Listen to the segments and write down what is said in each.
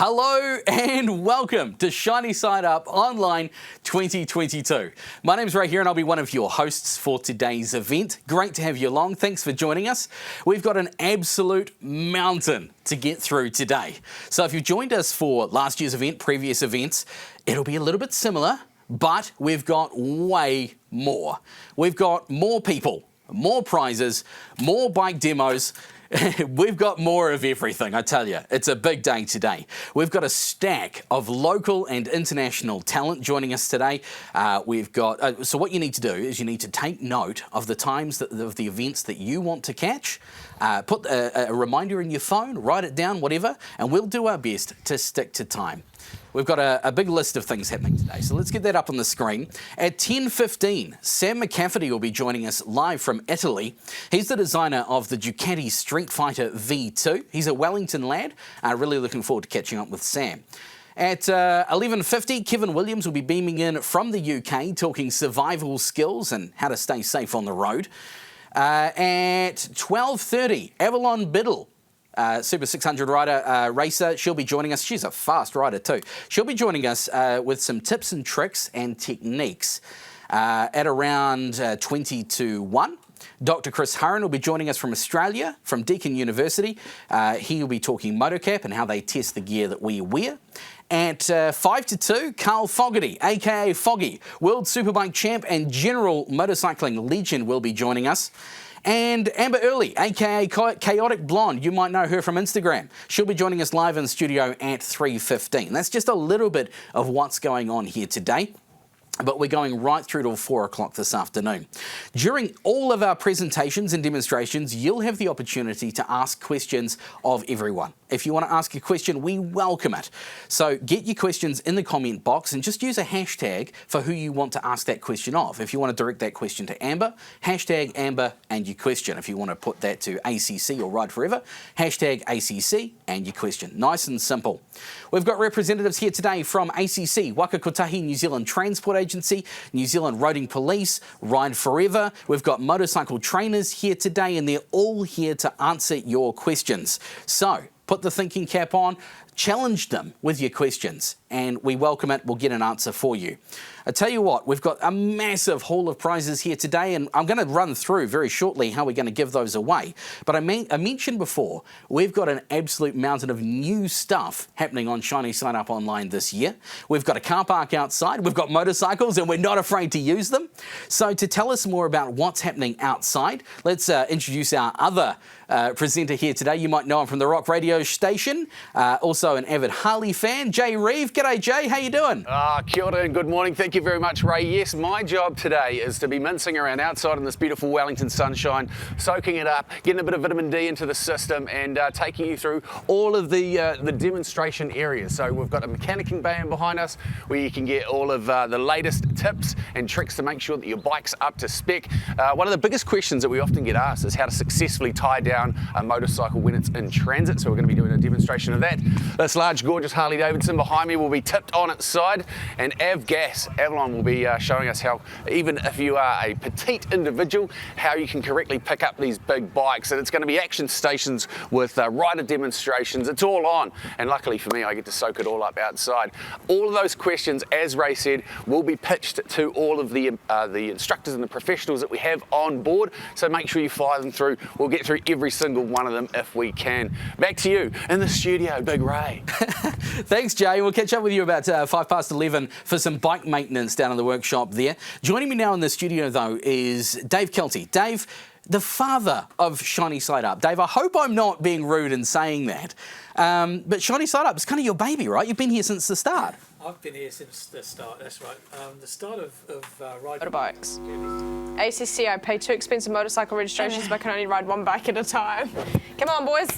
Hello and welcome to Shiny Side Up Online 2022. My name's Ray here and I'll be one of your hosts for today's event. Great to have you along. Thanks for joining us. We've got an absolute mountain to get through today. So if you've joined us for last year's event, previous events, it'll be a little bit similar, but we've got way more. We've got more people, more prizes, more bike demos. We've got more of everything, I tell you. It's a big day today. We've got a stack of local and international talent joining us today. So what you need to do is you need to take note of the times of the events that you want to catch. Put a reminder in your phone, write it down, whatever, and we'll do our best to stick to time. We've got a big list of things happening today, so let's get that up on the screen. At 10:15, Sam McCafferty will be joining us live from Italy. He's the designer of the Ducati Street Fighter V2. He's a Wellington lad. Really looking forward to catching up with Sam. At 11:50, Kevin Williams will be beaming in from the UK, talking survival skills and how to stay safe on the road. At 12:30, Avalon Biddle, Super 600 rider, racer, she'll be joining us. She's a fast rider too. She'll be joining us with some tips and tricks and techniques. At around 20 to 1, Dr. Chris Hurren will be joining us from Australia, from Deakin University. He will be talking motocap and how they test the gear that we wear. At 5 to 2, Carl Fogarty, aka Foggy, World Superbike champ and general motorcycling legend, will be joining us. And Amber Early, aka Chaotic Blonde, you might know her from Instagram. She'll be joining us live in the studio at 3:15. That's just a little bit of what's going on here today, but we're going right through till 4 o'clock this afternoon. During all of our presentations and demonstrations, you'll have the opportunity to ask questions of everyone. If you want to ask a question, we welcome it. So get your questions in the comment box and just use a hashtag for who you want to ask that question of. If you want to direct that question to Amber, hashtag Amber and your question. If you want to put that to ACC or Ride Forever, hashtag ACC and your question. Nice and simple. We've got representatives here today from ACC, Waka Kotahi New Zealand Transport Agency, New Zealand Roading Police, Ride Forever. We've got motorcycle trainers here today and they're all here to answer your questions. So put the thinking cap on, challenge them with your questions, and we welcome it. We'll get an answer for you. I tell you what, we've got a massive haul of prizes here today, and I'm going to run through very shortly how we're going to give those away. But I mentioned before, we've got an absolute mountain of new stuff happening on Shiny Side Up Online this year. We've got a car park outside, we've got motorcycles, and we're not afraid to use them. So to tell us more about what's happening outside, let's introduce our other presenter here today. You might know him from the Rock Radio station, also an avid Harley fan, Jay Reeve. G'day, Jay. How you doing? Kia ora and good morning. Thank you very much, Ray. Yes, my job today is to be mincing around outside in this beautiful Wellington sunshine, soaking it up, getting a bit of vitamin D into the system, and taking you through all of the demonstration areas. So we've got a mechanicking bay in behind us where you can get all of the latest tips and tricks to make sure that your bike's up to spec. One of the biggest questions that we often get asked is how to successfully tie down a motorcycle when it's in transit. So we're going to be doing a demonstration of that. This large, gorgeous Harley Davidson behind me will be tipped on its side, and Avalon will be showing us how, even if you are a petite individual, how you can correctly pick up these big bikes. And it's going to be action stations with rider demonstrations. It's all on, and luckily for me, I get to soak it all up outside. All of those questions, as Ray said, will be pitched to all of the instructors and the professionals that we have on board. So make sure you fire them through. We'll get through every single one of them if we can. Back to you in the studio, Big Ray. Thanks, Jay. We'll catch up with you about 11:05 for some bike maintenance down in the workshop there. Joining me now in the studio, though, is Dave Kelty. Dave, the father of Shiny Side Up. Dave, I hope I'm not being rude in saying that, but Shiny Side Up is kind of your baby, right? You've been here since the start. I've been here since the start, that's right. The start of riding motorbikes. ACC, I pay 2 expensive motorcycle registrations, but I can only ride 1 bike at a time. Come on, boys.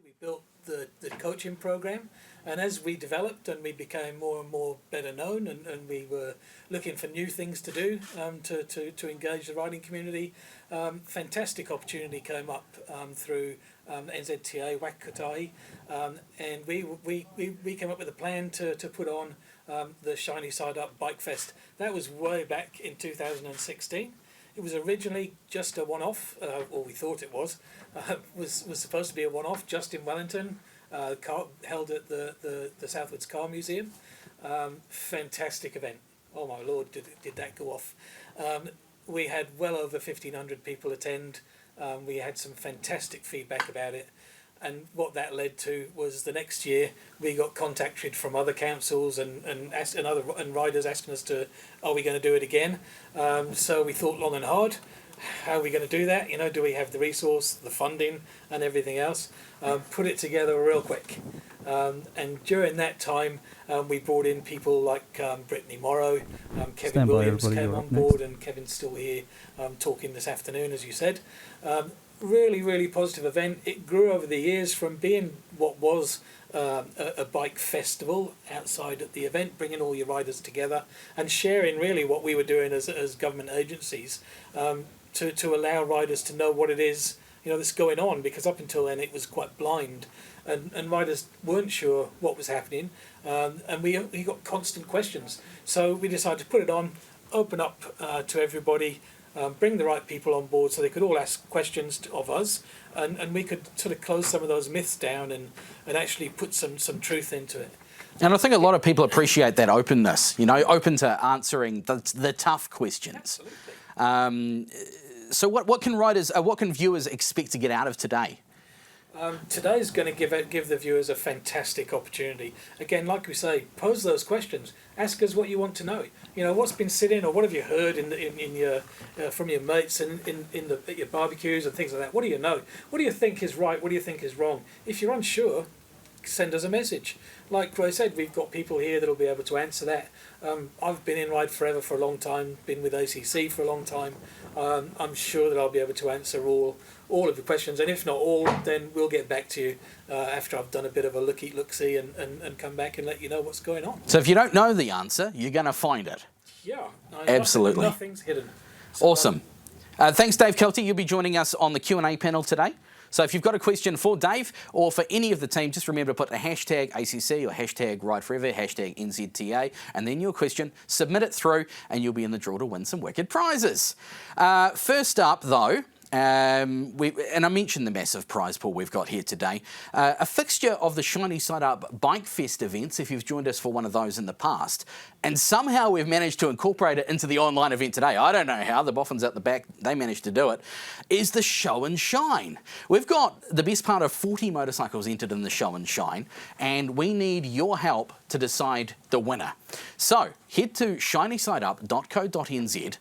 We built the coaching program, and as we developed and we became more and more better known, and we were looking for new things to do to engage the riding community, fantastic opportunity came up through NZTA, Waka Kotahi, and we came up with a plan to put on the Shiny Side Up Bike Fest. That was way back in 2016. It was originally just a one-off, or we thought it was supposed to be a one-off just in Wellington. held at the Southwards Car Museum. Fantastic event. Oh my Lord, did that go off. We had well over 1,500 people attend. We had some fantastic feedback about it. And what that led to was the next year we got contacted from other councils and riders asking us are we going to do it again? So we thought long and hard. How are we going to do that? Do we have the resource, the funding, and everything else? Put it together real quick. And during that time, we brought in people like Brittany Morrow, Kevin Williams came on board, and Kevin's still here talking this afternoon, as you said. Really, really positive event. It grew over the years from being what was a bike festival outside at the event, bringing all your riders together and sharing really what we were doing as government agencies to allow riders to know what it is that's going on, because up until then it was quite blind and riders weren't sure what was happening, and we got constant questions. So we decided to put it on, open up to everybody, bring the right people on board so they could all ask questions of us, and we could sort of close some of those myths down and actually put some truth into it. And I think a lot of people appreciate that openness, open to answering the tough questions. Absolutely. So what can viewers expect to get out of today? Today's going to give the viewers a fantastic opportunity. Again, like we say, pose those questions. Ask us what you want to know. What's been sitting, or what have you heard in your from your mates and at your barbecues and things like that. What do you know? What do you think is right? What do you think is wrong? If you're unsure, send us a message. Like I said, we've got people here that'll be able to answer that. I've been in Ride Forever for a long time, been with ACC for a long time. I'm sure that I'll be able to answer all of the questions, and if not all, then we'll get back to you after I've done a bit of a look-see and come back and let you know what's going on. So if you don't know the answer, you're going to find it. Yeah, absolutely. Nothing's hidden. So, awesome. Thanks, Dave Kelty. You'll be joining us on the Q&A panel today. So if you've got a question for Dave or for any of the team, just remember to put the hashtag ACC or hashtag Ride Forever, hashtag NZTA, and then your question, submit it through, and you'll be in the draw to win some wicked prizes. First up, though, and I mentioned the massive prize pool we've got here today. A fixture of the Shiny Side Up Bike Fest events, if you've joined us for one of those in the past, and somehow we've managed to incorporate it into the online event today. I don't know how, the boffins out the back, they managed to do it, is the Show and Shine. We've got the best part of 40 motorcycles entered in the Show and Shine, and we need your help to decide the winner. So head to shinyside.up.co.nz.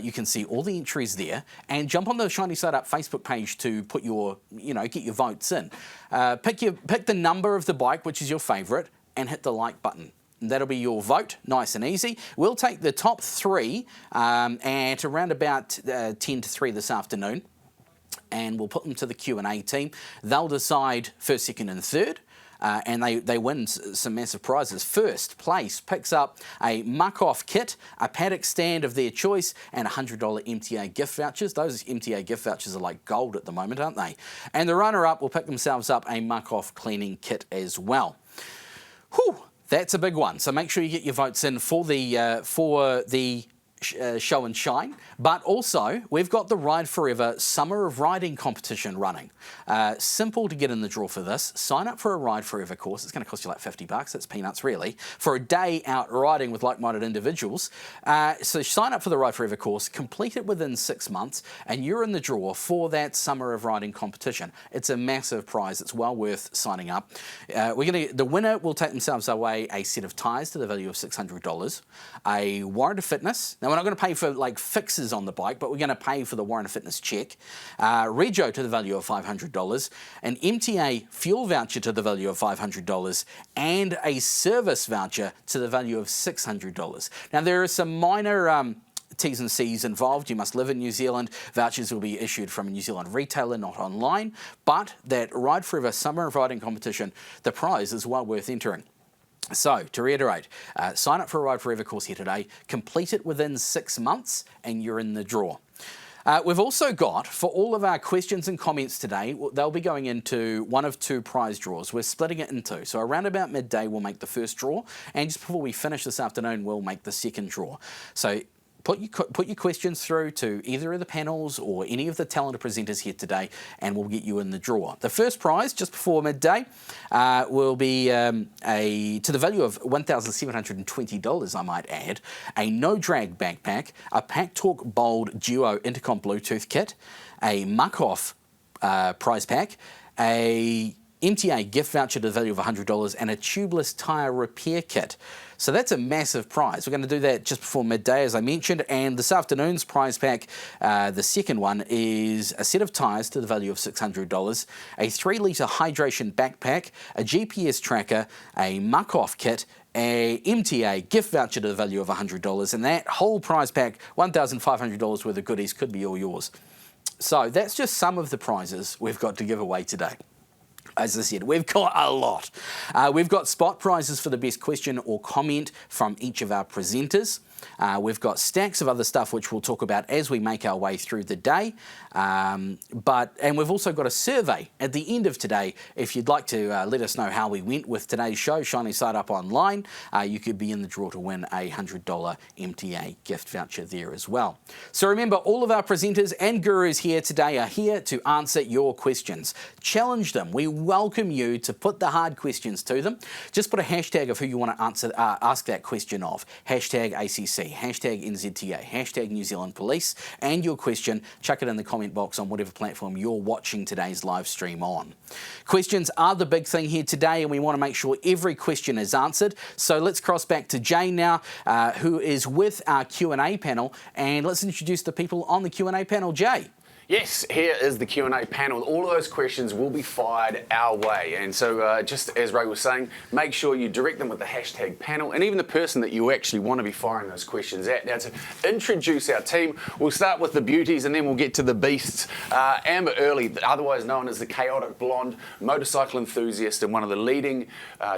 You can see all the entries there, and jump on the Shiny Side Up Facebook page to put your, get your votes in. Pick the number of the bike, which is your favourite, and hit the like button. And that'll be your vote, nice and easy. We'll take the top three at around about 10 to 3 this afternoon, and we'll put them to the Q&A team. They'll decide first, second and third. And they win some massive prizes. First place picks up a muck-off kit, a paddock stand of their choice, and $100 MTA gift vouchers. Those MTA gift vouchers are like gold at the moment, aren't they? And the runner-up will pick themselves up a muck-off cleaning kit as well. Whew, that's a big one. So make sure you get your votes in for the Show and Shine, but also we've got the Ride Forever Summer of Riding competition running. Simple to get in the draw for this. Sign up for a Ride Forever course. It's going to cost you like $50. That's peanuts, really, for a day out riding with like-minded individuals. So sign up for the Ride Forever course, complete it within 6 months, and you're in the draw for that Summer of Riding competition. It's a massive prize. It's well worth signing up. The winner will take themselves away a set of tyres to the value of $600, a warrant of fitness. Now, we're not going to pay for like fixes on the bike, but we're going to pay for the warrant of fitness check. Rego to the value of $500, an MTA fuel voucher to the value of $500, and a service voucher to the value of $600. Now, there are some minor T's and C's involved. You must live in New Zealand. Vouchers will be issued from a New Zealand retailer, not online. But that Ride Forever Summer of Riding competition, the prize is well worth entering. So, to reiterate, sign up for a Ride Forever course here today, complete it within 6 months, and you're in the draw. We've also got, for all of our questions and comments today, they'll be going into one of 2 prize draws. We're splitting it in 2. So around about midday, we'll make the first draw, and just before we finish this afternoon, we'll make the second draw. So put your questions through to either of the panels or any of the talented presenters here today, and we'll get you in the draw. The first prize, just before midday, will be to the value of $1,720, I might add, a no-drag backpack, a PackTalk Bold Duo Intercom Bluetooth kit, a Muck-Off prize pack, a MTA gift voucher to the value of $100, and a tubeless tyre repair kit. So that's a massive prize. We're going to do that just before midday, as I mentioned, and this afternoon's prize pack, the second one, is a set of tyres to the value of $600, a 3-litre hydration backpack, a GPS tracker, a Muck-Off kit, a MTA gift voucher to the value of $100, and that whole prize pack, $1,500 worth of goodies, could be all yours. So that's just some of the prizes we've got to give away today. As I said, we've got a lot. We've got spot prizes for the best question or comment from each of our presenters. We've got stacks of other stuff which we'll talk about as we make our way through the day. And we've also got a survey at the end of today. If you'd like to let us know how we went with today's show, Shiny Side Up Online, you could be in the draw to win a $100 MTA gift voucher there as well. So remember, all of our presenters and gurus here today are here to answer your questions. Challenge them. We welcome you to put the hard questions to them. Just put a hashtag of who you want to ask that question of. Hashtag ACC, hashtag NZTA, hashtag New Zealand Police, and your question, chuck it in the comment box on whatever platform you're watching today's live stream on. Questions are the big thing here today, and we want to make sure every question is answered. So let's cross back to Jay now, who is with our Q&A panel, and let's introduce the people on the Q&A panel. Jay. Yes, here is the Q&A panel. All of those questions will be fired our way. And so just as Ray was saying, make sure you direct them with the hashtag panel and even the person that you actually want to be firing those questions at. Now, to introduce our team, we'll start with the beauties and then we'll get to the beasts. Amber Early, otherwise known as the Chaotic Blonde, motorcycle enthusiast and one of the leading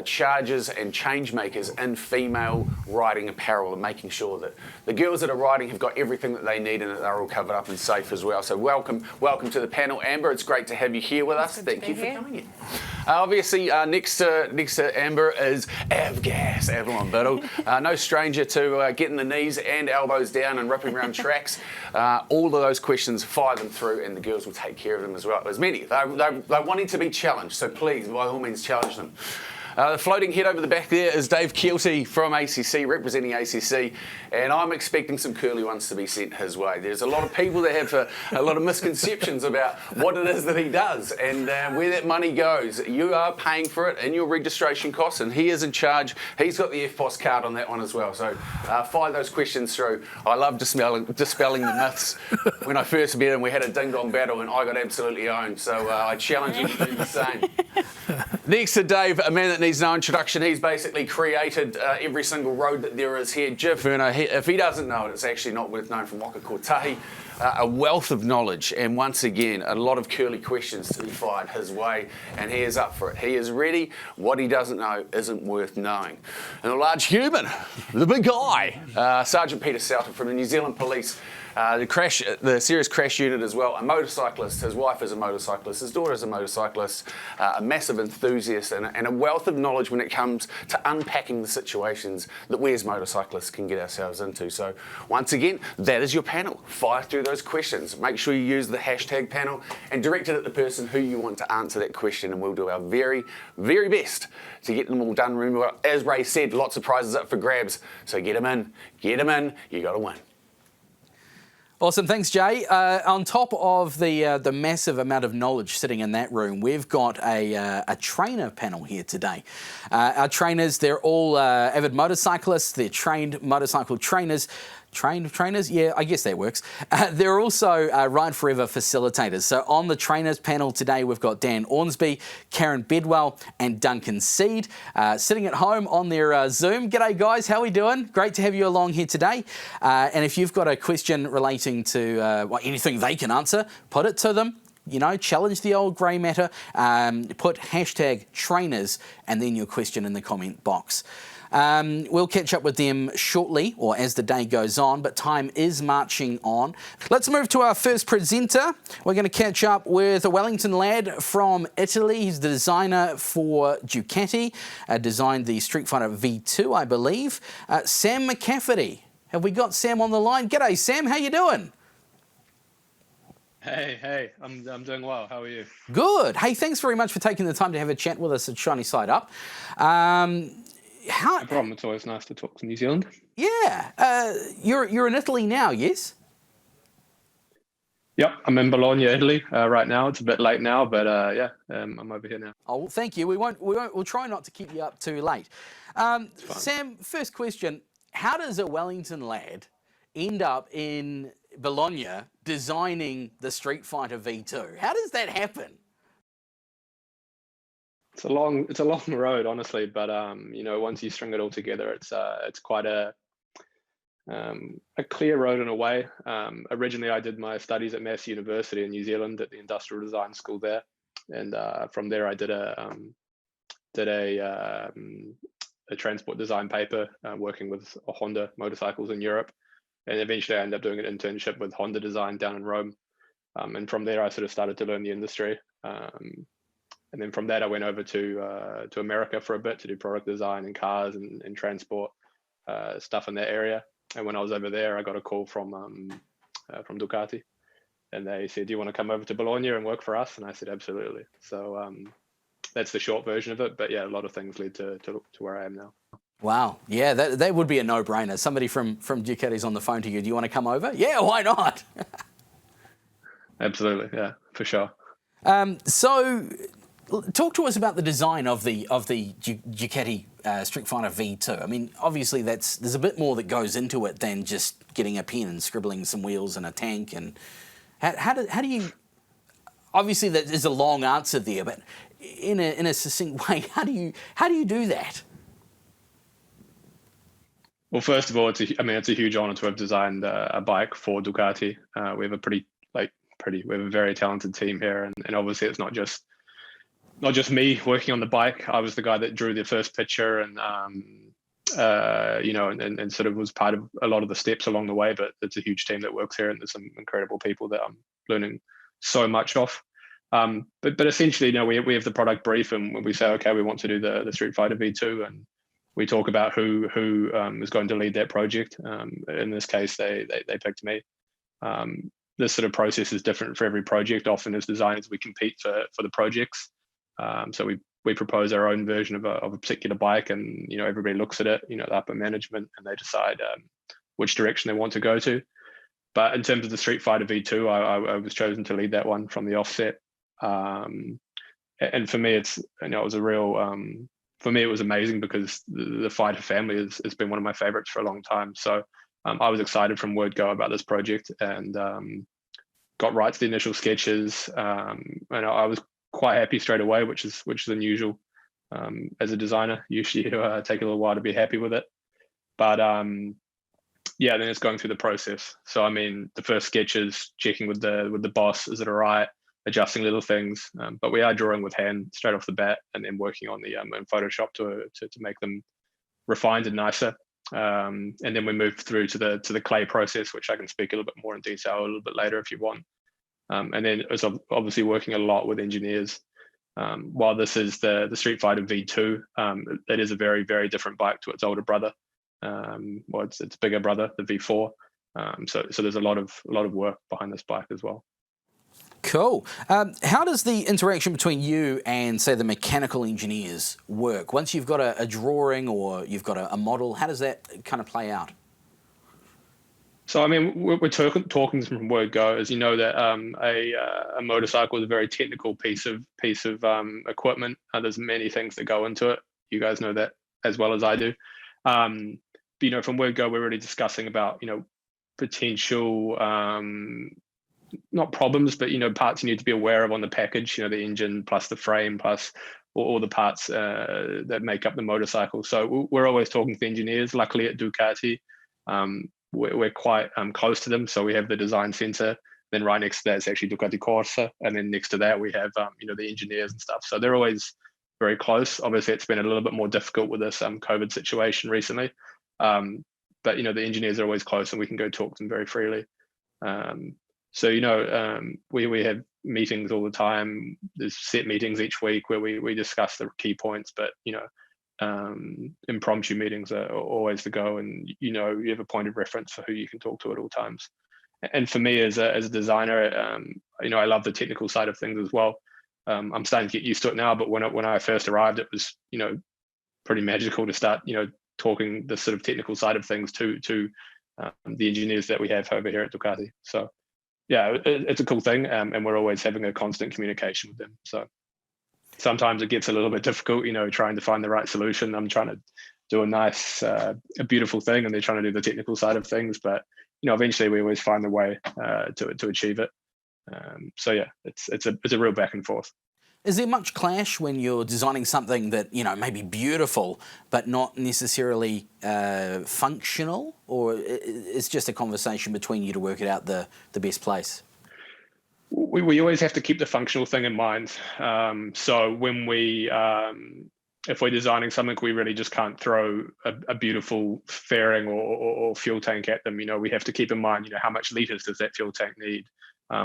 chargers and change makers in female riding apparel, and making sure that the girls that are riding have got everything that they need and that they're all covered up and safe as well. So welcome to the panel, Amber. It's great to have you here with us. Thank you for coming in. Obviously, next to Amber is Avgas, Avalon Biddle. No stranger to getting the knees and elbows down and ripping around tracks. All of those questions, fire them through, and the girls will take care of them as well. There's many. They're wanting to be challenged, so please, by all means, challenge them. The floating head over the back there is Dave Keelty from ACC, representing ACC, and I'm expecting some curly ones to be sent his way. There's a lot of people that have a lot of misconceptions about what it is that he does and where that money goes. You are paying for it in your registration costs, and he is in charge. He's got the FPOS card on that one as well, so fire those questions through. I love dispelling the myths. When I first met him, we had a ding-dong battle, and I got absolutely owned, so I challenge you to do the same. Next to Dave, a man that needs no introduction. He's basically created every single road that there is here. Jeff Werner, if he doesn't know it, it's actually not worth knowing from Waka Kotahi. A wealth of knowledge, and once again, a lot of curly questions to be fired his way, and he is up for it. He is ready. What he doesn't know isn't worth knowing. And a large human, the big guy, Sergeant Peter Souter from the New Zealand Police. The serious crash unit as well, a motorcyclist. His wife is a motorcyclist, his daughter is a motorcyclist, a massive enthusiast and a wealth of knowledge when it comes to unpacking the situations that we as motorcyclists can get ourselves into. So once again, that is your panel. Fire through those questions. Make sure you use the hashtag panel and direct it at the person who you want to answer that question, and we'll do our very, very best to get them all done. Remember, as Ray said, lots of prizes up for grabs, so get them in, you got to win. Awesome, thanks Jay. On top of the massive amount of knowledge sitting in that room, we've got a trainer panel here today. Our trainers, they're all avid motorcyclists, they're trained motorcycle trainers. Trained trainers? Yeah, I guess that works. They're also Ride Forever facilitators. So on the trainers panel today, we've got Dan Ornsby, Karen Bedwell, and Duncan Seed sitting at home on their Zoom. G'day guys, how are we doing? Great to have you along here today. And if you've got a question relating to anything they can answer, put it to them. You know, challenge the old grey matter. Put hashtag trainers and then your question in the comment box. We'll catch up with them shortly, or as the day goes on, but time is marching on. Let's move to our first presenter. We're going to catch up with a Wellington lad from Italy. He's the designer for Ducati, designed the Street Fighter V2, I believe. Sam McCafferty. Have we got Sam on the line? G'day, Sam. How you doing? Hey, I'm doing well. How are you? Good. Hey, thanks very much for taking the time to have a chat with us at Shiny Side Up. No problem. It's always nice to talk to New Zealand. Yeah. You're in Italy now, yes? Yep, I'm in Bologna, Italy right now. It's a bit late now, but I'm over here now. Oh, well, thank you. We'll try not to keep you up too late. Sam, first question: how does a Wellington lad end up in Bologna designing the Street Fighter V2? How does that happen? It's a long road, honestly, but once you string it all together, it's quite a clear road in a way. Originally, I did my studies at Massey University in New Zealand at the Industrial Design School there, and from there I did a transport design paper working with Honda motorcycles in Europe, and eventually I ended up doing an internship with Honda Design down in Rome, and from there I sort of started to learn the industry. And then from that, I went over to America for a bit to do product design in cars and transport stuff in that area. And when I was over there, I got a call from Ducati, and they said, "Do you want to come over to Bologna and work for us?" And I said, "Absolutely." So that's the short version of it. But yeah, a lot of things led to where I am now. Wow. Yeah, that would be a no-brainer. Somebody from Ducati's on the phone to you. Do you want to come over? Yeah, why not? Absolutely. Yeah, for sure. So, talk to us about the design of the Ducati Street Fighter V2. I mean, obviously there's a bit more that goes into it than just getting a pen and scribbling some wheels and a tank. And how do you? Obviously, there's a long answer there, but in a succinct way, how do you do that? Well, first of all, it's a huge honor to have designed a bike for Ducati. We have we have a very talented team here, and obviously it's not just me working on the bike. I was the guy that drew the first picture and sort of was part of a lot of the steps along the way, but it's a huge team that works here, and there's some incredible people that I'm learning so much off. But essentially, we have the product brief, and we say, okay, we want to do the Street Fighter V2, and we talk about who is going to lead that project. In this case, they picked me. This sort of process is different for every project. Often as designers, we compete for the projects. So we propose our own version of a particular bike, and everybody looks at it, the upper management, and they decide which direction they want to go to. But in terms of the Street Fighter V2, I was chosen to lead that one from the offset. And for me, it was a real for me, it was amazing because the Fighter family has been one of my favorites for a long time. So I was excited from word go about this project, and got right to the initial sketches. And I was quite happy straight away, which is unusual as a designer. Usually you take a little while to be happy with it. But then it's going through the process. So I mean, the first sketches, checking with the boss, is it all right? Adjusting little things, but we are drawing with hand straight off the bat, and then working on the in Photoshop to make them refined and nicer. And then we move through to the clay process, which I can speak a little bit more in detail a little bit later if you want. And then it's obviously working a lot with engineers. While this is the Street Fighter V2, it is a very, very different bike to its older brother. Its bigger brother, the V4. So there's a lot of work behind this bike as well. Cool. How does the interaction between you and, say, the mechanical engineers work? Once you've got a drawing or you've got a model, how does that kind of play out? So, I mean, we're talking from word go, as you know, that a motorcycle is a very technical piece of equipment. There's many things that go into it. You guys know that as well as I do. But, from word go, we're really discussing about, potential not problems, but parts you need to be aware of on the package. The engine plus the frame plus all the parts that make up the motorcycle. So we're always talking to the engineers. Luckily at Ducati, we're quite close to them. So we have the design center. Then right next to that is actually Ducati Corsa, and then next to that we have the engineers and stuff. So they're always very close. Obviously, it's been a little bit more difficult with this COVID situation recently, but the engineers are always close, and we can go talk to them very freely. So, we have meetings all the time. There's set meetings each week where we discuss the key points, but, impromptu meetings are always the go, and you have a point of reference for who you can talk to at all times. And for me as a designer, I love the technical side of things as well. I'm starting to get used to it now, but when I first arrived, it was pretty magical to start talking the sort of technical side of things to the engineers that we have over here at Ducati. So yeah, it's a cool thing, and we're always having a constant communication with them. So sometimes it gets a little bit difficult, trying to find the right solution. I'm trying to do a nice, a beautiful thing, and they're trying to do the technical side of things. But eventually we always find the way to achieve it. So yeah, it's a real back and forth. Is there much clash when you're designing something that may be beautiful but not necessarily functional, or it's just a conversation between you to work it out the best place? We always have to keep the functional thing in mind. So when if we're designing something, we really just can't throw a beautiful fairing or fuel tank at them. We have to keep in mind, how much liters does that fuel tank need?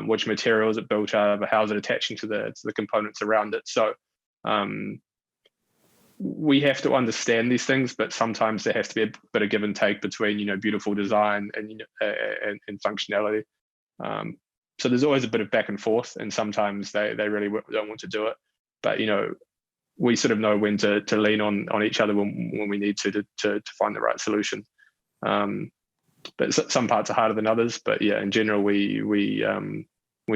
Which material is it built out of? How is it attaching to the components around it? So we have to understand these things, but sometimes there has to be a bit of give and take between beautiful design and functionality. So there's always a bit of back and forth, and sometimes they really don't want to do it. But we sort of know when to lean on each other when we need to find the right solution. But some parts are harder than others. But yeah, in general, we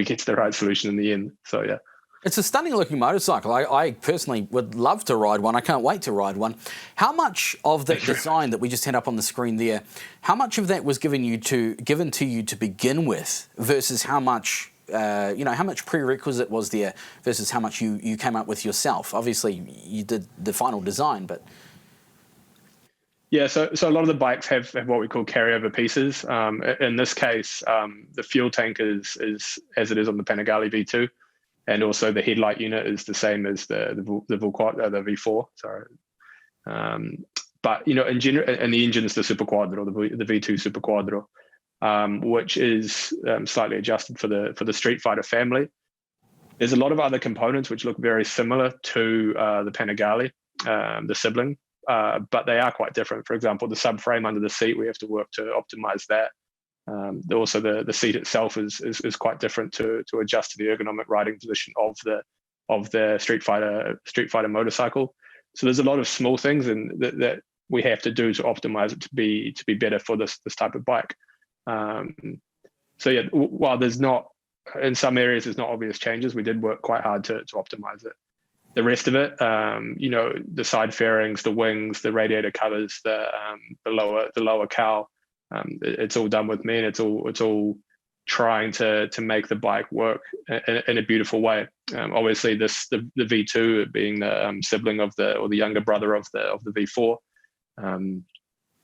get to the right solution in the end. So yeah. It's a stunning looking motorcycle. I personally would love to ride one. I can't wait to ride one. How much of the design that we just had up on the screen there, how much of that was given to you to begin with versus how much, how much prerequisite was there versus how much you came up with yourself? Obviously, you did the final design, but... Yeah, so a lot of the bikes have what we call carryover pieces. In this case, the fuel tank is as it is on the Panigale V2. And also the headlight unit is the same as the V4. Sorry, but in general, and the engine is the Super Quadro, the V2 Super Quadro, which is slightly adjusted for the Street Fighter family. There's a lot of other components which look very similar to the Panigale, the sibling, but they are quite different. For example, the subframe under the seat, we have to work to optimize that. Also, the seat itself is quite different to adjust to the ergonomic riding position of the Street Fighter motorcycle. So there's a lot of small things that we have to do to optimize it to be better for this type of bike. So yeah, while there's not, in some areas there's not obvious changes, we did work quite hard to optimize it. The rest of it, the side fairings, the wings, the radiator covers, the lower cowl. It's all done with me, and it's all trying to make the bike work in a beautiful way. Obviously, the V2 being the sibling of the younger brother of the V4,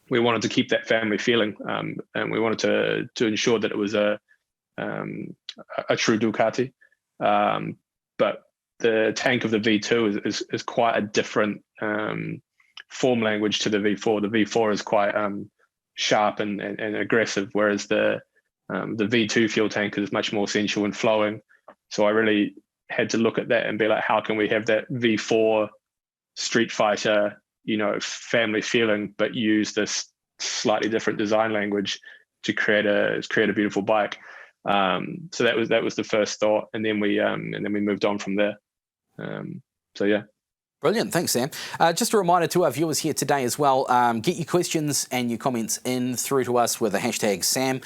we wanted to keep that family feeling, and we wanted to ensure that it was a true Ducati. But the tank of the V2 is quite a different form language to the V4. The V4 is quite sharp and aggressive, whereas the V2 fuel tank is much more sensual and flowing. So I really had to look at that and be like, how can we have that V4 Street Fighter, family feeling, but use this slightly different design language to create a beautiful bike. So that was the first thought, and then we moved on from there. So yeah. Brilliant. Thanks, Sam. Just a reminder to our viewers here today as well, get your questions and your comments in through to us with the hashtag Sam.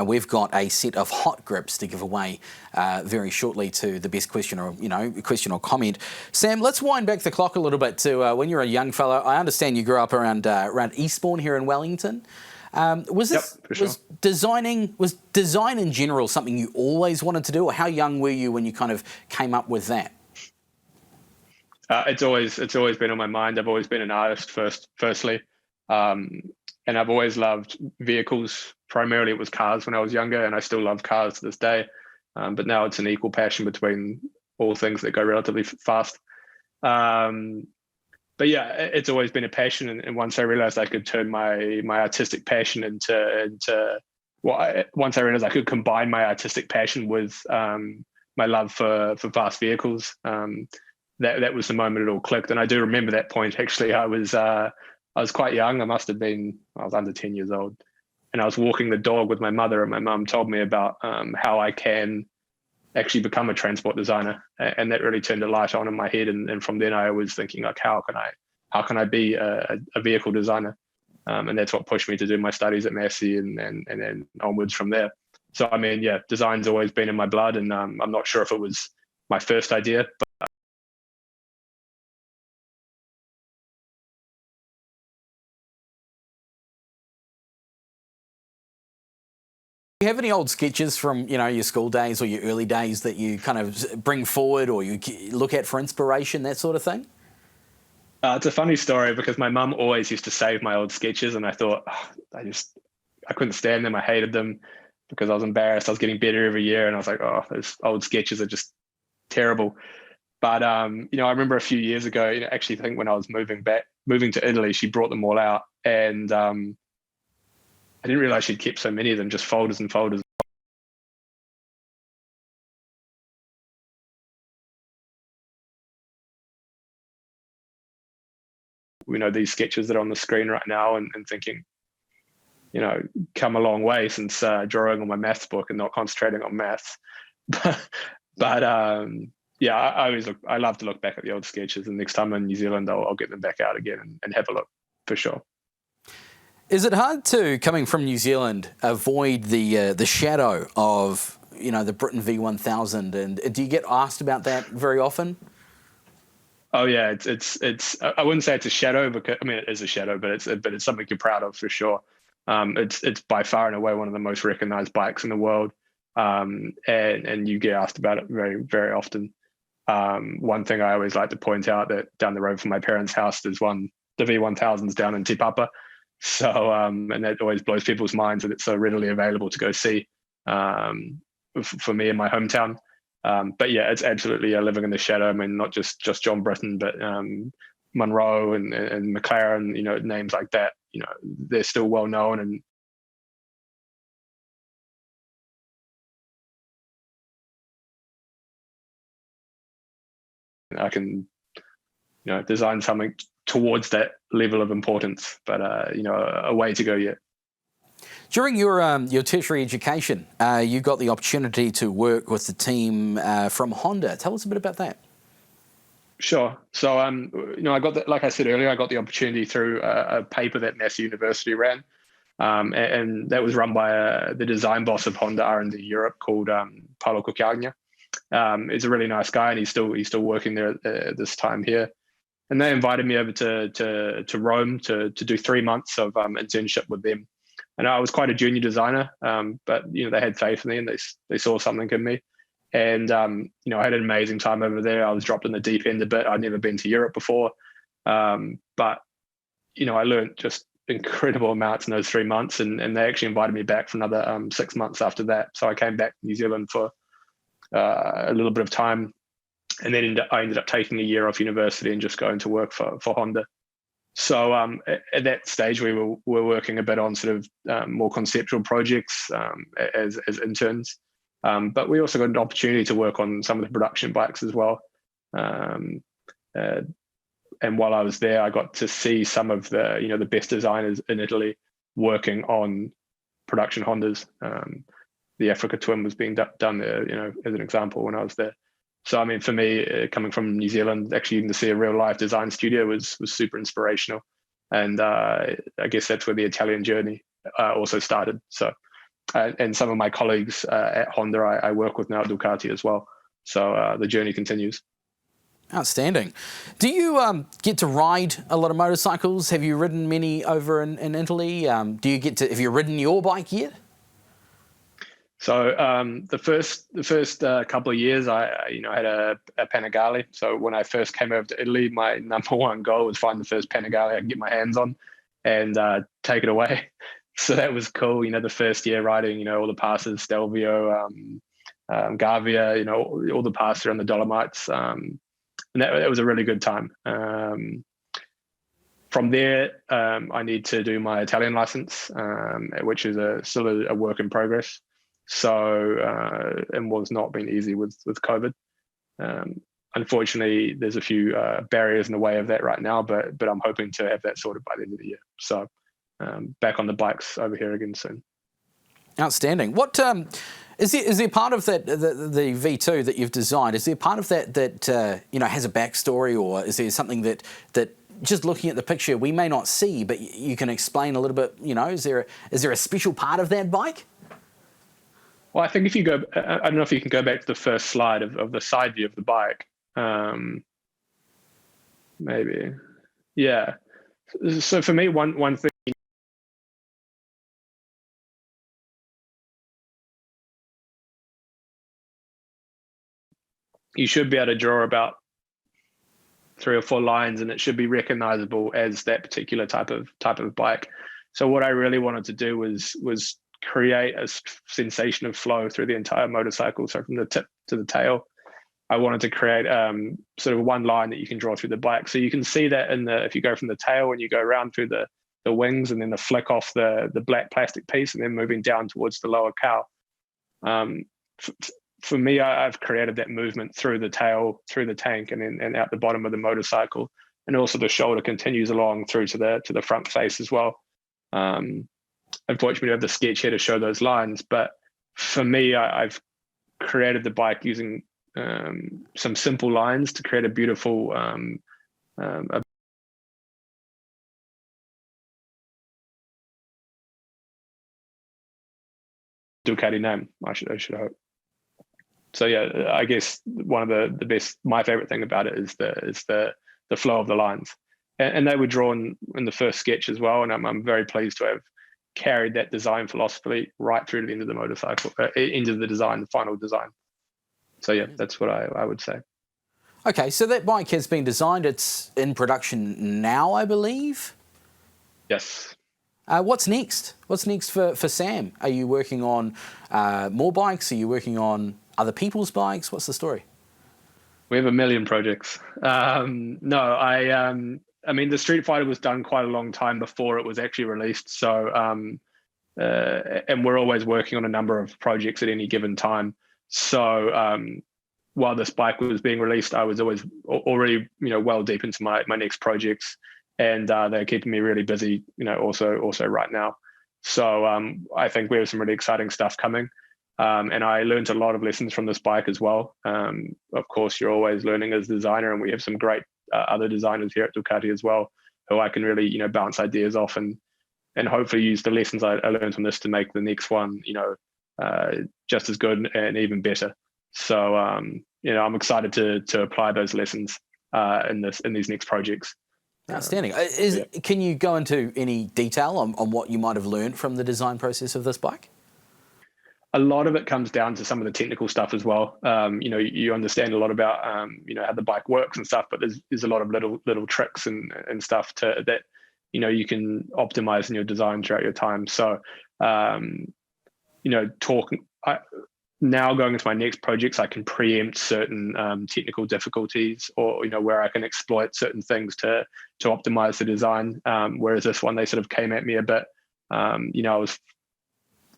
We've got a set of hot grips to give away very shortly to the best question or comment. Sam, let's wind back the clock a little bit to when you're a young fellow. I understand you grew up around Eastbourne here in Wellington. Was design in general something you always wanted to do, or how young were you when you kind of came up with that? It's always been on my mind. I've always been an artist firstly, and I've always loved vehicles. Primarily, it was cars when I was younger, and I still love cars to this day. But now it's an equal passion between all things that go relatively fast. But yeah, it's always been a passion, and once I realized I could turn my artistic passion into once I realized I could combine my artistic passion with my love for fast vehicles. that was the moment it all clicked. And I do remember that point. Actually, I was quite young. I was under 10 years old, and I was walking the dog with my mother, and my mum told me about how I can actually become a transport designer, and that really turned a light on in my head. And from then I was thinking, like, how can I be a vehicle designer? And that's what pushed me to do my studies at Massey and then onwards from there. So I mean, yeah, design's always been in my blood, and I'm not sure if it was my first idea, but Do you have any old sketches from, your school days or your early days that you kind of bring forward or you look at for inspiration, that sort of thing? It's a funny story because my mum always used to save my old sketches, and I thought, I couldn't stand them. I hated them because I was embarrassed. I was getting better every year, and I was like, oh, those old sketches are just terrible. But I remember a few years ago, actually, I think when I was moving to Italy, she brought them all out, and I didn't realize she'd kept so many of them, just folders and folders. These sketches that are on the screen right now, and thinking, come a long way since drawing on my maths book and not concentrating on maths. but I love to look back at the old sketches, and next time I'm in New Zealand, I'll get them back out again and have a look for sure. Is it hard to, coming from New Zealand, avoid the shadow of the Britain V1000, and do you get asked about that very often? Oh yeah, it's. I wouldn't say it's a shadow, because it is a shadow, but it's something you're proud of for sure. It's by far and away one of the most recognized bikes in the world, and you get asked about it very, very often. One thing I always like to point out, that down the road from my parents' house, there's the V1000's down in Te Papa. So, and that always blows people's minds that it's so readily available to go see, for me in my hometown. But yeah, it's absolutely living in the shadow. I mean, not just John Britton, but Munro and McLaren, names like that, they're still well known. And I can, design something towards that level of importance, but a way to go yet. During your tertiary education, you got the opportunity to work with the team from Honda. Tell us a bit about that. Sure. So, I got like I said earlier, I got the opportunity through a paper that Massey University ran, and that was run by the design boss of Honda R&D Europe, called Paolo Cuccagna. He's a really nice guy, and he's still working there at this time here. And they invited me over to Rome to do 3 months of internship with them. And I was quite a junior designer, but they had faith in me, and they saw something in me. And I had an amazing time over there. I was dropped in the deep end a bit. I'd never been to Europe before, but I learned just incredible amounts in those 3 months. And they actually invited me back for another 6 months after that. So I came back to New Zealand for a little bit of time. And then I ended up taking a year off university and just going to work for Honda. So at that stage, we were working a bit on sort of more conceptual projects as interns. But we also got an opportunity to work on some of the production bikes as well. And while I was there, I got to see some of the best designers in Italy working on production Hondas. The Africa Twin was being done there, as an example, when I was there. So, I mean, for me, coming from New Zealand, actually even to see a real life design studio was super inspirational. And I guess that's where the Italian journey also started. So, and some of my colleagues at Honda, I work with now at Ducati as well. So the journey continues. Outstanding. Do you get to ride a lot of motorcycles? Have you ridden many over in Italy? Have you ridden your bike yet? So the first couple of years, I had a Panigale. So when I first came over to Italy, my number one goal was find the first Panigale I could get my hands on and take it away. So that was cool. The first year riding, all the passes, Stelvio, Gavia, all the passes around the Dolomites, and that was a really good time. From there, I need to do my Italian license, which is still a work in progress. So, and was not been easy with COVID. unfortunately, there's a few barriers in the way of that right now, but I'm hoping to have that sorted by the end of the year. So back on the bikes over here again soon. Outstanding. What is there part of that the V2 that you've designed? Is there part of that has a backstory, or is there something that just looking at the picture we may not see, but you can explain a little bit? Is there a special part of that bike? Well, I think if you go, I don't know if you can go back to the first slide of the side view of the bike. Maybe, yeah. So for me, one thing. You should be able to draw about 3 or 4 lines, and it should be recognizable as that particular type of bike. So what I really wanted to do was create a sensation of flow through the entire motorcycle. So from the tip to the tail, I wanted to create sort of one line that you can draw through the bike. So you can see that if you go from the tail and you go around through the wings, and then the flick off the black plastic piece, and then moving down towards the lower cowl. For me, I've created that movement through the tail, through the tank, and out the bottom of the motorcycle, and also the shoulder continues along through to the front face as well. Unfortunately, we have the sketch here to show those lines, but for me, I've created the bike using some simple lines to create a beautiful Ducati name. I should hope. So yeah, I guess one of the best, my favorite thing about it is the flow of the lines, and they were drawn in the first sketch as well. And I'm very pleased to have carried that design philosophy right through to the end of the motorcycle, into the design, the final design. So yeah, that's what I would say. Okay, so that bike has been designed. It's in production now, I believe. Yes. What's next? What's next for Sam? Are you working on more bikes? Are you working on other people's bikes? What's the story? We have a million projects. No, I mean, the Street Fighter was done quite a long time before it was actually released. So, and we're always working on a number of projects at any given time. So, while this bike was being released, I was always already, well deep into my next projects, and they're keeping me really busy, also right now. So, I think we have some really exciting stuff coming. And I learned a lot of lessons from this bike as well. Of course, you're always learning as a designer, and we have some great other designers here at Ducati as well, who I can really, bounce ideas off and hopefully use the lessons I learned from this to make the next one, just as good and even better. So, I'm excited to apply those lessons in these next projects. Outstanding. Can you go into any detail on what you might have learned from the design process of this bike? A lot of it comes down to some of the technical stuff as well. You understand a lot about, how the bike works and stuff, but there's a lot of little tricks and stuff that, you can optimize in your design throughout your time. So, now going into my next projects, I can preempt certain technical difficulties, or, where I can exploit certain things to optimize the design. Whereas this one, they sort of came at me a bit, I was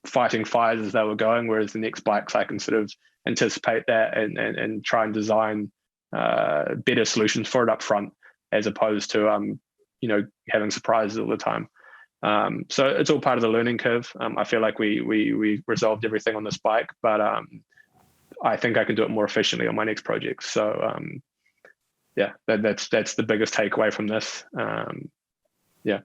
fighting fires as they were going, whereas the next bikes I can sort of anticipate that and try and design better solutions for it up front, as opposed to having surprises all the time. So it's all part of the learning curve. I feel like we resolved everything on this bike, but I think I can do it more efficiently on my next project. So that's the biggest takeaway from this. Yeah.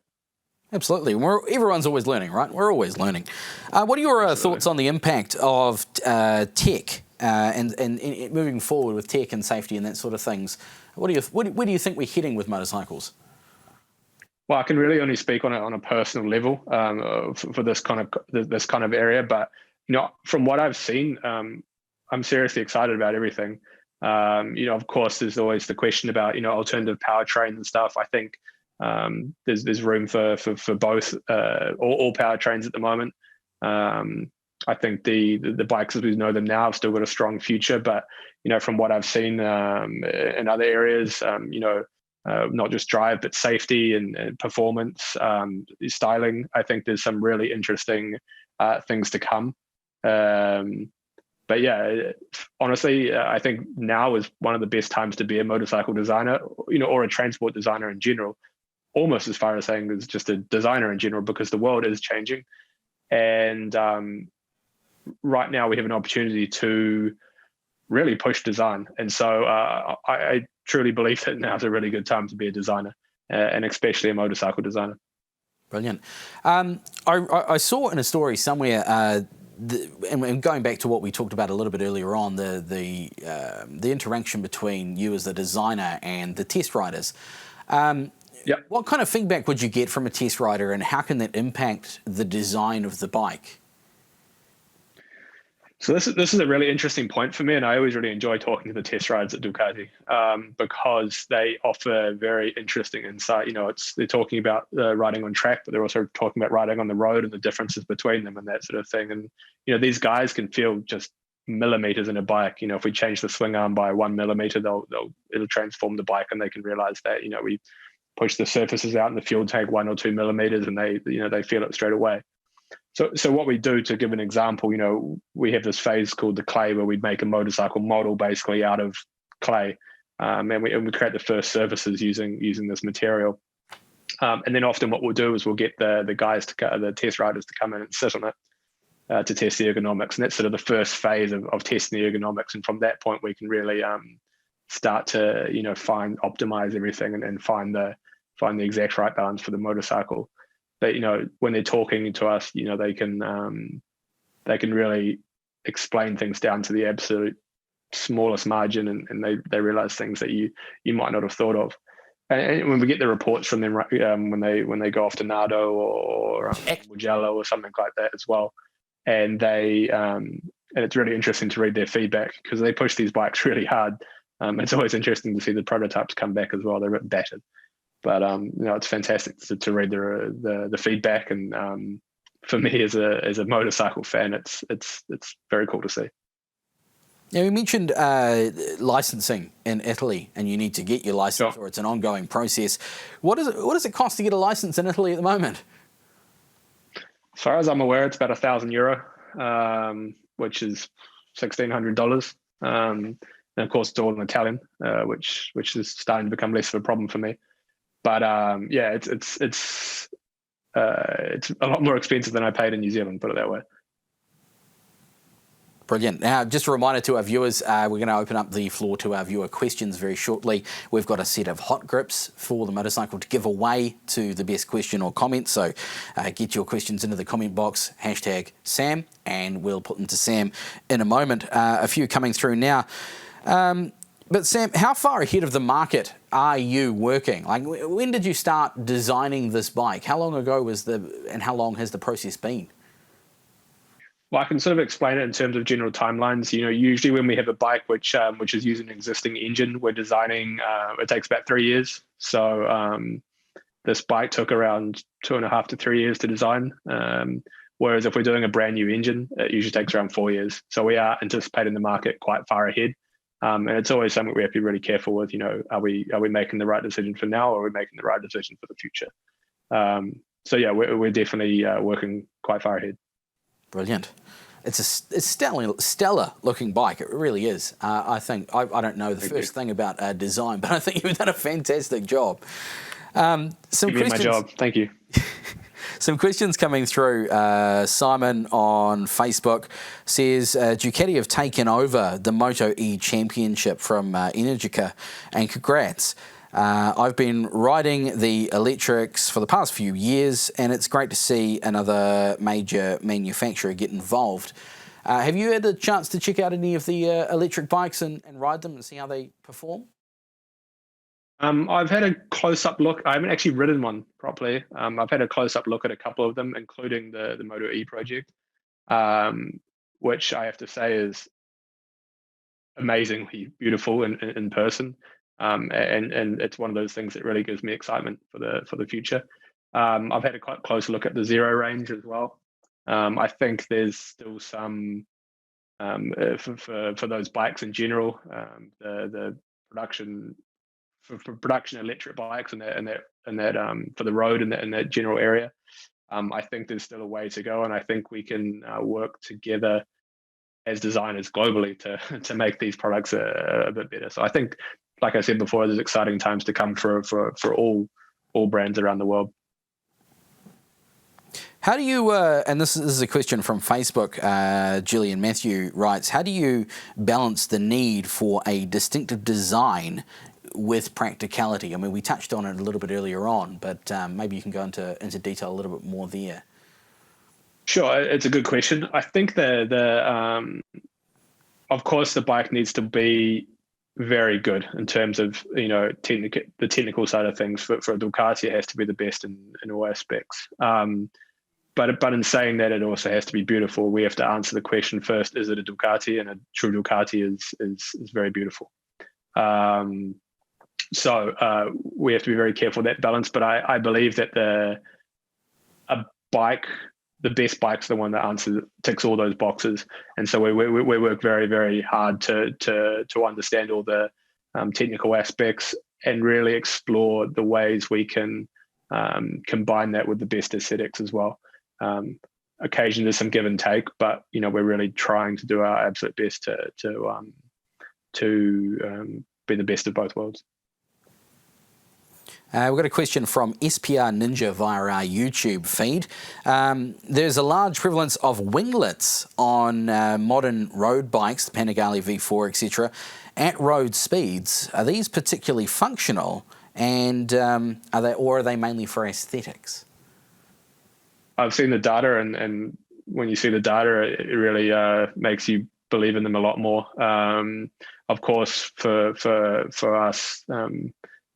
Absolutely. Everyone's always learning, right? We're always learning. What are your thoughts on the impact of tech and moving forward with tech and safety and that sort of things? Where do you think we're heading with motorcycles? Well, I can really only speak on it on a personal level for this kind of area. But from what I've seen, I'm seriously excited about everything. Of course, there's always the question about alternative powertrains and stuff. I think there's room for both all powertrains at the moment. I think the bikes as we know them now have still got a strong future, but from what I've seen in other areas, not just drive but safety and performance, styling, I think there's some really interesting things to come. but yeah, honestly, I think now is one of the best times to be a motorcycle designer, or a transport designer in general. Almost as far as saying as just a designer in general, because the world is changing, and right now we have an opportunity to really push design. And so I truly believe that now is a really good time to be a designer, and especially a motorcycle designer. Brilliant. I saw in a story somewhere, and going back to what we talked about a little bit earlier on, the interaction between you as the designer and the test riders. Yep. What kind of feedback would you get from a test rider, and how can that impact the design of the bike? So this is a really interesting point for me, and I always really enjoy talking to the test riders at Ducati, because they offer very interesting insight. They're talking about riding on track, but they're also talking about riding on the road and the differences between them and that sort of thing. And these guys can feel just millimeters in a bike. If we change the swing arm by 1 millimeter, it'll transform the bike, and they can realize that we push the surfaces out in the fuel tank 1 or 2 millimeters, and they feel it straight away. So what we do, to give an example, we have this phase called the clay, where we make a motorcycle model basically out of clay, and we create the first surfaces using this material. And then often what we'll do is we'll get the guys the test riders to come in and sit on it to test the ergonomics, and that's sort of the first phase of testing the ergonomics. And from that point, we can really start to optimize everything and find the exact right balance for the motorcycle. But when they're talking to us, they can really explain things down to the absolute smallest margin, and they realize things that you might not have thought of. And when we get the reports from them, when they go off to Nardo or Mugello or something like that as well, and and it's really interesting to read their feedback, because they push these bikes really hard. It's always interesting to see the prototypes come back as well. They're a bit battered. But it's fantastic to read the feedback, and for me as a motorcycle fan, it's very cool to see. Now, you mentioned licensing in Italy, and you need to get your license, Sure. or it's an ongoing process. What does it cost to get a license in Italy at the moment? As far as I'm aware, it's about €1,000, which is $1,600. And of course, it's all in Italian, which is starting to become less of a problem for me. But yeah, it's a lot more expensive than I paid in New Zealand, put it that way. Brilliant. Now, just a reminder to our viewers, we're going to open up the floor to our viewer questions very shortly. We've got a set of hot grips for the motorcycle to give away to the best question or comment. So get your questions into the comment box, #Sam, and we'll put them to Sam in a moment. A few coming through now. But Sam, how far ahead of the market are you working? Like, when did you start designing this bike? How long ago and how long has the process been? Well, I can sort of explain it in terms of general timelines. Usually when we have a bike which is using an existing engine, we're designing. It takes about 3 years. So this bike took around 2.5 to 3 years to design. Whereas if we're doing a brand new engine, it usually takes around 4 years. So we are anticipating the market quite far ahead. And it's always something we have to be really careful with. Are we making the right decision for now, or are we making the right decision for the future? So yeah, we're definitely working quite far ahead. Brilliant. It's a stellar looking bike. It really is. I think I don't know the first thing about design, but I think you've done a fantastic job. Some questions. My job. Thank you. Some questions coming through. Simon on Facebook says Ducati have taken over the Moto E Championship from Energica, and congrats. I've been riding the electrics for the past few years, and it's great to see another major manufacturer get involved. Have you had a chance to check out any of the electric bikes and ride them and see how they perform? I've had a close-up look. I haven't actually ridden one properly. I've had a close-up look at a couple of them, including the Moto E project, which I have to say is amazingly beautiful in person. And it's one of those things that really gives me excitement for the future. I've had a quite close look at the Zero range as well. I think there's still some for those bikes in general. The production for production electric bikes and that for the road in that general area. I think there's still a way to go, and I think we can work together as designers globally to make these products a bit better. So I think, like I said before, there's exciting times to come for all brands around the world. How do you, and this is a question from Facebook, Gillian Matthew writes, how do you balance the need for a distinctive design with practicality? I mean, we touched on it a little bit earlier on, but maybe you can go into detail a little bit more there. Sure, it's a good question. I think of course, the bike needs to be very good in terms of, you know, the technical side of things. For Ducati, it has to be the best in all aspects. But in saying that, it also has to be beautiful. We have to answer the question first: is it a Ducati? And a true Ducati is very beautiful. So we have to be very careful of that balance. But I believe that the best bike's the one that ticks all those boxes. And so we work very, very hard to understand all the technical aspects and really explore the ways we can combine that with the best aesthetics as well. Occasionally there's some give and take, but you know, we're really trying to do our absolute best to be the best of both worlds. We've got a question from SPR Ninja via our YouTube feed. There's a large prevalence of winglets on modern road bikes, the Panigale V4, etc., at road speeds. Are these particularly functional, and are they mainly for aesthetics? I've seen the data, and when you see the data, it really makes you believe in them a lot more. Of course, for us,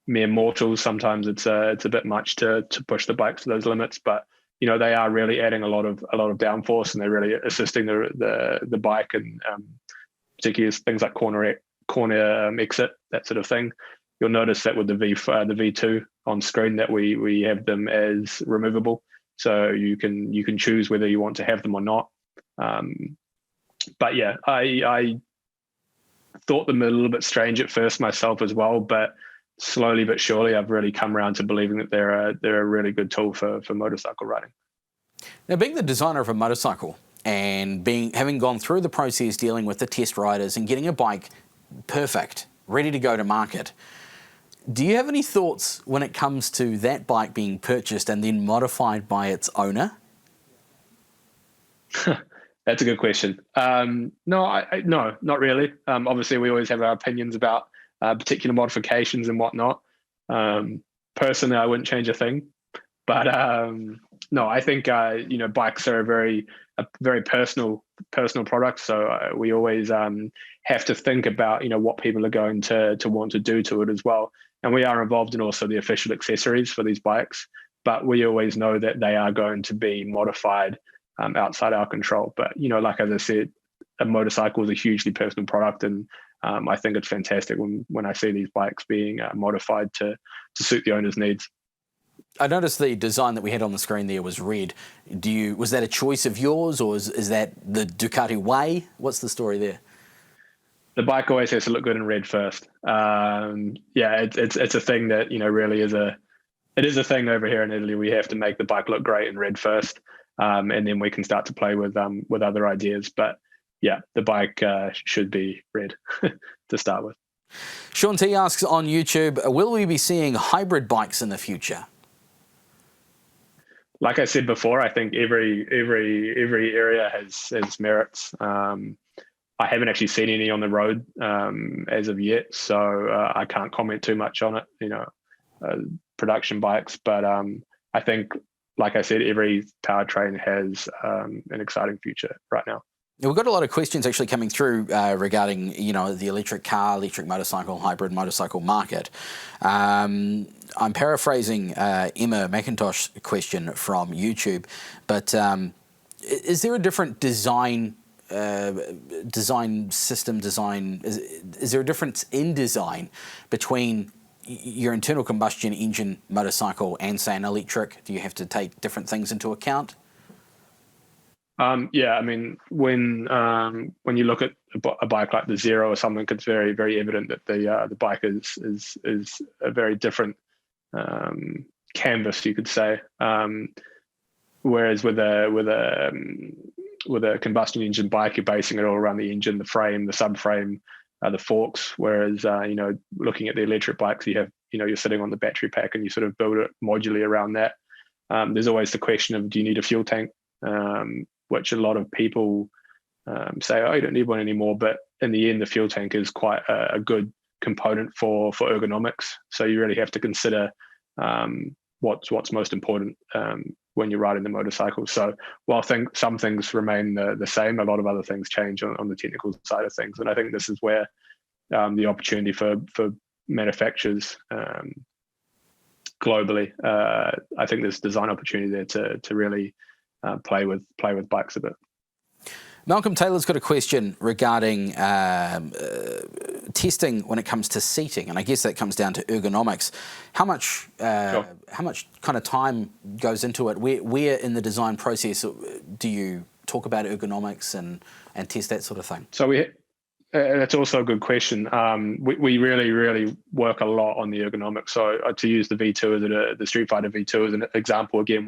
mere mortals, sometimes it's a bit much to push the bikes to those limits. But you know, they are really adding a lot of downforce, and they're really assisting the bike, and particularly things like corner exit, that sort of thing. You'll notice that with the V2 on screen that we have them as removable. So you can choose whether you want to have them or not. But yeah, I thought them a little bit strange at first myself as well, but slowly but surely I've really come around to believing that they're a really good tool for motorcycle riding. Now, being the designer of a motorcycle and having gone through the process dealing with the test riders and getting a bike perfect, ready to go to market, do you have any thoughts when it comes to that bike being purchased and then modified by its owner? That's a good question. No, no, not really. Obviously, we always have our opinions about particular modifications and whatnot. Personally, I wouldn't change a thing. But no, I think you know, bikes are a very personal product. So we always have to think about, you know, what people are going to want to do to it as well. And we are involved in also the official accessories for these bikes, but we always know that they are going to be modified outside our control. But, you know, like as I said, a motorcycle is a hugely personal product, and I think it's fantastic when I see these bikes being modified to suit the owner's needs. I noticed the design that we had on the screen there was red. Was that a choice of yours, or is that the Ducati way? What's the story there? The bike always has to look good in red first. Yeah, it's a thing that, you know, really is a thing over here in Italy. We have to make the bike look great in red first, and then we can start to play with other ideas. But yeah, the bike should be red to start with. Sean T asks on YouTube, will we be seeing hybrid bikes in the future? Like I said before, I think every area has merits. I haven't actually seen any on the road as of yet, so I can't comment too much on it, you know, production bikes. But I think, like I said, every powertrain has an exciting future right now. We've got a lot of questions actually coming through regarding, you know, the electric car, electric motorcycle, hybrid motorcycle market. I'm paraphrasing Emma McIntosh's question from YouTube, but is there a different design system? Is there a difference in design between your internal combustion engine motorcycle and, say, an electric? Do you have to take different things into account? Yeah, I mean, when you look at a bike like the Zero or something, it's very, very evident that the bike is a very different canvas, you could say. Whereas with a a combustion engine bike, you're basing it all around the engine, the frame, the subframe, the forks. Whereas looking at the electric bikes, you have you're sitting on the battery pack and you sort of build it modularly around that. There's always the question of, do you need a fuel tank, which a lot of people say, oh, you don't need one anymore. But in the end, the fuel tank is quite a good component for ergonomics. So you really have to consider what's most important when you're riding the motorcycle. So while I think some things remain the same, a lot of other things change on the technical side of things. And I think this is where the opportunity for manufacturers globally, I think there's design opportunity there to really play with bikes a bit. Malcolm Taylor's got a question regarding testing when it comes to seating, and I guess that comes down to ergonomics. How much kind of time goes into it? Where in the design process do you talk about ergonomics and test that sort of thing? So that's also a good question. We really work a lot on the ergonomics. So to use the V2 as the Street Fighter V2 as an example, again,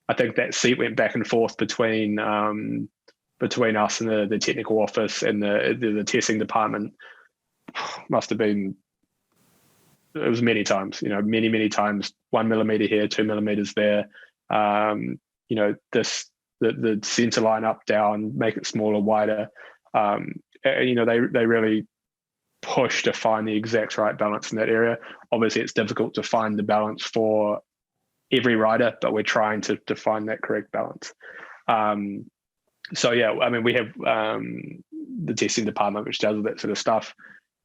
I think that seat went back and forth between us and the technical office and the testing department. Must have been, it was many times, many times, 1 millimeter here, 2 millimeters there. The center line up, down, make it smaller, wider. They really push to find the exact right balance in that area. Obviously, it's difficult to find the balance for every rider, but we're trying to find that correct balance. So yeah, I mean, we have the testing department which does all that sort of stuff,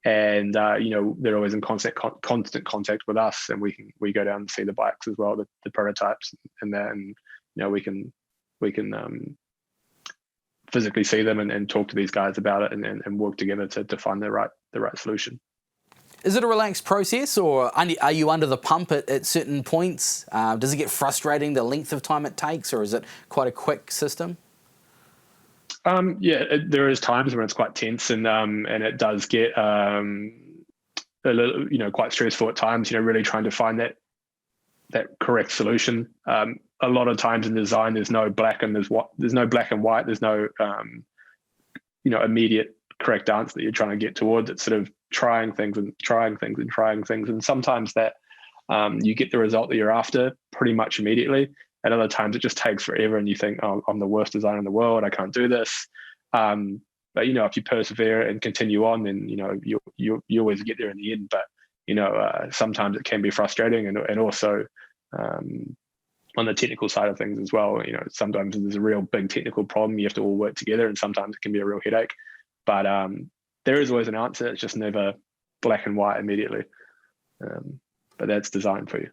and they're always in constant contact with us, and we go down and see the bikes as well, the prototypes and that, and we can physically see them and talk to these guys about it and work together to find the right solution. Is it a relaxed process, or are you under the pump at certain points? Does it get frustrating, the length of time it takes, or is it quite a quick system? There is times when it's quite tense, and it does get a little, quite stressful at times. Really trying to find that correct solution. A lot of times in design, there's no black and white. There's no immediate correct answer that you're trying to get towards. It's sort of trying things. And sometimes that you get the result that you're after pretty much immediately. At other times, it just takes forever, and you think, "Oh, I'm the worst designer in the world. I can't do this." But if you persevere and continue on, then you always get there in the end. But sometimes it can be frustrating, and also on the technical side of things as well. Sometimes there's a real big technical problem. You have to all work together, and sometimes it can be a real headache. But there is always an answer. It's just never black and white immediately. But that's design for you.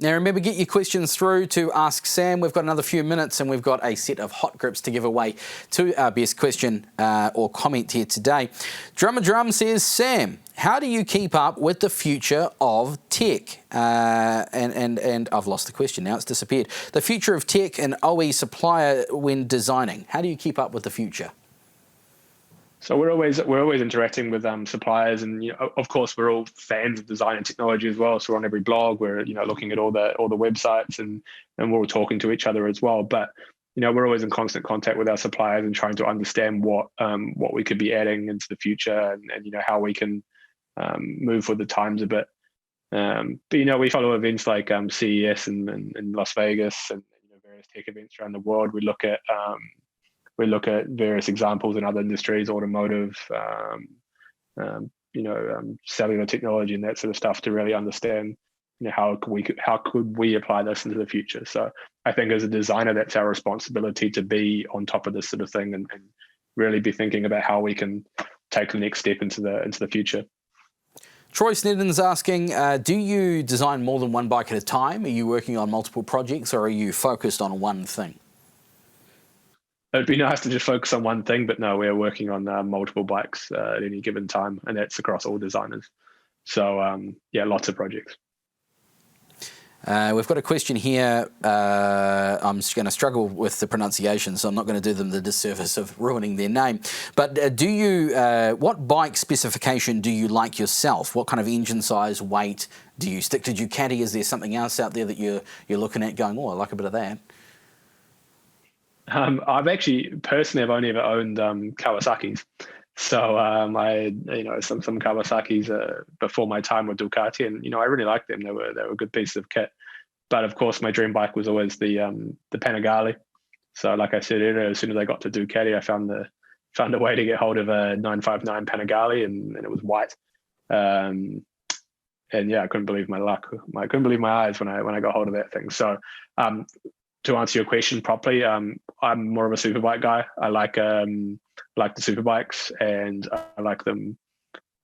Now remember, get your questions through to Ask Sam. We've got another few minutes, and we've got a set of hot grips to give away to our best question or comment here today. Drummer Drum says, Sam, how do you keep up with the future of tech? And I've lost the question now, it's disappeared. The future of tech and OE supplier when designing. How do you keep up with the future? So we're always interacting with suppliers, and of course we're all fans of design and technology as well. So we're on every blog, we're looking at all the websites, and we're all talking to each other as well. But we're always in constant contact with our suppliers and trying to understand what we could be adding into the future, and how we can move with the times a bit. But we follow events like CES in Las Vegas and various tech events around the world. We look at various examples in other industries, automotive, cellular technology and that sort of stuff, to really understand, how could we apply this into the future. So I think as a designer, that's our responsibility, to be on top of this sort of thing and really be thinking about how we can take the next step into the future. Troy Snedden's asking, do you design more than one bike at a time? Are you working on multiple projects, or are you focused on one thing? It'd be nice to just focus on one thing, but no, we're working on multiple bikes at any given time, and that's across all designers. So lots of projects. We've got a question here. I'm just going to struggle with the pronunciation, so I'm not going to do them the disservice of ruining their name. But what bike specification do you like yourself? What kind of engine size, weight? Do you stick to Ducati? Is there something else out there that you're looking at going, oh, I like a bit of that? I've actually personally I've only ever owned Kawasaki's. So I some Kawasaki's before my time with Ducati, and I really liked them. They were a good piece of kit. But of course, my dream bike was always the Panigale. So like I said earlier, as soon as I got to Ducati, I found a way to get hold of a 959 Panigale, and it was white. And yeah, I couldn't believe my luck. I couldn't believe my eyes when I got hold of that thing. So to answer your question properly, I'm more of a superbike guy. I like the superbikes, and I like them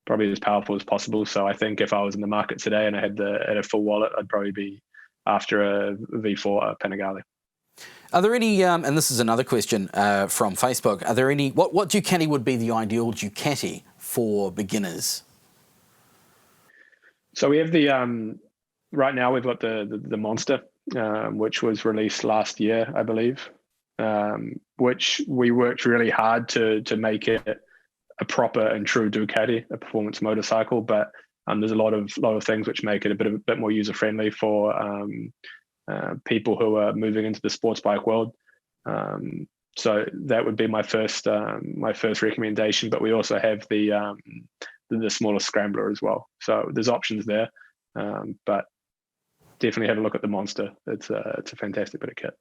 probably as powerful as possible. So I think if I was in the market today and I had a full wallet, I'd probably be after a V4 Panigale. Are there any, and this is another question from Facebook, are there any, what Ducati would be the ideal Ducati for beginners? So we have right now we've got the Monster, which was released last year, I believe, which we worked really hard to make it a proper and true Ducati, a performance motorcycle. But there's a lot of things which make it a bit more user friendly for people who are moving into the sports bike world. So that would be my first recommendation. But we also have the smaller Scrambler as well. So there's options there, but definitely have a look at the Monster. It's a fantastic bit of kit.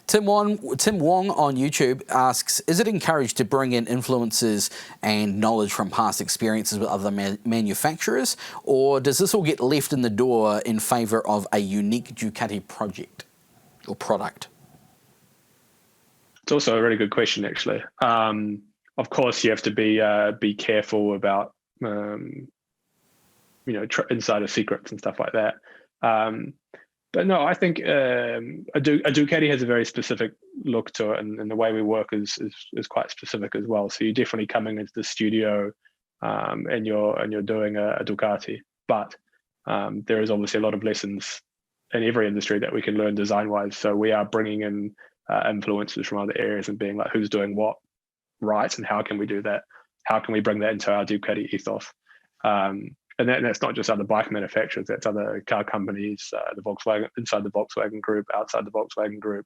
Tim Wong on YouTube asks, is it encouraged to bring in influences and knowledge from past experiences with other manufacturers, or does this all get left in the door in favour of a unique Ducati project or product? It's also a really good question, actually. Of course, you have to be careful about insider secrets and stuff like that. But no, I think a Ducati has a very specific look to it, and the way we work is quite specific as well. So you're definitely coming into the studio, and you're doing a Ducati. But there is obviously a lot of lessons in every industry that we can learn design-wise. So we are bringing in influences from other areas and being like, who's doing what right, and how can we do that? How can we bring that into our Ducati ethos? And that's not just other bike manufacturers, that's other car companies, the Volkswagen, inside the Volkswagen group, outside the Volkswagen group.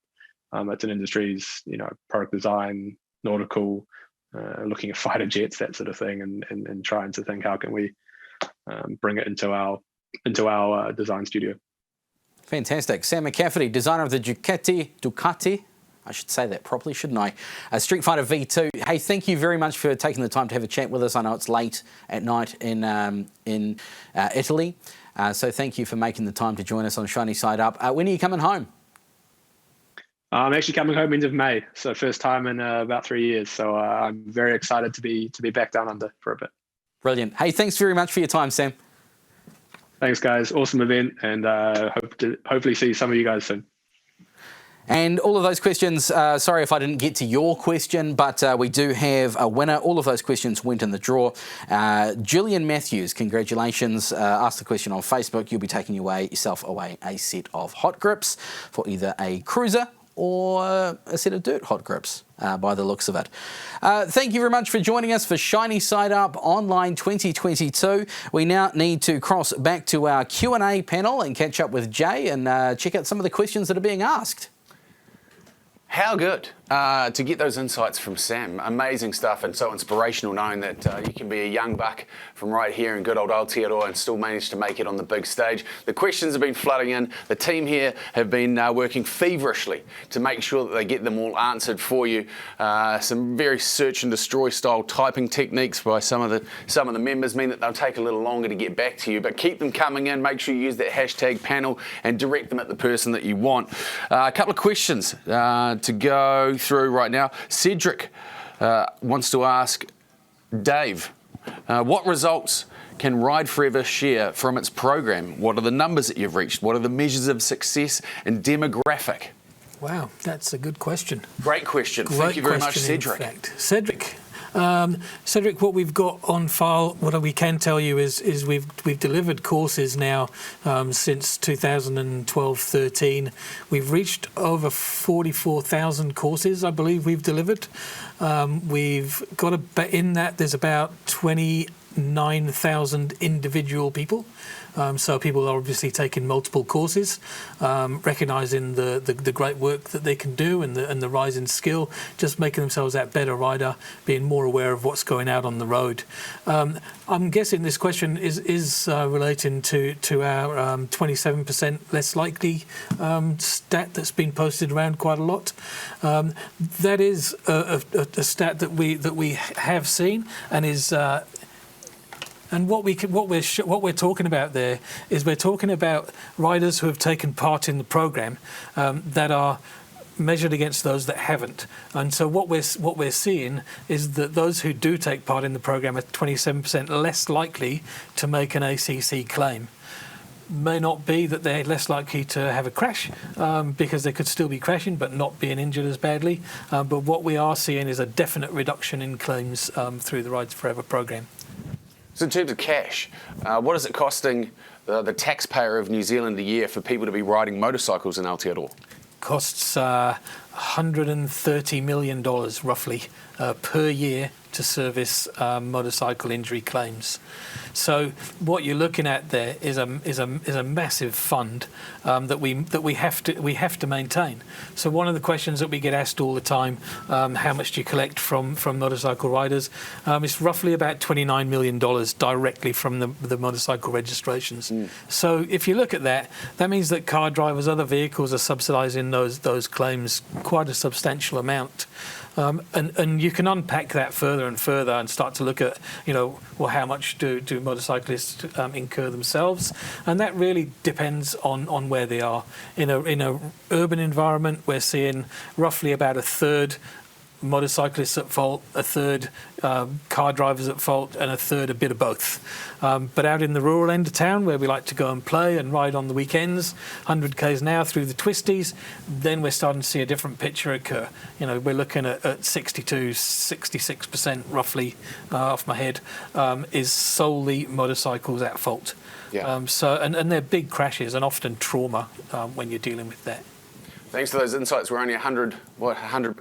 It's an industry's, product design, nautical, looking at fighter jets, that sort of thing, and trying to think how can we bring it into our design studio. Fantastic. Sam McCafferty, designer of the Ducati, I should say that properly, shouldn't I? Street Fighter V2. Hey, thank you very much for taking the time to have a chat with us. I know it's late at night in Italy, so thank you for making the time to join us on Shiny Side Up. When are you coming home? I'm actually coming home end of May, so first time in about 3 years. So I'm very excited to be back down under for a bit. Brilliant. Hey, thanks very much for your time, Sam. Thanks, guys. Awesome event, and hope to hopefully see some of you guys soon. And all of those questions, sorry if I didn't get to your question, but we do have a winner. All of those questions went in the draw. Julian Matthews, congratulations, asked the question on Facebook. You'll be taking yourself away a set of hot grips for either a cruiser or a set of dirt hot grips, by the looks of it. Thank you very much for joining us for Shiny Side Up Online 2022. We now need to cross back to our Q&A panel and catch up with Jay and check out some of the questions that are being asked. How good to get those insights from Sam. Amazing stuff, and so inspirational knowing that you can be a young buck from right here in good old Aotearoa and still manage to make it on the big stage. The questions have been flooding in. The team here have been working feverishly to make sure that they get them all answered for you. Some very search and destroy style typing techniques by some of the members mean that they'll take a little longer to get back to you, but keep them coming in. Make sure you use that hashtag panel and direct them at the person that you want. A couple of questions to go through right now. Cedric wants to ask Dave, what results can Ride Forever share from its program? What are the numbers that you've reached? What are the measures of success and demographic? Wow, that's a good question. Great question. Thank you very much, Cedric. Cedric, what we've got on file, what we can tell you is we've delivered courses now since 2012-13. We've reached over 44,000 courses, I believe we've delivered. We've got in that there's about 29 9,000 individual people. So people are obviously taking multiple courses, recognising the great work that they can do and the rise in skill, just making themselves that better rider, being more aware of what's going out on the road. I'm guessing this question is relating to our 27% less likely stat that's been posted around quite a lot. That is a stat that we have seen and is. And what we're talking about there is we're talking about riders who have taken part in the program that are measured against those that haven't. And so what we're seeing is that those who do take part in the program are 27% less likely to make an ACC claim. May not be that they're less likely to have a crash because they could still be crashing but not being injured as badly. But what we are seeing is a definite reduction in claims through the Rides Forever program. So in terms of cash, what is it costing the taxpayer of New Zealand a year for people to be riding motorcycles in Aotearoa? Costs $130 million roughly per year to service motorcycle injury claims. So what you're looking at there is a massive fund that we have to maintain. So one of the questions that we get asked all the time, how much do you collect from motorcycle riders? It's roughly about $29 million directly from the motorcycle registrations. So if you look at that, that means that car drivers, other vehicles are subsidising those claims quite a substantial amount. And you can unpack that further and further and start to look at, well, how much do motorcyclists incur themselves? And that really depends on where they are. In a urban environment, we're seeing roughly about a third motorcyclists at fault, a third car drivers at fault, and a third a bit of both. But out in the rural end of town, where we like to go and play and ride on the weekends, 100 k's an hour through the twisties, then we're starting to see a different picture occur. We're looking at 62, 66% roughly, off my head, is solely motorcycles at fault. Yeah. And they're big crashes and often trauma when you're dealing with that. Thanks to those insights, we're only 100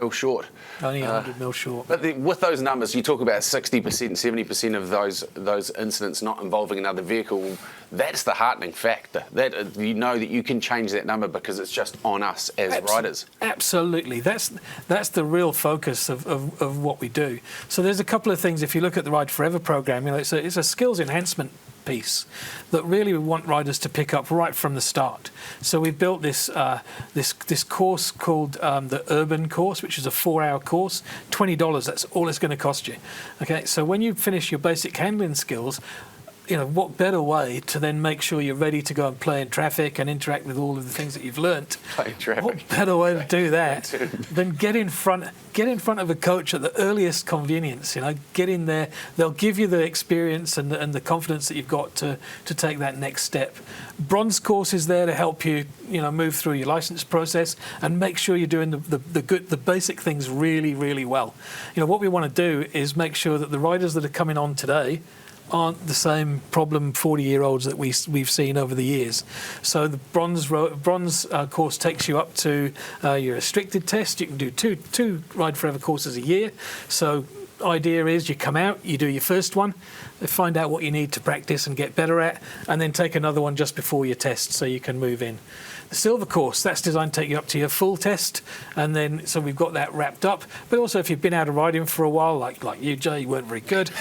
mil short. Only 100 mil short. But with those numbers, you talk about 60%, 70% of those incidents not involving another vehicle. That's the heartening factor. That that you can change that number because it's just on us as riders. Absolutely. That's the real focus of what we do. So there's a couple of things. If you look at the Ride Forever program, it's a skills enhancement piece that really we want riders to pick up right from the start. So we've built this course called the Urban course, which is a 4-hour course, $20. That's all it's going to cost you. Okay, so when you finish your basic handling skills, what better way to then make sure you're ready to go and play in traffic and interact with all of the things that you've learnt? Play in traffic. What better way to do that than get in front of a coach at the earliest convenience? Get in there. They'll give you the experience and the confidence that you've got to take that next step. Bronze course is there to help you, move through your license process and make sure you're doing the basic things really, really well. What we want to do is make sure that the riders that are coming on today aren't the same problem 40-year-olds that we've seen over the years. So the bronze course takes you up to your restricted test. You can do two Ride Forever courses a year. So idea is you come out, you do your first one, find out what you need to practice and get better at, and then take another one just before your test so you can move in. The silver course, that's designed to take you up to your full test, and then so we've got that wrapped up. But also if you've been out of riding for a while, like you, Jay, you weren't very good,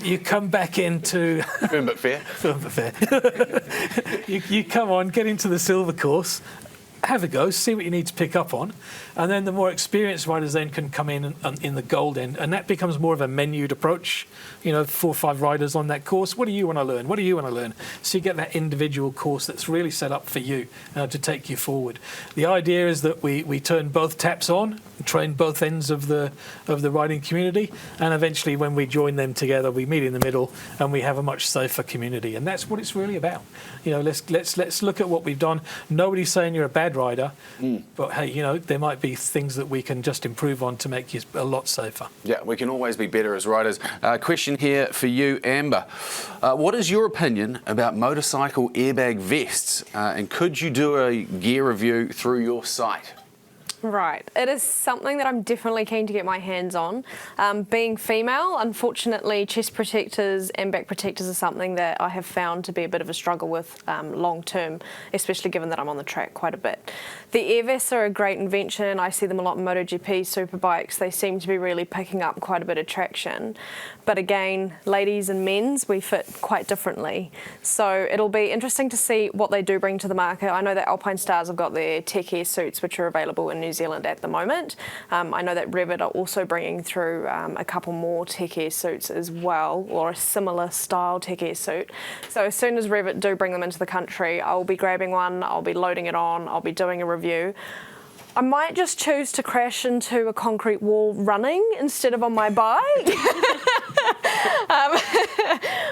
you come back into... Firm but fair. Firm but fair. you come on, get into the silver course, have a go, see what you need to pick up on, and then the more experienced riders then can come in the gold end, and that becomes more of a menued approach. 4 or 5 riders on that course. What do you want to learn? What do you want to learn? So you get that individual course that's really set up for you to take you forward. The idea is that we turn both taps on, train both ends of the riding community, and eventually when we join them together, we meet in the middle and we have a much safer community. And that's what it's really about. Let's look at what we've done. Nobody's saying you're a bad rider, but hey, there might be things that we can just improve on to make you a lot safer. Yeah, we can always be better as riders. Question here for you, Amber. What is your opinion about motorcycle airbag vests? And could you do a gear review through your site? Right. It is something that I'm definitely keen to get my hands on. Being female, unfortunately, chest protectors and back protectors are something that I have found to be a bit of a struggle with long term, especially given that I'm on the track quite a bit. The Airvests are a great invention. I see them a lot in MotoGP superbikes. They seem to be really picking up quite a bit of traction. But again, ladies and men's, we fit quite differently. So it'll be interesting to see what they do bring to the market. I know that Alpine Stars have got their Tech Air suits, which are available in New Zealand at the moment. I know that Revit are also bringing through a couple more Tech Air suits as well, or a similar style Tech Air suit. So as soon as Revit do bring them into the country, I'll be grabbing one, I'll be loading it on, I'll be doing a review. I might just choose to crash into a concrete wall running instead of on my bike.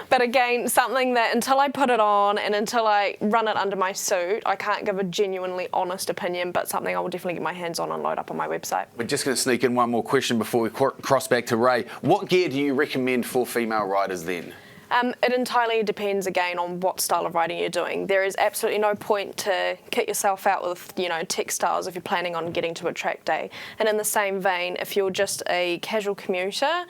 But again, something that until I put it on and until I run it under my suit, I can't give a genuinely honest opinion, but something I will definitely get my hands on and load up on my website. We're just going to sneak in one more question before we cross back to Ray. What gear do you recommend for female riders then? It entirely depends again on what style of riding you're doing. There is absolutely no point to kit yourself out with, textiles if you're planning on getting to a track day. And in the same vein, if you're just a casual commuter,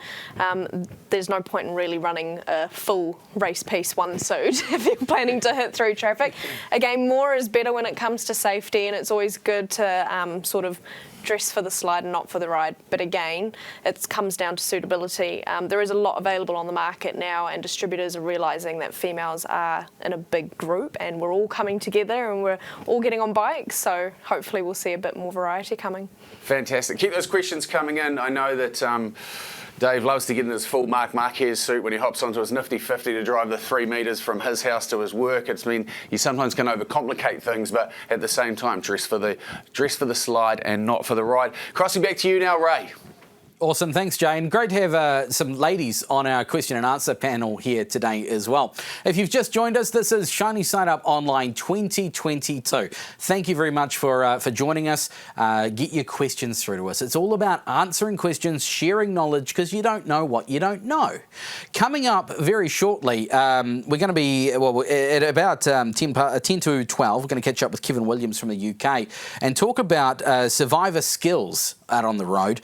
there's no point in really running a full race piece one suit if you're planning to hit through traffic. Again, more is better when it comes to safety, and it's always good to sort of dress for the slide and not for the ride. But again, it comes down to suitability. There is a lot available on the market now, and distributors are realising that females are in a big group and we're all coming together and we're all getting on bikes, so hopefully we'll see a bit more variety coming. Fantastic. Keep those questions coming in. I know that Dave loves to get in his full Marc Marquez suit when he hops onto his nifty 50 to drive the 3 metres from his house to his work. It's mean you sometimes can overcomplicate things, but at the same time, dress for the slide and not for the ride. Crossing back to you now, Ray. Awesome, thanks Jane. Great to have some ladies on our question and answer panel here today as well. If you've just joined us, this is Shiny Side Up Online 2022. Thank you very much for joining us. Get your questions through to us. It's all about answering questions, sharing knowledge, because you don't know what you don't know. Coming up very shortly, we're going to be, at about 10 to 12, we're going to catch up with Kevin Williams from the UK and talk about survivor skills out on the road.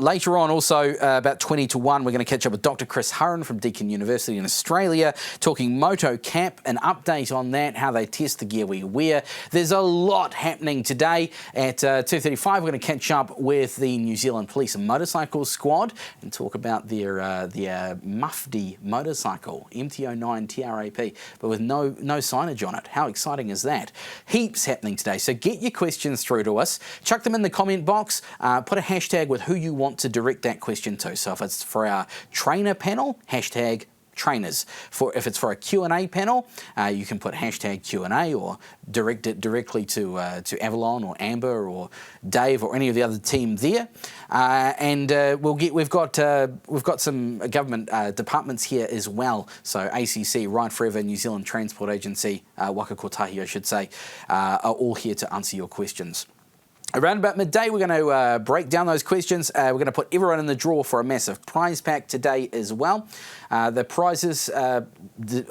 Later on, also about 20 to 1, we're going to catch up with Dr. Chris Hurren from Deakin University in Australia, talking MotoCap, an update on that, how they test the gear we wear. There's a lot happening today. At 2:35, we're going to catch up with the New Zealand Police and Motorcycle Squad and talk about their Mufti motorcycle, MT09 TRAP, but with no signage on it. How exciting is that? Heaps happening today, so get your questions through to us. Chuck them in the comment box. Put a hashtag with who you want to direct that question to. So if it's for our trainer panel, hashtag trainers. If it's for a Q&A panel, you can put hashtag Q&A or direct it directly to Avalon or Amber or Dave or any of the other team there. We've got some government departments here as well. So ACC, Ride Forever, New Zealand Transport Agency, Waka Kotahi, I should say, are all here to answer your questions. Around about midday, we're going to break down those questions. We're going to put everyone in the draw for a massive prize pack today as well. The prizes, I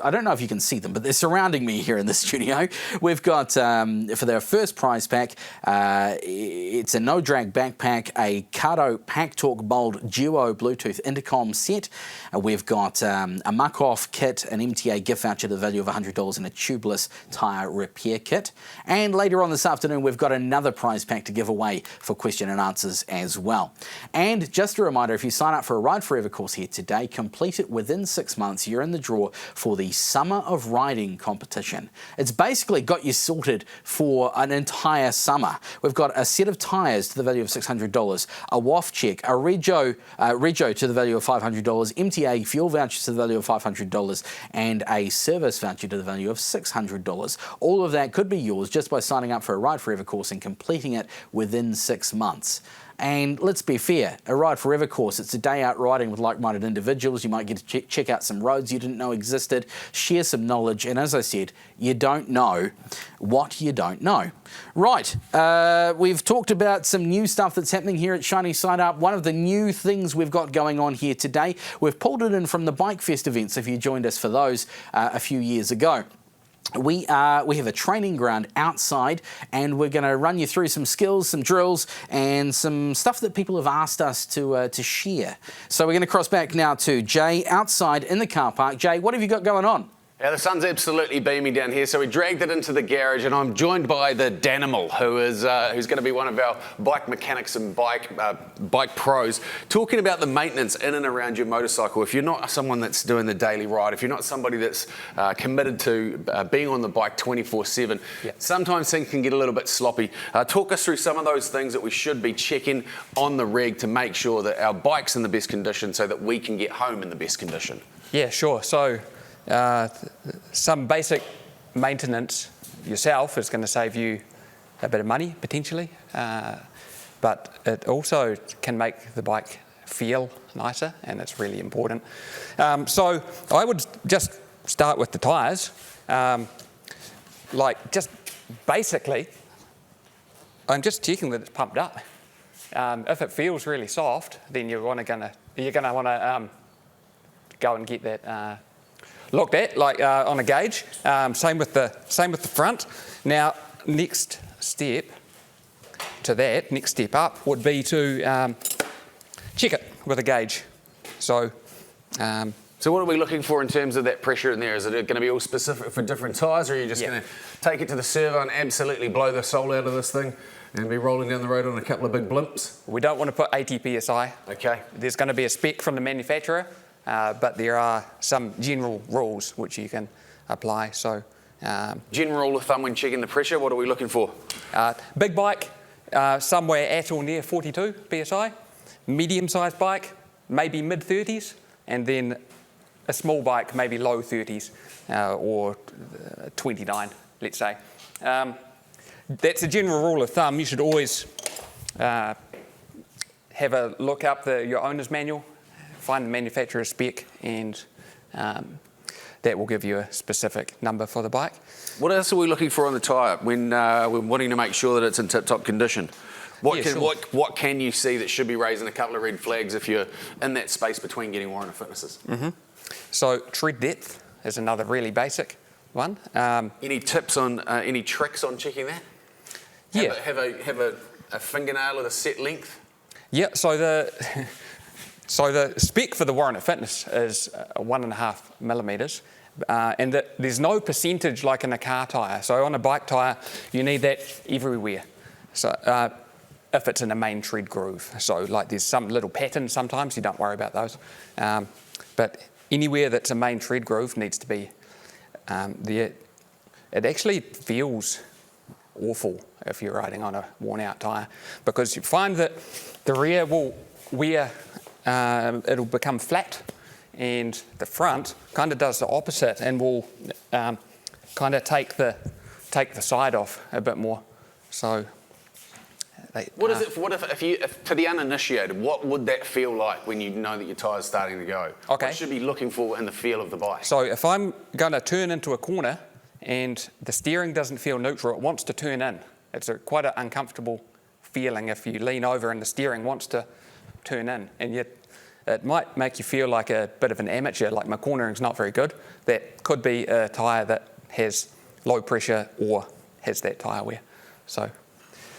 don't know if you can see them, but they're surrounding me here in the studio. We've got, for their first prize pack, it's a no-drag backpack, a Cardo PackTalk Bold Duo Bluetooth intercom set. We've got a Muck-Off kit, an MTA gift voucher to the value of $100 and a tubeless tyre repair kit. And later on this afternoon, we've got another prize pack to give away for question and answers as well. And just a reminder, if you sign up for a Ride Forever course here today, complete it within 6 months, you're in the draw for the Summer of Riding competition. It's basically got you sorted for an entire summer. We've got a set of tyres to the value of $600, a WAF check, a Rego to the value of $500, MTA fuel vouchers to the value of $500, and a service voucher to the value of $600. All of that could be yours just by signing up for a Ride Forever course and completing it within 6 months. And let's be fair, a Ride Forever course, it's a day out riding with like-minded individuals. You might get to check out some roads you didn't know existed, share some knowledge, and as I said, you don't know what you don't know. Right, we've talked about some new stuff that's happening here at Shiny Side Up. One of the new things we've got going on here today, we've pulled it in from the Bike Fest events, if you joined us for those a few years ago. we have a training ground outside, and we're going to run you through some skills, some drills, and some stuff that people have asked us to share. So we're going to cross back now to Jay outside in the car park. Jay, what have you got going on? Yeah, the sun's absolutely beaming down here, so we dragged it into the garage, and I'm joined by the Danimal, who's going to be one of our bike mechanics and bike pros, talking about the maintenance in and around your motorcycle. If you're not someone that's doing the daily ride, if you're not somebody that's committed to being on the bike 24/7, sometimes things can get a little bit sloppy. Talk us through some of those things that we should be checking on the rig to make sure that our bike's in the best condition so that we can get home in the best condition. Yeah, sure. So some basic maintenance yourself is going to save you a bit of money potentially, but it also can make the bike feel nicer, and it's really important. So I would just start with the tyres. Like just basically, I'm just checking that it's pumped up. If it feels really soft, then you're gonna want to go and get that looked at, like on a gauge. Same with the front. Now, next step up would be to check it with a gauge. So what are we looking for in terms of that pressure in there? Is it going to be all specific for different tyres, or are you just going to take it to the servo and absolutely blow the soul out of this thing and be rolling down the road on a couple of big blimps? we don't want to put 80 psi. Okay. There's going to be a spec from the manufacturer, but there are some general rules which you can apply. So, General rule of thumb when checking the pressure, what are we looking for? big bike, somewhere at or near 42 psi. Medium-sized bike, maybe mid-30s, and then a small bike, maybe low 30s or 29, let's say. That's a general rule of thumb. You should always have a look up your owner's manual, find the manufacturer's spec, and that will give you a specific number for the bike. What else are we looking for on the tyre when we're wanting to make sure that it's in tip-top condition? What can you see that should be raising a couple of red flags if you're in that space between getting warrant of fitnesses? Mm-hmm. So tread depth is another really basic one. Any tips on, any tricks on checking that? Have a fingernail at a set length? Yeah, so the spec for the warrant of fitness is 1.5 millimetres, and there's no percentage like in a car tyre. So on a bike tyre, you need that everywhere. So if it's in a main tread groove. So like there's some little patterns sometimes, you don't worry about those. But anywhere that's a main tread groove needs to be there. It actually feels awful if you're riding on a worn out tyre, because you find that the rear will wear, it'll become flat, and the front kind of does the opposite and will kind of take the side off a bit more. So what is it? If to the uninitiated, what would that feel like when you know that your tyre's starting to go? Okay. What should be looking for in the feel of the bike? So if I'm going to turn into a corner and the steering doesn't feel neutral, it wants to turn in. It's quite an uncomfortable feeling if you lean over and the steering wants to turn in, and yet it might make you feel like a bit of an amateur, like my cornering's not very good. That could be a tyre that has low pressure or has that tyre wear. So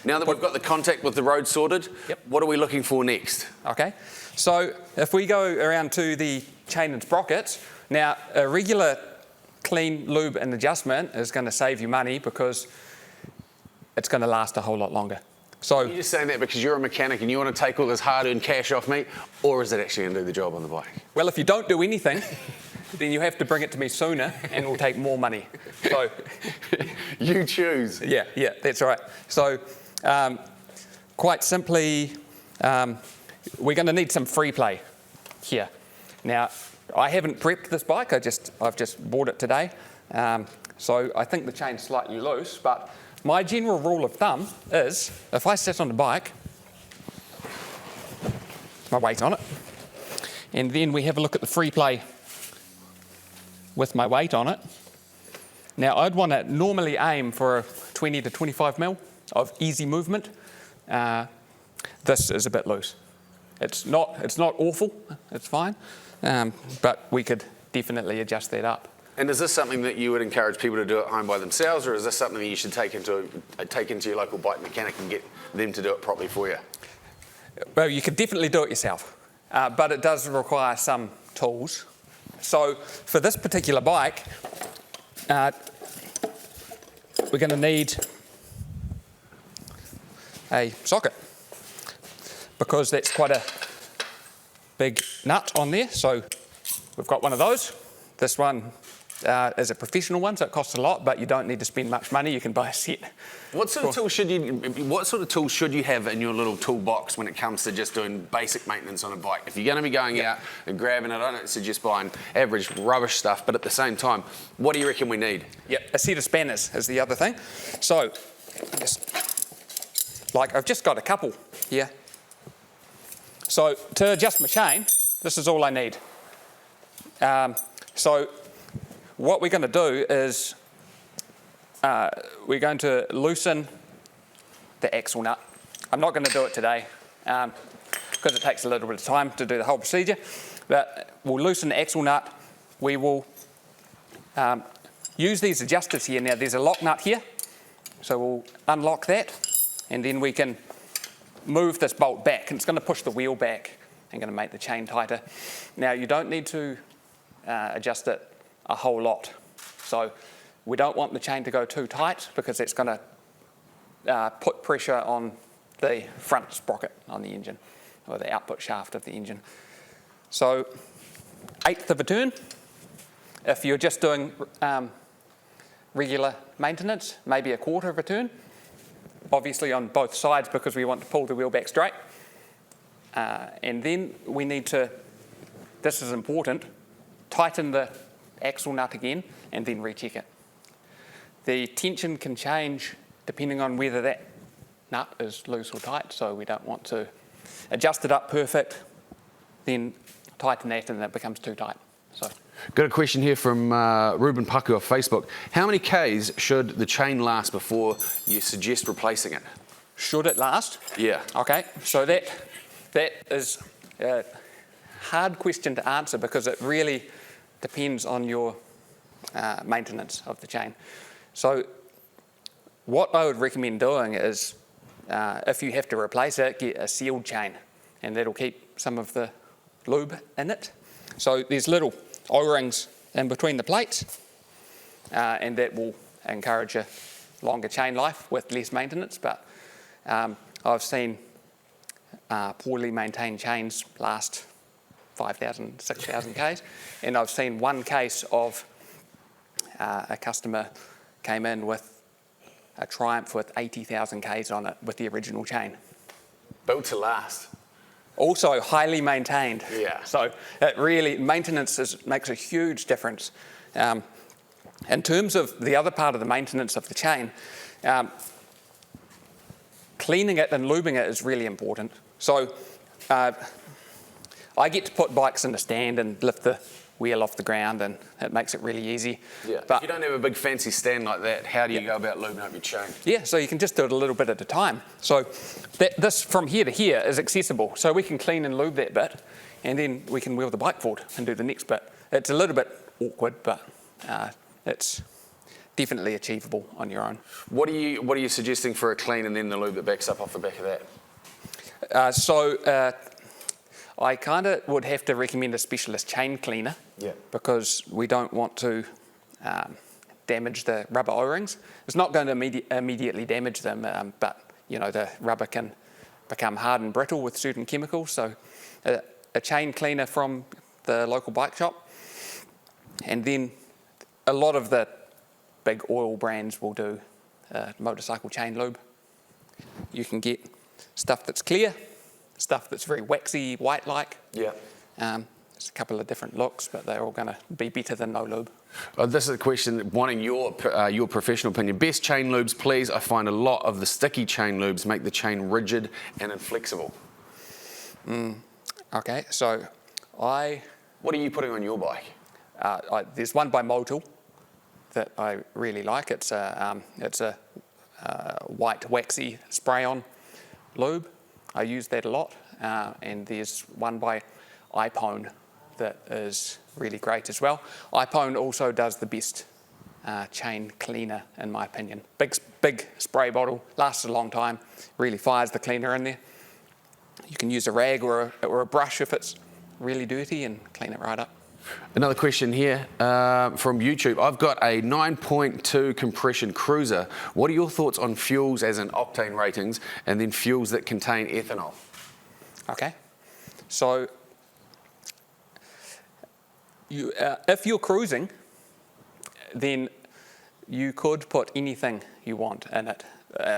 now that we've got the contact with the road sorted, what are we looking for next? Okay, so if we go around to the chain and sprockets, now a regular clean lube and adjustment is going to save you money because it's going to last a whole lot longer. So are you just saying that because you're a mechanic and you want to take all this hard-earned cash off me, or is it actually going to do the job on the bike? Well, if you don't do anything, then you have to bring it to me sooner and it'll take more money. So you choose. Yeah, that's right. So quite simply, we're going to need some free play here. Now, I haven't prepped this bike. I've just bought it today. So I think the chain's slightly loose, but my general rule of thumb is if I sit on the bike, my weight on it, and then we have a look at the free play with my weight on it. Now, I'd want to normally aim for 20 to 25 mil of easy movement. This is a bit loose. It's not awful, it's fine, but we could definitely adjust that up. And is this something that you would encourage people to do at home by themselves, or is this something that you should take into your local bike mechanic and get them to do it properly for you? Well, you could definitely do it yourself, but it does require some tools. So for this particular bike, we're going to need a socket, because that's quite a big nut on there. So we've got one of those. This one is a professional one, so it costs a lot, but you don't need to spend much money. You can buy a set. What sort of tools should you have in your little toolbox when it comes to just doing basic maintenance on a bike? If you're going to be going out and grabbing it, I don't suggest buying average rubbish stuff, but at the same time, what do you reckon we need? Yep, a set of spanners is the other thing. So, I've just got a couple here. So to adjust my chain, this is all I need. So what we're going to do is we're going to loosen the axle nut. I'm not going to do it today because it takes a little bit of time to do the whole procedure, but we'll loosen the axle nut. We will use these adjusters here. Now there's a lock nut here, so we'll unlock that, and then we can move this bolt back, and it's going to push the wheel back and going to make the chain tighter. Now you don't need to adjust it a whole lot. So we don't want the chain to go too tight, because it's going to put pressure on the front sprocket on the engine, or the output shaft of the engine. So 1/8 of a turn. If you're just doing regular maintenance, maybe 1/4 of a turn. Obviously on both sides, because we want to pull the wheel back straight. And then we need to, this is important, tighten the axle nut again and then recheck it. The tension can change depending on whether that nut is loose or tight, so we don't want to adjust it up perfect, then tighten that and it becomes too tight. So. Got a question here from Ruben Paku off Facebook. How many Ks should the chain last before you suggest replacing it? Should it last? Yeah. Okay, so that is a hard question to answer, because it really depends on your maintenance of the chain. So what I would recommend doing is, if you have to replace it, get a sealed chain, and that'll keep some of the lube in it. So there's little O-rings in between the plates, and that will encourage a longer chain life with less maintenance. But I've seen poorly maintained chains last 5,000, 6,000 Ks, and I've seen one case of a customer came in with a Triumph with 80,000 Ks on it with the original chain. Built to last. Also highly maintained. Yeah. So it really, maintenance makes a huge difference. In terms of the other part of the maintenance of the chain, cleaning it and lubing it is really important. So I get to put bikes in the stand and lift the wheel off the ground, and it makes it really easy. Yeah. But if you don't have a big fancy stand like that, how do you go about lubing up your chain? yeah, so you can just do it a little bit at a time. So this from here to here is accessible. So we can clean and lube that bit, and then we can wheel the bike forward and do the next bit. It's a little bit awkward, but it's definitely achievable on your own. What are you suggesting for a clean and then the lube that backs up off the back of that? I kind of would have to recommend a specialist chain cleaner, because we don't want to damage the rubber O-rings. It's not going to immediately damage them, but you know, the rubber can become hard and brittle with certain chemicals. So a chain cleaner from the local bike shop, and then a lot of the big oil brands will do motorcycle chain lube. You can get stuff that's clear, stuff that's very waxy, white-like. Yeah. There's a couple of different looks, but they're all going to be better than no lube. This is a question wanting your professional opinion. Best chain lubes, please. I find a lot of the sticky chain lubes make the chain rigid and inflexible. Okay, so What are you putting on your bike? there's one by Motul that I really like. It's a white waxy spray-on lube. I use that a lot. And there's one by iPone that is really great as well. iPone also does the best chain cleaner, in my opinion. Big spray bottle, lasts a long time, really fires the cleaner in there. You can use a rag or a brush if it's really dirty and clean it right up. Another question here from YouTube. I've got a 9.2 compression cruiser. What are your thoughts on fuels as in octane ratings and then fuels that contain ethanol? Okay, so if you're cruising, then you could put anything you want in it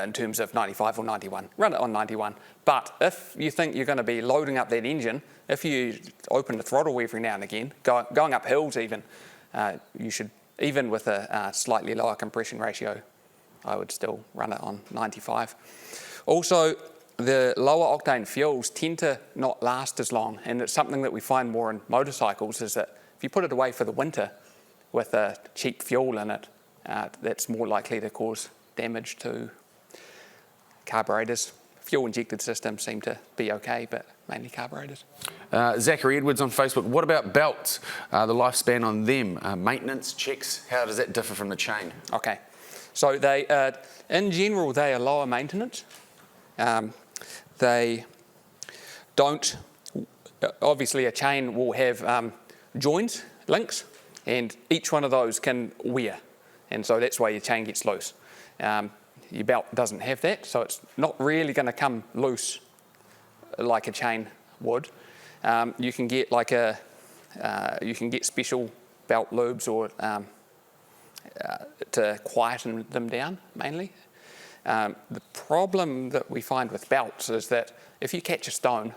in terms of 95 or 91. Run it on 91. But if you think you're going to be loading up that engine, if you open the throttle every now and again, going up hills even, you should, even with a slightly lower compression ratio, I would still run it on 95. Also, the lower octane fuels tend to not last as long, and it's something that we find more in motorcycles, is that if you put it away for the winter with a cheap fuel in it, that's more likely to cause damage to carburetors. Fuel injected systems seem to be okay, but mainly carburetors. Zachary Edwards on Facebook, what about belts, the lifespan on them, maintenance checks, how does that differ from the chain? Okay, so they, in general, they are lower maintenance. They don't, obviously a chain will have joins, links, and each one of those can wear, and so that's why your chain gets loose. Your belt doesn't have that, so it's not really going to come loose like a chain would. You can get like you can get special belt lubes or to quieten them down mainly. The problem that we find with belts is that if you catch a stone,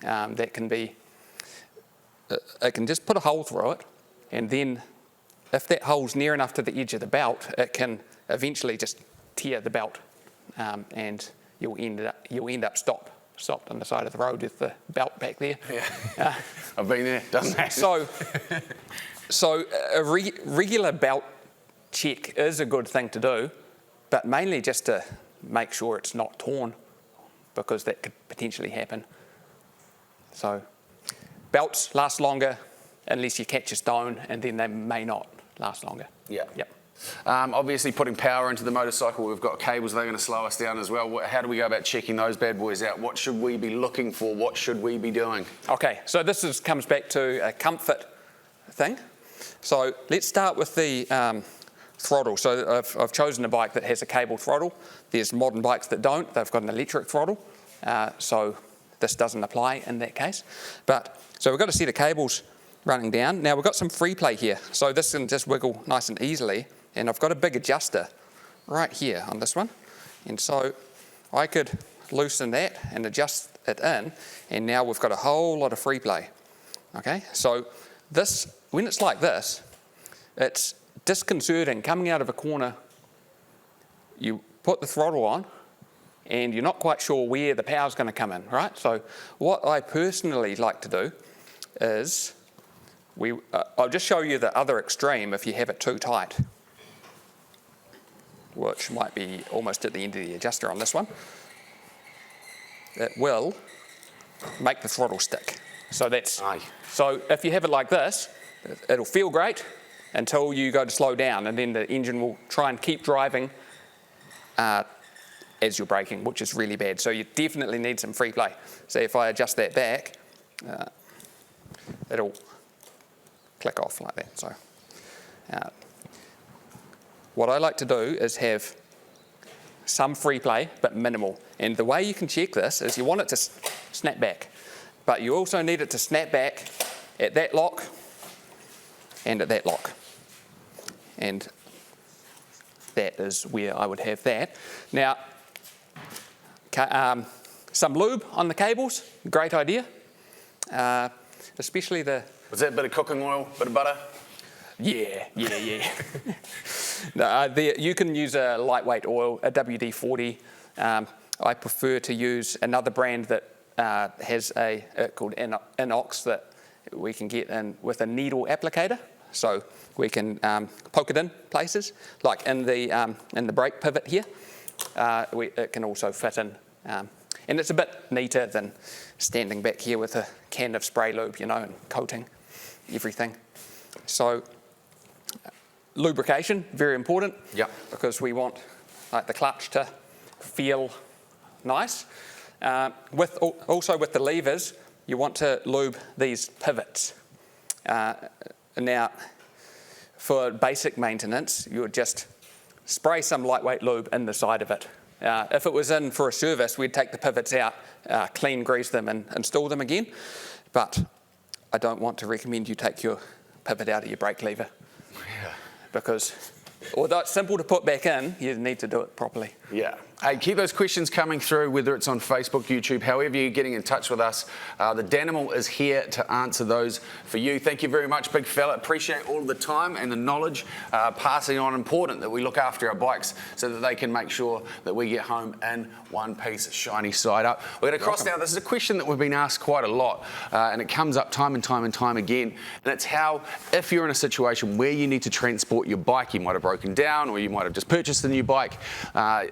that can be, it can just put a hole through it, and then if that hole's near enough to the edge of the belt, it can eventually just tear the belt, and you'll end up stopped on the side of the road with the belt back there. Yeah, I've been there, done that. So a regular belt check is a good thing to do, but mainly just to make sure it's not torn, because that could potentially happen. So belts last longer unless you catch a stone, and then they may not last longer. Yeah. Yep. Obviously putting power into the motorcycle, we've got cables, they're going to slow us down as well. How do we go about checking those bad boys out? What should we be looking for? What should we be doing? Okay, so this comes back to a comfort thing. So let's start with the throttle. So I've chosen a bike that has a cable throttle. There's modern bikes that don't. They've got an electric throttle. So this doesn't apply in that case. So we've got to see the cables running down. Now we've got some free play here. So this can just wiggle nice and easily. And I've got a big adjuster right here on this one. And so I could loosen that and adjust it in. And now we've got a whole lot of free play. Okay, so this, when it's like this, it's disconcerting. Coming out of a corner, you put the throttle on and you're not quite sure where the power's going to come in, right? So what I personally like to do is, I'll just show you the other extreme if you have it too tight, which might be almost at the end of the adjuster on this one. It will make the throttle stick. So so if you have it like this, it'll feel great until you go to slow down, and then the engine will try and keep driving as you're braking, which is really bad. So you definitely need some free play. So if I adjust that back, it'll click off like that. So what I like to do is have some free play, but minimal. And the way you can check this is you want it to snap back, but you also need it to snap back at that lock and at that lock. And that is where I would have that. Now, some lube on the cables, great idea. Especially Was that a bit of cooking oil, bit of butter? Yeah. You can use a lightweight oil, a WD-40. I prefer to use another brand that has called Inox that we can get in with a needle applicator. So we can poke it in places, like in the brake pivot here. It can also fit in. And it's a bit neater than standing back here with a can of spray lube, and coating. everything. So lubrication, very important. Yep. Because we want the clutch to feel nice. Also with the levers, you want to lube these pivots. Now, for basic maintenance, you would just spray some lightweight lube in the side of it. If it was in for a service, we'd take the pivots out, clean grease them and install them again. But I don't want to recommend you take your pivot out of your brake lever. Yeah. Because although it's simple to put back in, you need to do it properly. Yeah. Hey, keep those questions coming through, whether it's on Facebook, YouTube, however you're getting in touch with us. The Danimal is here to answer those for you. Thank you very much, big fella. Appreciate all the time and the knowledge passing on. Important that we look after our bikes so that they can make sure that we get home in one piece, shiny side up. We're going to cross now. This is a question that we've been asked quite a lot, and it comes up time and time and time again. And it's how, if you're in a situation where you need to transport your bike, you might have broken down or you might have just purchased a new bike,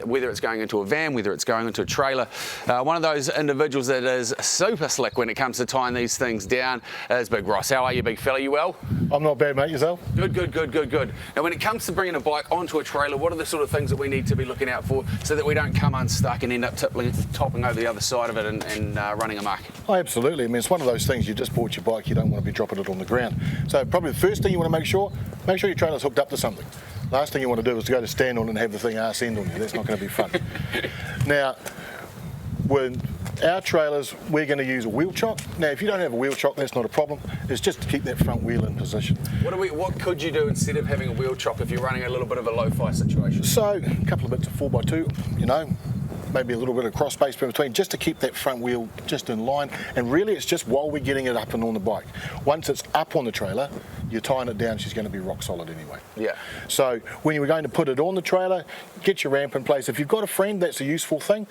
whether it's going into a van, whether it's going into a trailer. One of those individuals that is super slick when it comes to tying these things down is Big Ross. How are you, big fella? You well? I'm not bad, mate. Yourself? Good. Now, when it comes to bringing a bike onto a trailer, what are the sort of things that we need to be looking out for so that we don't come unstuck and end up topping over the other side of it and running amok? Oh, absolutely. I mean, it's one of those things, you just bought your bike, you don't want to be dropping it on the ground. So probably the first thing you want to make sure your trailer's hooked up to something. Last thing you want to do is to go to stand on and have the thing arse end on you. That's not going to be fun. Now, when our trailers, we're going to use a wheel chock. Now, if you don't have a wheel chock, that's not a problem. It's just to keep that front wheel in position. What could you do instead of having a wheel chock if you're running a little bit of a lo-fi situation? So, a couple of bits of 4x2, maybe a little bit of cross space between, just to keep that front wheel just in line. And really, it's just while we're getting it up and on the bike. Once it's up on the trailer, you're tying it down, she's going to be rock solid anyway. Yeah. So when you're going to put it on the trailer, get your ramp in place. If you've got a friend, that's a useful thing.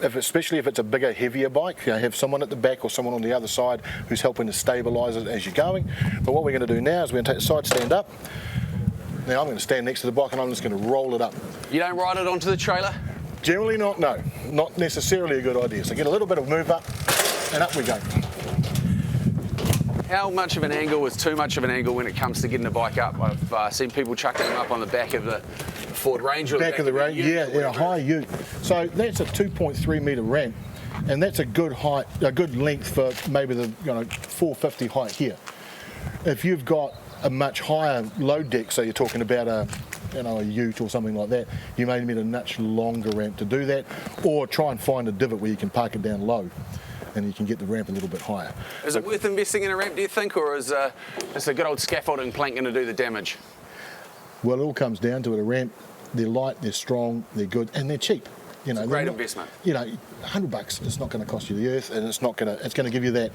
Especially if it's a bigger, heavier bike, have someone at the back or someone on the other side who's helping to stabilise it as you're going. But what we're going to do now is we're going to take the side stand up. Now I'm going to stand next to the bike and I'm just going to roll it up. You don't ride it onto the trailer? Generally not, no. Not necessarily a good idea. So get a little bit of move up and up we go. How much of an angle is too much of an angle when it comes to getting the bike up? I've seen people chucking them up on the back of the Ford Ranger. Back of the Ranger, yeah, a high ute. So that's a 2.3 metre ramp, and that's a good height, a good length for maybe the 450 height here. If you've got a much higher load deck, so you're talking about a ute or something like that, you may need a much longer ramp to do that, or try and find a divot where you can park it down low and you can get the ramp a little bit higher. Is it worth investing in a ramp, do you think, or is a good old scaffolding plank going to do the damage? Well, it all comes down to it. A ramp, they're light, they're strong, they're good, and they're cheap. It's a great investment. $100, it's not going to cost you the earth, and it's going to give you that.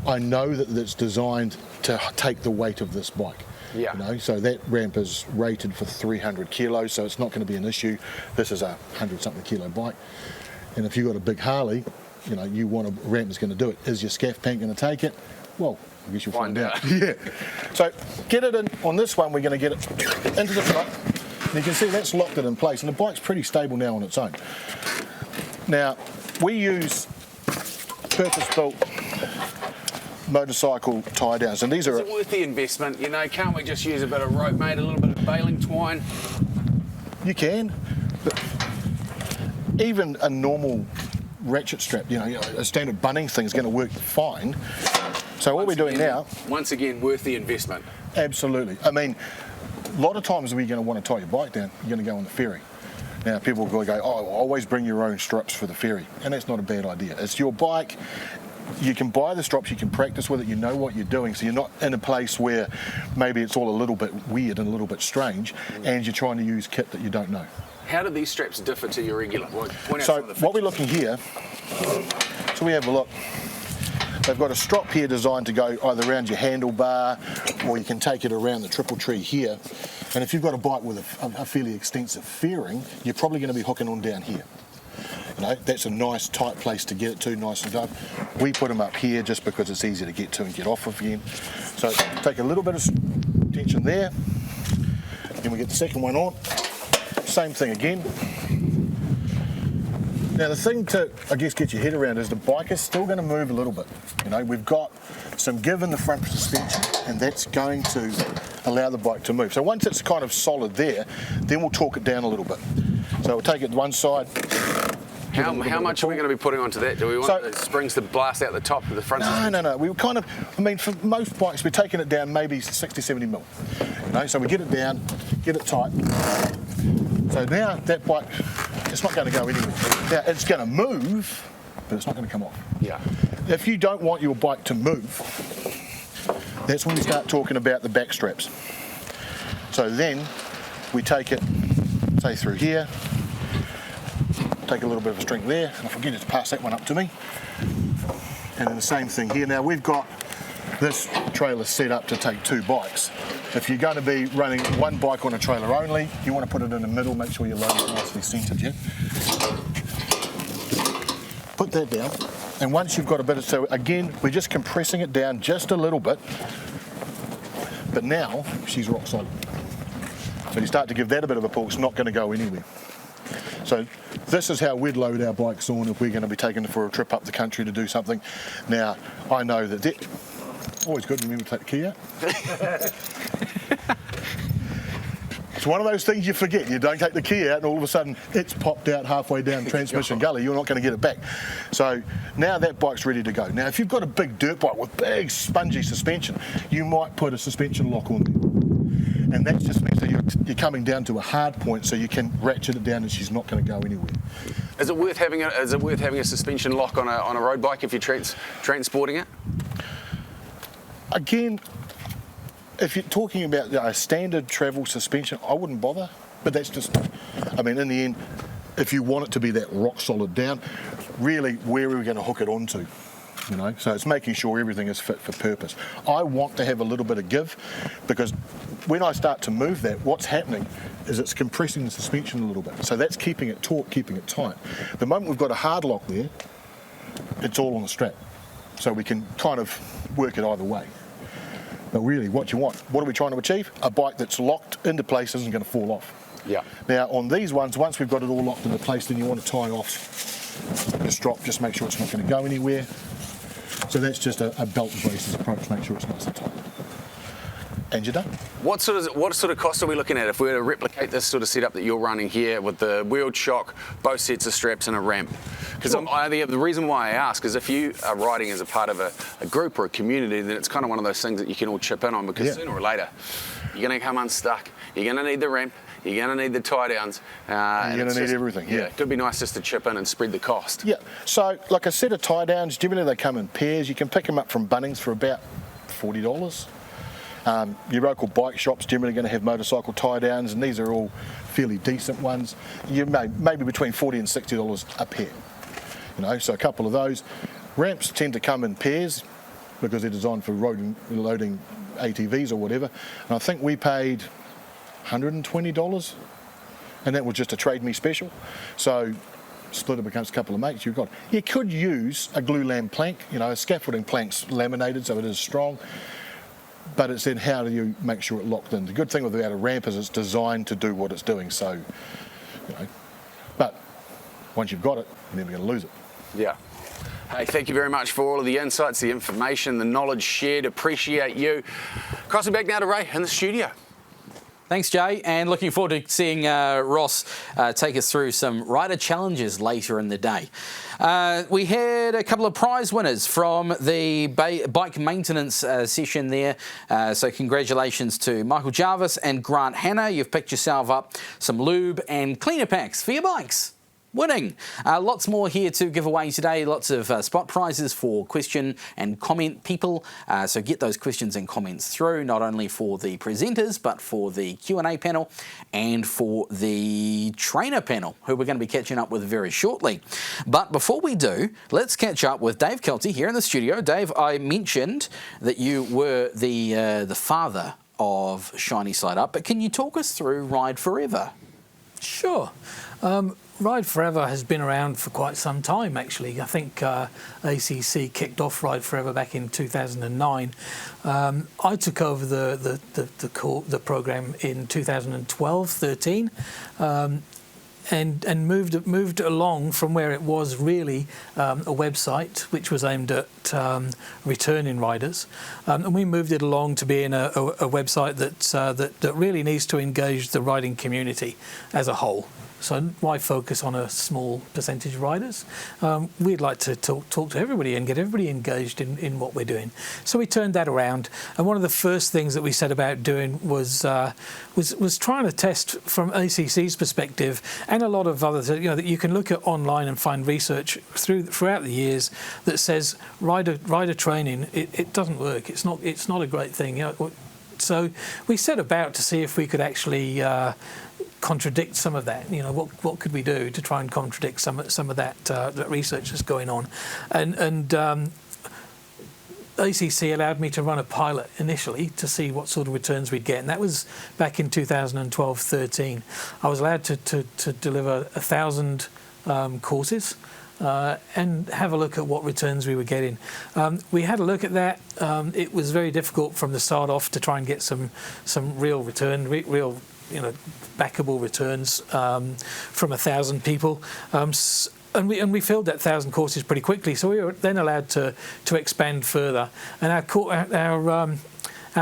I know that it's designed to take the weight of this bike. Yeah. So that ramp is rated for 300 kilos, so it's not going to be an issue. This is a 100-something kilo bike, and if you've got a big Harley, you want a ramp that's going to do it. Is your scaff tank going to take it? Well, I guess you'll find out. Yeah. So get it in. On this one, we're going to get it into the front. And you can see that's locked it in place, and the bike's pretty stable now on its own. Now, we use purpose-built motorcycle tie downs, and these are. Is it worth the investment? Can't we just use a bit of rope, mate, a little bit of baling twine? You can, but even a normal ratchet strap, a standard Bunnings thing is going to work fine. So what we're doing now... Once again, worth the investment. Absolutely. I mean, a lot of times we're going to want to tie your bike down, you're going to go on the ferry. Now, people will go, always bring your own straps for the ferry. And that's not a bad idea. It's your bike. You can buy the straps, you can practice with it, you know what you're doing, so you're not in a place where maybe it's all a little bit weird and a little bit strange, and you're trying to use kit that you don't know. How do these straps differ to your regular? So what we're looking here, so we have a look. They've got a strop here designed to go either around your handlebar, or you can take it around the triple tree here. And if you've got a bike with a fairly extensive fairing, you're probably going to be hooking on down here. That's a nice tight place to get it to, nice and tight. We put them up here just because it's easier to get to and get off of again. So take a little bit of tension there. Then we get the second one on. Same thing again. Now the thing to, I guess, get your head around is the bike is still going to move a little bit. You know, we've got some give in the front suspension, and that's going to allow the bike to move. So once it's kind of solid there, then we'll torque it down a little bit. So we'll take it to one side. How much are we going to be putting onto that? Do we want the springs to blast out the top of the front? No. We kind of, I mean, for most bikes, we're taking it down maybe 60, 70 mil. You know, so we get it down, get it tight. So now that bike, it's not going to go anywhere. Now it's going to move, but it's not going to come off. Yeah. If you don't want your bike to move, that's when we start talking about the back straps. So then we take it, say through here, take a little bit of a string there, and I forget to pass that one up to me. And then the same thing here. Now we've got this trailer set up to take 2 bikes. If you're going to be running one bike on a trailer only, you want to put it in the middle, make sure your load is nicely centered, yeah? Put that down, and once you've got a bit of, so again, we're just compressing it down just a little bit, but now she's rock solid. So you start to give that a bit of a pull, it's not going to go anywhere. So this is how we'd load our bikes on if we're going to be taking it for a trip up the country to do something. Now, I know that always good to remember to take the key out. It's one of those things you forget. You don't take the key out and all of a sudden it's popped out halfway down transmission gully. You're not going to get it back. So now that bike's ready to go. Now, if you've got a big dirt bike with big spongy suspension, you might put a suspension lock on there. And that just means that you're coming down to a hard point, so you can ratchet it down, and she's not going to go anywhere. Is it worth having a suspension lock on a road bike if you're transporting it? Again, if you're talking about a standard travel suspension, I wouldn't bother. But that's just, I mean, in the end, if you want it to be that rock solid down, really, where are we going to hook it onto? You know, so it's making sure everything is fit for purpose. I want to have a little bit of give, because when I start to move that, what's happening is it's compressing the suspension a little bit. So that's keeping it taut, keeping it tight. The moment we've got a hard lock there, it's all on the strap. So we can kind of work it either way. But really, what you want, what are we trying to achieve? A bike that's locked into place isn't going to fall off. Yeah. Now, on these ones, once we've got it all locked into place, then you want to tie off the strop, just make sure it's not going to go anywhere. So that's just a belt and braces approach, make sure it's nice and tight. And you're done. What sort of cost are we looking at if we were to replicate this sort of setup that you're running here with the wheeled shock, both sets of straps and a ramp? Because the reason why I ask is if you are riding as a part of a group or a community, then it's kind of one of those things that you can all chip in on, because sooner or later you're going to come unstuck, you're going to need the ramp, you're going to need the tie downs. You're going to need everything, yeah. It could be nice just to chip in and spread the cost. Yeah, so like a set of tie downs, generally they come in pairs. You can pick them up from Bunnings for about $40. Your local bike shop's generally going to have motorcycle tie downs, and these are all fairly decent ones. You maybe between $40 and $60 a pair. You know, so a couple of those. Ramps tend to come in pairs because they're designed for loading ATVs or whatever. And I think we paid $120, and that was just a Trade Me special. So split it against a couple of mates, you've got. You could use a glue lam plank, you know, a scaffolding plank's laminated so it is strong, but it's then how do you make sure it locked in. The good thing about a ramp is it's designed to do what it's doing, so, you know, but once you've got it, you're never going to lose it. Yeah. Hey, thank you very much for all of the insights, the information, the knowledge shared. Appreciate you. Crossing back now to Ray in the studio. Thanks, Jay, and looking forward to seeing Ross take us through some rider challenges later in the day. We had a couple of prize winners from the bike maintenance session there, so congratulations to Michael Jarvis and Grant Hanna. You've picked yourself up some lube and cleaner packs for your bikes. Winning. Lots more here to give away today. Lots of spot prizes for question and comment people. So get those questions and comments through, not only for the presenters, but for the Q&A panel and for the trainer panel, who we're going to be catching up with very shortly. But before we do, let's catch up with Dave Kelty here in the studio. Dave, I mentioned that you were the father of Shiny Side Up, but can you talk us through Ride Forever? Sure. Ride Forever has been around for quite some time, actually. I think ACC kicked off Ride Forever back in 2009. I took over the program in 2012-13. and moved along from where it was really a website which was aimed at returning riders, and we moved it along to being a website that really needs to engage the riding community as a whole. So why focus on a small percentage of riders? We'd like to talk to everybody and get everybody engaged in what we're doing. So we turned that around, and one of the first things that we set about doing was trying to test from ACC's perspective, and a lot of others. That you can look at online and find research throughout the years that says rider training it doesn't work. It's not a great thing. So we set about to see if we could actually contradict some of that. What could we do to try and contradict some of that research that's going on, and ACC allowed me to run a pilot initially to see what sort of returns we'd get, and that was back in 2012-13. I was allowed to deliver 1,000 courses and have a look at what returns we were getting. We had a look at that. It was very difficult from the start off to try and get some real return, real backable returns from 1,000 people. And we filled that 1,000 courses pretty quickly, so we were then allowed to expand further. And our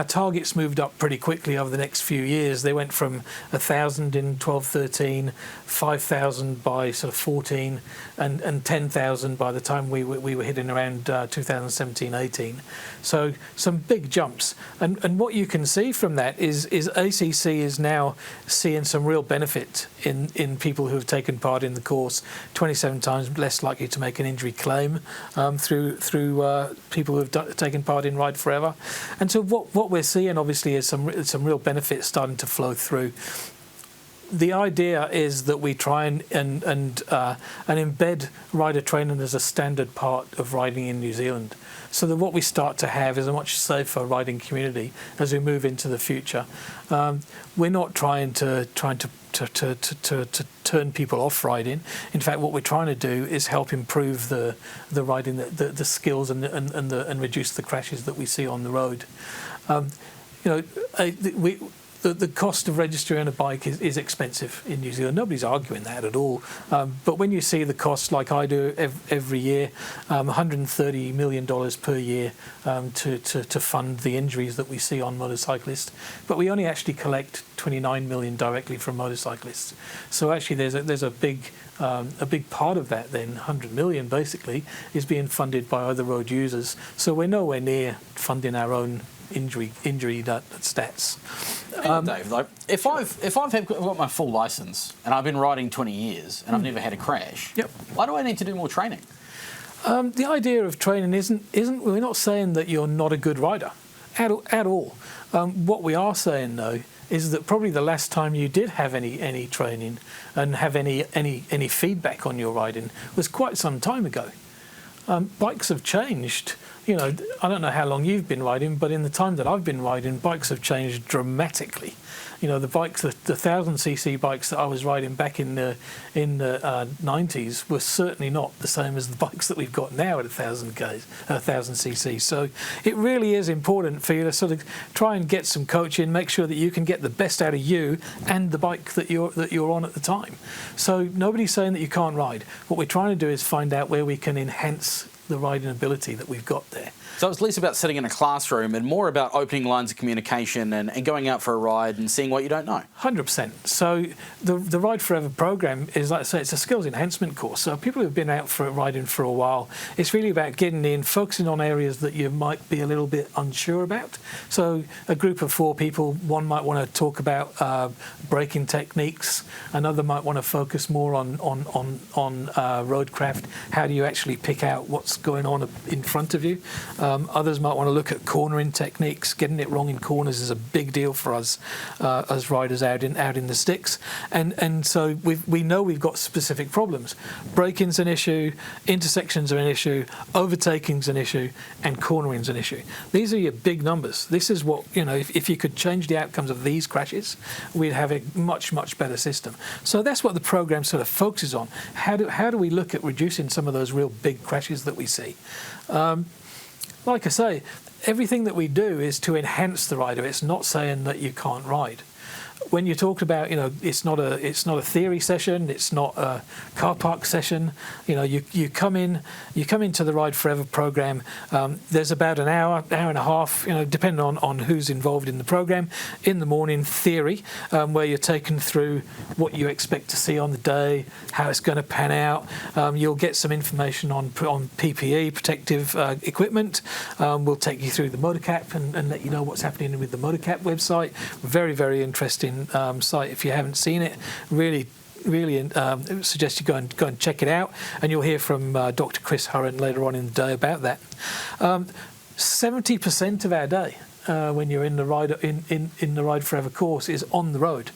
targets moved up pretty quickly over the next few years. They went from 1,000 in 12-13, 5,000 by sort of 14, and 10,000 by the time we were hitting around 2017-18. So some big jumps. And what you can see from that is ACC is now seeing some real benefit in people who have taken part in the course. 27 times less likely to make an injury claim through people who have taken part in Ride Forever. And so what we're seeing obviously is some real benefits starting to flow through. The idea is that we try and embed rider training as a standard part of riding in New Zealand, so that what we start to have is a much safer riding community as we move into the future. We're not trying to turn people off riding. In fact, what we're trying to do is help improve the riding, the skills, and reduce the crashes that we see on the road. The cost of registering a bike is expensive in New Zealand. Nobody's arguing that at all. But when you see the costs, like I do every year, $130 million per year to fund the injuries that we see on motorcyclists, but we only actually collect $29 million directly from motorcyclists. So actually, there's a big part of that. Then 100 million basically is being funded by other road users. So we're nowhere near funding our own injury stats. Dave, like, if I've got my full license and I've been riding 20 years and I've never had a crash, Yep. Why do I need to do more training? The idea of training isn't we're not saying that you're not a good rider at all. What we are saying though is that probably the last time you did have any training and have any feedback on your riding was quite some time ago. Bikes have changed. I don't know how long you've been riding, but in the time that I've been riding, bikes have changed dramatically. The bikes, the 1,000cc bikes that I was riding back in the 90s were certainly not the same as the bikes that we've got now at 1,000cc. So it really is important for you to sort of try and get some coaching, make sure that you can get the best out of you and the bike that you're on at the time. So nobody's saying that you can't ride. What we're trying to do is find out where we can enhance the riding ability that we've got there. So it's less about sitting in a classroom and more about opening lines of communication and going out for a ride and seeing what you don't know. 100%. So the Ride Forever program is, like I say, it's a skills enhancement course. So people who've been out for riding for a while, it's really about getting in, focusing on areas that you might be a little bit unsure about. So a group of 4 people, one might want to talk about braking techniques, another might want to focus more on roadcraft. How do you actually pick out what's going on in front of you? Others might want to look at cornering techniques. Getting it wrong in corners is a big deal for us as riders out in the sticks. And so we know we've got specific problems. Braking's an issue, intersections are an issue, overtaking's an issue, and cornering's an issue. These are your big numbers. This is what, if you could change the outcomes of these crashes, we'd have a much, much better system. So that's what the program sort of focuses on. How do we look at reducing some of those real big crashes that we see? Like I say, everything that we do is to enhance the rider. It's not saying that you can't ride. when you talked about, it's not a theory session, it's not a car park session. You come into the Ride Forever program. There's about an hour and a half, depending on who's involved in the program. In the morning, theory, where you're taken through what you expect to see on the day, how it's going to pan out. You'll get some information on PPE, protective equipment. We'll take you through the Motorcap and let you know what's happening with the Motorcap website. Very, very interesting site. If you haven't seen it, really suggest you go and check it out, and you'll hear from Dr. Chris Hurren later on in the day about that. 70% of our day when you're in the Ride Forever course is on the road.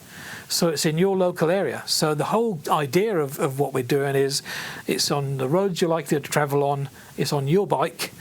So it's in your local area. So the whole idea of what we're doing is it's on the roads you're likely to travel on, it's on your bike.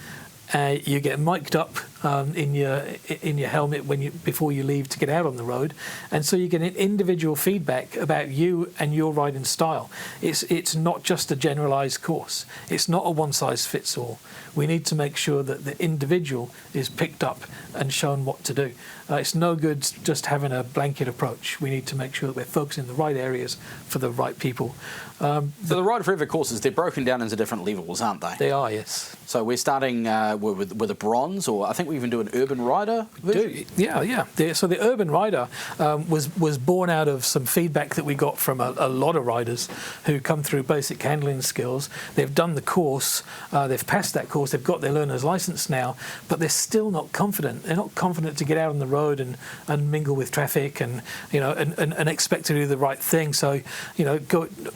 You get mic'd up in your helmet before you leave to get out on the road, and so you get an individual feedback about you and your riding style. It's not just a generalised course. It's not a one size fits all. We need to make sure that the individual is picked up and shown what to do. It's no good just having a blanket approach. We need to make sure that we're focusing the right areas for the right people. So the Ride Forever courses, they're broken down into different levels, aren't they? They are, yes. So we're starting with a bronze, or I think we even do an urban rider version? Yeah. So the urban rider was born out of some feedback that we got from a lot of riders who come through basic handling skills. They've done the course, they've passed that course, they've got their learner's license now, but they're still not confident. They're not confident to get out on the road and mingle with traffic and expect to do the right thing. So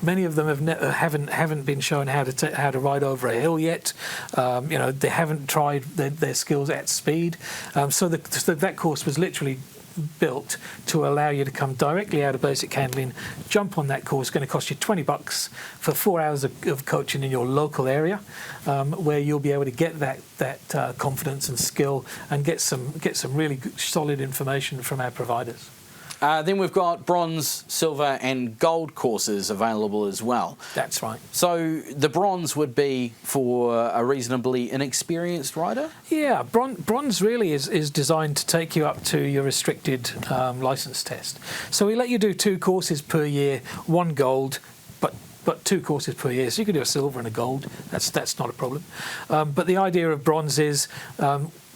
many of them haven't been shown how to ride over a hill yet. They haven't tried their skills at speed. So that course was literally built to allow you to come directly out of basic handling, jump on that course. It's going to cost you $20 for 4 hours of coaching in your local area, where you'll be able to get that confidence and skill and get some really good, solid information from our providers. Then we've got bronze, silver and gold courses available as well. That's right. So the bronze would be for a reasonably inexperienced rider? Yeah, bronze really is designed to take you up to your restricted licence test. So we let you do 2 courses per year, 1 gold, but 2 courses per year. So you can do a silver and a gold. That's not a problem. But the idea of bronze is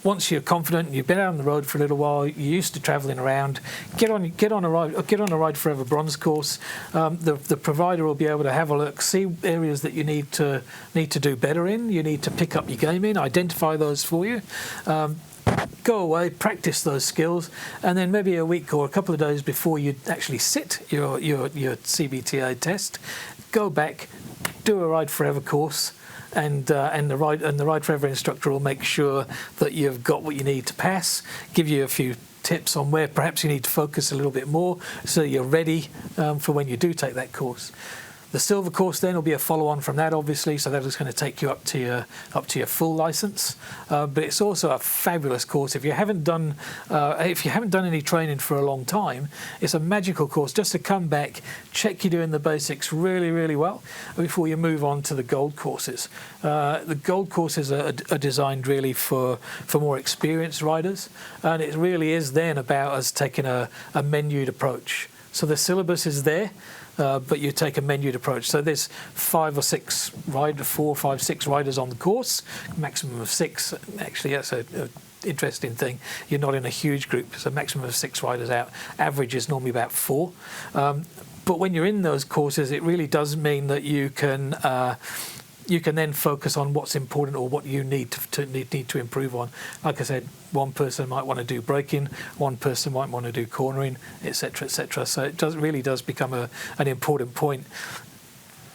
once you're confident, you've been out on the road for a little while, you're used to travelling around, get on a Ride Forever bronze course. The provider will be able to have a look, see areas that you need to do better in. You need to pick up your game in, identify those for you. Go away, practice those skills, and then maybe a week or a couple of days before you actually sit your CBTA test, go back, do a Ride Forever course. And the Ride Forever instructor will make sure that you've got what you need to pass, give you a few tips on where perhaps you need to focus a little bit more so you're ready for when you do take that course. The silver course then will be a follow-on from that, obviously, so that is going to take you up to your full license. But it's also a fabulous course. If you haven't done any training for a long time, it's a magical course just to come back, check you're doing the basics really, really well before you move on to the gold courses. The gold courses are designed really for more experienced riders, and it really is then about us taking a menued approach. So the syllabus is there. But you take a menued approach. So there's 4, 5, 6 riders on the course, maximum of 6. Actually, that's an interesting thing. You're not in a huge group, so a maximum of 6 riders out. Average is normally about 4. But when you're in those courses, it really does mean that you can then focus on what's important or what you need to improve on. Like I said, one person might want to do braking, one person might want to do cornering, etc., etc. So it really does become an important point.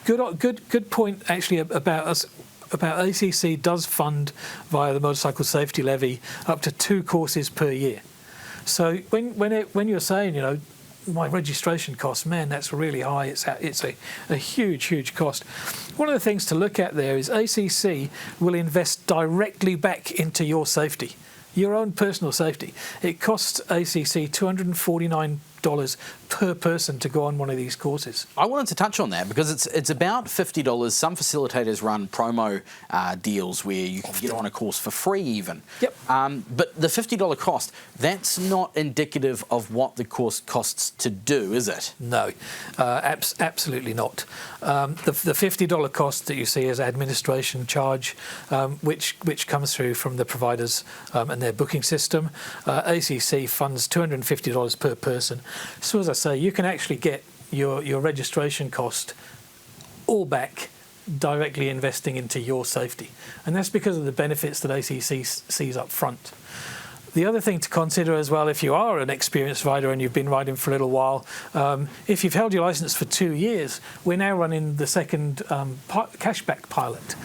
Good point actually about us. About ACC does fund via the motorcycle safety levy up to 2 courses per year. So when you're saying my registration cost, man, that's really high. It's a huge cost. One of the things to look at there is ACC will invest directly back into your safety, your own personal safety. It costs ACC $249 per person to go on one of these courses. I wanted to touch on that because it's about $50. Some facilitators run promo deals where you can get on a course for free even. Yep. But the $50 cost, that's not indicative of what the course costs to do, is it? No, absolutely not. The $50 cost that you see is administration charge, which comes through from the providers and their booking system. ACC funds $250 per person. So as I say, you can actually get your registration cost all back directly investing into your safety. And that's because of the benefits that ACC sees up front. The other thing to consider as well, if you are an experienced rider and you've been riding for a little while, if you've held your licence for 2 years, we're now running the second cashback pilot.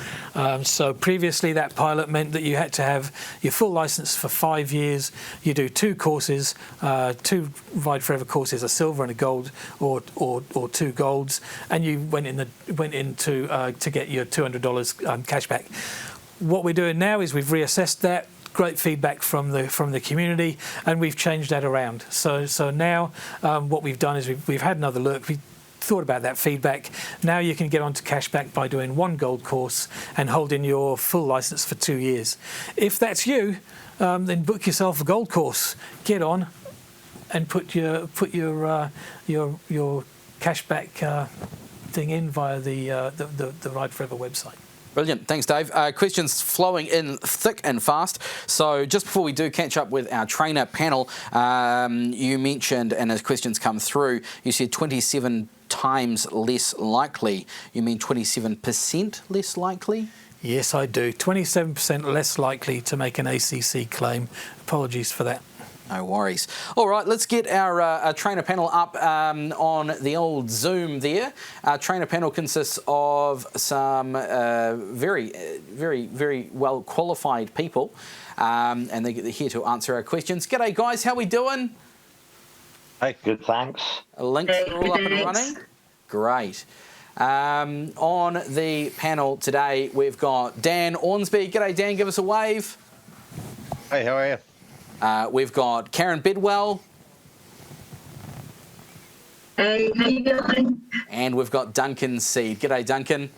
So previously that pilot meant that you had to have your full licence for 5 years. You do 2 courses, 2 Ride Forever courses, a silver and a gold, or 2 golds, and you went in to get your $200 cashback. What we're doing now is we've reassessed that. Great feedback from the community, and we've changed that around. So now what we've done is we've had another look. We thought about that feedback. Now you can get onto cashback by doing 1 gold course and holding your full license for 2 years. If that's you, then book yourself a gold course. Get on and put your cashback thing in via the Ride Forever website. Brilliant. Thanks, Dave. Questions flowing in thick and fast. So just before we do catch up with our trainer panel, you mentioned, and as questions come through, you said 27 times less likely. You mean 27% less likely? Yes, I do. 27% less likely to make an ACC claim. Apologies for that. No worries. All right, let's get our trainer panel up on the old Zoom there. Our trainer panel consists of some very, very well qualified people, and they're here to answer our questions. G'day, guys. How we doing? Hey, good, thanks. Links are all up and running. Great. On the panel today, we've got Dan Ornsby. G'day, Dan. Give us a wave. Hey, how are you? We've got Karen Bidwell. Hey, how you going? And we've got Duncan Seed. G'day, Duncan.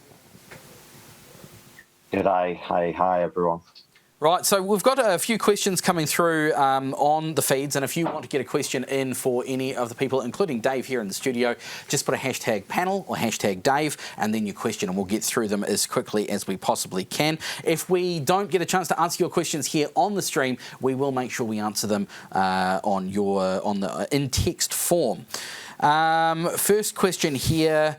G'day. Hey, hi, everyone. Right, so we've got a few questions coming through on the feeds, and if you want to get a question in for any of the people, including Dave here in the studio, just put a hashtag panel or hashtag Dave and then your question, and we'll get through them as quickly as we possibly can. If we don't get a chance to answer your questions here on the stream, we will make sure we answer them in text form. First question here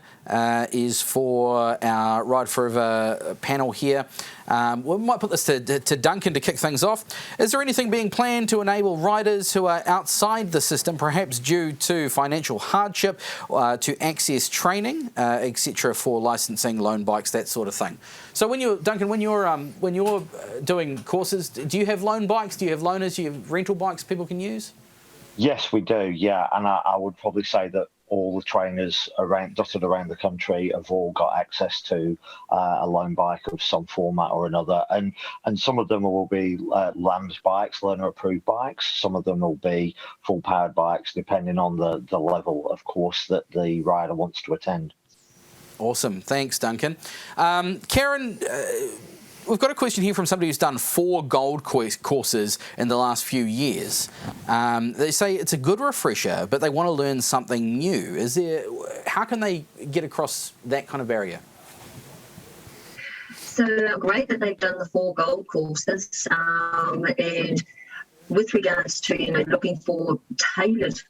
is for our Ride Forever panel here. We might put this to Duncan to kick things off. Is there anything being planned to enable riders who are outside the system, perhaps due to financial hardship, to access training, etc., for licensing, loan bikes, that sort of thing? So when you're doing courses, do you have loan bikes? Do you have loaners? Do you have rental bikes people can use? Yes, we do, yeah. And I would probably say that all the trainers dotted around the country have all got access to a loan bike of some format or another. And some of them will be LAMS bikes, learner-approved bikes. Some of them will be full-powered bikes, depending on the level of course that the rider wants to attend. Awesome. Thanks, Duncan. Karen, we've got a question here from somebody who's done 4 gold courses in the last few years. They say it's a good refresher, but they want to learn something new. How can they get across that kind of barrier? So great that they've done the 4 gold courses, and with regards to looking for tailored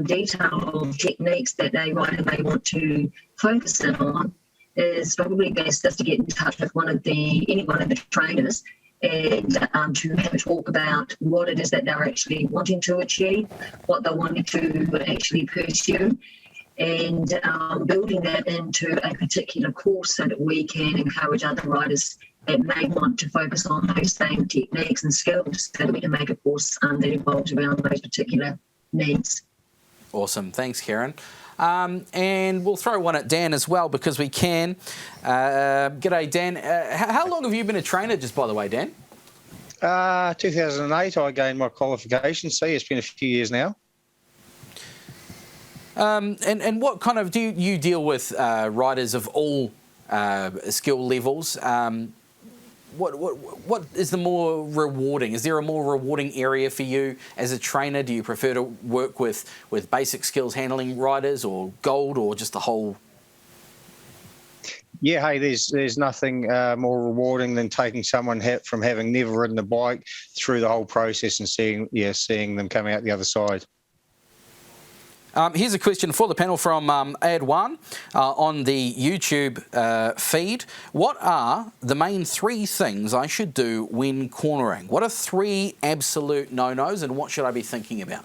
detailed techniques that they may want to focus in on, is probably best just to get in touch with any one of the trainers and to have a talk about what it is that they're actually wanting to achieve, what they're wanting to actually pursue, and building that into a particular course so that we can encourage other riders that may want to focus on those same techniques and skills so that we can make a course that evolves around those particular needs. Awesome. Thanks, Karen. And we'll throw one at Dan as well because we can. G'day, Dan. How long have you been a trainer, just by the way, Dan? 2008 I gained my qualification. See, it's been a few years now. And what kind of, do you deal with riders of all skill levels? What is the more rewarding? Is there a more rewarding area for you as a trainer? Do you prefer to work with basic skills handling riders, or gold, or just the whole? Yeah, hey, there's nothing more rewarding than taking someone from having never ridden a bike through the whole process and seeing them come out the other side. Here's a question for the panel from Adwan on the YouTube feed. What are the main 3 things I should do when cornering? What are 3 absolute no-nos, and what should I be thinking about?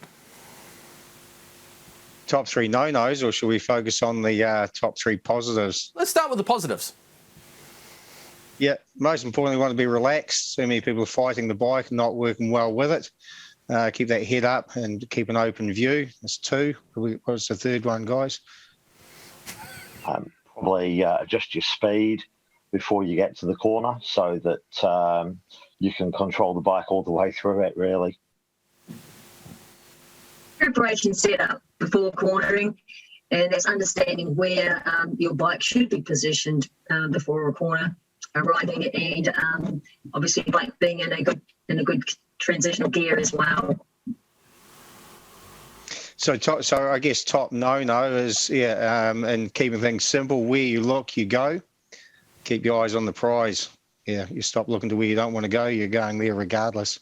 Top 3 no-nos, or should we focus on the top 3 positives? Let's start with the positives. Yeah, most importantly, we want to be relaxed. So many people are fighting the bike and not working well with it. Keep that head up and keep an open view. That's 2. What's the 3rd one, guys? Probably adjust your speed before you get to the corner so that you can control the bike all the way through it, really. Preparation setup before cornering, and that's understanding where your bike should be positioned before a corner, riding it, and obviously bike being in a good transitional gear as well. So I guess top no-no is and keeping things simple. Where you look, you go. Keep your eyes on the prize. Yeah, you stop looking to where you don't want to go. You're going there regardless.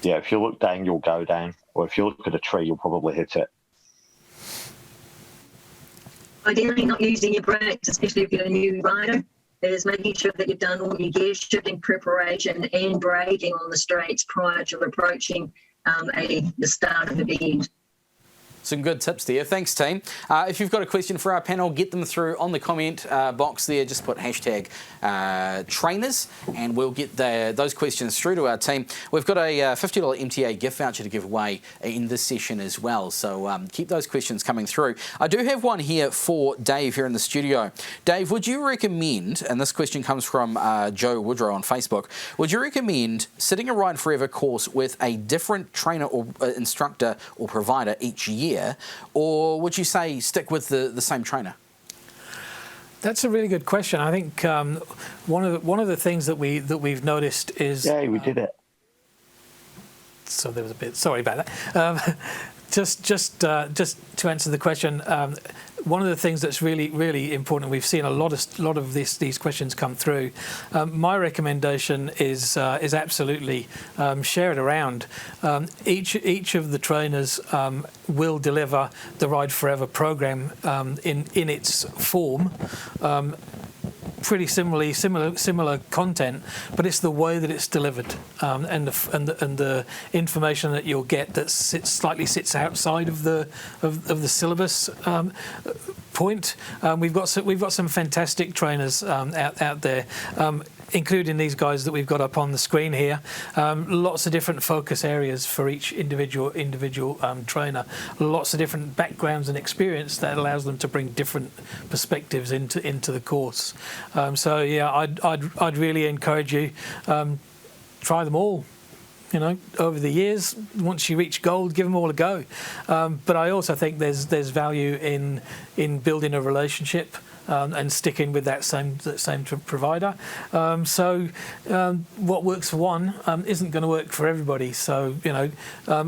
Yeah, if you look down, you'll go down. Or if you look at a tree, you'll probably hit it. Ideally, not using your brakes, especially if you're a new rider, is making sure that you've done all your gear shifting preparation and braking on the straights prior to approaching the start of the bend. Some good tips there. Thanks, team. If you've got a question for our panel, get them through on the comment box there. Just put hashtag trainers and we'll get those questions through to our team. We've got a $50 MTA gift voucher to give away in this session as well. So keep those questions coming through. I do have one here for Dave here in the studio. Dave, would you recommend, and this question comes from Joe Woodrow on Facebook, would you recommend sitting a Ride Forever course with a different trainer or instructor or provider each year? Or would you say stick with the same trainer? That's a really good question. I think one of the things that we've noticed is we did it. So there was a bit. Sorry about that. Just to answer the question, one of the things that's really important, we've seen a lot of these questions come through. My recommendation is absolutely share it around. Each of the trainers will deliver the Ride Forever program in its form. Pretty similar content, but it's the way that it's delivered and the information that you'll get that slightly sits outside of the syllabus point. We've got some fantastic trainers out there. Including these guys that we've got up on the screen here. Lots of different focus areas for each individual trainer. Lots of different backgrounds and experience that allows them to bring different perspectives into the course. So yeah, I'd really encourage you try them all. You know, over the years, once you reach gold, give them all a go. But I also think there's value in building a relationship. And sticking with that same provider. So what works for one isn't going to work for everybody. So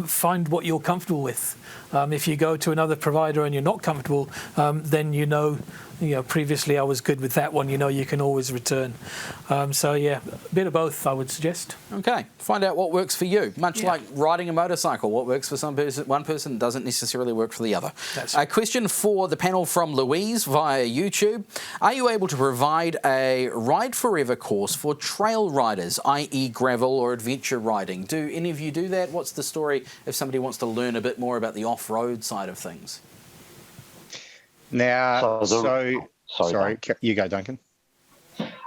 find what you're comfortable with. If you go to another provider and you're not comfortable, then previously I was good with that one. You can always return. So yeah, a bit of both, I would suggest. Okay, find out what works for you. Much like riding a motorcycle, what works for one person doesn't necessarily work for the other. A question for the panel from Louise via YouTube. Are you able to provide a Ride Forever course for trail riders, i.e. gravel or adventure riding? Do any of you do that? What's the story if somebody wants to learn a bit more about the off-road side of things? Now, sorry, you go, Duncan.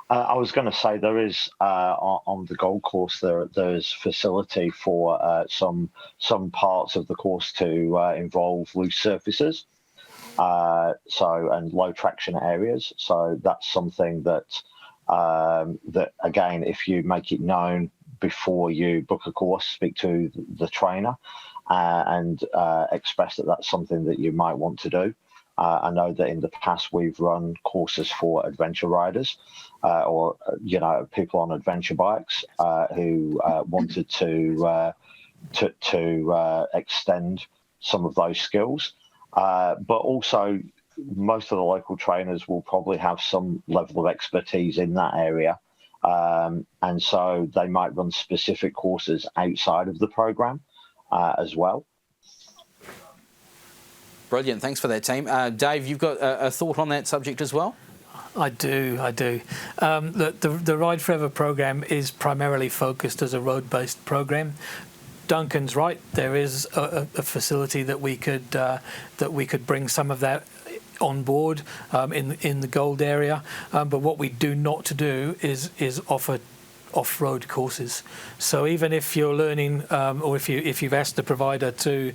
I was going to say there is on the Gold course there's facility for some parts of the course to involve loose surfaces, and low traction areas. So that's something that again, if you make it known before you book a course, speak to the trainer, and express that that's something that you might want to do. I know that in the past we've run courses for adventure riders or people on adventure bikes who wanted to extend some of those skills, but also most of the local trainers will probably have some level of expertise in that area, and so they might run specific courses outside of the program as well. Brilliant, thanks for that, team. Dave, you've got a thought on that subject as well? I do. The Ride Forever program is primarily focused as a road-based program. Duncan's right. There is a facility that we could bring some of that on board in the Gold area, but what we do not to do is offer off-road courses. So even if you're learning, or if you've asked the provider to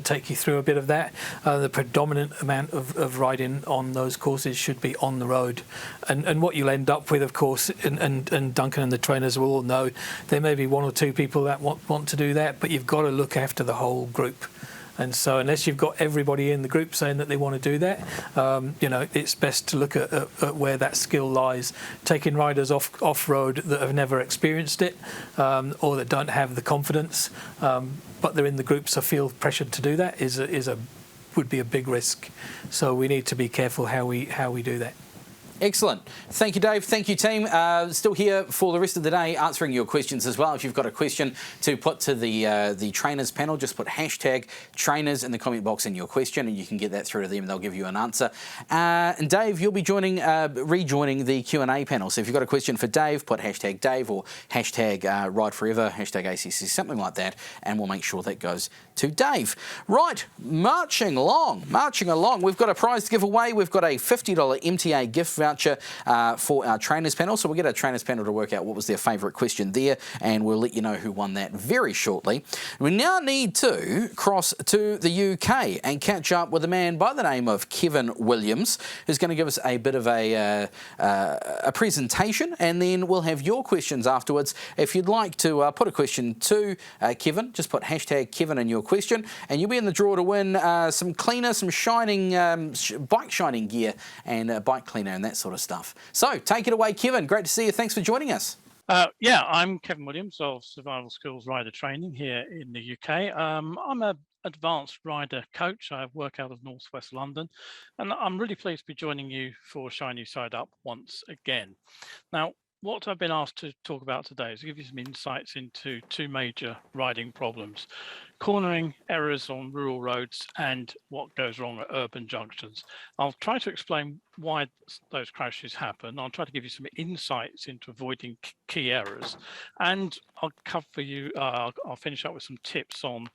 take you through a bit of that, the predominant amount of riding on those courses should be on the road. And what you'll end up with, of course, and Duncan and the trainers will all know, there may be one or two people that want to do that, but you've got to look after the whole group. And so unless you've got everybody in the group saying that they want to do that, it's best to look at where that skill lies. Taking riders off-road that have never experienced it, or that don't have the confidence, but they're in the group so feel pressured to do that would be a big risk. So we need to be careful how we do that. Excellent. Thank you, Dave. Thank you, team. Still here for the rest of the day answering your questions as well. If you've got a question to put to the trainers panel, just put #trainers in the comment box in your question and you can get that through to them and they'll give you an answer. And Dave, you'll be rejoining the Q&A panel. So if you've got a question for Dave, put #Dave or #RideForever, #ACC, something like that, and we'll make sure that goes to Dave. Right, marching along. We've got a prize to give away. We've got a $50 MTA gift voucher for our trainers panel. So we'll get our trainers panel to work out what was their favourite question there, and we'll let you know who won that very shortly. We now need to cross to the UK and catch up with a man by the name of Kevin Williams, who's going to give us a bit of a presentation, and then we'll have your questions afterwards. If you'd like to put a question to Kevin, just put #Kevin in your question, and you'll be in the draw to win some cleaner, some shining bike shining gear, and a bike cleaner and that sort of stuff. So take it away, Kevin. Great to see you. Thanks for joining us. I'm Kevin Williams of Survival Skills Rider Training here in the UK. I'm an advanced rider coach. I work out of Northwest London, and I'm really pleased to be joining you for Shiny Side Up once again. Now, what I've been asked to talk about today is to give you some insights into two major riding problems: cornering errors on rural roads and what goes wrong at urban junctions. I'll try to explain why those crashes happen. I'll try to give you some insights into avoiding key errors, and I'll I'll finish up with some tips on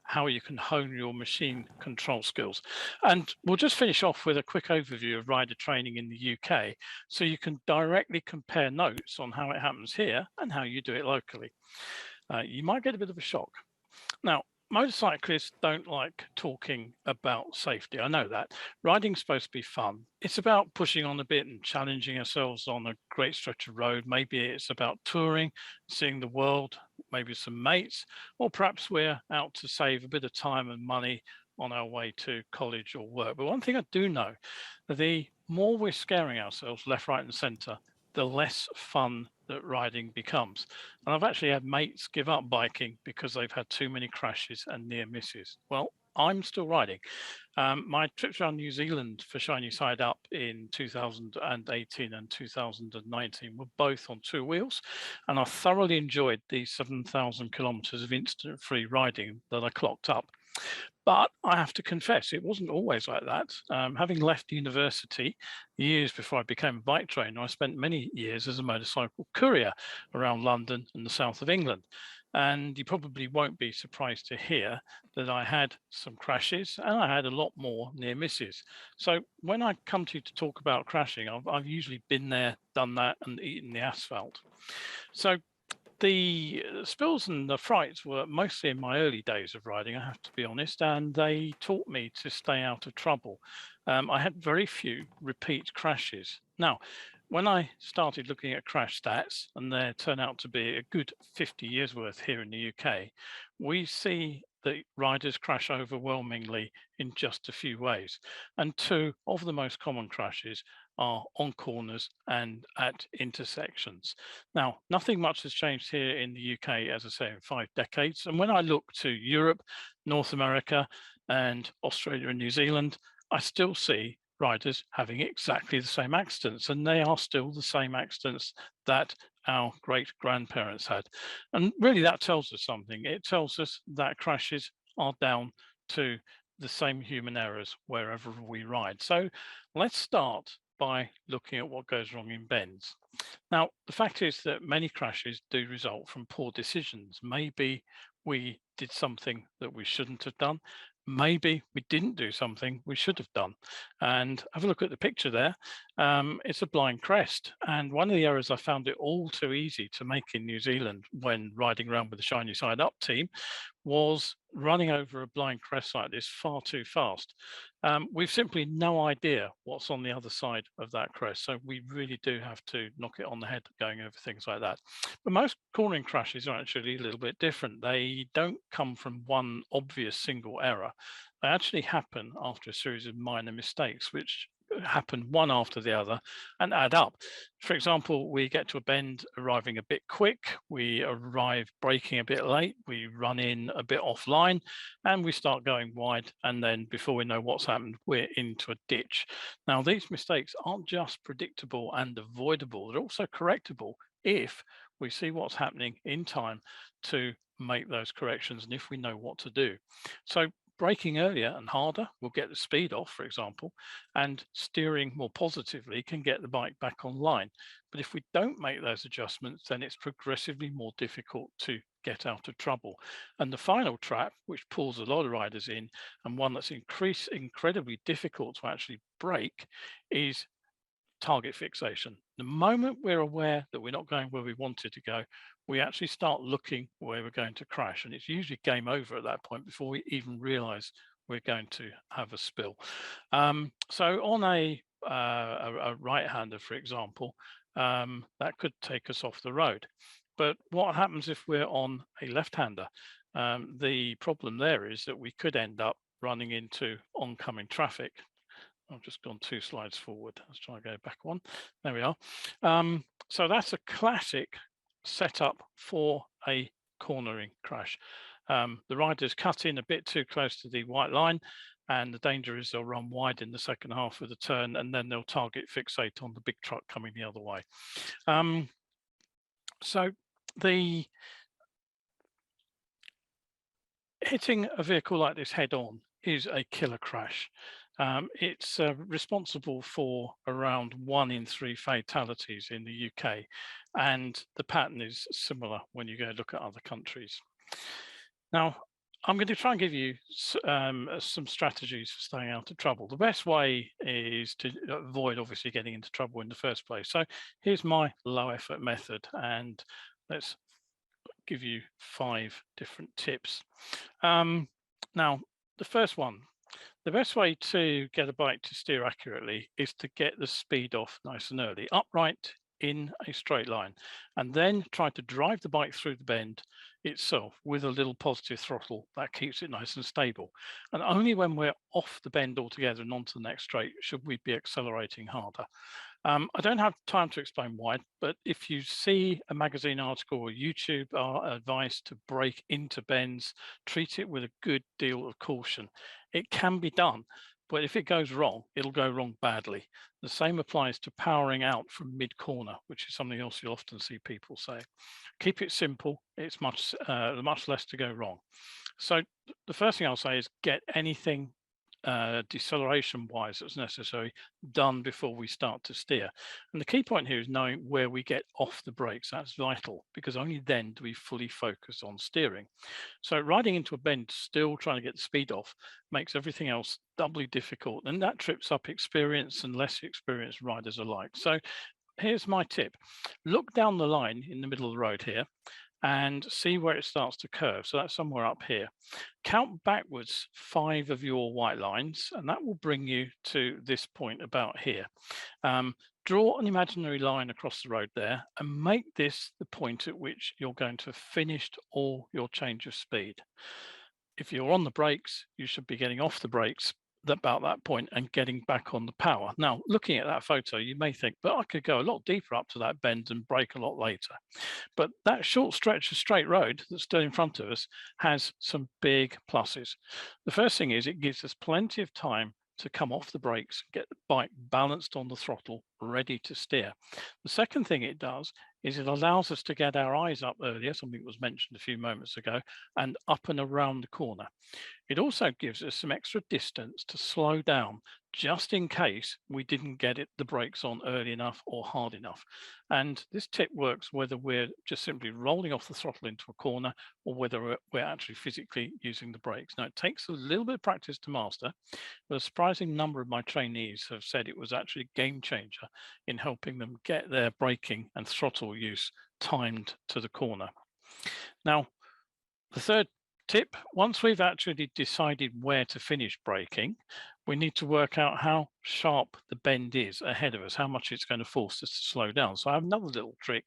how you can hone your machine control skills. And we'll just finish off with a quick overview of rider training in the UK, so you can directly compare notes on how it happens here and how you do it locally. You might get a bit of a shock. Now, motorcyclists don't like talking about safety. I know that. Riding's supposed to be fun. It's about pushing on a bit and challenging ourselves on a great stretch of road. Maybe it's about touring, seeing the world, maybe some mates, or perhaps we're out to save a bit of time and money on our way to college or work. But one thing I do know, the more we're scaring ourselves left, right, and centre, the less fun that riding becomes. And I've actually had mates give up biking because they've had too many crashes and near misses. Well, I'm still riding. My trips around New Zealand for Shiny Side Up in 2018 and 2019 were both on two wheels, and I thoroughly enjoyed the 7,000 kilometres of incident-free riding that I clocked up. But I have to confess, it wasn't always like that. Having left university years before I became a bike trainer, I spent many years as a motorcycle courier around London and the south of England. And you probably won't be surprised to hear that I had some crashes and I had a lot more near misses. So when I come to you to talk about crashing, I've usually been there, done that, and eaten the asphalt. So the spills and the frights were mostly in my early days of riding, I have to be honest, and they taught me to stay out of trouble. I had very few repeat crashes. Now, when I started looking at crash stats, and there turn out to be a good 50 years worth here in the UK, we see that riders crash overwhelmingly in just a few ways. And two of the most common crashes are on corners and at intersections. Now, nothing much has changed here in the UK, as I say, in 5 decades. And when I look to Europe, North America, and Australia and New Zealand, I still see riders having exactly the same accidents, and they are still the same accidents that our great grandparents had. And really that tells us something. It tells us that crashes are down to the same human errors wherever we ride. So let's start by looking at what goes wrong in bends. Now, the fact is that many crashes do result from poor decisions. Maybe we did something that we shouldn't have done. Maybe we didn't do something we should have done. And have a look at the picture there. It's a blind crest. And one of the errors I found it all too easy to make in New Zealand when riding around with the Shiny Side Up team was running over a blind crest like this far too fast. We've simply no idea what's on the other side of that crest. So we really do have to knock it on the head going over things like that. But most cornering crashes are actually a little bit different. They don't come from one obvious single error. They actually happen after a series of minor mistakes, which happen one after the other and add up. For example, we get to a bend arriving a bit quick, we arrive braking a bit late, we run in a bit offline, and we start going wide, and then before we know what's happened, we're into a ditch. Now, these mistakes aren't just predictable and avoidable, they're also correctable if we see what's happening in time to make those corrections and if we know what to do. So braking earlier and harder will get the speed off, for example, and steering more positively can get the bike back online. But if we don't make those adjustments, then it's progressively more difficult to get out of trouble. And the final trap, which pulls a lot of riders in, and one that's incredibly difficult to actually break, is target fixation. The moment we're aware that we're not going where we wanted to go, we actually start looking where we're going to crash, and it's usually game over at that point before we even realize we're going to have a spill. So on a right-hander, for example, that could take us off the road. But what happens if we're on a left-hander? The problem there is that we could end up running into oncoming traffic. I've just gone 2 slides forward. Let's try and go back one. There we are. So that's a classic setup for a cornering crash. The riders cut in a bit too close to the white line, and the danger is they'll run wide in the second half of the turn, and then they'll target fixate on the big truck coming the other way. So the hitting a vehicle like this head on is a killer crash. It's responsible for around 1 in 3 fatalities in the UK, and the pattern is similar when you go look at other countries. Now, I'm going to try and give you some strategies for staying out of trouble. The best way is to avoid obviously getting into trouble in the first place. So here's my low effort method, and let's give you 5 different tips. Now, the first one, the best way to get a bike to steer accurately is to get the speed off nice and early, upright in a straight line, and then try to drive the bike through the bend itself with a little positive throttle that keeps it nice and stable. And only when we're off the bend altogether and onto the next straight should we be accelerating harder. I don't have time to explain why, but if you see a magazine article or YouTube advice to brake into bends, treat it with a good deal of caution. It can be done, but if it goes wrong, it'll go wrong badly. The same applies to powering out from mid-corner, which is something else you'll often see people say. Keep it simple. It's much less to go wrong. So the first thing I'll say is get anything deceleration wise that's necessary done before we start to steer. And the key point here is knowing where we get off the brakes. That's vital, because only then do we fully focus on steering. So riding into a bend still trying to get the speed off makes everything else doubly difficult, and that trips up experienced and less experienced riders alike. So here's my tip. Look down the line in the middle of the road here and see where it starts to curve. So that's somewhere up here. Count backwards 5 of your white lines, and that will bring you to this point about here. Draw an imaginary line across the road there and make this the point at which you're going to have finished all your change of speed. if you're on the brakes, you should be getting off the brakes about that point and getting back on the power. Now, looking at that photo, you may think, but I could go a lot deeper up to that bend and brake a lot later. But that short stretch of straight road that's still in front of us has some big pluses. The first thing is it gives us plenty of time to come off the brakes, get the bike balanced on the throttle, ready to steer. The second thing it does is it allows us to get our eyes up earlier, something that was mentioned a few moments ago, and up and around the corner. It also gives us some extra distance to slow down just in case we didn't get the brakes on early enough or hard enough. And this tip works whether we're just simply rolling off the throttle into a corner or whether we're actually physically using the brakes. Now, it takes a little bit of practice to master, but a surprising number of my trainees have said it was actually a game changer in helping them get their braking and throttle use timed to the corner. Now, the third tip, once we've actually decided where to finish braking, we need to work out how sharp the bend is ahead of us, how much it's going to force us to slow down. So I have another little trick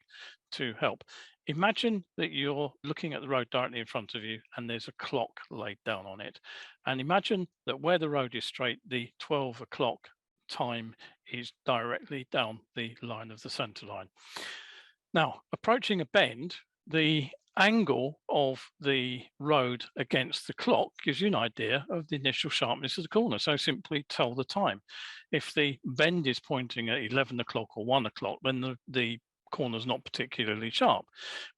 to help. Imagine that you're looking at the road directly in front of you and there's a clock laid down on it. And imagine that where the road is straight, the 12 o'clock time is directly down the line of the center line. Now, approaching a bend, the angle of the road against the clock gives you an idea of the initial sharpness of the corner. So simply tell the time. If the bend is pointing at 11 o'clock or 1 o'clock, then the corner is not particularly sharp.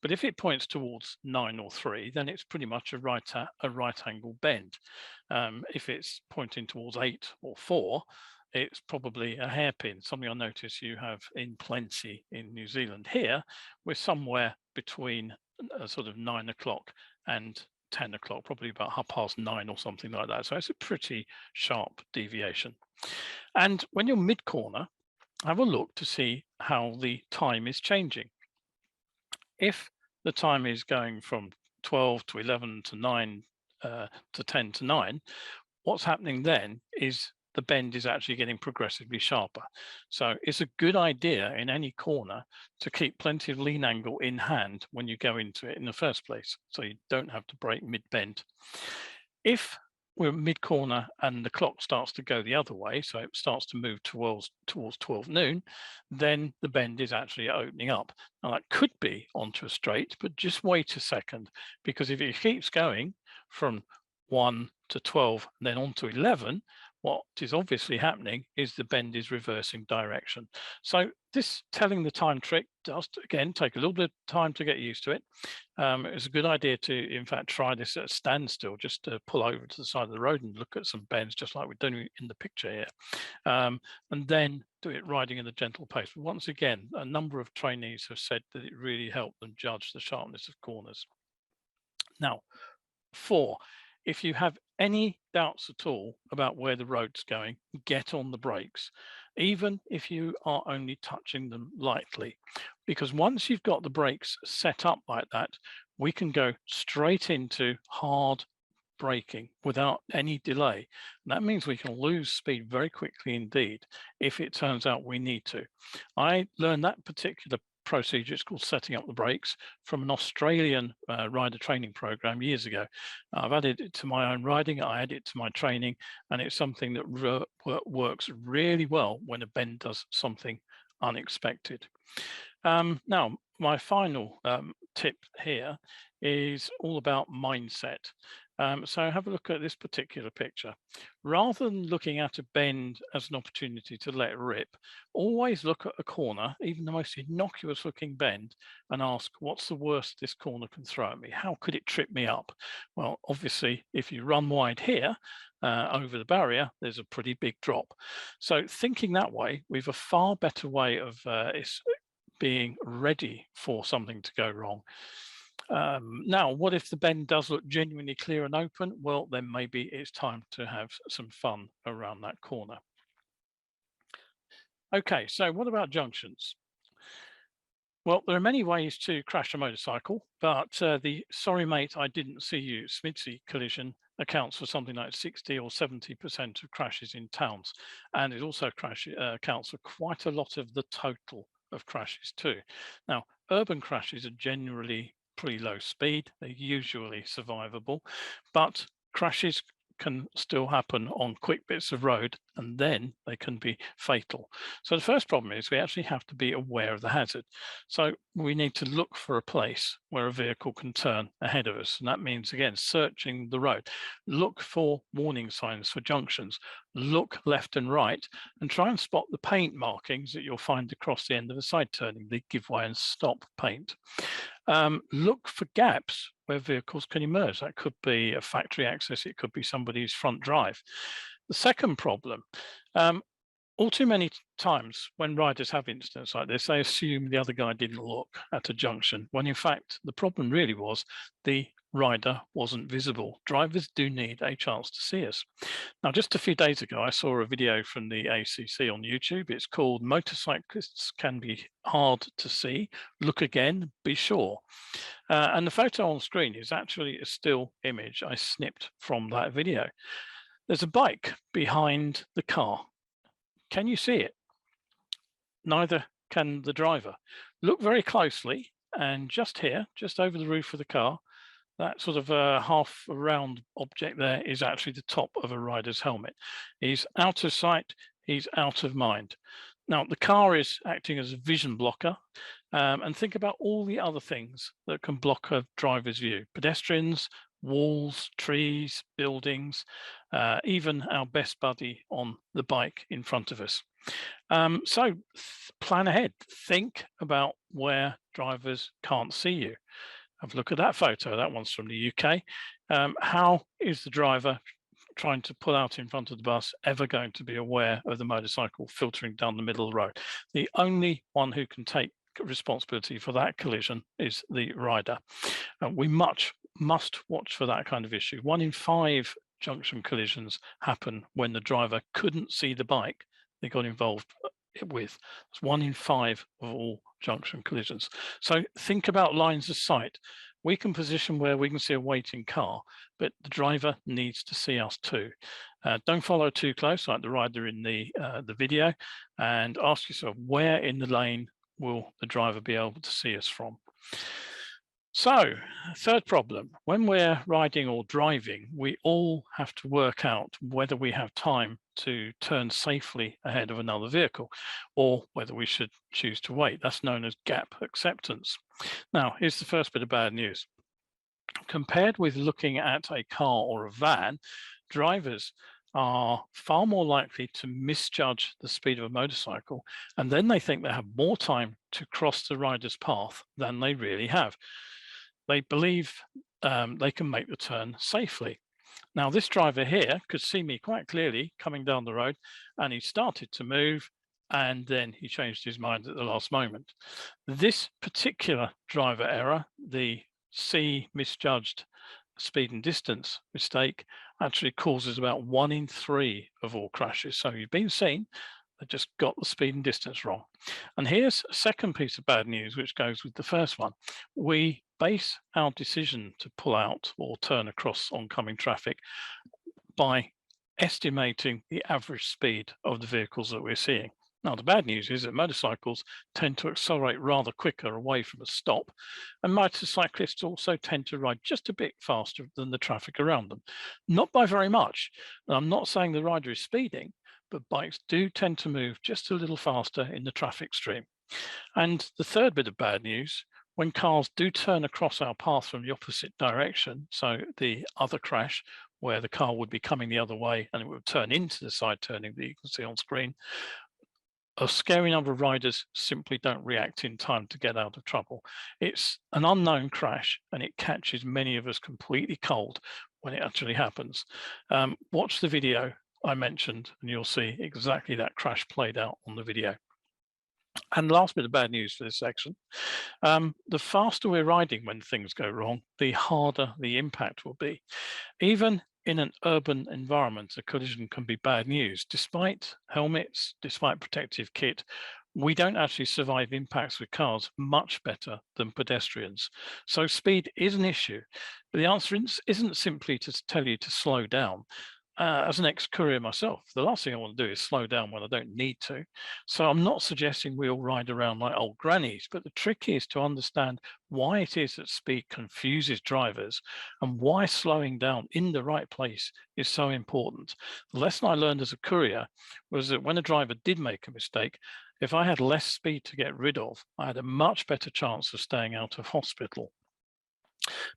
But if it points towards 9 or 3, then it's pretty much a right angle bend. If it's pointing towards 8 or 4, it's probably a hairpin, something I notice you have in plenty in New Zealand. Here, we're somewhere between sort of 9 o'clock and 10 o'clock, probably about 9:30 or something like that. So it's a pretty sharp deviation. And when you're mid-corner, have a look to see how the time is changing. If the time is going from 12 to 11 to 9 to 10 to 9, what's happening then is the bend is actually getting progressively sharper. So it's a good idea in any corner to keep plenty of lean angle in hand when you go into it in the first place, so you don't have to brake mid-bend. If we're mid-corner and the clock starts to go the other way, so it starts to move towards 12 noon, then the bend is actually opening up. Now that could be onto a straight, but just wait a second, because if it keeps going from 1 to 12 and then on to 11, what is obviously happening is the bend is reversing direction. So this telling the time trick does, again, take a little bit of time to get used to it. It's a good idea to, in fact, try this at a standstill, just to pull over to the side of the road and look at some bends, just like we're doing in the picture here. And then do it riding at a gentle pace. But once again, a number of trainees have said that it really helped them judge the sharpness of corners. Now, 4, if you have any doubts at all about where the road's going, get on the brakes, even if you are only touching them lightly. Because once you've got the brakes set up like that, we can go straight into hard braking without any delay. And that means we can lose speed very quickly indeed, if it turns out we need to. I learned that particular procedure, it's called setting up the brakes, from an Australian rider training program years ago. I've added it to my own riding, I add it to my training, and it's something that works really well when a bend does something unexpected. Now, my final tip here is all about mindset. So have a look at this particular picture. Rather than looking at a bend as an opportunity to let rip, always look at a corner, even the most innocuous looking bend, and ask, what's the worst this corner can throw at me? How could it trip me up? Well, obviously, if you run wide here, over the barrier, there's a pretty big drop. So thinking that way, we've a far better way of being ready for something to go wrong. Now, what if the bend does look genuinely clear and open? Well, then maybe it's time to have some fun around that corner. Okay, so what about junctions? Well, there are many ways to crash a motorcycle, but the sorry mate, I didn't see you SMIDSI collision accounts for something like 60 or 70% of crashes in towns. And it also accounts for quite a lot of the total of crashes too. Now, urban crashes are generally pretty low speed, they're usually survivable, but crashes can still happen on quick bits of road, and then they can be fatal. So the first problem is we actually have to be aware of the hazard. So we need to look for a place where a vehicle can turn ahead of us. And that means, again, searching the road. Look for warning signs for junctions. Look left and right and try and spot the paint markings that you'll find across the end of a side turning, the give way and stop paint. Look for gaps where vehicles can emerge. That could be a factory access, it could be somebody's front drive. The second problem, all too many times when riders have incidents like this, they assume the other guy didn't look at a junction, when in fact the problem really was the rider wasn't visible. Drivers do need a chance to see us. Now, just a few days ago, I saw a video from the ACC on YouTube. It's called Motorcyclists Can Be Hard to See. Look again, be sure. And the photo on screen is actually a still image I snipped from that video. There's a bike behind the car. Can you see it? Neither can the driver. Look very closely, and just here, just over the roof of the car, that sort of half round object there is actually the top of a rider's helmet. He's out of sight, he's out of mind. Now, the car is acting as a vision blocker, and think about all the other things that can block a driver's view. Pedestrians, walls, trees, buildings, even our best buddy on the bike in front of us. So plan ahead, think about where drivers can't see you. Have a look at that photo, that one's from the UK. How is the driver trying to pull out in front of the bus ever going to be aware of the motorcycle filtering down the middle of the road? The only one who can take responsibility for that collision is the rider. We must watch for that kind of issue. 1 in 5 junction collisions happen when the driver couldn't see the bike they got involved with. It's 1 in 5 of all junction collisions. So think about lines of sight. We can position where we can see a waiting car, but the driver needs to see us too. Don't follow too close, like the rider in the video, and ask yourself, where in the lane will the driver be able to see us from? So, third problem, when we're riding or driving, we all have to work out whether we have time to turn safely ahead of another vehicle, or whether we should choose to wait. That's known as gap acceptance. Now, here's the first bit of bad news. Compared with looking at a car or a van, drivers are far more likely to misjudge the speed of a motorcycle, and then they think they have more time to cross the rider's path than they really have. They believe they can make the turn safely. Now, this driver here could see me quite clearly coming down the road, and he started to move, and then he changed his mind at the last moment. This particular driver error, the C misjudged speed and distance mistake, actually causes about 1 in 3 of all crashes. So you've been seen, they just got the speed and distance wrong. And here's a second piece of bad news, which goes with the first one. We base our decision to pull out or turn across oncoming traffic by estimating the average speed of the vehicles that we're seeing. Now, the bad news is that motorcycles tend to accelerate rather quicker away from a stop, and motorcyclists also tend to ride just a bit faster than the traffic around them. Not by very much. And I'm not saying the rider is speeding, but bikes do tend to move just a little faster in the traffic stream. And the third bit of bad news, when cars do turn across our path from the opposite direction, so the other crash where the car would be coming the other way and it would turn into the side turning that you can see on screen, a scary number of riders simply don't react in time to get out of trouble. It's an unknown crash, and it catches many of us completely cold when it actually happens. Watch the video I mentioned, and you'll see exactly that crash played out on the video. And last bit of bad news for this section, the faster we're riding when things go wrong, the harder the impact will be. Even in an urban environment, a collision can be bad news. Despite helmets, despite protective kit, we don't actually survive impacts with cars much better than pedestrians. So speed is an issue, but the answer isn't simply to tell you to slow down. as an ex-courier myself, the last thing I want to do is slow down when I don't need to. So I'm not suggesting we all ride around like old grannies, but the trick is to understand why it is that speed confuses drivers and why slowing down in the right place is so important. The lesson I learned as a courier was that when a driver did make a mistake, if I had less speed to get rid of, I had a much better chance of staying out of hospital.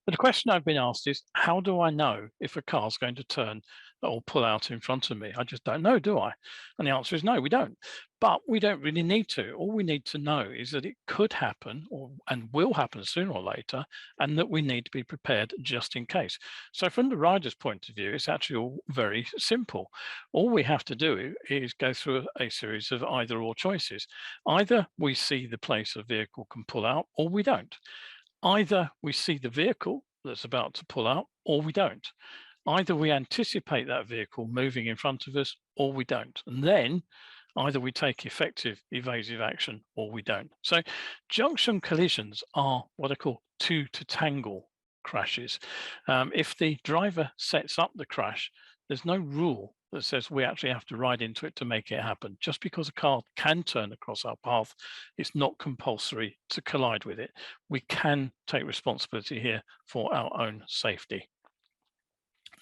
But the question I've been asked is, how do I know if a car's going to turn or pull out in front of me? I just don't know, do I? And the answer is no, we don't. But we don't really need to. All we need to know is that it could happen and will happen sooner or later, and that we need to be prepared just in case. So from the rider's point of view, it's actually all very simple. All we have to do is go through a series of either or choices. Either we see the place a vehicle can pull out, or we don't. Either we see the vehicle that's about to pull out, or we don't. Either we anticipate that vehicle moving in front of us, or we don't. And then either we take effective evasive action, or we don't. So junction collisions are what I call two to tangle crashes. If the driver sets up the crash, there's no rule that says we actually have to ride into it to make it happen. Just because a car can turn across our path, it's not compulsory to collide with it. We can take responsibility here for our own safety.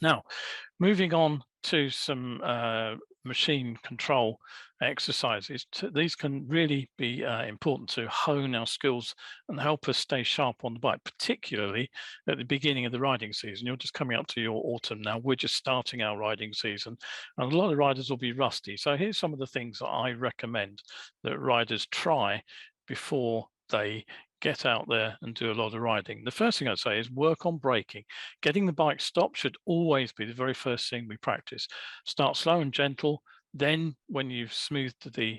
Now, moving on to some machine control exercises. These can really be important to hone our skills and help us stay sharp on the bike, particularly at the beginning of the riding season. You're just coming up to your autumn now. We're just starting our riding season, and a lot of riders will be rusty. So here's some of the things that I recommend that riders try before they get out there and do a lot of riding. The first thing I'd say is work on braking. Getting the bike stopped should always be the very first thing we practice. Start slow and gentle. Then when you've smoothed the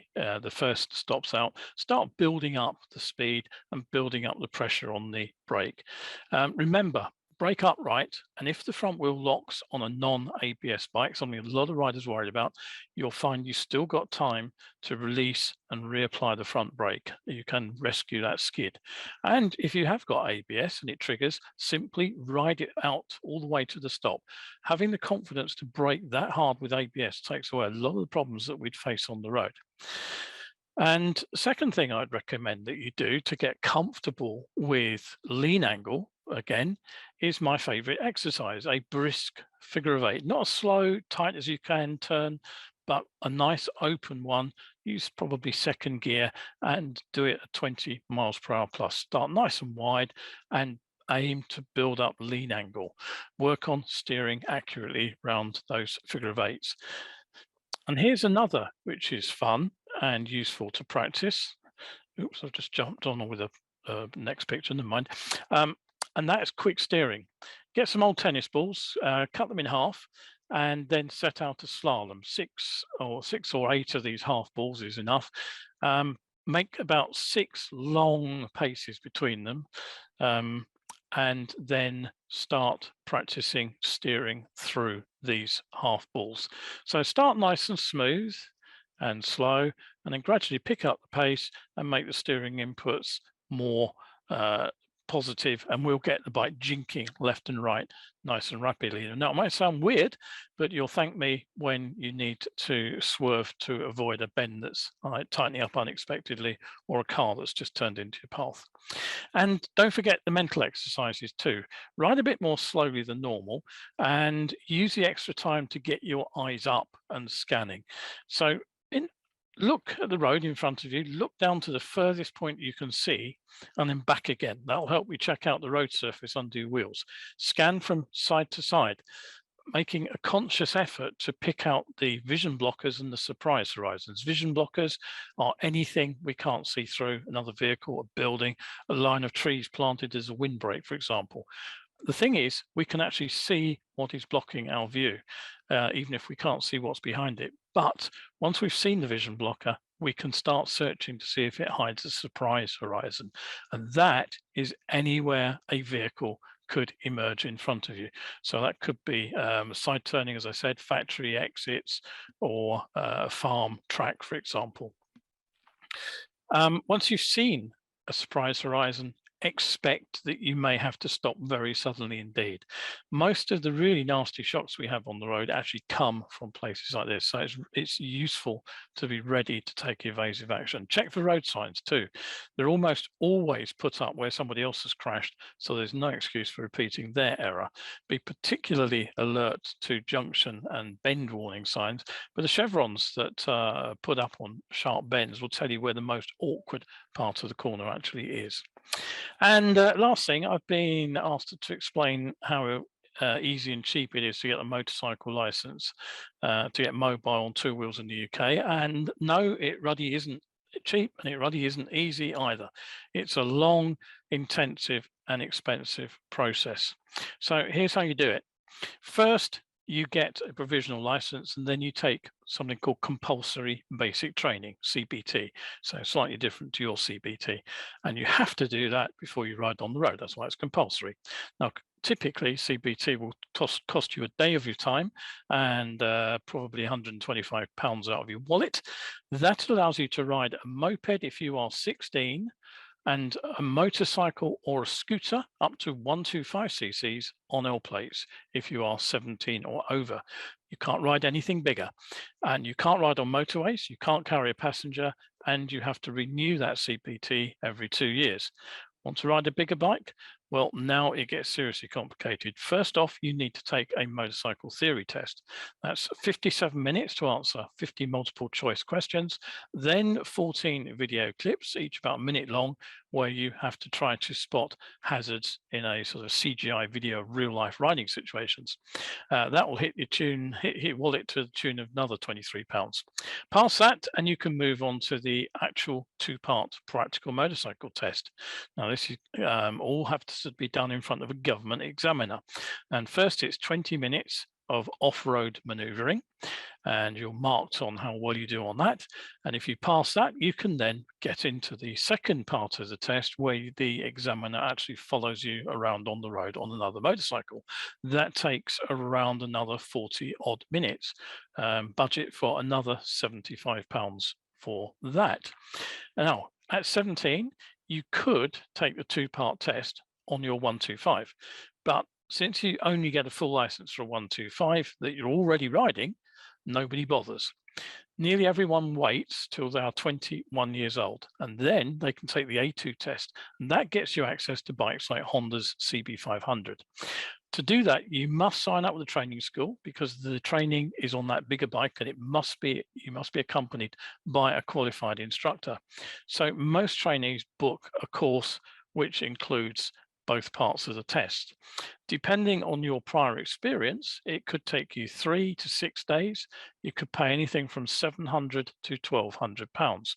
first stops out, start building up the speed and building up the pressure on the brake. Remember, brake upright, and if the front wheel locks on a non-ABS bike, something a lot of riders worried about, you'll find you still got time to release and reapply the front brake. You can rescue that skid. And if you have got ABS and it triggers, simply ride it out all the way to the stop. Having the confidence to brake that hard with ABS takes away a lot of the problems that we'd face on the road. And the second thing I'd recommend that you do to get comfortable with lean angle, again, is my favorite exercise, a brisk figure of 8. Not a slow, tight as you can turn, but a nice open one. Use probably second gear and do it at 20 miles per hour plus. Start nice and wide and aim to build up lean angle. Work on steering accurately around those figure of 8s. And here's another, which is fun and useful to practice. Oops, I've just jumped on with a next picture, never mind. And that is quick steering. Get some old tennis balls, cut them in half, and then set out a slalom. Six or eight of these half balls is enough. Make about 6 long paces between them, and then start practicing steering through these half balls. So start nice and smooth and slow, and then gradually pick up the pace and make the steering inputs more positive, and we'll get the bike jinking left and right nice and rapidly. Now, it might sound weird, but you'll thank me when you need to swerve to avoid a bend that's tightening up unexpectedly, or a car that's just turned into your path. And don't forget the mental exercises too. Ride a bit more slowly than normal and use the extra time to get your eyes up and scanning. So look at the road in front of you, look down to the furthest point you can see, and then back again. That'll help you check out the road surface under your wheels. Scan from side to side, making a conscious effort to pick out the vision blockers and the surprise horizons. Vision blockers are anything we can't see through: another vehicle, a building, a line of trees planted as a windbreak, for example. The thing is, we can actually see what is blocking our view, even if we can't see what's behind it. But once we've seen the vision blocker, we can start searching to see if it hides a surprise horizon. And that is anywhere a vehicle could emerge in front of you. So that could be side turning, as I said, factory exits, or farm track, for example. Once you've seen a surprise horizon, expect that you may have to stop very suddenly indeed. Most of the really nasty shocks we have on the road actually come from places like this. So it's useful to be ready to take evasive action. Check for road signs too. They're almost always put up where somebody else has crashed, so there's no excuse for repeating their error. Be particularly alert to junction and bend warning signs, but the chevrons that are put up on sharp bends will tell you where the most awkward part of the corner actually is. And last thing, I've been asked to explain how easy and cheap it is to get a motorcycle license, to get mobile on two wheels in the UK. And no, it really isn't cheap, and it really isn't easy either. It's a long, intensive and expensive process. So here's how you do it. First, you get a provisional license, and then you take something called compulsory basic training, CBT. So slightly different to your CBT. And you have to do that before you ride on the road. That's why it's compulsory. Now, typically CBT will cost you a day of your time and probably £125 out of your wallet. That allows you to ride a moped if you are 16, and a motorcycle or a scooter up to 125 cc's on L plates if you are 17 or over. You can't ride anything bigger, and you can't ride on motorways, you can't carry a passenger, and you have to renew that CPT every 2 years. Want to ride a bigger bike? Well, now it gets seriously complicated. First off, you need to take a motorcycle theory test. That's 57 minutes to answer 50 multiple choice questions, then 14 video clips, each about a minute long, where you have to try to spot hazards in a sort of CGI video of real life riding situations. That will hit your wallet to the tune of another £23. Pass that and you can move on to the actual two-part practical motorcycle test. Now this is all have to be done in front of a government examiner. And first it's 20 minutes of off-road maneuvering, and you're marked on how well you do on that. And if you pass that, you can then get into the second part of the test, where the examiner actually follows you around on the road on another motorcycle. That takes around another 40 odd minutes. Budget for another £75 for that. Now, at 17, you could take the two-part test on your 125, but since you only get a full license for a 125 that you're already riding, nobody bothers. Nearly everyone waits till they are 21 years old, and then they can take the A2 test, and that gets you access to bikes like Honda's CB500. To do that, you must sign up with a training school, because the training is on that bigger bike, and you must be accompanied by a qualified instructor. So most trainees book a course which includes both parts of the test. Depending on your prior experience, it could take you 3 to 6 days. You could pay anything from £700 to £1,200.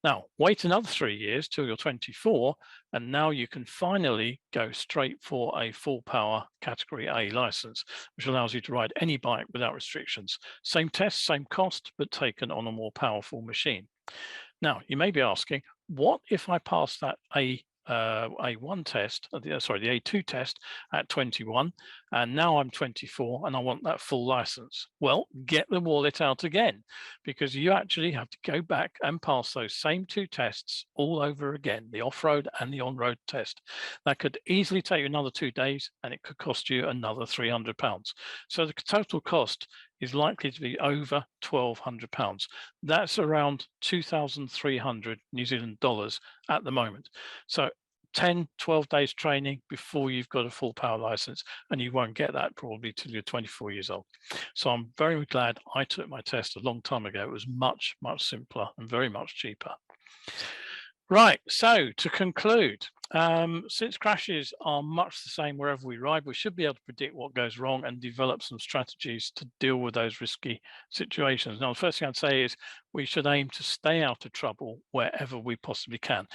Now, wait another 3 years till you're 24, and now you can finally go straight for a full power category A license, which allows you to ride any bike without restrictions. Same test, same cost, but taken on a more powerful machine. Now, you may be asking, what if I pass that A1 test, the A2 test at 21, and now I'm 24 and I want that full license? Well, get the wallet out again, because you actually have to go back and pass those same two tests all over again, the off-road and the on-road test. That could easily take you another 2 days, and it could cost you another £300. So the total cost is likely to be over £1,200. That's around 2,300 New Zealand dollars at the moment. So 10, 12 days training before you've got a full power license, and you won't get that probably till you're 24 years old. So I'm very glad I took my test a long time ago. It was much, much simpler and very much cheaper. Right, so to conclude, since crashes are much the same wherever we ride, we should be able to predict what goes wrong and develop some strategies to deal with those risky situations. Now, the first thing I'd say is we should aim to stay out of trouble wherever we possibly can,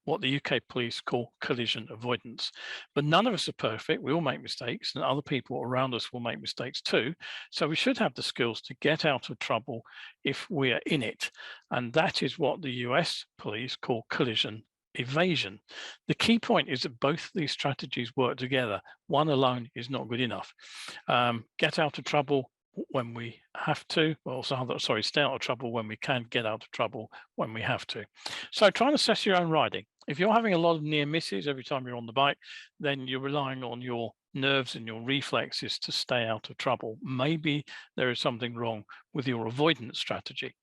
what the UK police call collision avoidance. But none of us are perfect. We all make mistakes, and other people around us will make mistakes too. So we should have the skills to get out of trouble if we are in it. And that is what the US police call collision evasion. The key point is that both these strategies work together. One alone is not good enough. Get out of trouble when we have to, stay out of trouble when we can, get out of trouble when we have to. So try and assess your own riding. If you're having a lot of near misses every time you're on the bike, then you're relying on your nerves and your reflexes to stay out of trouble. Maybe there is something wrong with your avoidance strategy.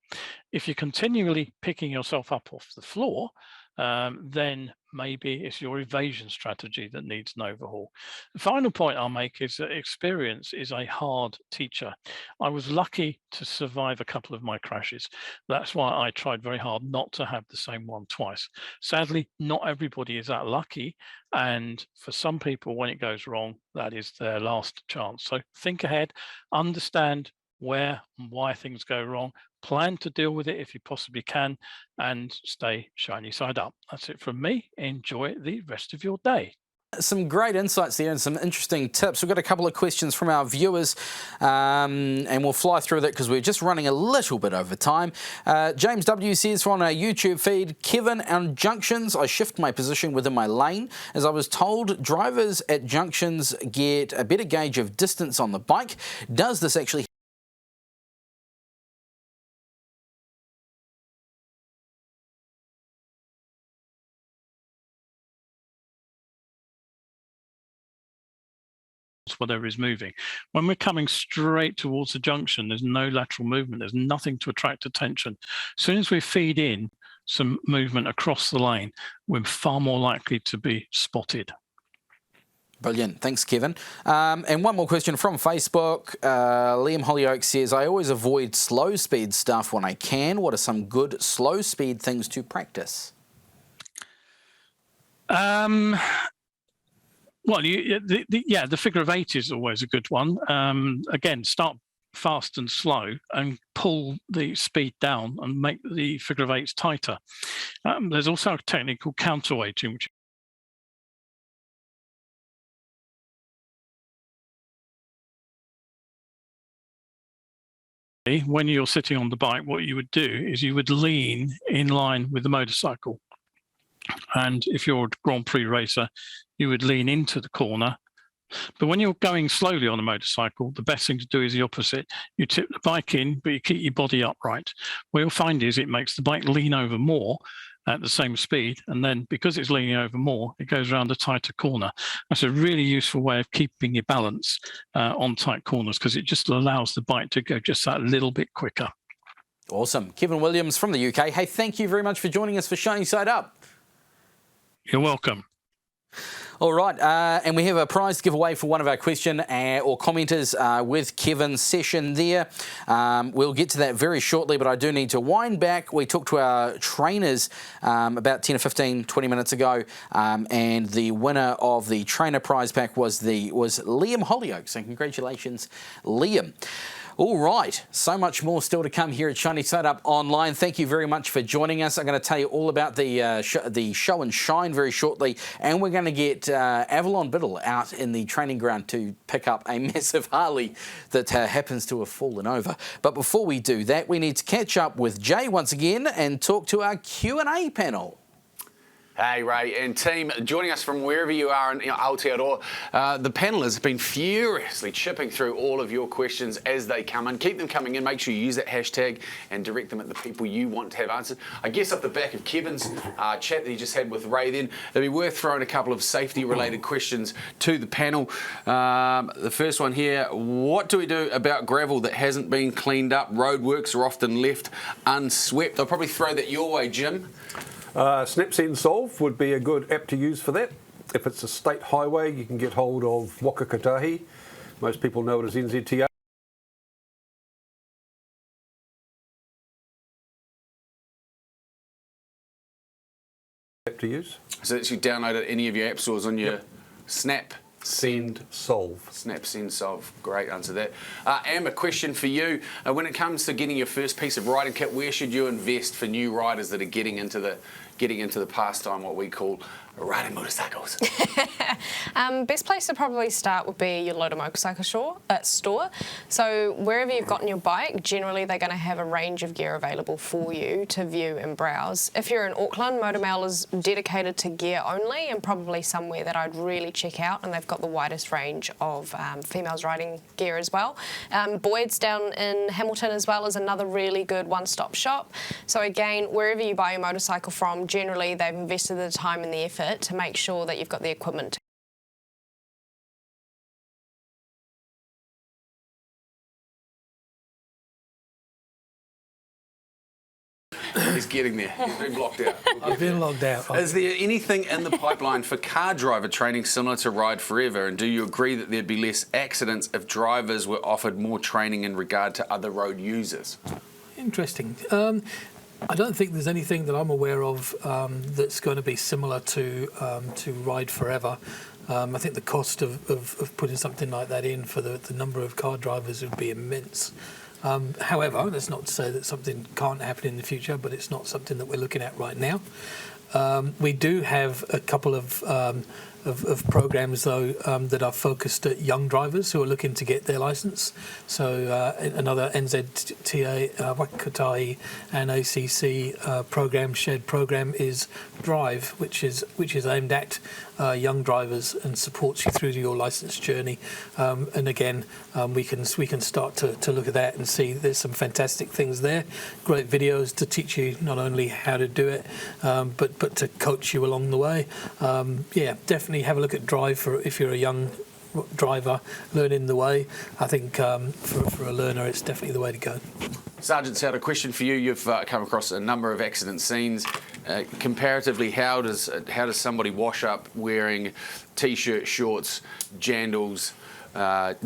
If you're continually picking yourself up off the floor, then maybe it's your evasion strategy that needs an overhaul. The final point I'll make is that experience is a hard teacher. I was lucky to survive a couple of my crashes. That's why I tried very hard not to have the same one twice. Sadly, not everybody is that lucky. And for some people, when it goes wrong, that is their last chance. So think ahead, understand where and why things go wrong, plan to deal with it if you possibly can, and stay shiny side up. That's it from me. Enjoy the rest of your day. Some great insights there and some interesting tips. We've got a couple of questions from our viewers, and we'll fly through that because we're just running a little bit over time. James W. says on our YouTube feed, Kevin, on junctions, I shift my position within my lane. As I was told, drivers at junctions get a better gauge of distance on the bike. Does this actually whatever is moving? When we're coming straight towards the junction, there's no lateral movement. There's nothing to attract attention. As soon as we feed in some movement across the lane, we're far more likely to be spotted. Brilliant. Thanks, Kevin. And one more question from Facebook. Liam Hollyoak says, I always avoid slow speed stuff when I can. What are some good slow speed things to practice? Well, the figure of 8 is always a good one. Again, start fast and slow and pull the speed down and make the figure of 8s tighter. There's also a technique called counterweighting, which when you're sitting on the bike, what you would do is you would lean in line with the motorcycle. And if you're a Grand Prix racer, you would lean into the corner. But when you're going slowly on a motorcycle, the best thing to do is the opposite. You tip the bike in, but you keep your body upright. What you'll find is it makes the bike lean over more at the same speed. And then because it's leaning over more, it goes around a tighter corner. That's a really useful way of keeping your balance on tight corners, because it just allows the bike to go just that little bit quicker. Awesome. Kevin Williams from the UK. Hey, thank you very much for joining us for Shiny Side Up. You're welcome. All right, and we have a prize to give away for one of our question or commenters with Kevin's session there. We'll get to that very shortly, but I do need to wind back. We talked to our trainers about 10 or 15, 20 minutes ago, and the winner of the trainer prize pack was Liam Hollyoak. So congratulations, Liam. All right, so much more still to come here at Shiny Side Up Online. Thank you very much for joining us. I'm going to tell you all about the show and shine very shortly, and we're going to get Avalon Biddle out in the training ground to pick up a massive Harley that happens to have fallen over. But before we do that, we need to catch up with Jay once again and talk to our Q&A panel. Hey, Ray and team, joining us from wherever you are in Aotearoa. The panel has been furiously chipping through all of your questions as they come in. Keep them coming in. Make sure you use that hashtag and direct them at the people you want to have answered. I guess off the back of Kevin's chat that he just had with Ray then, it'd be worth throwing a couple of safety-related questions to the panel. The first one here, what do we do about gravel that hasn't been cleaned up? Roadworks are often left unswept. I'll probably throw that your way, Jim. Snapseed Solve would be a good app to use for that. If it's a state highway, you can get hold of Waka Kotahi. Most people know it as NZTA. App to use. So that you download any of your app stores on your Snap. Send Solve. Snap, Send, Solve. Great answer that. Am, a question for you. When it comes to getting your first piece of riding kit, where should you invest for new riders that are getting into the pastime, what we call riding motorcycles? Best place to probably start would be your Loader Motorcycle store. So wherever you've gotten your bike, generally they're going to have a range of gear available for you to view and browse. If you're in Auckland, Motormail is dedicated to gear only and probably somewhere that I'd really check out, and they've got got the widest range of females riding gear as well. Boyd's down in Hamilton as well is another really good one-stop shop. So again, wherever you buy your motorcycle from, generally they've invested the time and the effort to make sure that you've got the equipment. He's getting there. He's been blocked out. I've been logged out. Is there anything in the pipeline for car driver training similar to Ride Forever? And do you agree that there'd be less accidents if drivers were offered more training in regard to other road users? Interesting. I don't think there's anything that I'm aware of that's going to be similar to Ride Forever. I think the cost of putting something like that in for the number of car drivers would be immense. However, that's not to say that something can't happen in the future, but it's not something that we're looking at right now. We do have a couple of programs though that are focused at young drivers who are looking to get their license. So another NZTA, Waikatai and ACC program, shared program, is Drive, which is aimed at young drivers and supports you through your license journey. And again, we can start to look at that and see there's some fantastic things there. Great videos to teach you not only how to do it, but to coach you along the way. Yeah, definitely have a look at Drive for if you're a young driver learning the way. I think for a learner, it's definitely the way to go. Sergeant Souter, a question for you. You've come across a number of accident scenes. Comparatively, how does somebody wash up wearing t-shirt, shorts, jandals,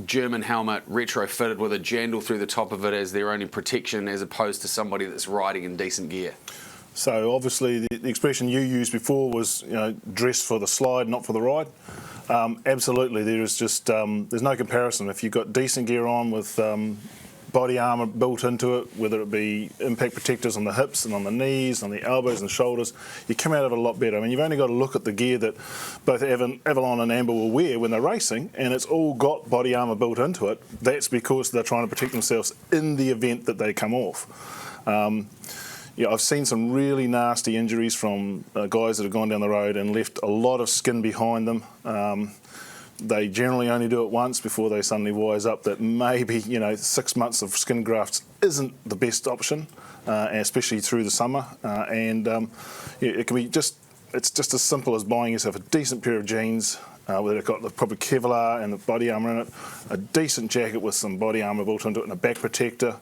German helmet retrofitted with a jandal through the top of it as their only protection, as opposed to somebody that's riding in decent gear? So obviously the expression you used before was, dress for the slide, not for the ride. Absolutely, there's no comparison. If you've got decent gear on with body armour built into it, whether it be impact protectors on the hips and on the knees, on the elbows and shoulders, you come out of it a lot better. I mean, you've only got to look at the gear that both Avalon and Amber will wear when they're racing, and it's all got body armour built into it. That's because they're trying to protect themselves in the event that they come off. I've seen some really nasty injuries from guys that have gone down the road and left a lot of skin behind them. They generally only do it once before they suddenly wise up that maybe 6 months of skin grafts isn't the best option, especially through the summer. It can be it's just as simple as buying yourself a decent pair of jeans where they've got the proper Kevlar and the body armour in it, a decent jacket with some body armour built into it and a back protector,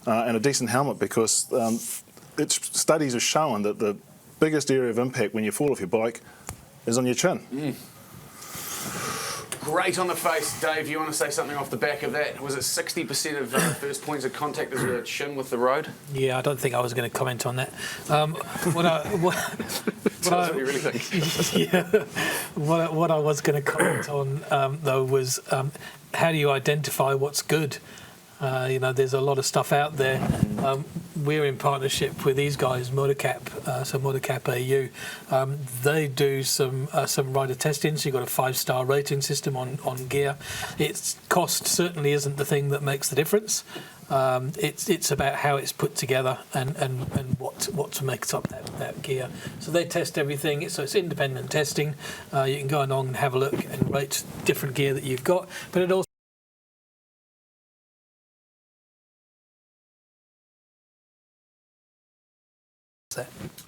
and a decent helmet, because studies have shown that the biggest area of impact when you fall off your bike is on your chin. Great on the face. Dave, you want to say something off the back of that? Was it 60% of first points of contact is with chin with the road? Yeah, I don't think I was going to comment on that. What you really think. Yeah, what I was going to comment on though was how do you identify what's good? There's a lot of stuff out there. We're in partnership with these guys, Motorcap, so Motorcap AU. They do some rider testing, so you've got a 5-star rating system on gear. Its cost certainly isn't the thing that makes the difference. It's about how it's put together and what makes up that gear. So they test everything. So it's independent testing. You can go along and have a look and rate different gear that you've got, but it also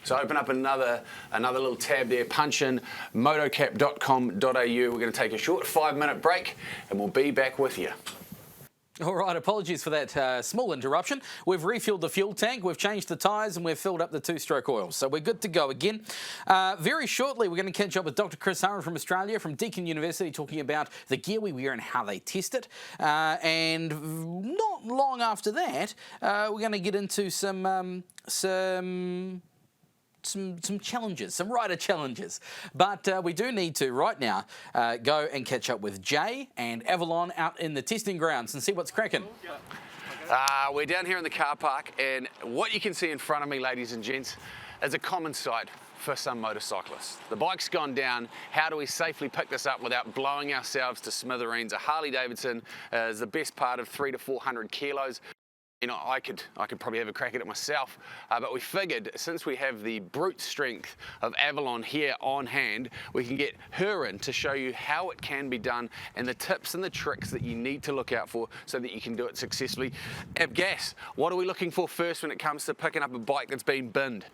So open up another little tab there, punch in motocap.com.au. We're going to take a short 5-minute break and we'll be back with you. All right, apologies for that small interruption. We've refilled the fuel tank, we've changed the tyres and we've filled up the 2-stroke oil. So we're good to go again. Very shortly, we're going to catch up with Dr. Chris Hurren from Australia, from Deakin University, talking about the gear we wear and how they test it. And not long after that, we're going to get into some challenges, some rider challenges. But we do need to, right now, go and catch up with Jay and Avalon out in the testing grounds and see what's cracking. We're down here in the car park, and what you can see in front of me, ladies and gents, is a common sight for some motorcyclists. The bike's gone down. How do we safely pick this up without blowing ourselves to smithereens? A Harley Davidson is the best part of 300 to 400 kilos. I could probably have a crack at it myself, but we figured since we have the brute strength of Avalon here on hand, we can get her in to show you how it can be done and the tips and the tricks that you need to look out for so that you can do it successfully. Gas, what are we looking for first when it comes to picking up a bike that's been binned?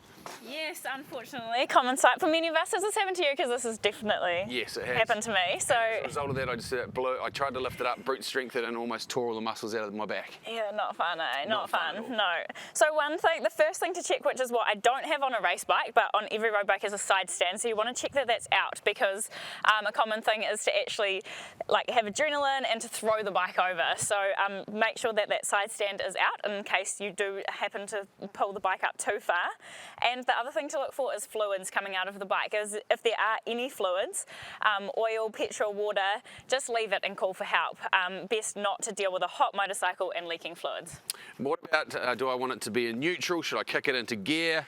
Yes, unfortunately, common sight for many of us. Has this happened to you? Because this has definitely happened to me. So as a result of that, I just I tried to lift it up, brute strength it, and almost tore all the muscles out of my back. Yeah, not fun, eh? Not fun, no. So the first thing to check, which is what I don't have on a race bike, but on every road bike, is a side stand. So you want to check that that's out, because a common thing is to actually have adrenaline and to throw the bike over. So make sure that that side stand is out in case you do happen to pull the bike up too far. And the other thing to look for is fluids coming out of the bike. If there are any fluids, oil, petrol, water, just leave it and call for help. Best not to deal with a hot motorcycle and leaking fluids. What about, do I want it to be in neutral? Should I kick it into gear?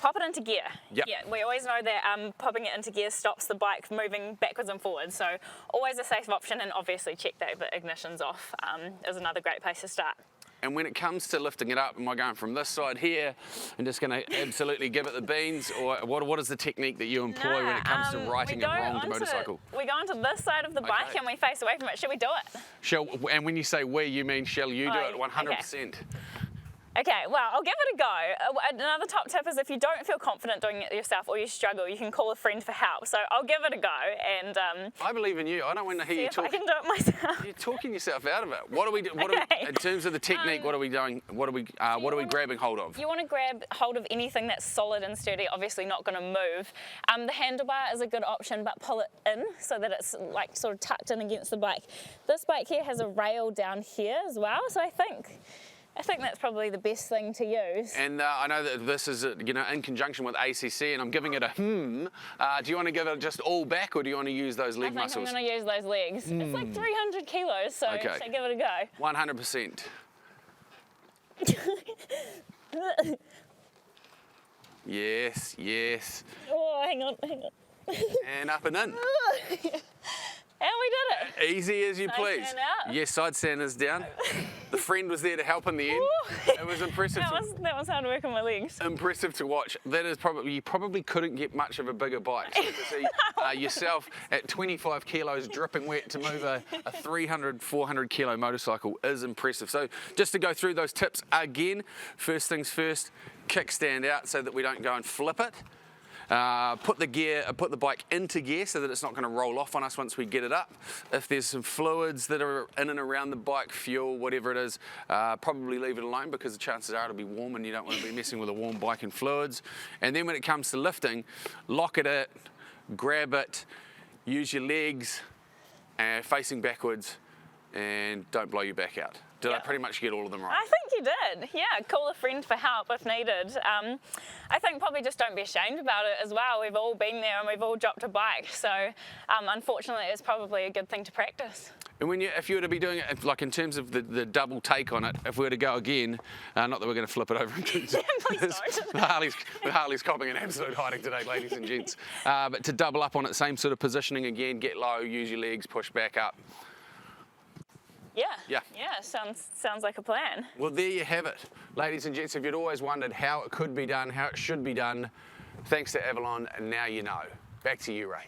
Pop it into gear. Yep. Yeah, we always know that popping it into gear stops the bike moving backwards and forwards. So always a safe option, and obviously check that the ignition's off is another great place to start. And when it comes to lifting it up, am I going from this side here and just going to absolutely give it the beans, or what is the technique that you employ when it comes to righting a wronged motorcycle? We go onto this side of the bike and we face away from it. Should we do it? And when you say we, you mean shall you do it 100%? Okay, well, I'll give it a go. Another top tip is if you don't feel confident doing it yourself or you struggle, you can call a friend for help. So I'll give it a go. And I believe in you. I don't want to hear you talk. I can do it myself. You're talking yourself out of it. What are we doing? In terms of the technique, what are we doing? What are we grabbing hold of? You want to grab hold of anything that's solid and sturdy, obviously not going to move. The handlebar is a good option, but pull it in so that it's sort of tucked in against the bike. This bike here has a rail down here as well, so I think that's probably the best thing to use. And I know that this is, in conjunction with ACC, and I'm giving it a Do you want to give it just all back, or do you want to use those leg muscles? I'm going to use those legs. It's like 300 kilos, so okay. So give it a go. 100%. Yes, yes. Oh, hang on. And up and in. And we did it. Easy as you please. Yes, side stand is down. The friend was there to help in the end. It was impressive. That was hard work on my legs. Impressive to watch. That is you probably couldn't get much of a bigger bike. So to see yourself at 25 kilos dripping wet to move a 300, 400 kilo motorcycle is impressive. So just to go through those tips again, first things first, kickstand out so that we don't go and flip it. Put the bike into gear so that it's not going to roll off on us once we get it up. If there's some fluids that are in and around the bike, fuel, whatever it is, probably leave it alone, because the chances are it'll be warm and you don't want to be messing with a warm bike and fluids. And then when it comes to lifting, lock it in, grab it, use your legs facing backwards, and don't blow your back out. Did I pretty much get all of them right? I think you did. Yeah, call a friend for help if needed. I think probably just don't be ashamed about it as well. We've all been there and we've all dropped a bike. So unfortunately, it's probably a good thing to practice. And if you were to be doing it, like in terms of the double take on it, if we were to go again, not that we're going to flip it over. Please don't. The Harley's copping an absolute hiding today, ladies and gents. But to double up on it, same sort of positioning again, get low, use your legs, push back up. Yeah, sounds like a plan. Well, there you have it. Ladies and gents, if you'd always wondered how it could be done, how it should be done, thanks to Avalon, now you know. Back to you, Ray.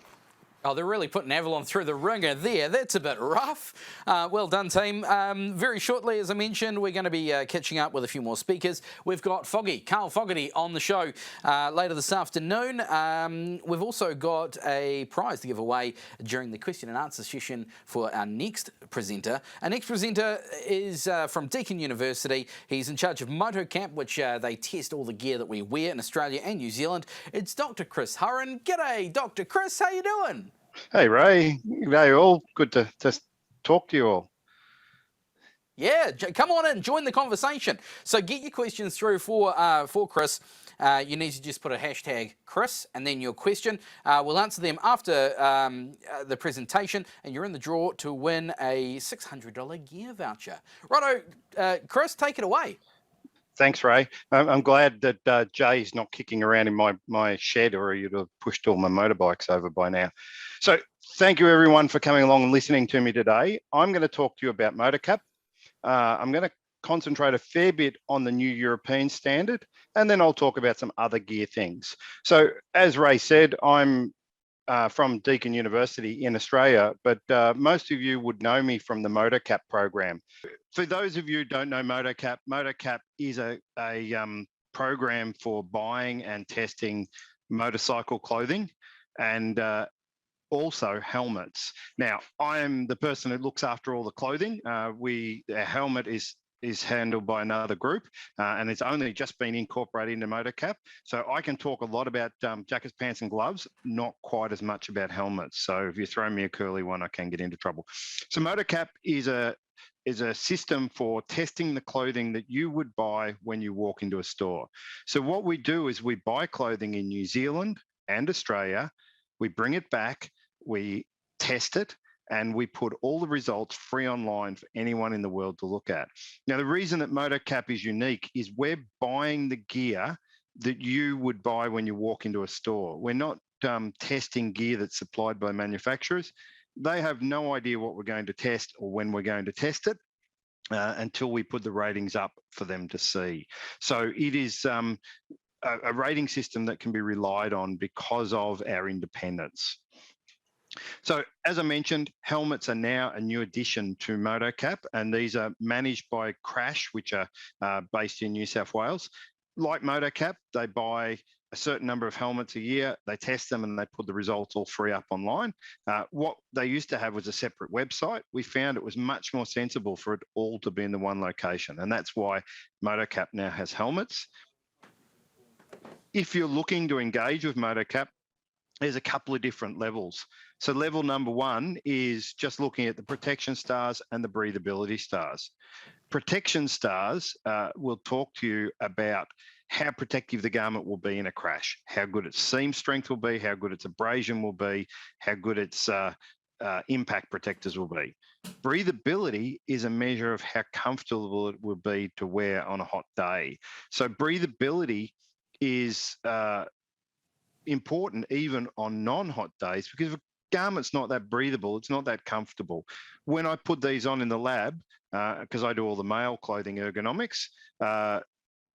Oh, they're really putting Avalon through the ringer there. That's a bit rough. Well done, team. Very shortly, as I mentioned, we're going to be catching up with a few more speakers. We've got Carl Fogarty on the show later this afternoon. We've also got a prize to give away during the question and answer session for our next presenter. Our next presenter is from Deakin University. He's in charge of MotoCamp, which they test all the gear that we wear in Australia and New Zealand. It's Dr. Chris Hurren. G'day, Dr. Chris. How you doing? Hey, Ray. G'day all. Good to just talk to you all. Yeah, come on in, join the conversation. So get your questions through for Chris. You need to just put a hashtag Chris and then your question. We'll answer them after the presentation, and you're in the draw to win a $600 gear voucher. Righto, Chris, take it away. Thanks, Ray. I'm glad that Jay's not kicking around in my shed, or you'd have pushed all my motorbikes over by now. So thank you, everyone, for coming along and listening to me today. I'm going to talk to you about MotoCamp. I'm going to concentrate a fair bit on the new European standard, and then I'll talk about some other gear things. So as Ray said, I'm from Deakin University in Australia, but most of you would know me from the MotorCap program. For those of you who don't know MotorCap, MotorCap is a program for buying and testing motorcycle clothing and also helmets. Now, I'm the person who looks after all the clothing. Our helmet is handled by another group, and it's only just been incorporated into MotorCap. So I can talk a lot about jackets, pants and gloves, not quite as much about helmets. So if you throw me a curly one, I can get into trouble. So MotorCap is a system for testing the clothing that you would buy when you walk into a store. So what we do is we buy clothing in New Zealand and Australia, we bring it back, we test it, and we put all the results free online for anyone in the world to look at. Now, the reason that MotorCap is unique is we're buying the gear that you would buy when you walk into a store. We're not testing gear that's supplied by manufacturers. They have no idea what we're going to test or when we're going to test it until we put the ratings up for them to see. So it is a rating system that can be relied on because of our independence. So as I mentioned, helmets are now a new addition to MotorCap, and these are managed by Crash, which are based in New South Wales. Like MotorCap, they buy a certain number of helmets a year, they test them and they put the results all free up online. What they used to have was a separate website. We found it was much more sensible for it all to be in the one location, and that's why MotorCap now has helmets. If you're looking to engage with MotorCap, there's a couple of different levels. So level number one is just looking at the protection stars and the breathability stars. Protection stars will talk to you about how protective the garment will be in a crash, how good its seam strength will be, how good its abrasion will be, how good its impact protectors will be. Breathability is a measure of how comfortable it will be to wear on a hot day. So breathability is important even on non-hot days, because if a garment's not that breathable, it's not that comfortable. When I put these on in the lab, because I do all the male clothing ergonomics,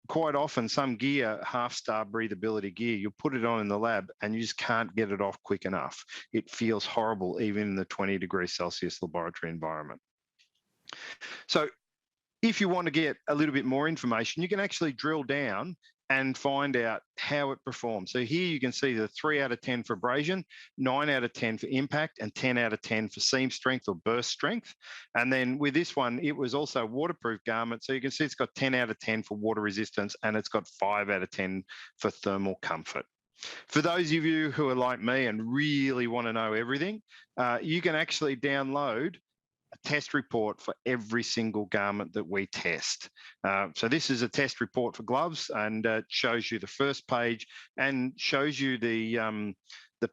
quite often some gear, half-star breathability gear, you'll put it on in the lab and you just can't get it off quick enough. It feels horrible even in the 20 degrees Celsius laboratory environment. So if you want to get a little bit more information, you can actually drill down and find out how it performs. So here you can see the 3 out of 10 for abrasion, 9 out of 10 for impact, and 10 out of 10 for seam strength or burst strength. And then with this one, it was also a waterproof garment. So you can see it's got 10 out of 10 for water resistance, and it's got 5 out of 10 for thermal comfort. For those of you who are like me and really want to know everything, you can actually download a test report for every single garment that we test. So this is a test report for gloves, and it shows you the first page and shows you the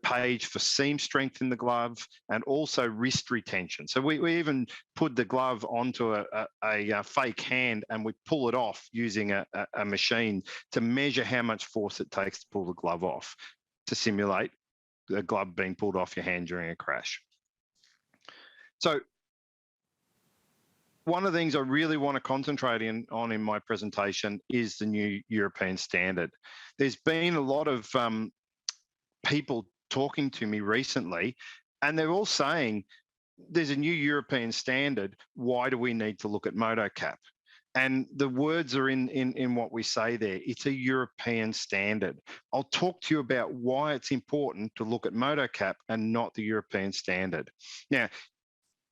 page for seam strength in the glove and also wrist retention. So we even put the glove onto a fake hand and we pull it off using a machine to measure how much force it takes to pull the glove off to simulate the glove being pulled off your hand during a crash. So one of the things I really want to concentrate on in my presentation is the new European standard. There's been a lot of people talking to me recently, and they're all saying, there's a new European standard, why do we need to look at MotorCap? And the words are in what we say there. It's a European standard. I'll talk to you about why it's important to look at MotorCap and not the European standard. Now,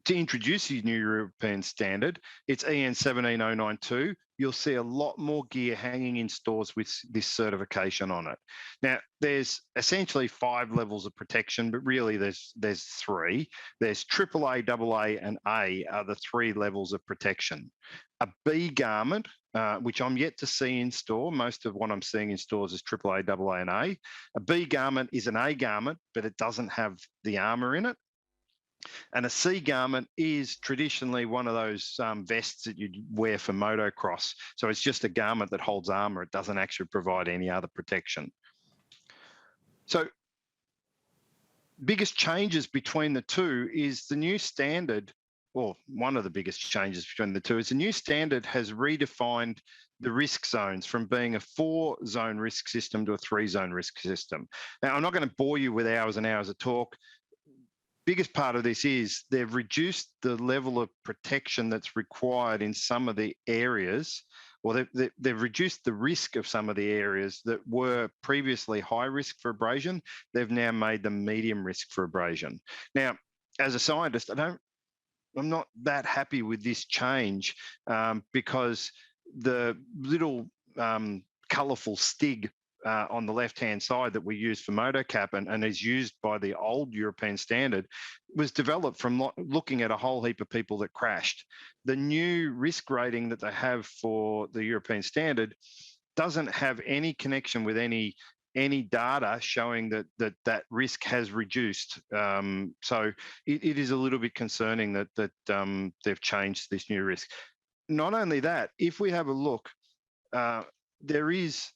to introduce the new European standard, it's EN 17092. You'll see a lot more gear hanging in stores with this certification on it. Now, there's essentially 5 levels of protection, but really there's 3. There's AAA, AA, and A are the 3 levels of protection. A B garment, which I'm yet to see in store. Most of what I'm seeing in stores is AAA, AA, and A. A B garment is an A garment, but it doesn't have the armour in it. And a C garment is traditionally one of those vests that you'd wear for motocross. So it's just a garment that holds armour. It doesn't actually provide any other protection. So biggest changes between the two is the new standard or one of the biggest changes between the two, is the new standard has redefined the risk zones from being a 4-zone risk system to a 3-zone risk system. Now, I'm not going to bore you with hours and hours of talk. Biggest part of this is they've reduced the level of protection that's required in some of the areas, or they've reduced the risk of some of the areas that were previously high risk for abrasion. They've now made them medium risk for abrasion. Now, as a scientist, I'm not that happy with this change because the little colourful stig on the left-hand side that we use for MotoCap and is used by the old European standard was developed from looking at a whole heap of people that crashed. The new risk rating that they have for the European standard doesn't have any connection with any data showing that risk has reduced. So it is a little bit concerning that they've changed this new risk. Not only that, if we have a look, there is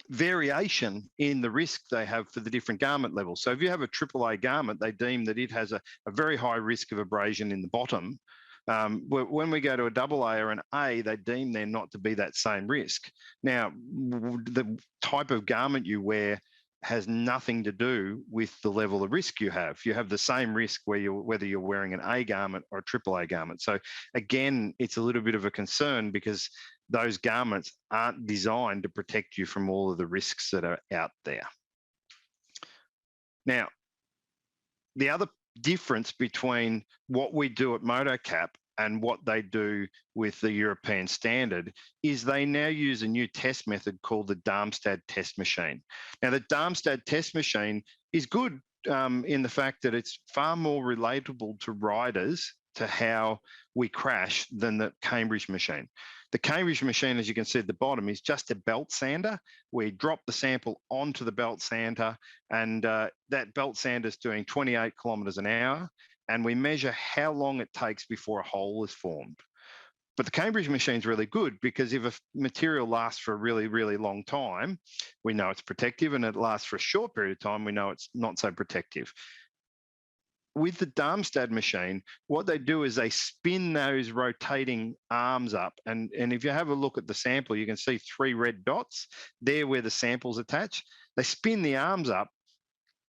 variation in the risk they have for the different garment levels. So if you have a AAA garment, they deem that it has a very high risk of abrasion in the bottom. When we go to a AA or an A, they deem there not to be that same risk. Now, the type of garment you wear has nothing to do with the level of risk you have. You have the same risk whether you're wearing an A garment or a AAA garment. So again, it's a little bit of a concern because those garments aren't designed to protect you from all of the risks that are out there. Now, the other difference between what we do at MotoCap and what they do with the European standard is they now use a new test method called the Darmstadt test machine. Now, the Darmstadt test machine is good in the fact that it's far more relatable to riders to how we crash than the Cambridge machine. The Cambridge machine, as you can see at the bottom, is just a belt sander. We drop the sample onto the belt sander, and that belt sander is doing 28 kilometres an hour, and we measure how long it takes before a hole is formed. But the Cambridge machine is really good because if a material lasts for a really, really long time, we know it's protective, and it lasts for a short period of time, we know it's not so protective. With the Darmstadt machine, what they do is they spin those rotating arms up. And if you have a look at the sample, you can see 3 red dots there where the sample's attached. They spin the arms up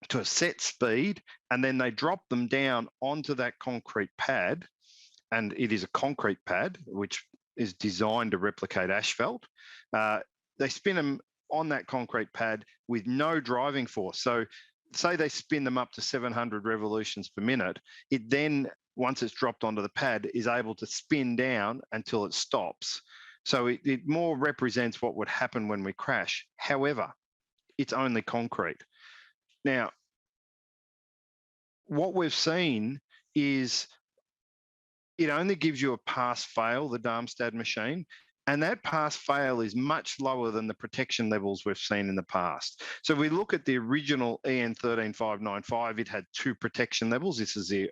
to a set speed, and then they drop them down onto that concrete pad. And it is a concrete pad, which is designed to replicate asphalt. They spin them on that concrete pad with no driving force. So say they spin them up to 700 revolutions per minute, it then, once it's dropped onto the pad, is able to spin down until it stops. So it more represents what would happen when we crash. However, it's only concrete. Now, what we've seen is it only gives you a pass-fail, the Darmstadt machine, and that pass-fail is much lower than the protection levels we've seen in the past. So if we look at the original EN 13595, it had 2 protection levels. This is the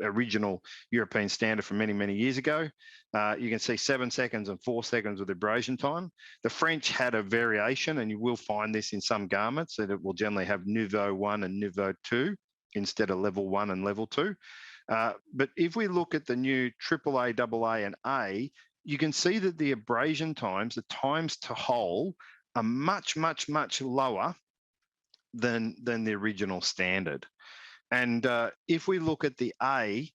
original European standard from many, many years ago. You can see 7 seconds and 4 seconds with abrasion time. The French had a variation, and you will find this in some garments, that it will generally have Niveau 1 and Niveau 2 instead of level 1 and level 2. But if we look at the new AAA, AA and A, you can see that the abrasion times, the times to hole, are much, much, much lower than the original standard. And if we look at the A,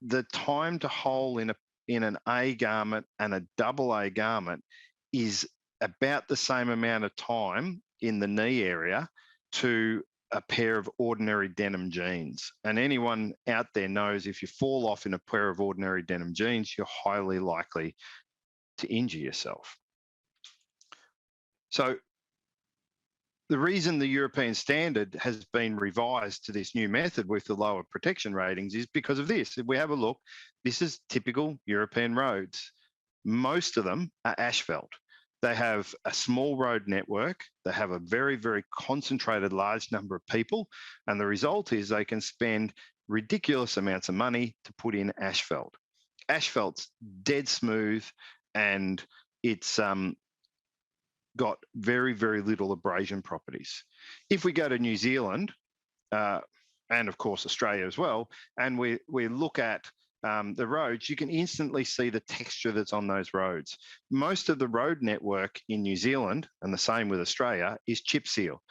the time to hole in an A garment and a AA garment is about the same amount of time in the knee area to a pair of ordinary denim jeans. And anyone out there knows if you fall off in a pair of ordinary denim jeans, you're highly likely to injure yourself. So the reason the European standard has been revised to this new method with the lower protection ratings is because of this. If we have a look, this is typical European roads. Most of them are asphalt. They have a small road network. They have a very, very concentrated large number of people. And the result is they can spend ridiculous amounts of money to put in asphalt. Asphalt's dead smooth, and it's got very, very little abrasion properties. If we go to New Zealand, and of course Australia as well, and we look at the roads, you can instantly see the texture that's on those roads. Most of the road network in New Zealand, and the same with Australia, is chip seal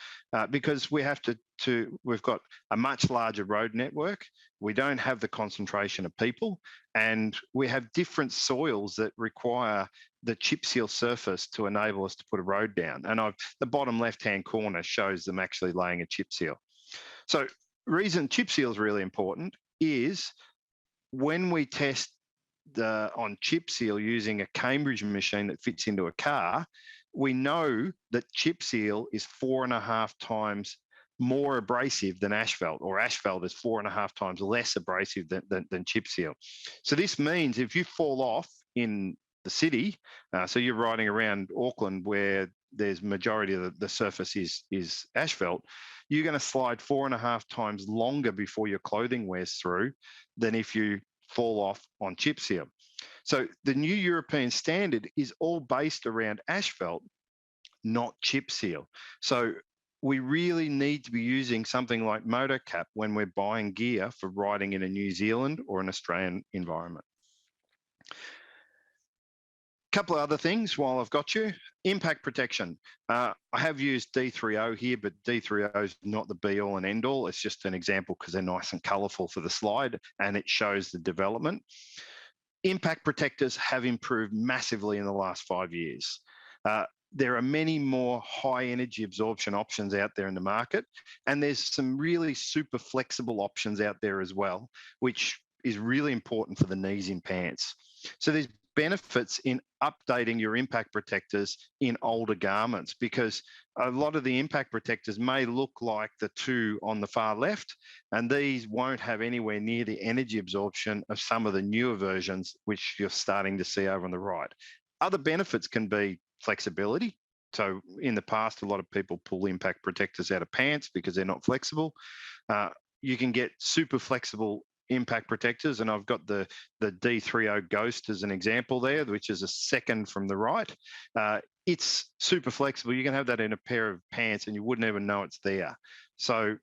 because we've got a much larger road network. We don't have the concentration of people, and we have different soils that require the chip seal surface to enable us to put a road down. And the bottom left-hand corner shows them actually laying a chip seal. So reason chip seal is really important is when we test on chip seal using a Cambridge machine that fits into a car, we know that chip seal is 4.5 times more abrasive than asphalt, or asphalt is 4.5 times less abrasive than chip seal. So this means if you fall off in the city, so you're riding around Auckland where there's majority of the surface is asphalt, you're going to slide 4.5 times longer before your clothing wears through than if you fall off on chip seal. So the new European standard is all based around asphalt, not chip seal. So we really need to be using something like MotoCap when we're buying gear for riding in a New Zealand or an Australian environment. Couple of other things while I've got you. Impact protection. I have used D3O here, but D3O is not the be all and end all. It's just an example because they're nice and colourful for the slide and it shows the development. Impact protectors have improved massively in the last 5 years. There are many more high energy absorption options out there in the market, and there's some really super flexible options out there as well, which is really important for the knees in pants. So there's benefits in updating your impact protectors in older garments because a lot of the impact protectors may look like the two on the far left, and these won't have anywhere near the energy absorption of some of the newer versions, which you're starting to see over on the right. Other benefits can be flexibility. So in the past, a lot of people pull impact protectors out of pants because they're not flexible. You can get super flexible impact protectors, and I've got the D3O Ghost as an example there, which is a second from the right. It's super flexible. You can have that in a pair of pants and you wouldn't even know it's there. So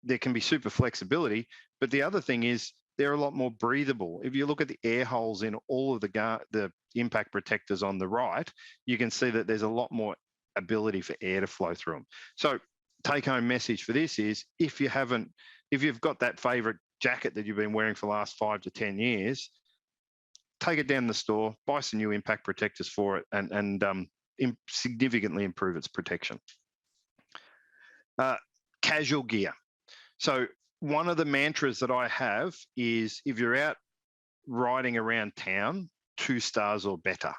there can be super flexibility, but the other thing is they're a lot more breathable. If you look at the air holes in all of the impact protectors on the right, you can see that there's a lot more ability for air to flow through them. So take-home message for this is if you've got that favourite jacket that you've been wearing for the last 5 to 10 years, take it down to the store, buy some new impact protectors for it, and significantly improve its protection. Casual gear. So one of the mantras that I have is if you're out riding around town, 2 stars or better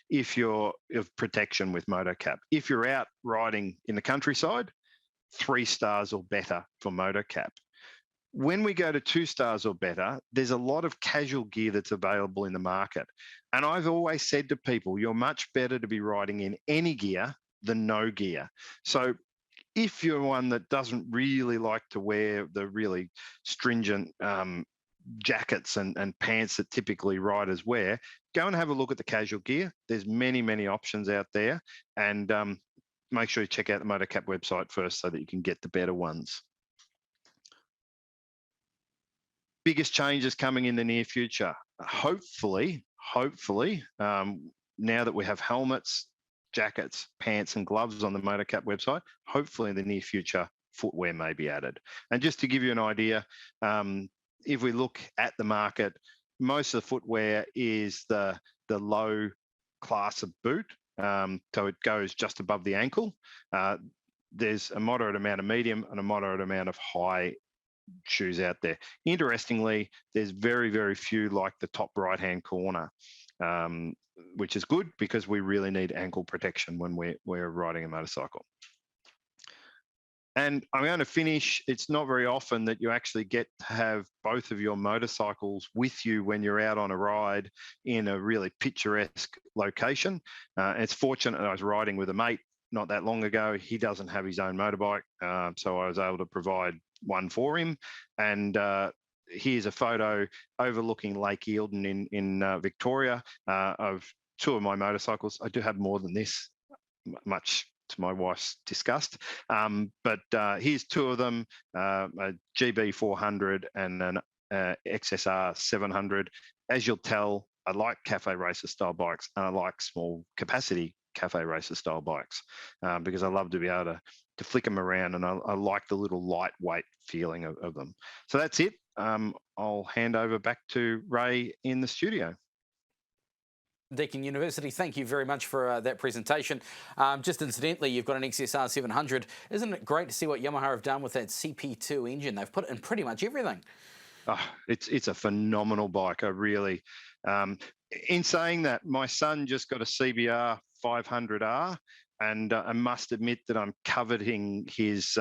if you're of protection with MotoCap. If you're out riding in the countryside, 3 stars or better for MotoCap. When we go to 2 stars or better, there's a lot of casual gear that's available in the market. And I've always said to people, you're much better to be riding in any gear than no gear. So if you're one that doesn't really like to wear the really stringent jackets and pants that typically riders wear, go and have a look at the casual gear. There's many, many options out there, and make sure you check out the MotoCap website first so that you can get the better ones. Biggest changes coming in the near future. Hopefully, now that we have helmets, jackets, pants and gloves on the MotoCap website, hopefully in the near future, footwear may be added. And just to give you an idea, if we look at the market, most of the footwear is the low class of boot. So it goes just above the ankle. There's a moderate amount of medium and a moderate amount of high shoes out there. Interestingly, there's very, very few like the top right-hand corner, which is good because we really need ankle protection when we're riding a motorcycle. And I'm going to finish. It's not very often that you actually get to have both of your motorcycles with you when you're out on a ride in a really picturesque location. And it's fortunate I was riding with a mate not that long ago. He doesn't have his own motorbike, so I was able to provide one for him. And here's a photo overlooking Lake Eildon in Victoria of 2 of my motorcycles. I do have more than this, much to my wife's disgust. But here's 2 of them, a GB400 and an XSR 700. As you'll tell, I like cafe racer style bikes, and I like small capacity cafe racer style bikes because I love to be able to flick them around, and I like the little lightweight feeling of them. So that's it. I'll hand over back to Ray in the studio. Deakin University, thank you very much for that presentation. Just incidentally, you've got an XSR 700. Isn't it great to see what Yamaha have done with that CP2 engine? They've put in pretty much everything. Oh, it's a phenomenal bike. I really, in saying that, my son just got a CBR 500R, and I must admit that I'm coveting his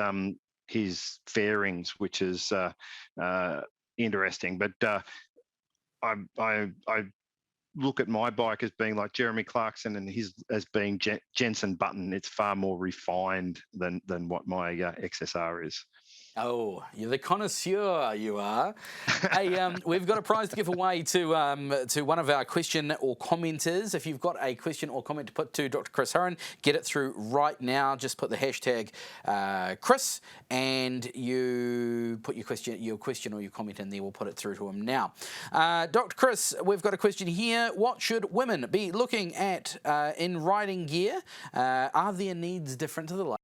fairings, which is interesting. But I look at my bike as being like Jeremy Clarkson, and his as being Jensen Button. It's far more refined than what my XSR is. Oh, you're the connoisseur, you are. Hey, we've got a prize to give away to one of our question or commenters. If you've got a question or comment to put to Dr. Chris Hurren, get it through right now. Just put the hashtag Chris, and you put your question or your comment in there. We'll put it through to him now. Dr. Chris, we've got a question here. What should women be looking at in riding gear? Are their needs different to the ladies?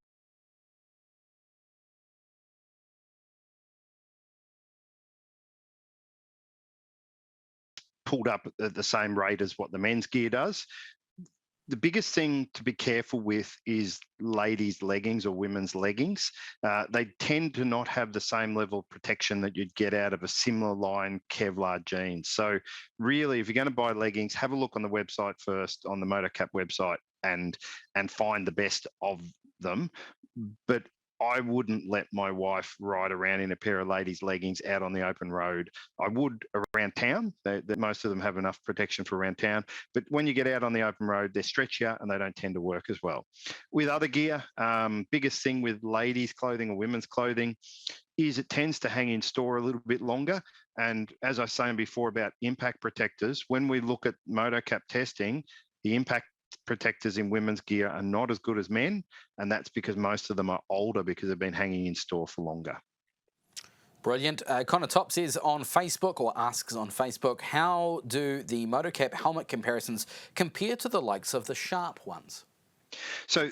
Pulled up at the same rate as what the men's gear does. The biggest thing to be careful with is ladies' leggings or women's leggings. They tend to not have the same level of protection that you'd get out of a similar line Kevlar jeans. So really, if you're going to buy leggings, have a look on the website first, on the MotorCap website, and find the best of them. But I wouldn't let my wife ride around in a pair of ladies' leggings out on the open road. I would around town. Most of them have enough protection for around town. But when you get out on the open road, they're stretchier and they don't tend to work as well. With other gear, biggest thing with ladies' clothing or women's clothing is it tends to hang in store a little bit longer. And as I was saying before about impact protectors, when we look at MotorCap testing, the impact protectors in women's gear are not as good as men, and that's because most of them are older because they've been hanging in store for longer. Brilliant. Connor Top says on Facebook, or asks on Facebook, how do the MotorCap helmet comparisons compare to the likes of the Sharp ones? So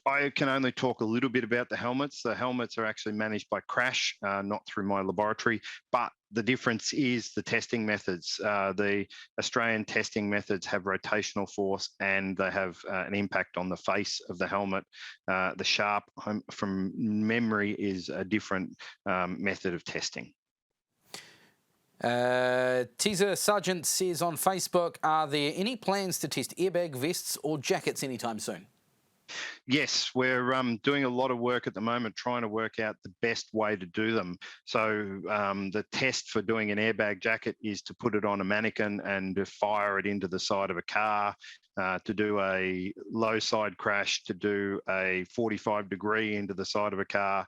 I can only talk a little bit about the helmets. The helmets are actually managed by Crash, not through my laboratory, but the difference is the testing methods. The Australian testing methods have rotational force and they have an impact on the face of the helmet. The Sharp, from memory, is a different method of testing. Teaser Sargent says on Facebook, are there any plans to test airbag vests or jackets anytime soon? Yes, we're doing a lot of work at the moment trying to work out the best way to do them. So the test for doing an airbag jacket is to put it on a mannequin and to fire it into the side of a car, to do a low side crash, to do a 45-degree into the side of a car.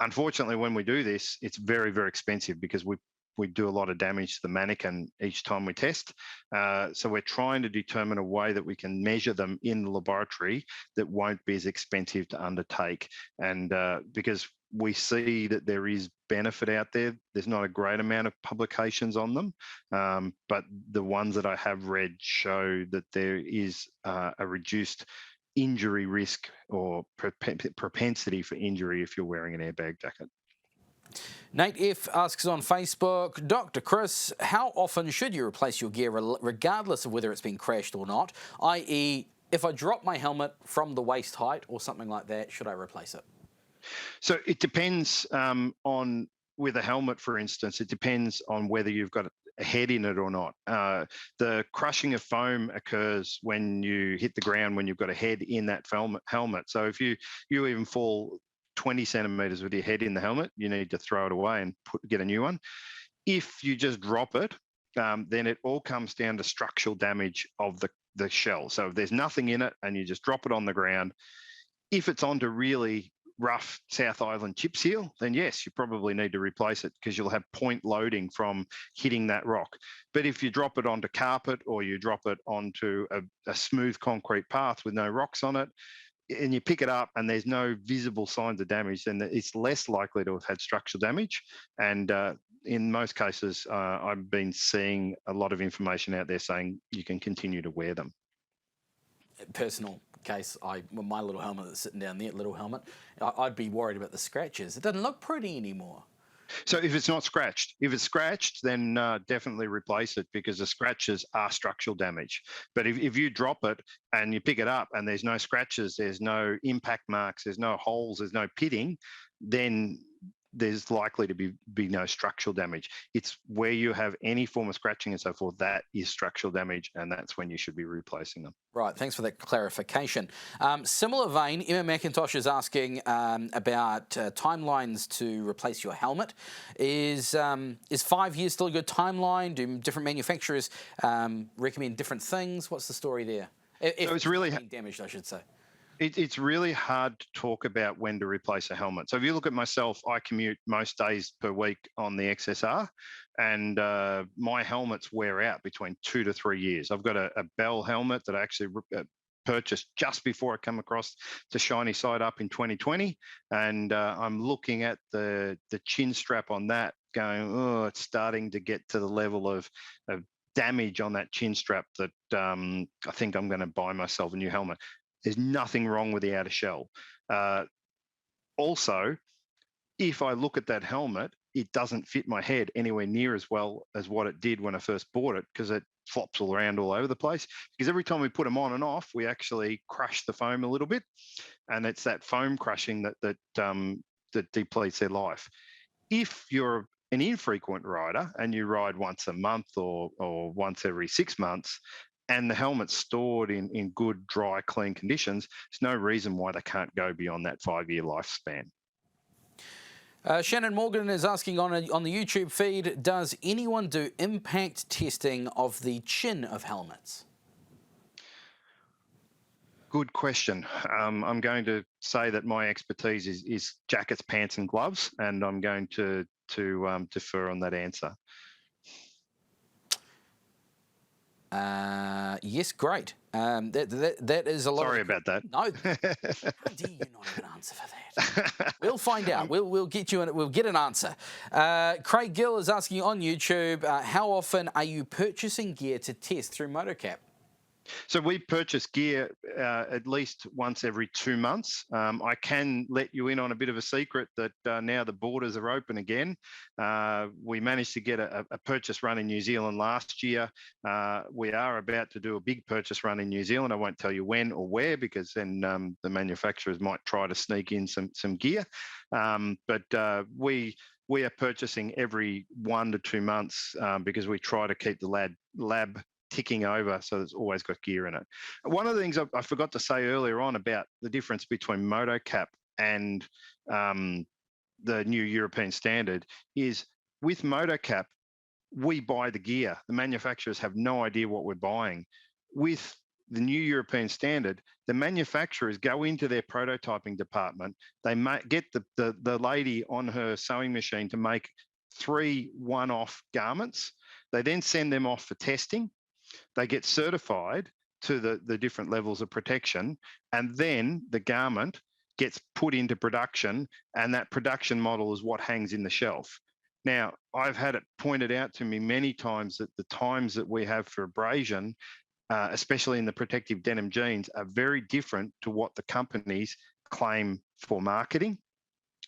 Unfortunately, when we do this, it's very, very expensive because we do a lot of damage to the mannequin each time we test. So we're trying to determine a way that we can measure them in the laboratory that won't be as expensive to undertake. And because we see that there is benefit out there, there's not a great amount of publications on them, but the ones that I have read show that there is a reduced injury risk or propensity for injury if you're wearing an airbag jacket. Nate F asks on Facebook, Dr. Chris, how often should you replace your gear regardless of whether it's been crashed or not? I.e., if I drop my helmet from the waist height or something like that, should I replace it? So it depends on, with a helmet, for instance, it depends on whether you've got a head in it or not. The crushing of foam occurs when you hit the ground, when you've got a head in that helmet. So if you even fall 20 centimetres with your head in the helmet, you need to throw it away and get a new one. If you just drop it, then it all comes down to structural damage of the shell. So if there's nothing in it and you just drop it on the ground, if it's onto really rough South Island chip seal, then yes, you probably need to replace it because you'll have point loading from hitting that rock. But if you drop it onto carpet or you drop it onto a smooth concrete path with no rocks on it, and you pick it up and there's no visible signs of damage, then it's less likely to have had structural damage. And in most cases, I've been seeing a lot of information out there saying you can continue to wear them. Personal case, my little helmet that's sitting down there, little helmet, I'd be worried about the scratches. It doesn't look pretty anymore. So if it's not scratched, if it's scratched, then definitely replace it, because the scratches are structural damage. But if you drop it and you pick it up and there's no scratches, there's no impact marks, there's no holes, there's no pitting, then there's likely to be no structural damage. It's where you have any form of scratching and so forth, that is structural damage, and that's when you should be replacing them. Right, thanks for that clarification. Similar vein, Emma McIntosh is asking about timelines to replace your helmet. Is 5 years still a good timeline? Do different manufacturers recommend different things? What's the story there? If so it's really damaged, I should say. It's really hard to talk about when to replace a helmet. So if you look at myself, I commute most days per week on the XSR, and my helmets wear out between 2 to 3 years. I've got a Bell helmet that I actually purchased just before I come across the Shiny Side Up in 2020, and I'm looking at the chin strap on that going, oh, it's starting to get to the level of damage on that chin strap that I think I'm going to buy myself a new helmet. There's nothing wrong with the outer shell. Also, if I look at that helmet, it doesn't fit my head anywhere near as well as what it did when I first bought it, because it flops all around all over the place. Because every time we put them on and off, we actually crush the foam a little bit, and it's that foam crushing that depletes their life. If you're an infrequent rider and you ride once a month or once every 6 months, and the helmet's stored in good, dry, clean conditions, there's no reason why they can't go beyond that 5-year lifespan. Shannon Morgan is asking on the YouTube feed, does anyone do impact testing of the chin of helmets? Good question. I'm going to say that my expertise is jackets, pants and gloves, and I'm going to defer on that answer. Yes, great. That is a lot. Sorry about that. No, how dare you not have an answer for that? We'll find out. We'll get you. We'll get an answer. Craig Gill is asking on YouTube, how often are you purchasing gear to test through MotoCap? So we purchase gear at least once every 2 months. I can let you in on a bit of a secret that now the borders are open again. We managed to get a purchase run in New Zealand last year. We are about to do a big purchase run in New Zealand. I won't tell you when or where, because then the manufacturers might try to sneak in some gear. But we are purchasing every 1 to 2 months because we try to keep the lab ticking over, so it's always got gear in it. One of the things I forgot to say earlier on about the difference between MotoCap and the new European standard is with MotoCap, we buy the gear. The manufacturers have no idea what we're buying. With the new European standard, the manufacturers go into their prototyping department. They get the lady on her sewing machine to make 3 one-off garments. They then send them off for testing. They get certified to the different levels of protection, and then the garment gets put into production, and that production model is what hangs in the shelf. Now, I've had it pointed out to me many times that the times that we have for abrasion, especially in the protective denim jeans, are very different to what the companies claim for marketing.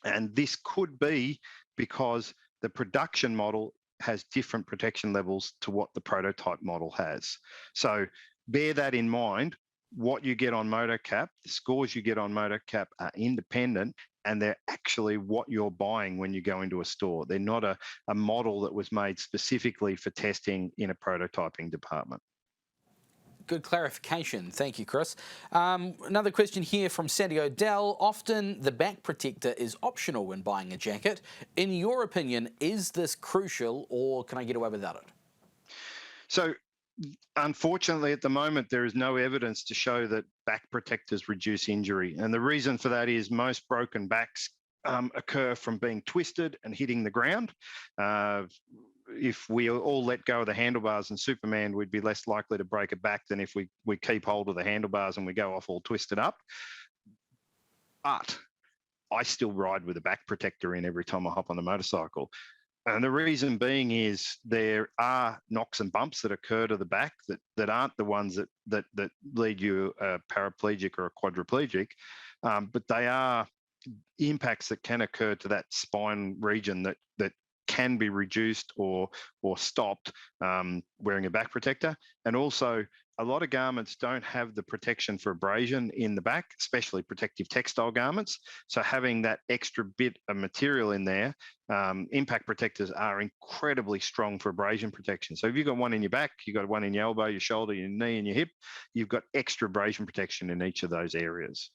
And this could be because the production model has different protection levels to what the prototype model has. So bear that in mind. What you get on MotoCap, the scores you get on MotoCap are independent, and they're actually what you're buying when you go into a store. They're not a model that was made specifically for testing in a prototyping department. Good clarification. Thank you, Chris. Another question here from Sandy O'Dell. Often the back protector is optional when buying a jacket. In your opinion, is this crucial, or can I get away without it? So, unfortunately, at the moment, there is no evidence to show that back protectors reduce injury. And the reason for that is most broken backs occur from being twisted and hitting the ground. If we all let go of the handlebars and Superman, we'd be less likely to break a back than if we keep hold of the handlebars and we go off all twisted up. But I still ride with a back protector in every time I hop on the motorcycle. And the reason being is there are knocks and bumps that occur to the back that aren't the ones that lead you a paraplegic or a quadriplegic, but they are impacts that can occur to that spine region that can be reduced or stopped wearing a back protector. And also, a lot of garments don't have the protection for abrasion in the back, especially protective textile garments. So having that extra bit of material in there, impact protectors are incredibly strong for abrasion protection. So if you've got one in your back, you've got one in your elbow, your shoulder, your knee and your hip, you've got extra abrasion protection in each of those areas.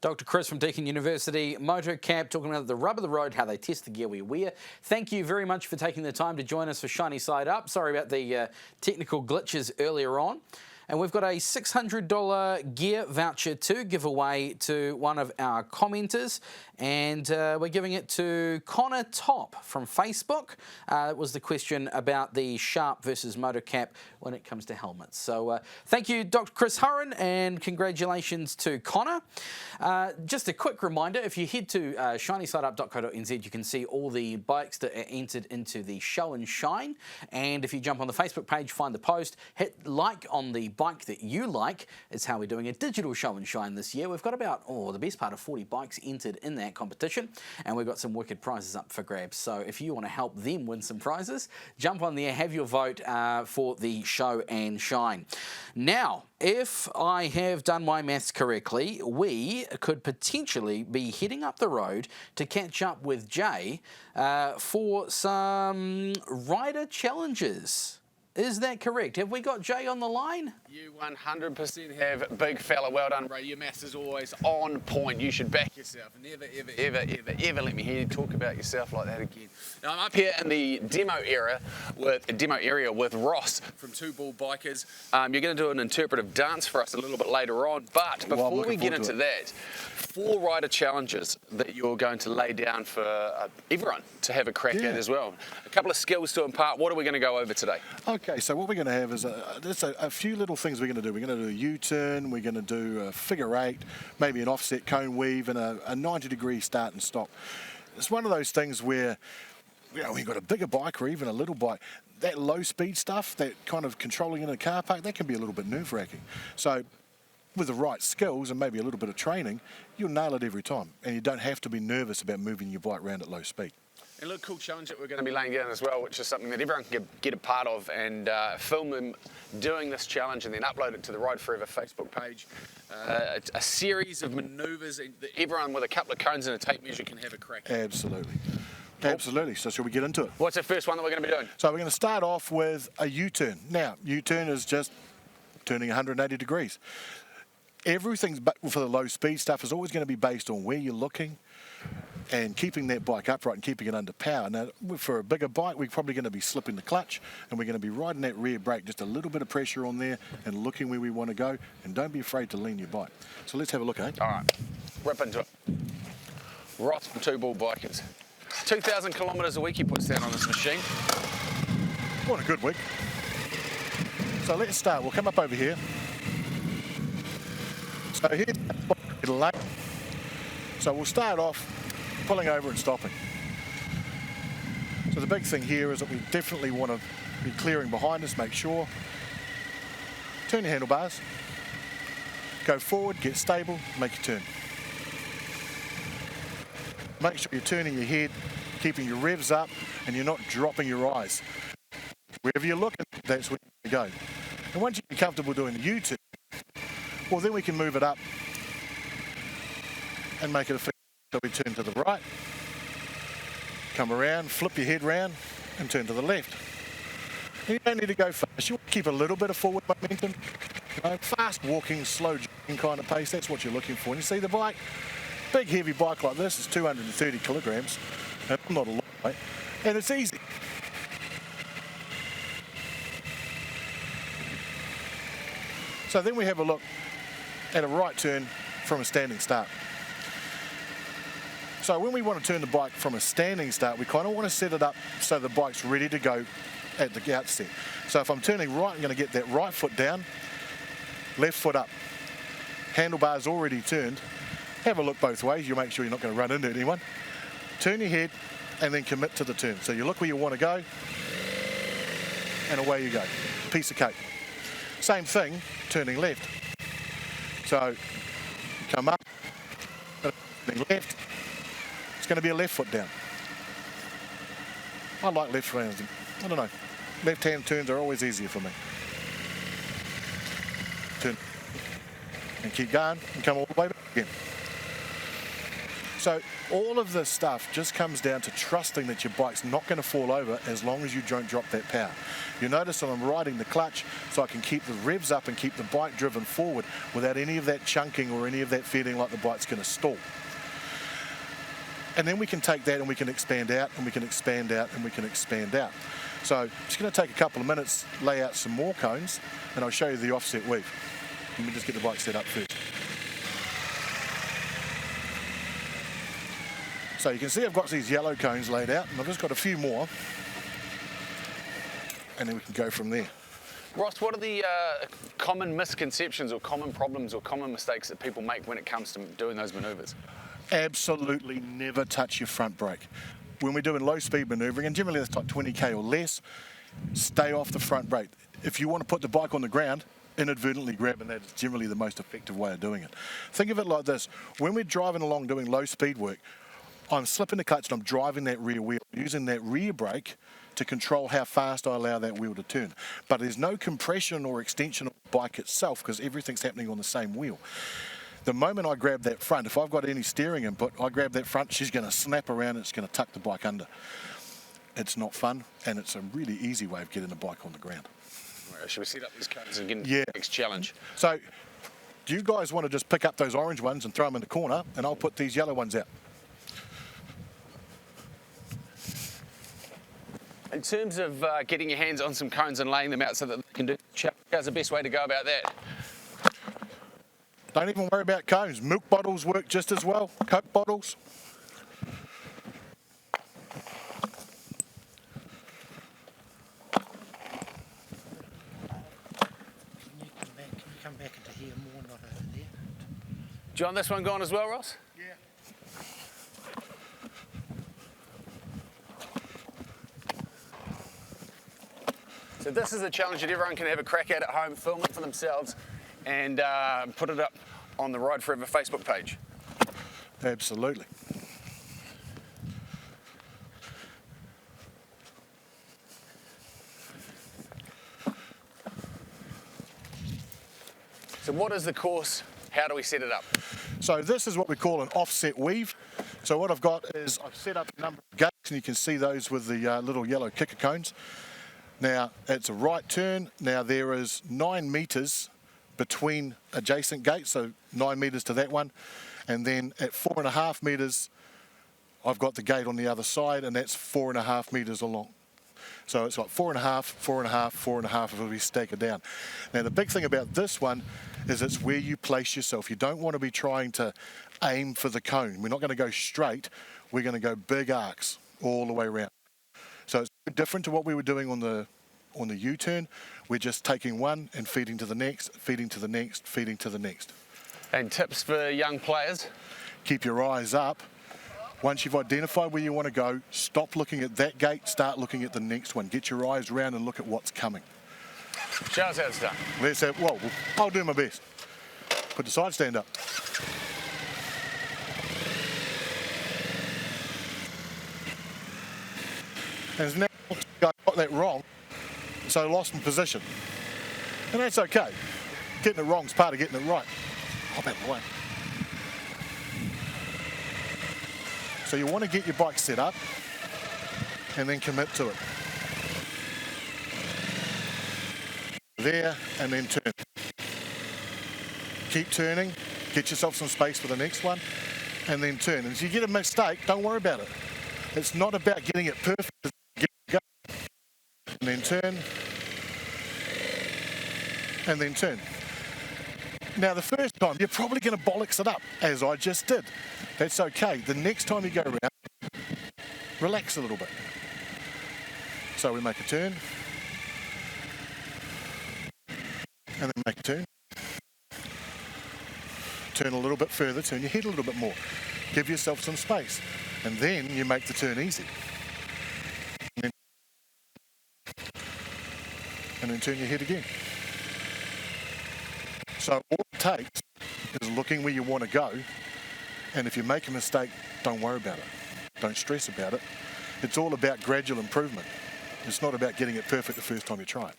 Dr. Chris from Deakin University, Motocap, talking about the rub of the road, how they test the gear we wear. Thank you very much for taking the time to join us for Shiny Side Up. Sorry about the technical glitches earlier on. And we've got a $600 gear voucher to give away to one of our commenters. And we're giving it to Connor Top from Facebook. That was the question about the Sharp versus Motocap when it comes to helmets. So thank you, Dr. Chris Hurren, and congratulations to Connor. Just a quick reminder, if you head to shinysideup.co.nz, you can see all the bikes that are entered into the show and shine. And if you jump on the Facebook page, find the post, hit like on the bike that you like. It's how we're doing a digital show and shine this year. We've got about, the best part of 40 bikes entered in that competition, and we've got some wicked prizes up for grabs. So if you want to help them win some prizes, jump on there, have your vote for the show and shine. Now, if I have done my maths correctly, we could potentially be heading up the road to catch up with Jay for some rider challenges. Is that correct? Have we got Jay on the line? You 100% have, big fella. Well done, Ray. Your maths is always on point. You should back yourself. Never, ever let me hear you talk about yourself like that again. Now, I'm up here in the demo area with Ross from Two Ball Bikers. You're going to do an interpretive dance for us a little bit later on. But before we get into that, 4 rider challenges that you're going to lay down for everyone to have a crack at as well. A couple of skills to impart. What are we going to go over today? Okay, so what we're going to have is there's a few little things we're going to do. We're going to do a U-turn, we're going to do a figure 8, maybe an offset cone weave, and a 90-degree start and stop. It's one of those things where, we've got a bigger bike or even a little bike. That low-speed stuff, that kind of controlling in a car park, that can be a little bit nerve-wracking. So with the right skills and maybe a little bit of training, you'll nail it every time. And you don't have to be nervous about moving your bike around at low speed. And look, cool challenge that we're going to be laying down as well, which is something that everyone can get a part of, and film them doing this challenge and then upload it to the Ride Forever Facebook page. A series of manoeuvres that everyone with a couple of cones and a tape measure can have a crack at. Absolutely. Absolutely. So shall we get into it? What's the first one that we're going to be doing? So we're going to start off with a U-turn. Now, U-turn is just turning 180 degrees. Everything for the low speed stuff is always going to be based on where you're looking and keeping that bike upright and keeping it under power. Now, for a bigger bike, we're probably going to be slipping the clutch, and we're going to be riding that rear brake, just a little bit of pressure on there and looking where we want to go, and don't be afraid to lean your bike. So let's have a look, eh? All right, rip into it. Ross from Two Ball Bikers. 2,000 kilometres a week he puts down on this machine. What a good week. So let's start. We'll come up over here. So here's the lane. So we'll start off pulling over and stopping. So the big thing here is that we definitely want to be clearing behind us, make sure. Turn your handlebars. Go forward, get stable, make your turn. Make sure you're turning your head, keeping your revs up, and you're not dropping your eyes. Wherever you're looking, that's where you go. And once you're comfortable doing the U-turn, well, then we can move it up and make it a fix. So we turn to the right, come around, flip your head round, and turn to the left. And you don't need to go fast. You want to keep a little bit of forward momentum. Fast walking, slow jogging kind of pace, that's what you're looking for. And you see the bike, big heavy bike like this is 230 kilograms. And I'm not a lightweight, and it's easy. So then we have a look at a right turn from a standing start. So when we want to turn the bike from a standing start, we kind of want to set it up so the bike's ready to go at the outset. So if I'm turning right, I'm going to get that right foot down, left foot up. Handlebars already turned. Have a look both ways. You'll make sure you're not going to run into anyone. Turn your head, and then commit to the turn. So you look where you want to go, and away you go. Piece of cake. Same thing, turning left. So come up, turning left. It's going to be a left foot down. I like left hands. I don't know. Left-hand turns are always easier for me. Turn and keep going and come all the way back again. So all of this stuff just comes down to trusting that your bike's not going to fall over as long as you don't drop that power. You notice that I'm riding the clutch so I can keep the revs up and keep the bike driven forward without any of that chunking or any of that feeling like the bike's going to stall. And then we can take that and we can expand out and we can expand out and we can expand out. So I'm just going to take a couple of minutes, lay out some more cones, and I'll show you the offset weave. Let me just get the bike set up first. So you can see I've got these yellow cones laid out, and I've just got a few more, and then we can go from there. Ross, what are the common misconceptions or common problems or common mistakes that people make when it comes to doing those manoeuvres? Absolutely never touch your front brake. When we're doing low speed manoeuvring, and generally that's like 20k or less, stay off the front brake. If you want to put the bike on the ground, inadvertently grabbing that is generally the most effective way of doing it. Think of it like this. When we're driving along doing low speed work, I'm slipping the clutch and I'm driving that rear wheel, using that rear brake to control how fast I allow that wheel to turn. But there's no compression or extension of the bike itself because everything's happening on the same wheel. The moment I grab that front, if I've got any steering input, I grab that front, she's going to snap around and it's going to tuck the bike under. It's not fun, and it's a really easy way of getting the bike on the ground. Right, should we set up these cones and get into the next challenge? So, do you guys want to just pick up those orange ones and throw them in the corner, and I'll put these yellow ones out? In terms of getting your hands on some cones and laying them out so that they can do the challenge, how's the best way to go about that? Don't even worry about cones. Milk bottles work just as well. Coke bottles. Can you come back into here more, not over there? Do you want this one gone as well, Ross? Yeah. So this is a challenge that everyone can have a crack at home, film it for themselves, and put it up on the Ride Forever Facebook page. Absolutely. So what is the course? How do we set it up? So this is what we call an offset weave. So what I've got is I've set up a number of gates, and you can see those with the little yellow kicker cones. Now, it's a right turn. Now, there is 9 metres between adjacent gates, so 9 metres to that one. And then at 4.5 metres, I've got the gate on the other side, and that's 4.5 metres along. So it's like 4.5, 4.5, 4.5 if we stack it down. Now, the big thing about this one is it's where you place yourself. You don't want to be trying to aim for the cone. We're not going to go straight. We're going to go big arcs all the way around. So it's different to what we were doing on the U-turn. We're just taking one and feeding to the next, feeding to the next, feeding to the next. And tips for young players? Keep your eyes up. Once you've identified where you want to go, stop looking at that gate, start looking at the next one. Get your eyes around and look at what's coming. Show us how it's done. Let's have, well, I'll do my best. Put the side stand up. And now I got that wrong, so I lost my position. And that's okay. Getting it wrong is part of getting it right. Hop out of the way. So you want to get your bike set up and then commit to it. There and then turn. Keep turning, get yourself some space for the next one, and then turn. And if you get a mistake, don't worry about it. It's not about getting it perfect. Go. And then turn. And then turn. Now, the first time, you're probably going to bollocks it up, as I just did. That's okay. The next time you go around, relax a little bit. So we make a turn. And then make a turn. Turn a little bit further, turn your head a little bit more. Give yourself some space. and then you make the turn easy. And then turn your head again. So all it takes is looking where you want to go, and if you make a mistake, don't worry about it. Don't stress about it. It's all about gradual improvement. It's not about getting it perfect the first time you try it.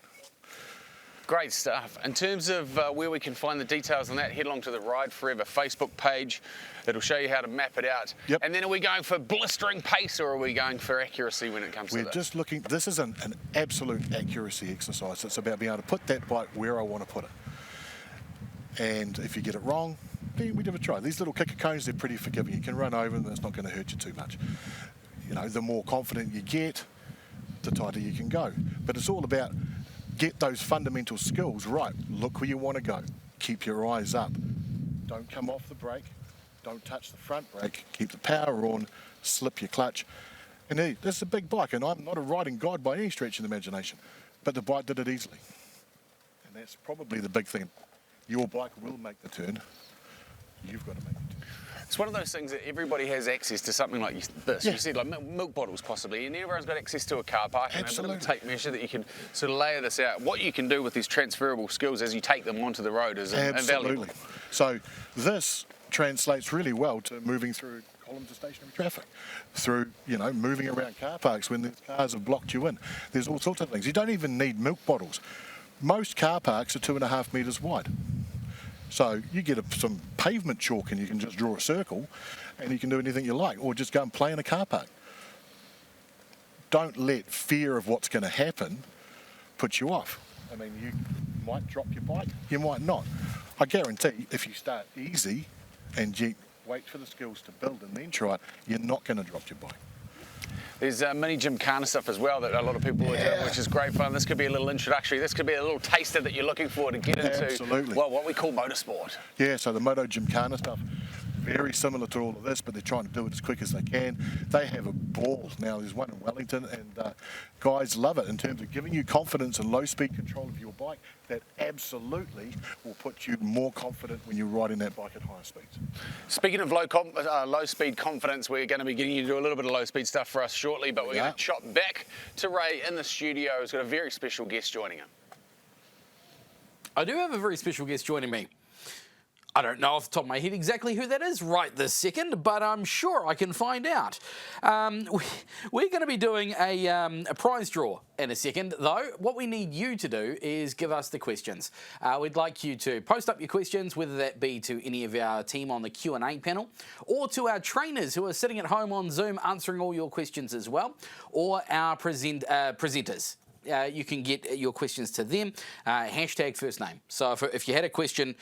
Great stuff. In terms of where we can find the details on that, head along to the Ride Forever Facebook page. It'll show you how to map it out. Yep. And then are we going for blistering pace, or are we going for accuracy when it comes to We're this? just looking, this is an absolute accuracy exercise. It's about being able to put that bike where I want to put it. And if you get it wrong, then we give it a try. These little kicker cones, they're pretty forgiving. You can run over them, it's not going to hurt you too much. You know, the more confident you get, the tighter you can go. But it's all about get those fundamental skills right. Look where you want to go. Keep your eyes up. Don't come off the brake. Don't touch the front brake. Keep the power on. Slip your clutch. And hey, this is a big bike, and I'm not a riding guide by any stretch of the imagination, but the bike did it easily. And that's probably the big thing. Your bike will make the turn. You've got to make the turn. It's one of those things that everybody has access to something like this. Yeah. You said like milk bottles possibly, and everyone's got access to a car park and a bit of a Absolutely. tape measure that you can sort of layer this out. What you can do with these transferable skills as you take them onto the road is invaluable. Absolutely. So this translates really well to moving through columns of stationary traffic, through, you know, moving around car parks when the cars have blocked you in. There's all sorts of things. You don't even need milk bottles. Most car parks are 2.5 metres wide. So you get some pavement chalk and you can just draw a circle and you can do anything you like, or just go and play in a car park. Don't let fear of what's going to happen put you off. I mean, you might drop your bike, you might not. I guarantee if you start easy and you wait for the skills to build and then try it, you're not going to drop your bike. There's mini gymkhana stuff as well that a lot of people are doing, which is great fun. This could be a little introductory. This could be a little taster that you're looking for to get into, Absolutely. well, what we call motorsport. Yeah, so the Moto Gymkhana stuff, very similar to all of this, but they're trying to do it as quick as they can. They have a ball. Now, there's one in Wellington, and guys love it in terms of giving you confidence and low-speed control of your bike. That absolutely will put you more confident when you're riding that bike at higher speeds. Speaking of low-speed confidence, we're going to be getting you to do a little bit of low-speed stuff for us shortly, but we're going to chop back to Ray in the studio. He's got a very special guest joining him. I do have a very special guest joining me. I don't know off the top of my head exactly who that is right this second, but I'm sure I can find out. We're going to be doing a prize draw in a second, though. What we need you to do is give us the questions. We'd like you to post up your questions, whether that be to any of our team on the Q&A panel, or to our trainers who are sitting at home on Zoom answering all your questions as well, or our presenters. You can get your questions to them, hashtag first name. So if you had a question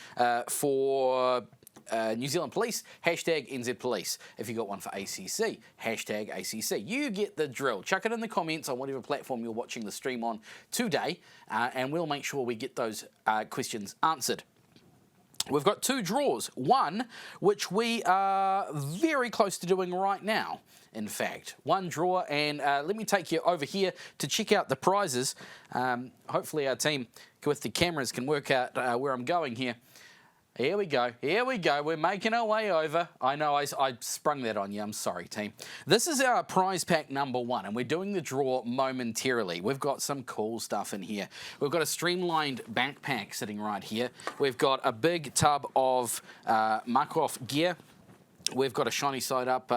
for New Zealand Police, hashtag NZ Police. If you got one for ACC, hashtag ACC. You get the drill. Chuck it in the comments on whatever platform you're watching the stream on today, and we'll make sure we get those questions answered. We've got two draws. One, which we are very close to doing right now. In fact, one draw, and let me take you over here to check out the prizes. Hopefully our team with the cameras can work out where I'm going here. Here we go. Here we go. We're making our way over. I know I sprung that on you. I'm sorry, team. This is our prize pack number one, and we're doing the draw momentarily. We've got some cool stuff in here. We've got a streamlined backpack sitting right here. We've got a big tub of Markov gear. We've got a shiny side up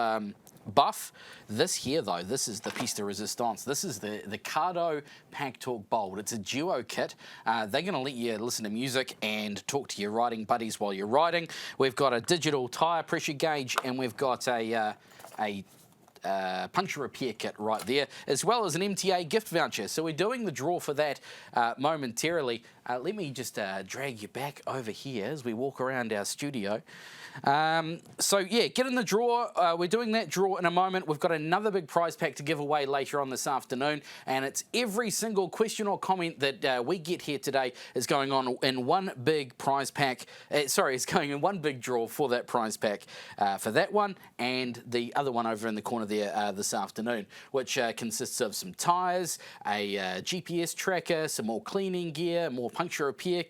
buff. This here, though, this is the piece de resistance. This is the Cardo Pack Talk Bold. It's a duo kit. They're going to let you listen to music and talk to your riding buddies while you're riding. We've got a digital tyre pressure gauge, and we've got a puncture repair kit right there, as well as an MTA gift voucher. So we're doing the draw for that momentarily. Let me just drag you back over here as we walk around our studio. So yeah, get in the draw. We're doing that draw in a moment. We've got another big prize pack to give away later on this afternoon, and it's every single question or comment that we get here today is going on in one big prize pack. It's going in one big draw for that prize pack for that one, and the other one over in the corner there this afternoon, which consists of some tyres, a GPS tracker, some more cleaning gear, more puncture repair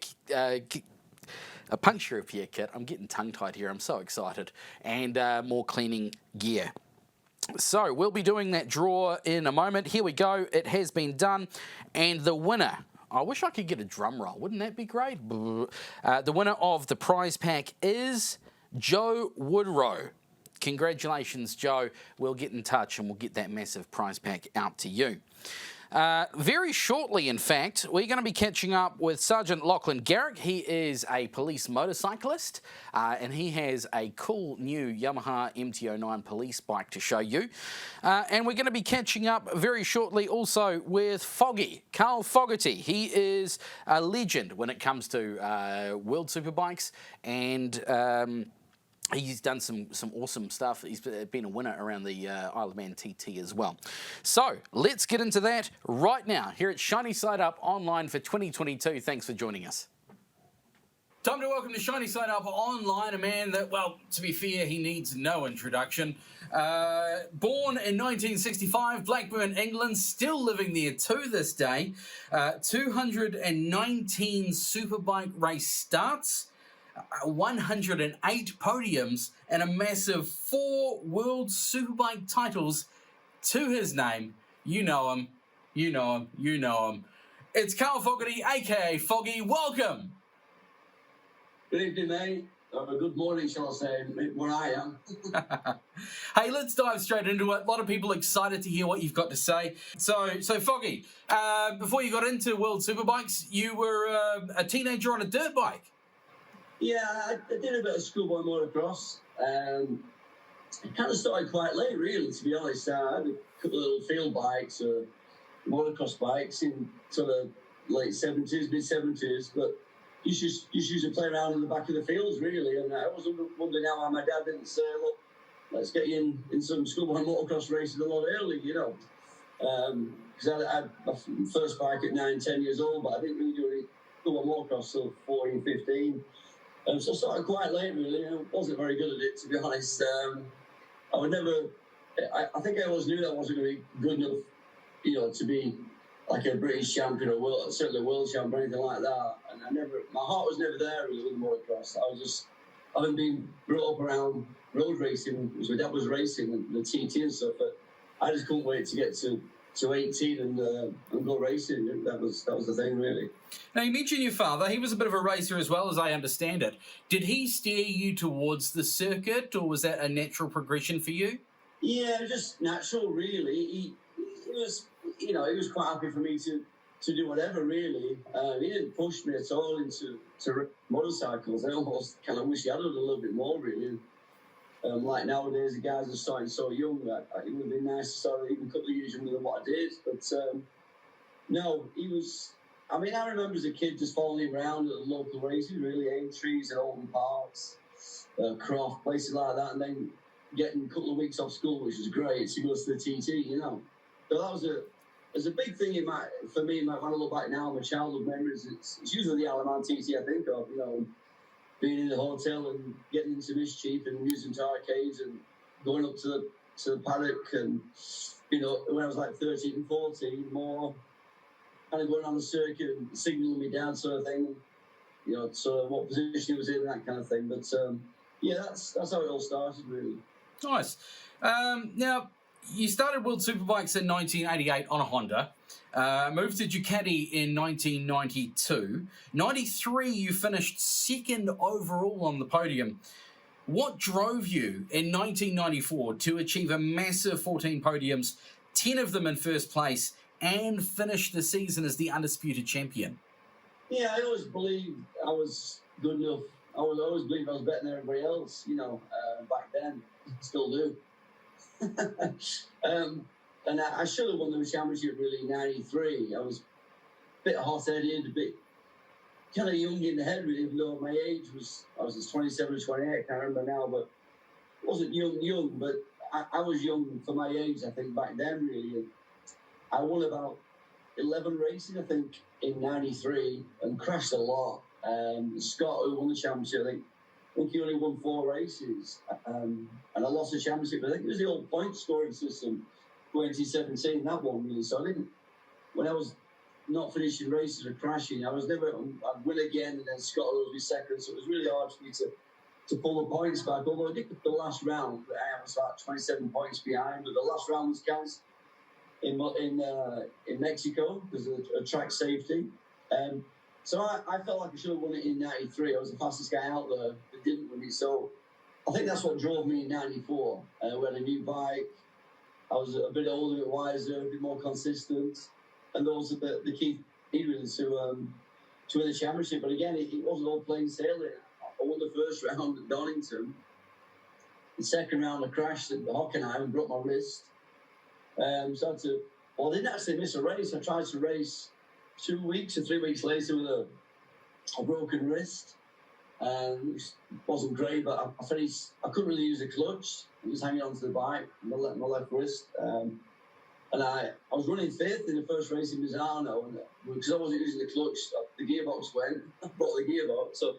a puncture repair kit. I'm getting tongue-tied here. I'm so excited. And more cleaning gear. So we'll be doing that draw in a moment. Here we go. It has been done. And the winner, I wish I could get a drum roll. Wouldn't that be great? The winner of the prize pack is Joe Woodrow. Congratulations, Joe. We'll get in touch and we'll get that massive prize pack out to you. Very shortly, in fact, we're going to be catching up with Sergeant Lachlan Garrick. He is a police motorcyclist and he has a cool new Yamaha MT-09 police bike to show you. And we're going to be catching up very shortly also with Foggy, Carl Fogarty. He is a legend when it comes to World Superbikes and he's done some awesome stuff. He's been a winner around the Isle of Man TT as well. So let's get into that right now here at Shiny Side Up Online for 2022. Thanks for joining us. Time to welcome to Shiny Side Up Online a man that, well, to be fair, he needs no introduction. Born in 1965, Blackburn, England, still living there to this day. 219 Superbike race starts. 108 podiums and a massive 4 World Superbike titles to his name. You know him, you know him, you know him. It's Carl Fogarty, aka Foggy. Welcome. Good evening, mate. Good morning, shall I say, where I am. Hey, let's dive straight into it. A lot of people excited to hear what you've got to say. So Foggy, before you got into World Superbikes, you were a teenager on a dirt bike. Yeah, I did a bit of schoolboy motocross. It kind of started quite late, really, to be honest. I had a couple of little field bikes, motocross bikes in sort of late 70s, mid-70s, but you just used to play around in the back of the fields, really. And I was wondering now why my dad didn't say, look, let's get you in some schoolboy motocross races a lot early, you know. Because I had my first bike at 9, 10 years old, but I didn't really do any schoolboy motocross till 14, 15. So I started quite late, really. I wasn't very good at it, to be honest. I would never. I think I always knew that I wasn't going to be good enough, you know, to be like a British champion or certainly a world champion or anything like that. And my heart was never there really with motocross. I was just, having been brought up around road racing, because my dad was racing the TT and stuff. But I just couldn't wait to get to 18 and go racing. That was the thing, really. Now, you mentioned your father. He was a bit of a racer as well, as I understand it. Did he steer you towards the circuit, or was that a natural progression for you? Yeah, just natural, really. He was, you know, he was quite happy for me to do whatever, really. He didn't push me at all into motorcycles. I almost kind of wish he had a little bit more, really. Like nowadays, the guys are starting so young that it would have been nice to start even a couple of years younger than what I did. But no, he was. I mean, I remember as a kid just following him around at the local races, really, Aintrees and Oldham Parks, Croft, places like that, and then getting a couple of weeks off school, which was great, to go to the TT, you know. So that was a big thing for me. When I look back now, my childhood memories, it's usually the Isle of Man TT I think of, you know. Being in the hotel and getting into mischief and amusement arcades and going up to the paddock and, you know, when I was like 13 and 14, more kind of going on the circuit and signalling me down sort of thing, you know, sort of what position he was in and that kind of thing. But, yeah, that's how it all started, really. Nice. Now, you started World Superbikes in 1988 on a Honda. Moved to Ducati in 1992. 93, you finished second overall on the podium. What drove you in 1994 to achieve a massive 14 podiums, 10 of them in first place, and finish the season as the undisputed champion? Yeah, I always believed I was good enough. I always believed I was better than everybody else, you know, back then. Still do. And I should have won the championship really in 93. I was a bit hot-headed, a bit kind of young in the head, really, even though my age was, I was 27 or 28, I can't remember now, but I wasn't young, but I was young for my age, I think, back then, really. And I won about 11 races, I think, in 93 and crashed a lot. Scott, who won the championship, I think he only won 4 races. And I lost the championship. I think it was the old point scoring system, 2017, that one, really. So I didn't, when I was not finishing races or crashing, I was never, I'd win again, and then Scott would be second. So it was really hard for me to to pull the points back. Although I think the last round, I was about 27 points behind, but the last round was cancelled in Mexico because of a track safety. So I felt like I should have won it in 93. I was the fastest guy out there, but didn't win it. So I think that's what drove me in 94. We had a new bike. I was a bit older, a bit wiser, a bit more consistent. And those are the key ingredients to win the championship. But again, it wasn't all plain sailing. I won the first round at Donington. The second round, I crashed at Hockenheim and broke my wrist. So I had to, well, I didn't actually miss a race. I tried to race 2 weeks or 3 weeks later with a broken wrist. Which wasn't great, but I finished. I couldn't really use a clutch. I was hanging onto the bike, my left wrist. And I was running fifth in the first race in Misano, and because I wasn't using the clutch, the gearbox went. I brought the gearbox, so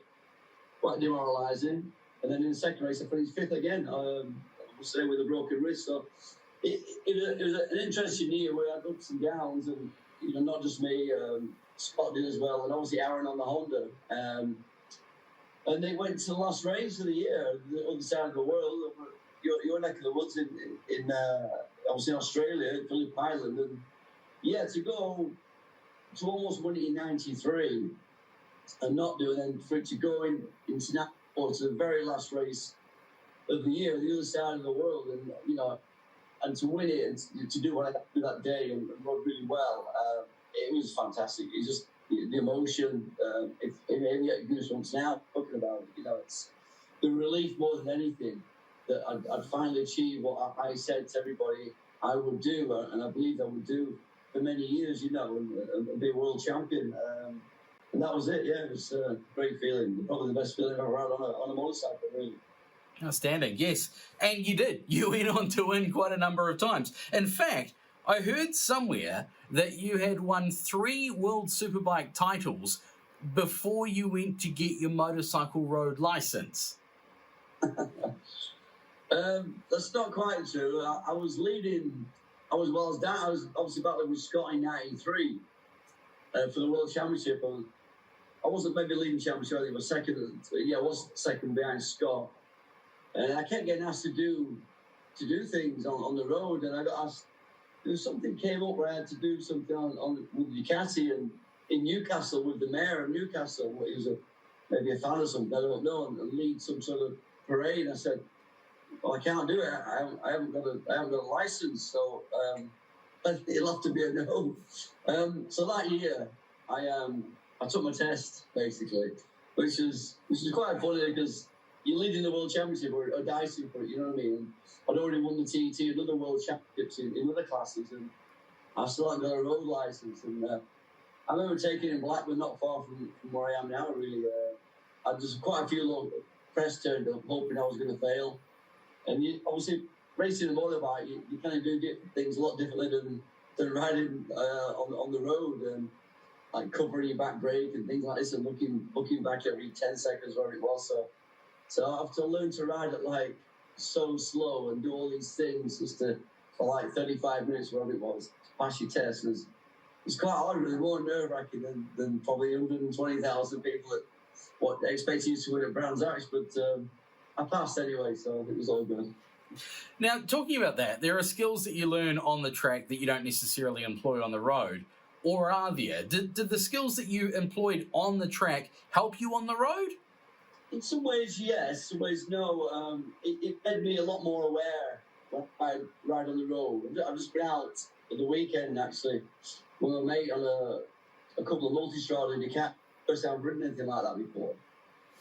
quite demoralising. And then in the second race, I finished fifth again. I was saying with a broken wrist. So it was an interesting year where I had ups and downs, and not just me, Scott did as well, and obviously Aaron on the Honda. And they went to the last race of the year, the other side of the world, your neck of the woods in obviously in Australia, Phillip Island, and yeah, to go to almost win it in '93 and not do it, and then for it to go into to the very last race of the year, the other side of the world, and and to win it and to do what I did that day and rode really well, it was fantastic. It just the emotion, if you get goosebumps now talking about it, it's the relief more than anything that I'd finally achieved what I said to everybody I would do, and I believed I would do for many years, and be a world champion. And that was it, yeah, it was a great feeling, probably the best feeling I've ever had on a motorcycle, really. Outstanding, yes. And you did. You went on to win quite a number of times. In fact, I heard somewhere that you had won 3 World Superbike titles before you went to get your motorcycle road license. That's not quite true. I was leading. I was obviously battling with Scott in '93 for the World Championship. I wasn't maybe leading championship. I think I was second. Yeah, I was second behind Scott. And I kept getting asked to do things on the road, and I got asked. Something came up where I had to do something on with Ducati and in Newcastle with the mayor of Newcastle. He was maybe a fan or something, I don't know, and lead some sort of parade. I said, "Well, I can't do it. I haven't got a license, so it'll have to be a no." So that year, I took my test basically, which was quite funny because you're leading the World Championship or dicing for it, you know what I mean? I'd already won the TT and other World Championships in other classes, and I still hadn't got a road license. And I remember taking in Blackburn, not far from where I am now, really. I just quite a few little press turned up, hoping I was going to fail. And obviously, racing a motorbike, you kind of do things a lot differently than riding on the road, and like covering your back brake and things like this, and looking back every 10 seconds where it was. So I have to learn to ride it like so slow and do all these things just for like 35 minutes, whatever it was, to pass your test. It's quite hard, really, more nerve-wracking than probably 120,000 people that expect you to win at Brands Hatch. But I passed anyway, so it was all good. Now, talking about that, there are skills that you learn on the track that you don't necessarily employ on the road. Or are there? Did the skills that you employed on the track help you on the road? In some ways, yes. In some ways, no. It made me a lot more aware when I ride on the road. I've just been out at the weekend, actually, with a mate on a couple of multi-strada Ducati. First time I've ridden anything like that before.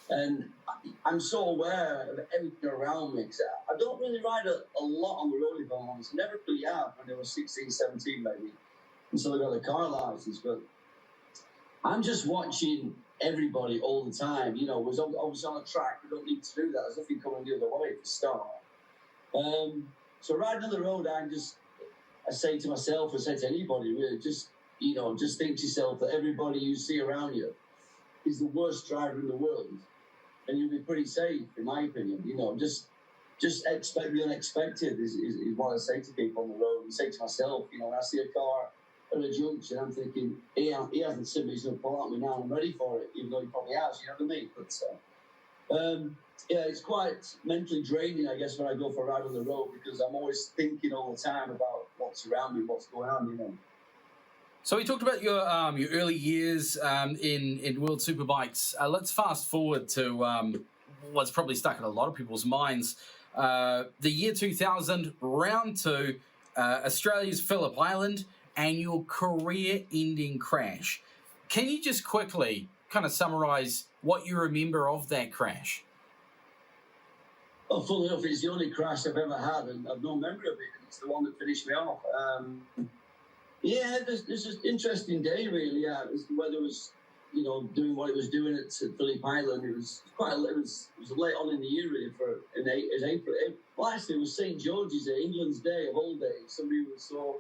And I'm so aware of everything around me. Cause I don't really ride a lot on the road, if I'm honest. I never really have when I was 16, 17, maybe, until I got the car license. But I'm just watching everybody all the time. I was on a track. We don't need to do that. There's nothing coming the other way to start. So riding on the road, I say to myself, I say to anybody, really, just think to yourself that everybody you see around you is the worst driver in the world, and you'll be pretty safe, in my opinion. Just expect the unexpected is what I say to people on the road, and say to myself, when I see a car at a junction, I'm thinking, he hasn't seen me, he's going to pull out me now, I'm ready for it, even though he probably has, you know what I mean? But Yeah, it's quite mentally draining, I guess, when I go for a ride on the road because I'm always thinking all the time about what's around me, what's going on, you know. So we talked about your early years in World Superbikes. Let's fast forward to what's probably stuck in a lot of people's minds. The year 2000, round 2, Australia's Phillip Island, and your career-ending crash. Can you just quickly kind of summarise what you remember of that crash? Well, funnily enough, it's the only crash I've ever had, and I've no memory of it. It's the one that finished me off. Yeah, this is an interesting day, really. Yeah, the weather was, you know, doing what it was doing at Phillip Island. It was late on in the year, really, as April. Well, actually, it was St. George's Day, England's Day of all days. Somebody was so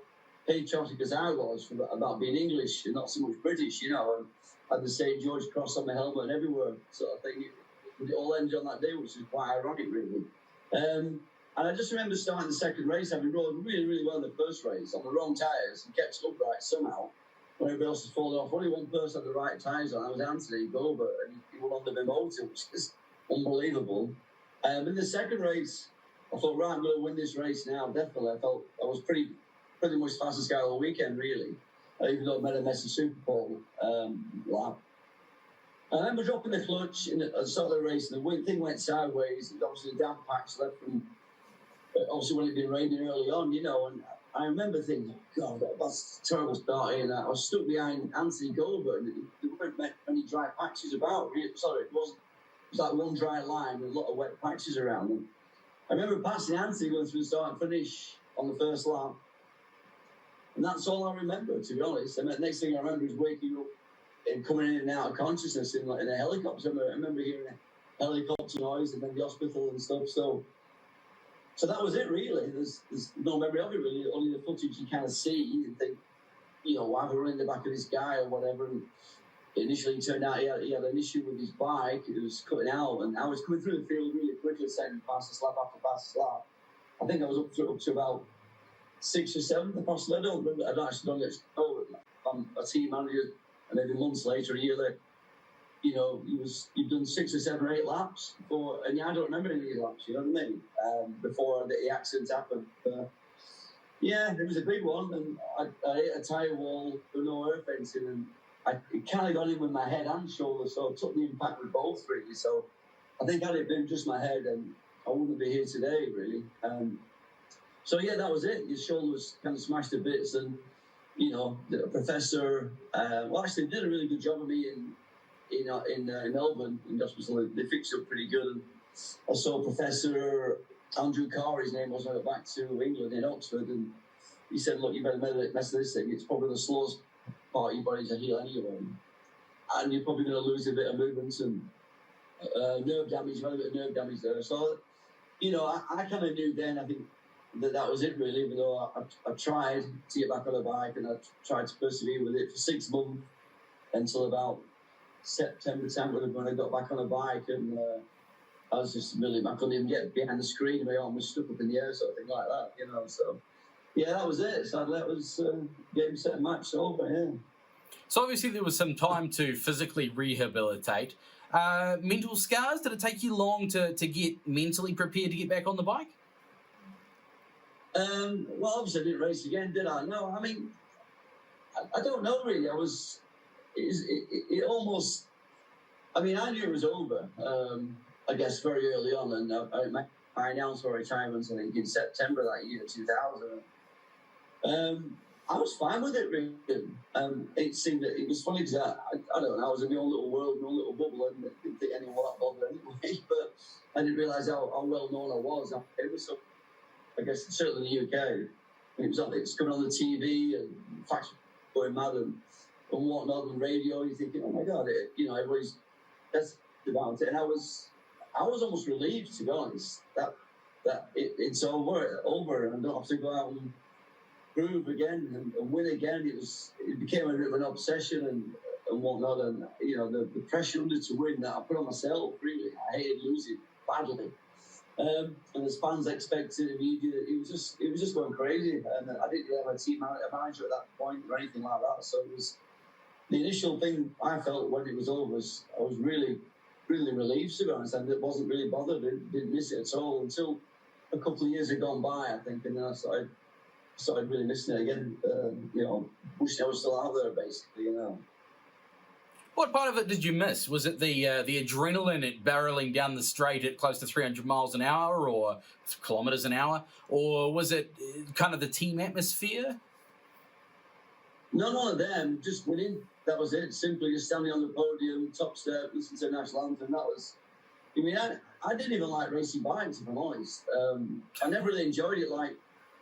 patriotic as I was about being English and not so much British, you know, and had the St. George cross on my helmet and everywhere, sort of thing. It all ended on that day, which is quite ironic, really. And I just remember starting the second race, having rode really, really well in the first race on the wrong tyres and kept upright somehow when everybody else was falling off. Only one person had the right tyres on. That was Anthony Gilbert, and he won on the Mimosa, which is unbelievable. In the second race, I thought, right, I'm going to win this race now, definitely. I felt I was pretty much fastest guy all weekend, really, even though I made a messy Super Bowl lap. I remember dropping the clutch at the start of the race, and the thing went sideways. Obviously, the damp patch left from, obviously, when it had been raining early on, you know, and I remember thinking, God, that's a terrible start here. And I was stuck behind Anthony Gilbert, and there weren't many dry patches about. Sorry, it was like one dry line with a lot of wet patches around them. I remember passing Anthony going through the start and finish on the first lap. And that's all I remember, to be honest. And the next thing I remember is waking up and coming in and out of consciousness in a helicopter. I remember hearing a helicopter noise and then the hospital and stuff. So that was it, really. There's no memory of it, really. Only the footage you kind of see and think, you know, why we're in the back of this guy or whatever. And initially it turned out he had an issue with his bike. It was cutting out. And I was coming through the field really quickly, saying fastest lap after fastest lap. I think I was up to about 6th or 7th, possibly. I don't remember. I'd actually done it. I'm a team manager, and maybe months later, a year later, you know, you've done 6 or 7 or 8 laps before, and I don't remember any of these laps, you know what I mean? Before the accident happened. Yeah, it was a big one, and I hit a tyre wall with no air fencing, and it kind of got in with my head and shoulder, so I took the impact with both, really. So I think had it been just my head, and I wouldn't be here today, really. So yeah, that was it. His shoulder was kind of smashed to bits, and you know, the professor, actually did a really good job of me in Melbourne in the hospital. They fixed it pretty good. And I saw Professor Andrew Carr, his name was, when I went back to England in Oxford, and he said, look, you better mess with this thing. It's probably the slowest part of your body to heal anyway. And you're probably going to lose a bit of movement and nerve damage. You had a bit of nerve damage there. So, you know, I kind of knew then, I think, that was it, really, even though I tried to get back on a bike and I tried to persevere with it for 6 months until about September time when I got back on a bike, and I was just really, I couldn't even get behind the screen and my arm was stuck up in the air, sort of thing like that, you know. So, yeah, that was it. So that was game, set, match over, yeah. So obviously there was some time to physically rehabilitate. Mental scars, did it take you long to get mentally prepared to get back on the bike? Well, obviously I didn't race again, did I? No, I mean, I don't know really. It almost, I mean, I knew it was over, I guess, very early on. And I announced my retirement, I think, in September that year, 2000. I was fine with it, really. It seemed that it was funny because I don't know, I was in my own little world, my own little bubble, and didn't think anyone that bothered anyway. But I didn't realise how well known I was. It was so, I guess, certainly in the UK. It was coming on the TV and facts going mad and whatnot on radio. You're thinking, oh my God, everybody's that's about it. And I was almost relieved, to be honest, that it's over, and I don't have to go out and prove again and win again. It became a bit of an obsession and whatnot, and you know the pressure under to win that I put on myself. Really, I hated losing badly. And as fans expected, the media, it was just going crazy. And I didn't really have a manager at that point or anything like that. So it was the initial thing I felt when it was over was I was really really relieved, to be honest, and it wasn't really bothered. Didn't miss it at all until a couple of years had gone by, I think, and then I started really missing it again. Wishing I was still out there, basically. What part of it did you miss? Was it the adrenaline at barreling down the straight at close to 300 miles an hour or kilometres an hour? Or was it kind of the team atmosphere? None of them, just winning. That was it. Simply just standing on the podium, top step, listening to the national anthem. That was, I didn't even like racing bikes, if I'm honest. I never really enjoyed it like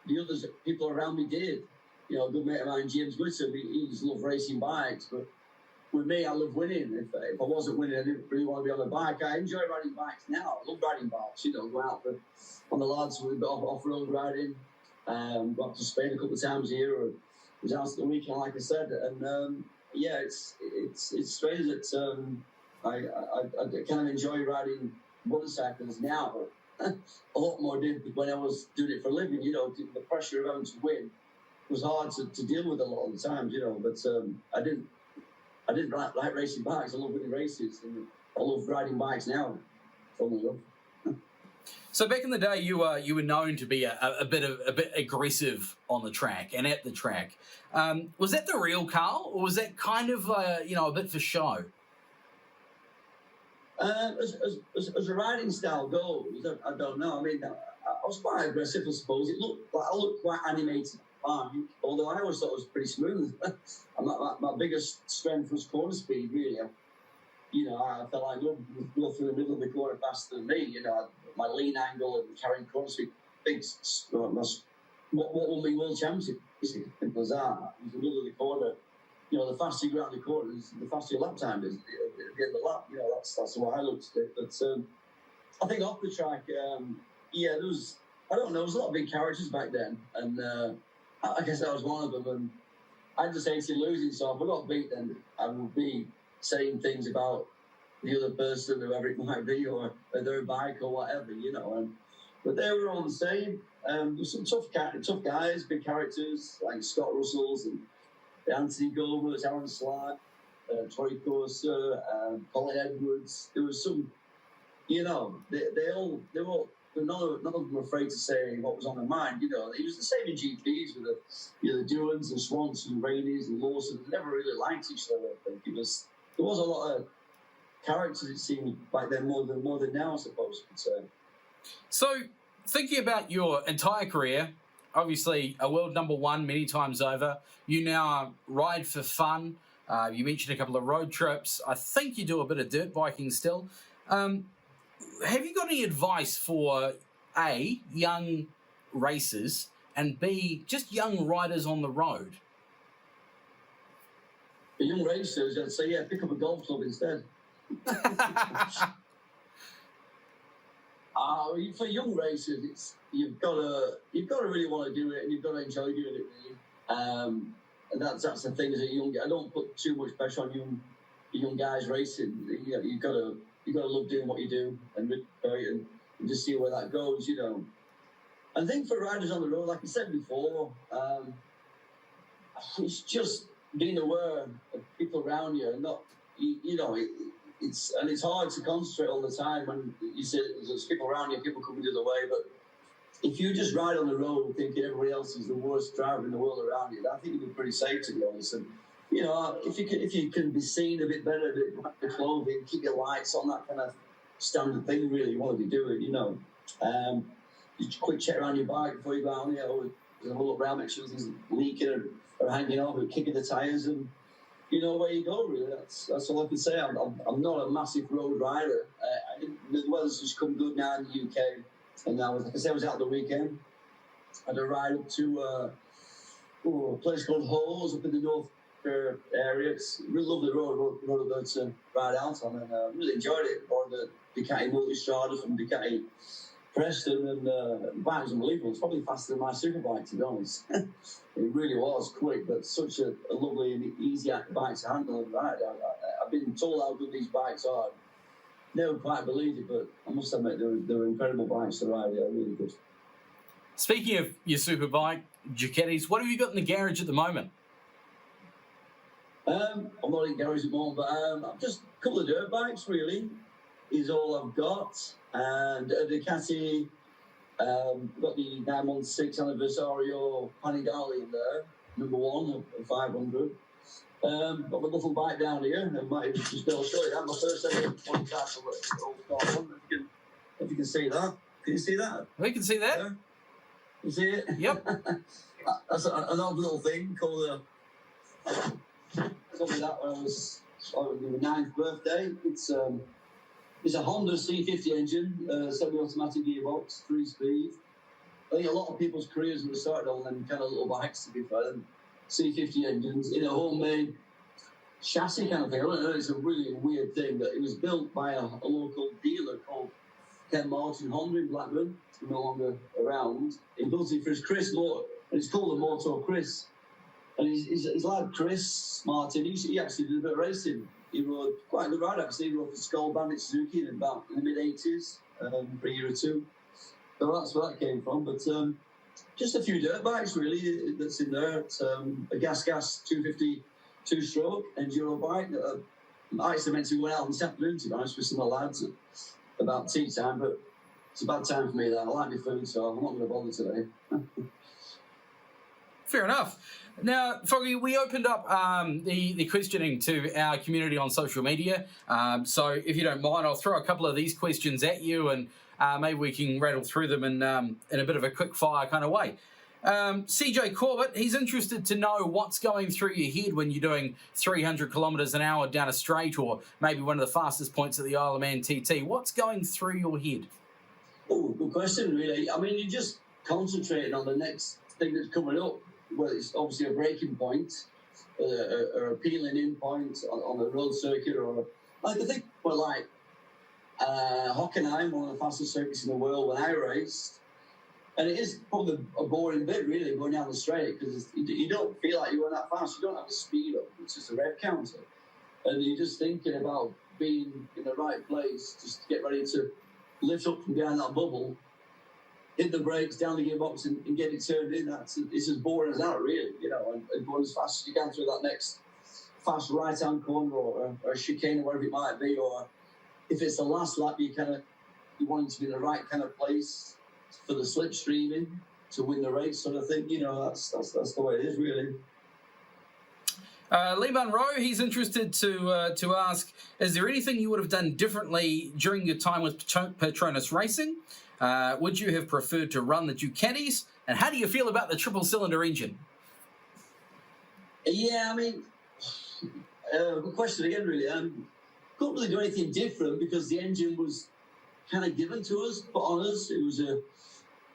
the others, people around me did. A good mate of mine, James Whittam, he just loved racing bikes, but with me, I love winning. If I wasn't winning, I didn't really want to be on the bike. I enjoy riding bikes now. I love riding bikes, go out on the lads with off-road riding. Go up to Spain a couple of times a year, or was out at the weekend, like I said. And it's strange that I kind of enjoy riding motorcycles now. A lot more did when I was doing it for a living. The pressure of having to win was hard to deal with a lot of the times. But I didn't like racing bikes. I love winning races, and I love riding bikes now. Funnily enough. So back in the day, you were known to be a bit aggressive on the track and at the track. Was that the real Carl, or was that kind of a bit for show? As a riding style goes, I don't know. I was quite aggressive, I suppose. I looked quite animated. Although I always thought it was pretty smooth. My biggest strength was corner speed, really. I felt like go through the middle of the corner faster than me. My lean angle and carrying corner speed. What won me world championship? Simple as that. It was the middle of the corner. The faster you go around the corners, the faster your lap time is at the end of the lap. That's the way I looked at it. But I think off the track, there was, I don't know, there was a lot of big characters back then, and I guess I was one of them, and I just hated losing, so if I got beat, then I would be saying things about the other person, whoever it might be, or their bike or whatever, but they were all the same. There's some tough guys, big characters, like Scott Russells and Anthony Gilbert, Aaron Slack, Troy Corser, Colin Edwards. There was some, none of them were afraid to say what was on their mind. It was the same in GPs with the Durans and Swans and Rainies and Lawson. They never really liked each other. I think there was a lot of characters, it seemed, back then more than now, I suppose. So, thinking about your entire career, obviously a world number one many times over. You now ride for fun. You mentioned a couple of road trips. I think you do a bit of dirt biking still. Have you got any advice for A, young racers, and B, just young riders on the road? For young racers, I'd say, pick up a golf club instead. For young racers, you've got to really want to do it, and you've got to enjoy doing it, really. And that's the thing as a young guy. I don't put too much pressure on young guys racing. You've got to love doing what you do and just see where that goes, I think for riders on the road, like I said before, it's just being aware of people around you and not, it's hard to concentrate all the time when you see there's people around you, people coming the other way, but if you just ride on the road thinking everybody else is the worst driver in the world around you, I think you'd be pretty safe, to be honest. And if you can be seen a bit better, a bit better clothing, keep your lights on, that kind of standard thing, really, you want to be doing, Just quick check around your bike before you go out, have a look around, make sure there's leaking or hanging off, or kicking the tyres, and you know where you go, really. That's all I can say. I'm not a massive road rider. The weather's just come good now in the UK, and like I said, I was out the weekend. I had a ride up to a place called Halls up in the north area. It's a really lovely road about to ride out on, and really enjoyed it. On the Ducati Multistrada from Ducati Preston, and the bike was unbelievable. It's probably faster than my superbike, to be honest. It really was quick, but such a lovely and easy bike to handle and ride. I've been told how good these bikes are. Never quite believed it, but I must admit they were incredible bikes to ride. They're really good. Speaking of your superbike, Ducatis, what have you got in the garage at the moment? I'm not in garage at the moment, but just a couple of dirt bikes, really. is all I've got. And a Ducati, got the 916 Anniversario Panigale in there, number 1 of 500. Got my little bike down here, and might just be able to show you that. My first ever one castle at Old Scotland. If you can see that. Can you see that? We can see that. Yeah. You see it? Yep. That's an odd little thing called got me that when I was my 9th birthday. It's a Honda C50 engine, semi-automatic gearbox, 3-speed. I think a lot of people's careers would have started on them kind of little bikes, to be fair. C50 engines in a homemade chassis kind of thing. I don't know, it's a really weird thing, but it was built by a local dealer called Ken Martin Honda in Blackburn, no longer around. He built it for his Chris Motor, and it's called the Moto Chris. And his lad Chris Martin, he actually did a bit of racing. He rode quite a good ride, actually. He rode for Skull Bandit Suzuki in the mid-80s for a year or two. So that's where that came from. But just a few dirt bikes, really, that's in there. It's a Gas 250 two-stroke enduro bike that I actually meant to go out this afternoon, to be honest, with some of the lads about tea time, but it's a bad time for me, that. I like my food, so I'm not going to bother today. Fair enough. Now, Foggy, we opened up the questioning to our community on social media. So if you don't mind, I'll throw a couple of these questions at you, and maybe we can rattle through them in a bit of a quick fire kind of way. CJ Corbett, he's interested to know what's going through your head when you're doing 300 kilometres an hour down a straight, or maybe one of the fastest points at the Isle of Man TT. What's going through your head? Oh, good question, really. I mean, you're just concentrating on the next thing that's coming up, whether it's obviously a braking point or a peeling in point on the road circuit, or like I think, well, like Hockenheim, one of the fastest circuits in the world when I raced. And it is probably a boring bit, really, going down the straight, because you don't feel like you're going that fast. You don't have a speed up. It's just a rev counter. And you're just thinking about being in the right place, just to get ready to lift up from behind that bubble, hit the brakes, down the gearbox, and get it turned in. It's as boring as that, really, and going as fast as you can through that next fast right-hand corner or a chicane or whatever it might be. Or if it's the last lap, you want to be in the right kind of place for the slipstreaming to win the race, sort of thing. That's the way it is, really. Lee Munro, he's interested to ask, is there anything you would have done differently during your time with Petronas Racing? Would you have preferred to run the Ducatis? And how do you feel about the triple-cylinder engine? Yeah, I mean, good question again, really. Couldn't really do anything different because the engine was kind of given to us, put on us. It was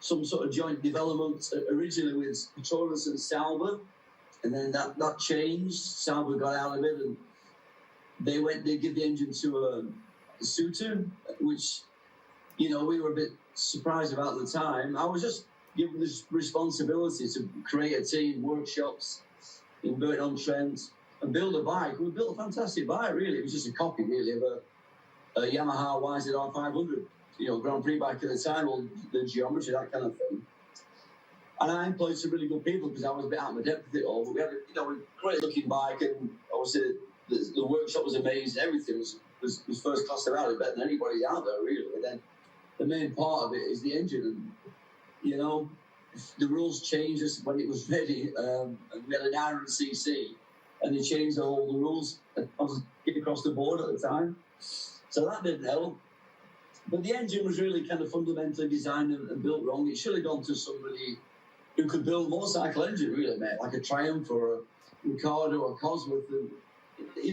some sort of joint development originally with Petronas and Sauber, and then that changed. Sauber got out of it, and they give the engine to a Suter, which we were a bit surprised about at the time. I was just given this responsibility to create a team, workshops in Burton-on-Trent, and build a bike. We built a fantastic bike, really. It was just a copy, really, of a Yamaha YZR 500, Grand Prix bike at the time, all the geometry, that kind of thing. And I employed some really good people because I was a bit out of my depth with it all. But we had a great looking bike, and obviously the workshop was amazing. Everything was first class about it, better than anybody out there, really. And then the main part of it is the engine. And, the rules changed us when it was ready. And we had an 900cc, and they changed all the rules. I was getting across the board at the time. So that didn't help. But the engine was really kind of fundamentally designed and built wrong. It should have gone to somebody who could build a motorcycle engine, really, mate, like a Triumph or a Ricardo or a Cosworth. And,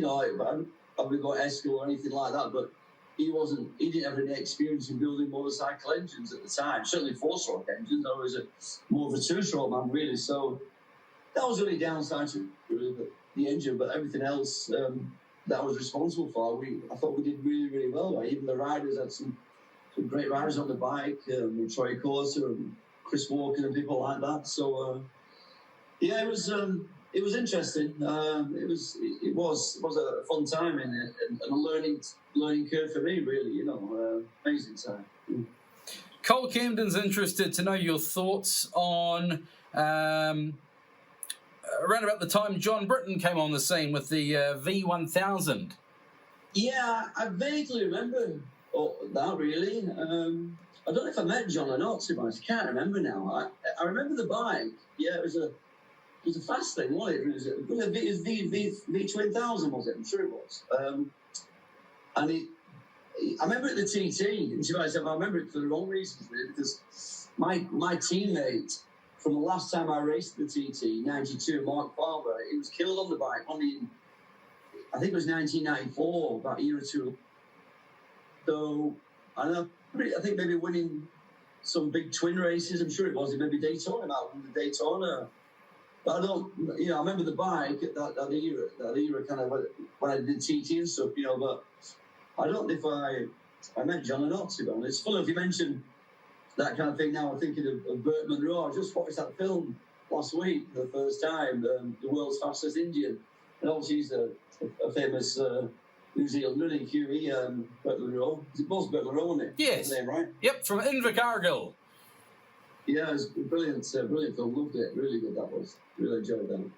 I wouldn't go Escal or anything like that, but he didn't have any experience in building motorcycle engines at the time. Certainly four-stroke engines. I was more of a two-stroke man, really. So that was really downside to really the engine, but everything else that I was responsible for, I thought we did really, really well. Right? Even the riders had some great riders on the bike, with Troy Corser and Chris Walker and people like that. So it was interesting. It was a fun time and a learning curve for me, really. Amazing time. Cole Camden's interested to know your thoughts on around about the time John Britton came on the scene with the V1000. Yeah, I vaguely remember that really. I don't know if I met John or not, to be honest. I can't remember now. I remember the bike. Yeah, it was a fast thing, wasn't it? It was a V2000, was it? I'm sure it was. And I remember it at the TT, and to be honest, I remember it for the wrong reasons, really, because my teammate from the last time I raced the TT, 92, Mark Farber, he was killed on the bike I think it was 1994, about a year or two. So I think maybe winning some big twin races. I'm sure it was. Maybe Daytona, out in the Daytona. But I don't. I remember the bike at that era, kind of when I did TT and stuff. But I don't know if I met John or not. To be honest, it's funny if you mentioned that kind of thing. Now I'm thinking of Burt Munro. I just watched that film last week for the first time, The World's Fastest Indian, and obviously he's a famous New Zealander in QE, Burt Munro. It was Burt Munro, wasn't it? Yes. Name, right? Yep, from Invercargill. Yeah, it was brilliant, brilliant film. Loved it. Really good, that was. Really enjoyed that.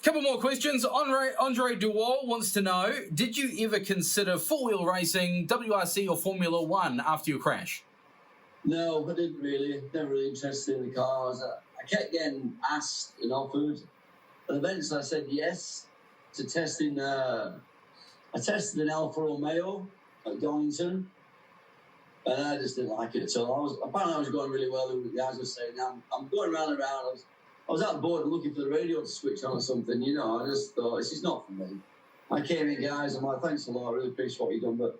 Couple more questions. Andre Duwall wants to know, did you ever consider four-wheel racing, WRC or Formula One after your crash? No, I didn't really. Never really interested in the cars. I kept getting asked and offered. And eventually I said yes to testing. I tested an Alfa Romeo at Donington, and I just didn't like it at all. Apparently I was going really well. The guys were saying, I'm going round and round. I was out bored looking for the radio to switch on or something, I just thought, it's just not for me. I came in, guys, I'm like, thanks a lot, I really appreciate what you've done, but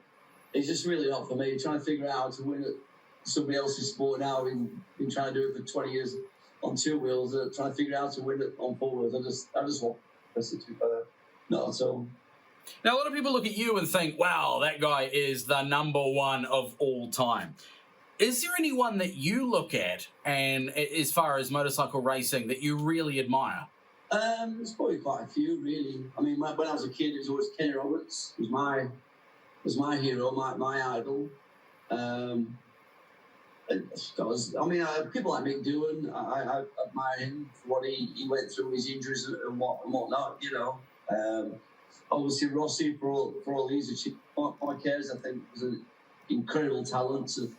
it's just really not for me. Trying to figure out how to win at somebody else's sport now. I've been trying to do it for 20 years on two wheels, trying to figure out how to win it on four wheels. I just want to be not at all. Now, a lot of people look at you and think, wow, that guy is the number one of all time. Is there anyone that you look at, and as far as motorcycle racing, that you really admire? There's probably quite a few, really. I mean, when I was a kid, it was always Kenny Roberts. Was my hero, my idol. People like Mick Doohan, I admire him for what he went through, his injuries and whatnot. Obviously Rossi for all these achievements. Marquez, I think, was an incredible talent to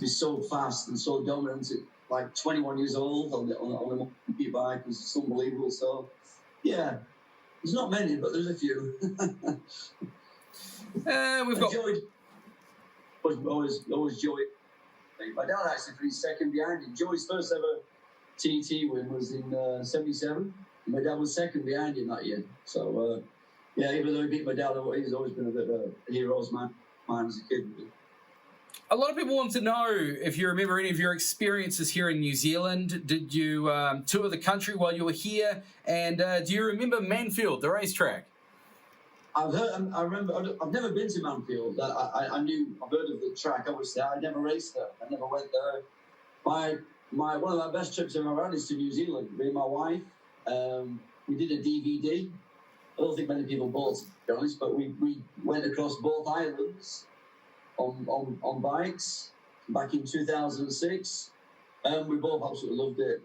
be so fast and so dominant at like 21 years old on a monkey bike was just unbelievable. So, yeah, there's not many, but there's a few. We've got always Joey. My dad actually finished second behind him. Joey's first ever TT win was in '77. My dad was second behind him that year. So, even though he beat my dad, he's always been a bit of a hero of mine as a kid. A lot of people want to know if you remember any of your experiences here in New Zealand. Did you tour the country while you were here? And do you remember Manfield, the racetrack? I've remember. I've never been to Manfield. I've heard of the track. Obviously, I never raced there. I never went there. One of my best trips I've ever had is to New Zealand. Me and my wife. We did a DVD. I don't think many people bought it, to be honest, but we went across both islands on bikes back in 2006. We both absolutely loved it.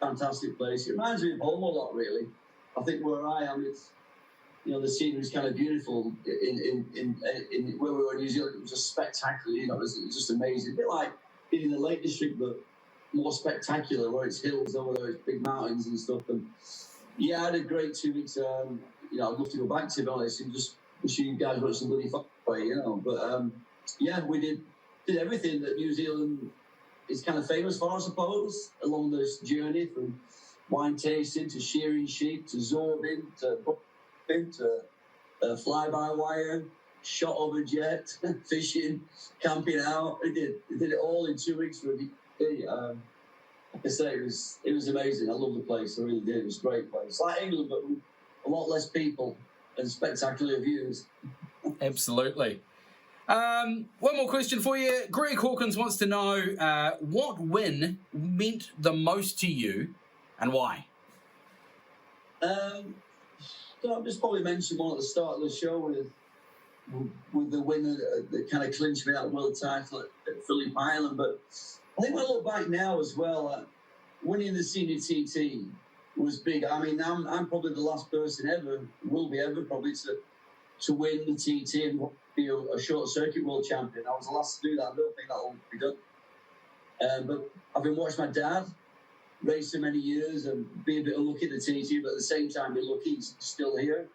Fantastic place. It reminds me of home a lot, really. I think where I am, it's the scenery is kind of beautiful. In where we were in New Zealand, it was just spectacular. It was just amazing. A bit like being in the Lake District, but more spectacular, where it's hills over there, it's big mountains and stuff. And yeah, I had a great 2 weeks. I'd love to go back, to be honest, and just wish you guys were some bloody fun way, But we did everything that New Zealand is kind of famous for, I suppose, along this journey from wine tasting to shearing sheep to zorbing to buffing to fly-by-wire, shot over jet, fishing, camping out. We did it all in 2 weeks for a day. Like I say, it was amazing. I love the place. I really did. It was a great place. It's like England, but with a lot less people and spectacular views. Absolutely. One more question for you. Greg Hawkins wants to know what win meant the most to you and why? So I'll just probably mention one at the start of the show with the winner that kind of clinched me that world title at Phillip Island. But I think when I look back now as well, winning the senior TT was big. I mean, I'm probably the last person ever, will be ever probably, to win the TT and be a short circuit world champion. I was the last to do that. I don't think that'll be done. But I've been watching my dad race so many years and be a bit unlucky at the TT, but at the same time be lucky he's still here.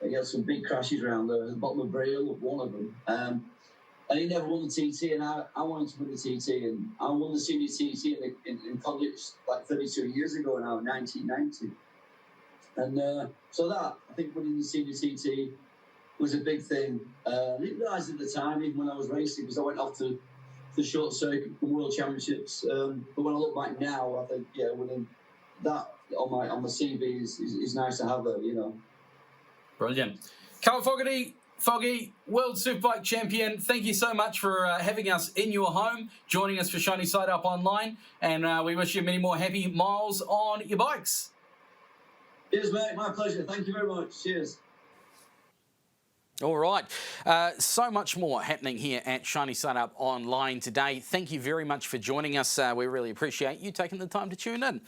He had some big crashes around the bottom of Braille, one of them. And he never won the TT, and I wanted to win the TT, and I won the senior TT in college like 32 years ago now, 1990. And so that, I think winning the senior TT was a big thing. I didn't realise at the time, even when I was racing, because I went off to the short circuit world championships. But when I look back now, I think, yeah, winning that on my CV is nice to have it, you know. Brilliant. Carl Fogarty, Foggy, World Superbike Champion, thank you so much for having us in your home, joining us for Shiny Side Up Online, and we wish you many more happy miles on your bikes. Cheers, mate. My pleasure. Thank you very much. Cheers. All right. So much more happening here at Shiny Side Up Online today. Thank you very much for joining us. We really appreciate you taking the time to tune in.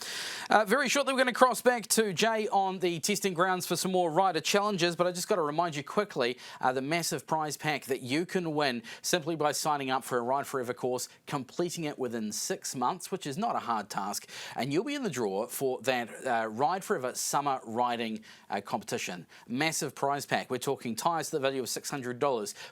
Very shortly, we're going to cross back to Jay on the testing grounds for some more rider challenges, but I just got to remind you quickly, the massive prize pack that you can win simply by signing up for a Ride Forever course, completing it within 6 months, which is not a hard task, and you'll be in the draw for that Ride Forever summer riding competition. Massive prize pack. We're talking tyres to the value of $600.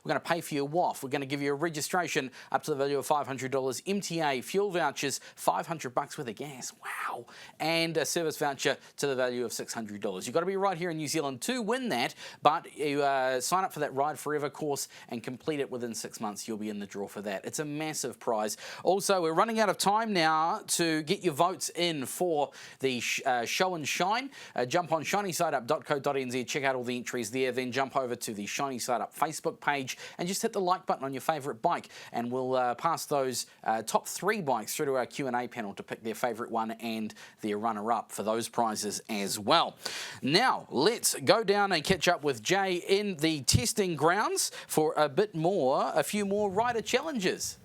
We're going to pay for your WOF. We're going to give you a registration up to the value of $500, MTA, fuel vouchers, $500 worth of gas, wow, and a service voucher to the value of $600. You've got to be right here in New Zealand to win that, but you sign up for that Ride Forever course and complete it within 6 months. You'll be in the draw for that. It's a massive prize. Also, we're running out of time now to get your votes in for the show and shine. Jump on shinysideup.co.nz, check out all the entries there, then jump over to the Shiny Side Up Facebook page and just hit the like button on your favourite bike, and we'll pass those top 3 bikes through to our Q&A panel to pick their favourite one and their runner-up for those prizes as well. Now, let's go down and catch up with Jay in the testing grounds for a few more rider challenges.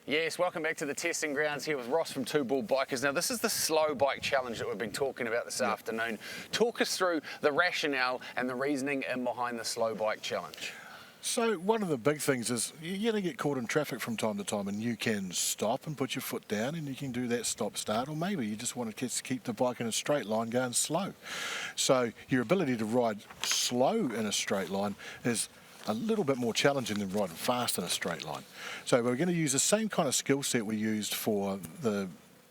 Yes, welcome back to the testing grounds here with Ross from Two Ball Bikers. Now, this is the slow bike challenge that we've been talking about this afternoon. Talk us through the rationale and the reasoning in behind the slow bike challenge. So one of the big things is you're going to get caught in traffic from time to time, and you can stop and put your foot down, and you can do that stop-start, or maybe you just want to keep the bike in a straight line going slow. So your ability to ride slow in a straight line is a little bit more challenging than riding fast in a straight line. So we're going to use the same kind of skill set we used for the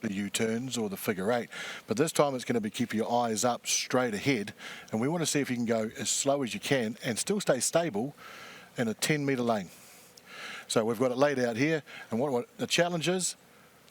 U-turns or the figure 8, but this time it's going to be keep your eyes up straight ahead, and we want to see if you can go as slow as you can and still stay stable in a 10-metre lane. So we've got it laid out here, and what the challenge is,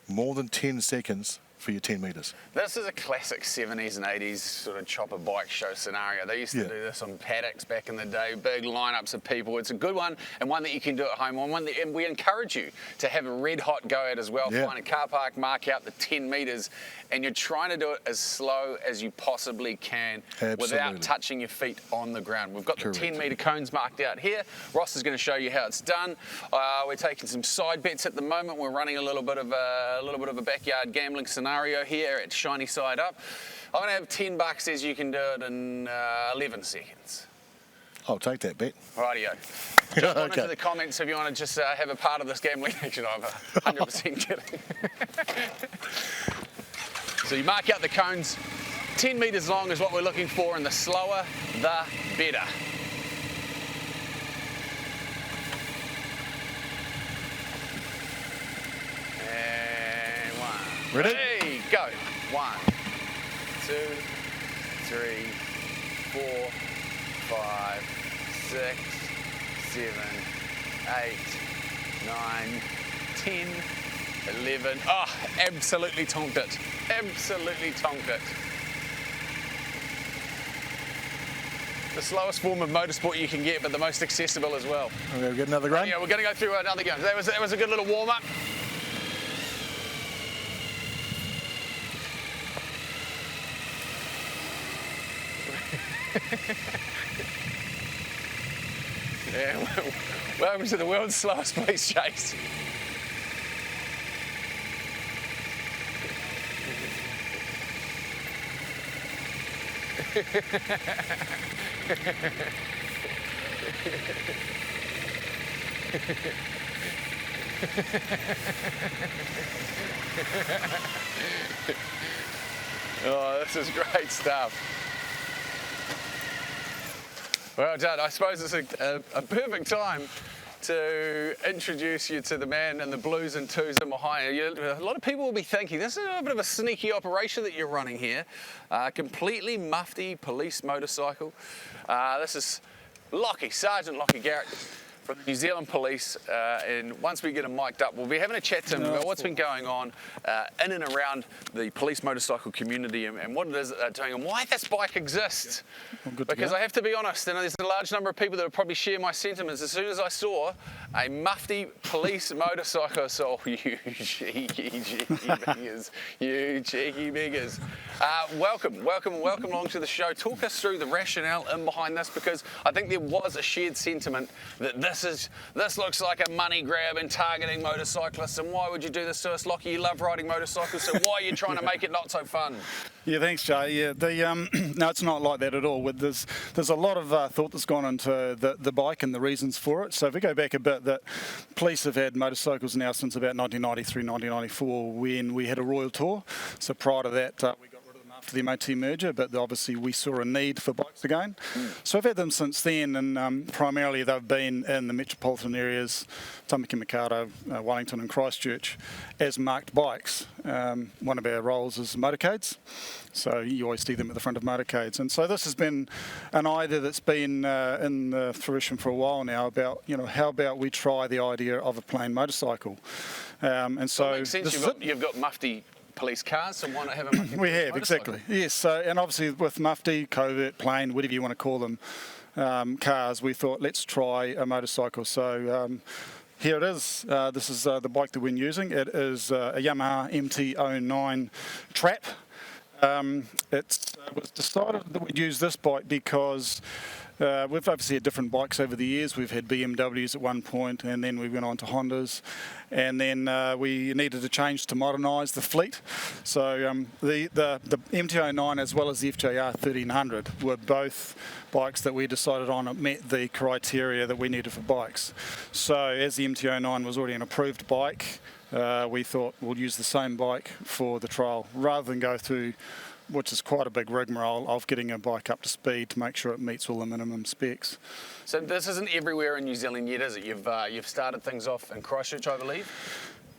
more than 10 seconds for your 10 metres. This is a classic 70s and 80s sort of chopper bike show scenario. They used to do this on paddocks back in the day, big lineups of people. It's a good one, and one that you can do at home, and we encourage you to have a red hot go at as well. Find a car park, mark out the 10 metres, and you're trying to do it as slow as you possibly can without touching your feet on the ground. We've got the 10-metre cones marked out here. Ross is going to show you how it's done. We're taking some side bets at the moment. We're running a little bit of a backyard gambling scenario here at Shiny Side Up. I'm going to have $10 as you can do it in 11 seconds. I'll take that bet. Rightio. Jump on into the comments if you want to just have a part of this gambling action. I'm 100% kidding. So you mark out the cones. 10 metres long is what we're looking for, and the slower, the better. And 1. Ready? Hey, go. 1, 2, 3, 4, 5, 6, 7, 8, 9, 10, 11. Oh, absolutely tonked it. Absolutely tonked it. The slowest form of motorsport you can get, but the most accessible as well. I'm going to get another run. Yeah, we're going to go through another go. That was a good little warm-up. Yeah, welcome to the world's slowest police chase. Oh, this is great stuff. Well done. I suppose it's a perfect time to introduce you to the man in the blues and twos in behind you. A lot of people will be thinking, this is a bit of a sneaky operation that you're running here. Completely mufti police motorcycle. This is Lockie, Sergeant Lockie Garrett from the New Zealand Police, and once we get him mic'd up, we'll be having a chat to him about what's been going on in and around the police motorcycle community and what it is that they're doing and why this bike exists. Because I have to be honest, and there's a large number of people that will probably share my sentiments. As soon as I saw a mufti police motorcycle, I saw, you cheeky beggars, you cheeky beggars. Welcome along to the show. Talk us through the rationale in behind this, because I think there was a shared sentiment that this looks like a money grab and targeting motorcyclists, and why would you do this to us, Lockie? You love riding motorcycles, so why are you trying to make it not so fun? Yeah, thanks, Jay. Yeah, no, it's not like that at all. There's a lot of thought that's gone into the bike and the reasons for it. So if we go back a bit, that police have had motorcycles now since about 1993, 1994, when we had a Royal Tour. So prior to that, we got rid of them after the MOT merger, but obviously we saw a need for bikes again. So I've had them since then, and primarily they've been in the metropolitan areas, Tamaki Makaurau, Wellington and Christchurch, as marked bikes. One of our roles is motorcades, so you always see them at the front of motorcades. And so this has been an idea that's been in fruition for a while now about, how about we try the idea of a plain motorcycle. And so it makes sense. You've got mufti police cars, so why not have a mufti We have, motorcycle? exactly. Yes, so, and obviously with mufti, covert, plain, whatever you want to call them, cars, we thought let's try a motorcycle. So here it is. This is the bike that we're using. It is a Yamaha MT-09 Trap. It was decided that we'd use this bike because we've obviously had different bikes over the years. We've had BMWs at one point, and then we went on to Hondas, and then we needed to change to modernise the fleet. So the MT-09 as well as the FJR 1300 were both bikes that we decided on met the criteria that we needed for bikes. So as the MT-09 was already an approved bike, we thought we'll use the same bike for the trial rather than go through, which is quite a big rigmarole, of getting a bike up to speed to make sure it meets all the minimum specs. So this isn't everywhere in New Zealand yet, is it? You've started things off in Christchurch, I believe?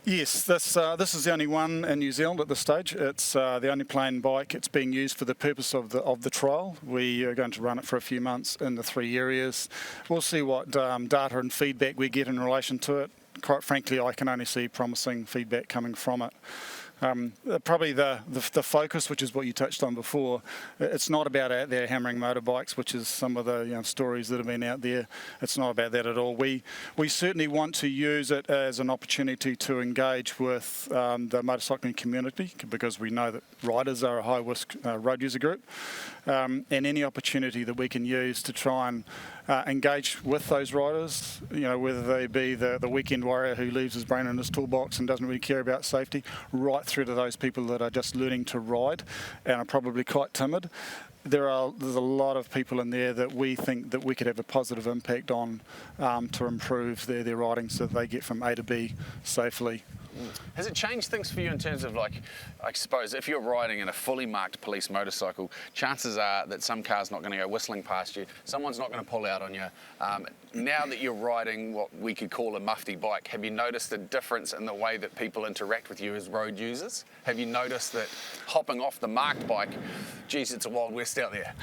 Yes, this is the only one in New Zealand at this stage. It's the only plain bike. It's being used for the purpose of the trial. We are going to run it for a few months in the 3 areas. We'll see what data and feedback we get in relation to it. Quite frankly, I can only see promising feedback coming from it. Probably the focus, which is what you touched on before, it's not about out there hammering motorbikes, which is some of the stories that have been out there. It's not about that at all. We certainly want to use it as an opportunity to engage with the motorcycling community, because we know that riders are a high risk road user group, and any opportunity that we can use to try and engage with those riders, whether they be the weekend warrior who leaves his brain in his toolbox and doesn't really care about safety, right through to those people that are just learning to ride and are probably quite timid. There's a lot of people in there that we think that we could have a positive impact on to improve their riding so that they get from A to B safely. Has it changed things for you in terms of, I suppose, if you're riding in a fully marked police motorcycle, chances are that some car's not going to go whistling past you, someone's not going to pull out on you. Now that you're riding what we could call a mufti bike, have you noticed a difference in the way that people interact with you as road users? Have you noticed that hopping off the marked bike, geez, it's a Wild West out there?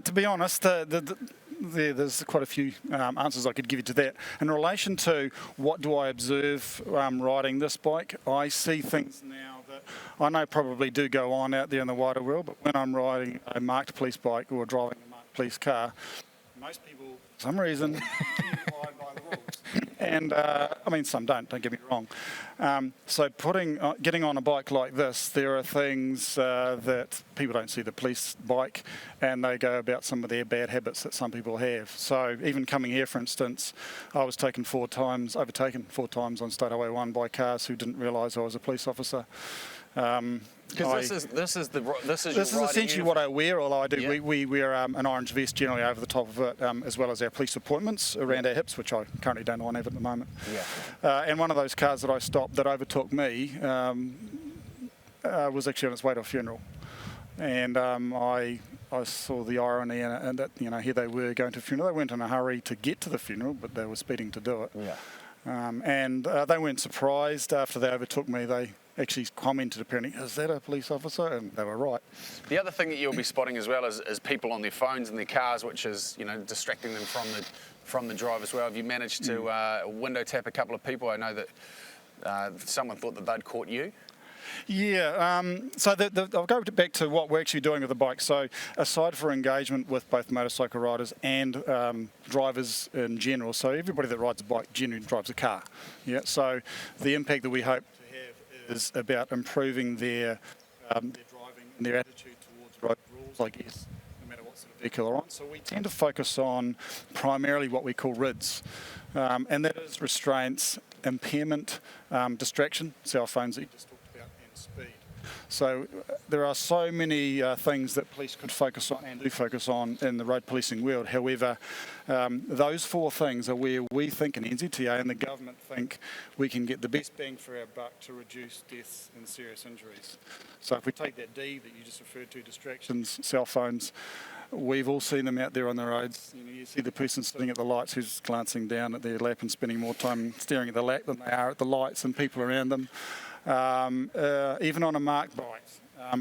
To be honest, there's quite a few answers I could give you to that. In relation to what do I observe riding this bike, I see things now that I know probably do go on out there in the wider world, but when I'm riding a marked police bike or driving a marked police car, most people, for some reason, abide by the rules. And some don't get me wrong. So getting on a bike like this, there are things that people don't see the police bike, and they go about some of their bad habits that some people have. So even coming here, for instance, I was overtaken 4 times on State Highway 1 by cars who didn't realise I was a police officer. Because this is essentially what I wear. All I do, Yeah. we wear an orange vest generally over the top of it, as well as our police appointments around our hips, which I currently don't have at the moment. Yeah. And one of those cars that I stopped that overtook me was actually on its way to a funeral, and I saw the irony in it, and that here they were going to a funeral. They weren't in a hurry to get to the funeral, but they were speeding to do it. Yeah. And they weren't surprised after they overtook me. They actually commented apparently, "Is that a police officer?" And they were right. The other thing that you'll be spotting as well is people on their phones in their cars, which is distracting them from the drive as well. Have you managed to window tap a couple of people? I know that someone thought that they'd caught you. Yeah, so I'll go back to what we're actually doing with the bike. So aside for engagement with both motorcycle riders and drivers in general, so everybody that rides a bike generally drives a car. Yeah, so the impact that we hope to have is about improving their driving and their attitude towards road rules, I guess, no matter what sort of vehicle they're on. So we tend to focus on primarily what we call RIDs, and that is restraints, impairment, distraction, cell phones that you just talked about, and speed. So there are so many things that police could focus on and do focus on in the road policing world. However, those four things are where we think in NZTA and the government think we can get the best bang for our buck to reduce deaths and serious injuries. So if we take that D that you just referred to, distractions, cell phones, we've all seen them out there on the roads. You see the person sitting at the lights who's glancing down at their lap and spending more time staring at the lap than they are at the lights and people around them. Even on a marked bike,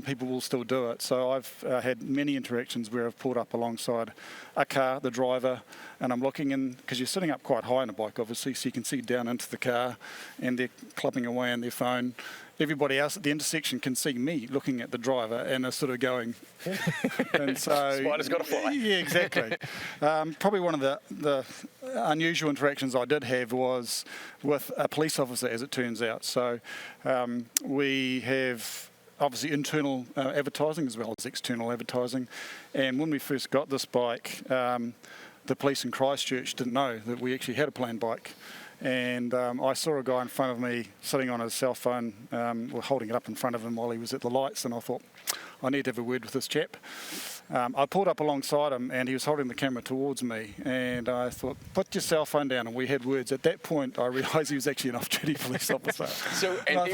people will still do it. So I've had many interactions where I've pulled up alongside a car, the driver, and I'm looking in, because you're sitting up quite high on a bike obviously, so you can see down into the car, and they're clubbing away on their phone. Everybody else at the intersection can see me looking at the driver and are sort of going. And so Spider's got to fly. Yeah, exactly. Probably one of the unusual interactions I did have was with a police officer, as it turns out. So we have obviously internal advertising as well as external advertising. And when we first got this bike, the police in Christchurch didn't know that we actually had a plane bike. And I saw a guy in front of me sitting on his cell phone, holding it up in front of him while he was at the lights, and I thought, I need to have a word with this chap. I pulled up alongside him and he was holding the camera towards me, and I thought, put your cell phone down, and we had words. At that point I realised he was actually an off-duty police officer. And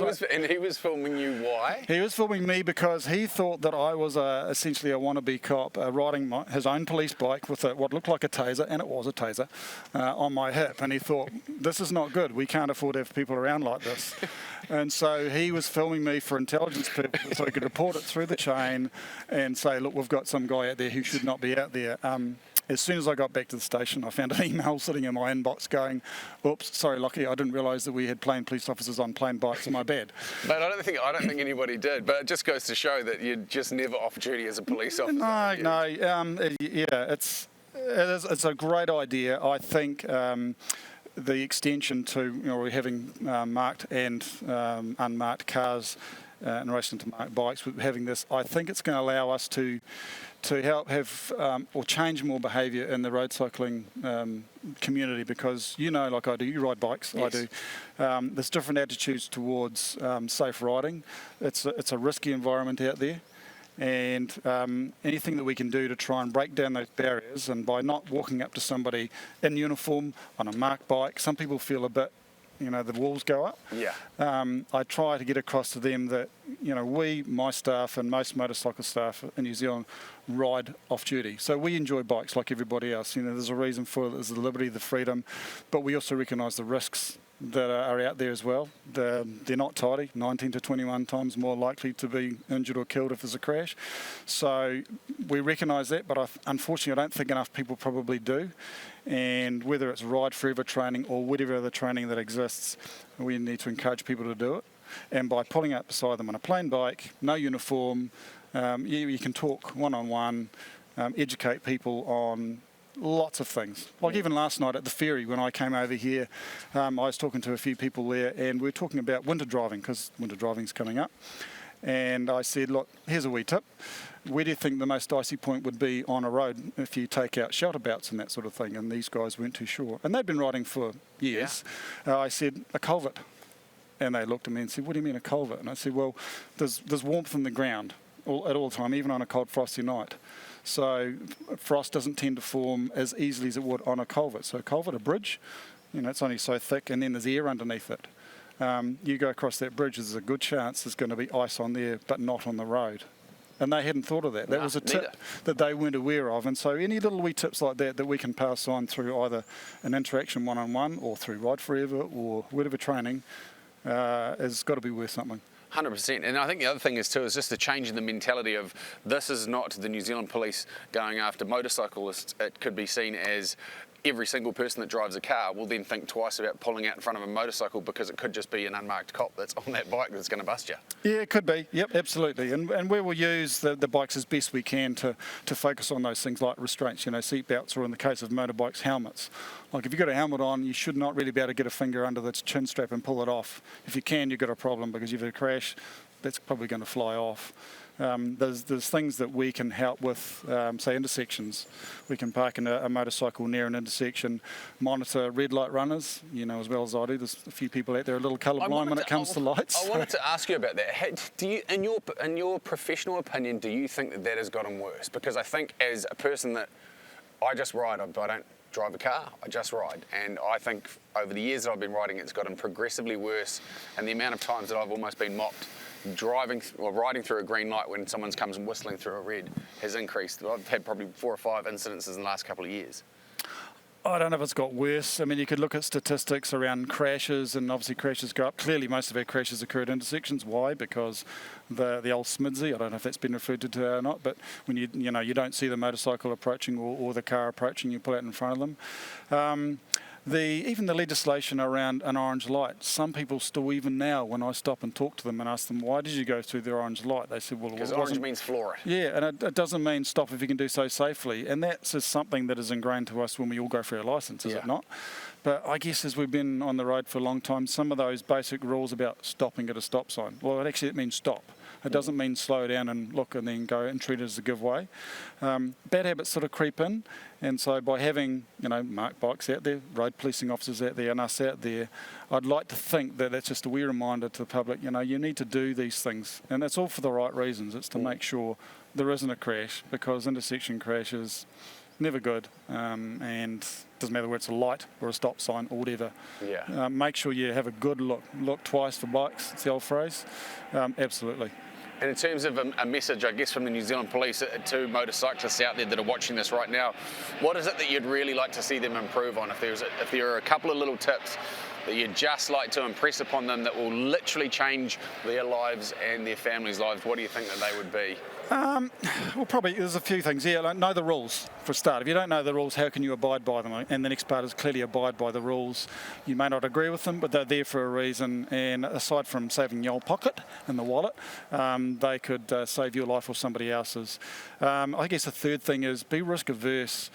he was filming you, why? He was filming me because he thought that I was essentially a wannabe cop riding his own police bike with what looked like a taser, and it was a taser, on my hip, and he thought, this is not good, we can't afford to have people around like this. And so he was filming me for intelligence purposes so he could report it through the chain and say, look, we've got some guy out there who should not be out there. As soon as I got back to the station, I found an email sitting in my inbox going, oops, sorry Lockie, I didn't realise that we had plain police officers on plain bikes, my bad. But I don't think anybody did, but it just goes to show that you're just never off duty as a police officer. It's a great idea. I think the extension to, we're having marked and unmarked cars in relation to marked bikes, with having this, I think it's going to allow us to help have or change more behaviour in the road cycling community, because like I do, you ride bikes, yes. I do. There's different attitudes towards safe riding. It's a risky environment out there. And anything that we can do to try and break down those barriers, and by not walking up to somebody in uniform on a marked bike, some people feel a bit, the walls go up. Yeah. I try to get across to them that, my staff and most motorcycle staff in New Zealand ride off duty. So we enjoy bikes like everybody else. There's a reason for it. There's the liberty, the freedom, but we also recognise the risks that are out there as well. They're not tidy, 19 to 21 times more likely to be injured or killed if there's a crash. So we recognise that, but unfortunately I don't think enough people probably do. And whether it's Ride Forever training or whatever other training that exists, we need to encourage people to do it. And by pulling up beside them on a plain bike, no uniform, you can talk one-on-one, educate people on lots of things. Like even last night at the ferry when I came over here, I was talking to a few people there, and we were talking about winter driving, because winter driving's coming up. And I said, look, here's a wee tip. Where do you think the most dicey point would be on a road if you take out shelter belts and that sort of thing? And these guys weren't too sure. And they'd been riding for years. I said, a culvert. And they looked at me and said, what do you mean a culvert? And I said, well, there's warmth in the ground at all time, even on a cold frosty night. So frost doesn't tend to form as easily as it would on a culvert. So a culvert, a bridge, it's only so thick, and then there's air underneath it. You go across that bridge, there's a good chance there's going to be ice on there, but not on the road. And they hadn't thought of that. That was a tip that they weren't aware of. And so any little wee tips like that we can pass on through either an interaction one-on-one or through Ride Forever or whatever training has got to be worth something. 100%. And I think the other thing is just the change in the mentality of this is not the New Zealand Police going after motorcyclists. It could be seen as every single person that drives a car will then think twice about pulling out in front of a motorcycle because it could just be an unmarked cop that's on that bike that's going to bust you. Yeah, it could be. Yep, absolutely. And we will use the bikes as best we can to focus on those things like restraints, seat belts, or in the case of motorbikes, helmets. Like if you've got a helmet on, you should not really be able to get a finger under the chin strap and pull it off. If you can, you've got a problem because if you have a crash, that's probably going to fly off. There's things that we can help with, say intersections. We can park in a motorcycle near an intersection, monitor red light runners, as well as I do. There's a few people out there a little colourblind when it comes to lights. I wanted to ask you about that. Do you, in your professional opinion, do you think that has gotten worse? Because I think as a person that I just ride, I don't drive a car, I just ride. And I think over the years that I've been riding, it's gotten progressively worse. And the amount of times that I've almost been mocked driving or riding through a green light when someone comes whistling through a red has increased. I've had probably 4 or 5 incidences in the last couple of years. I don't know if it's got worse. I mean, you could look at statistics around crashes, and obviously crashes go up. Clearly, most of our crashes occur at intersections. Why? Because the old SMIDSy, I don't know if that's been referred to today or not, but when you don't see the motorcycle approaching or the car approaching, you pull out in front of them. Even the legislation around an orange light, some people still, even now, when I stop and talk to them and ask them, why did you go through the orange light? They said, well, because orange means floor it. Yeah, and it doesn't mean stop if you can do so safely. And that's just something that is ingrained to us when we all go for our licence, is it not? But I guess as we've been on the road for a long time, some of those basic rules about stopping at a stop sign, well, it means stop. It doesn't mean slow down and look and then go and treat it as a giveaway. Bad habits sort of creep in, and so by having marked bikes out there, road policing officers out there, and us out there, I'd like to think that that's just a wee reminder to the public. You need to do these things, and that's all for the right reasons. It's to make sure there isn't a crash, because intersection crashes never good, and doesn't matter whether it's a light or a stop sign or whatever. Yeah. Make sure you have a good look twice for bikes. It's the old phrase. Absolutely. And in terms of a message, I guess, from the New Zealand Police to motorcyclists out there that are watching this right now, what is it that you'd really like to see them improve on? If there are a couple of little tips that you'd just like to impress upon them that will literally change their lives and their families' lives, what do you think that they would be? Well, probably there's a few things. Yeah, know the rules for a start. If you don't know the rules, how can you abide by them? And the next part is clearly abide by the rules. You may not agree with them, but they're there for a reason. And aside from saving your pocket and the wallet, they could save your life or somebody else's. I guess the third thing is be risk averse.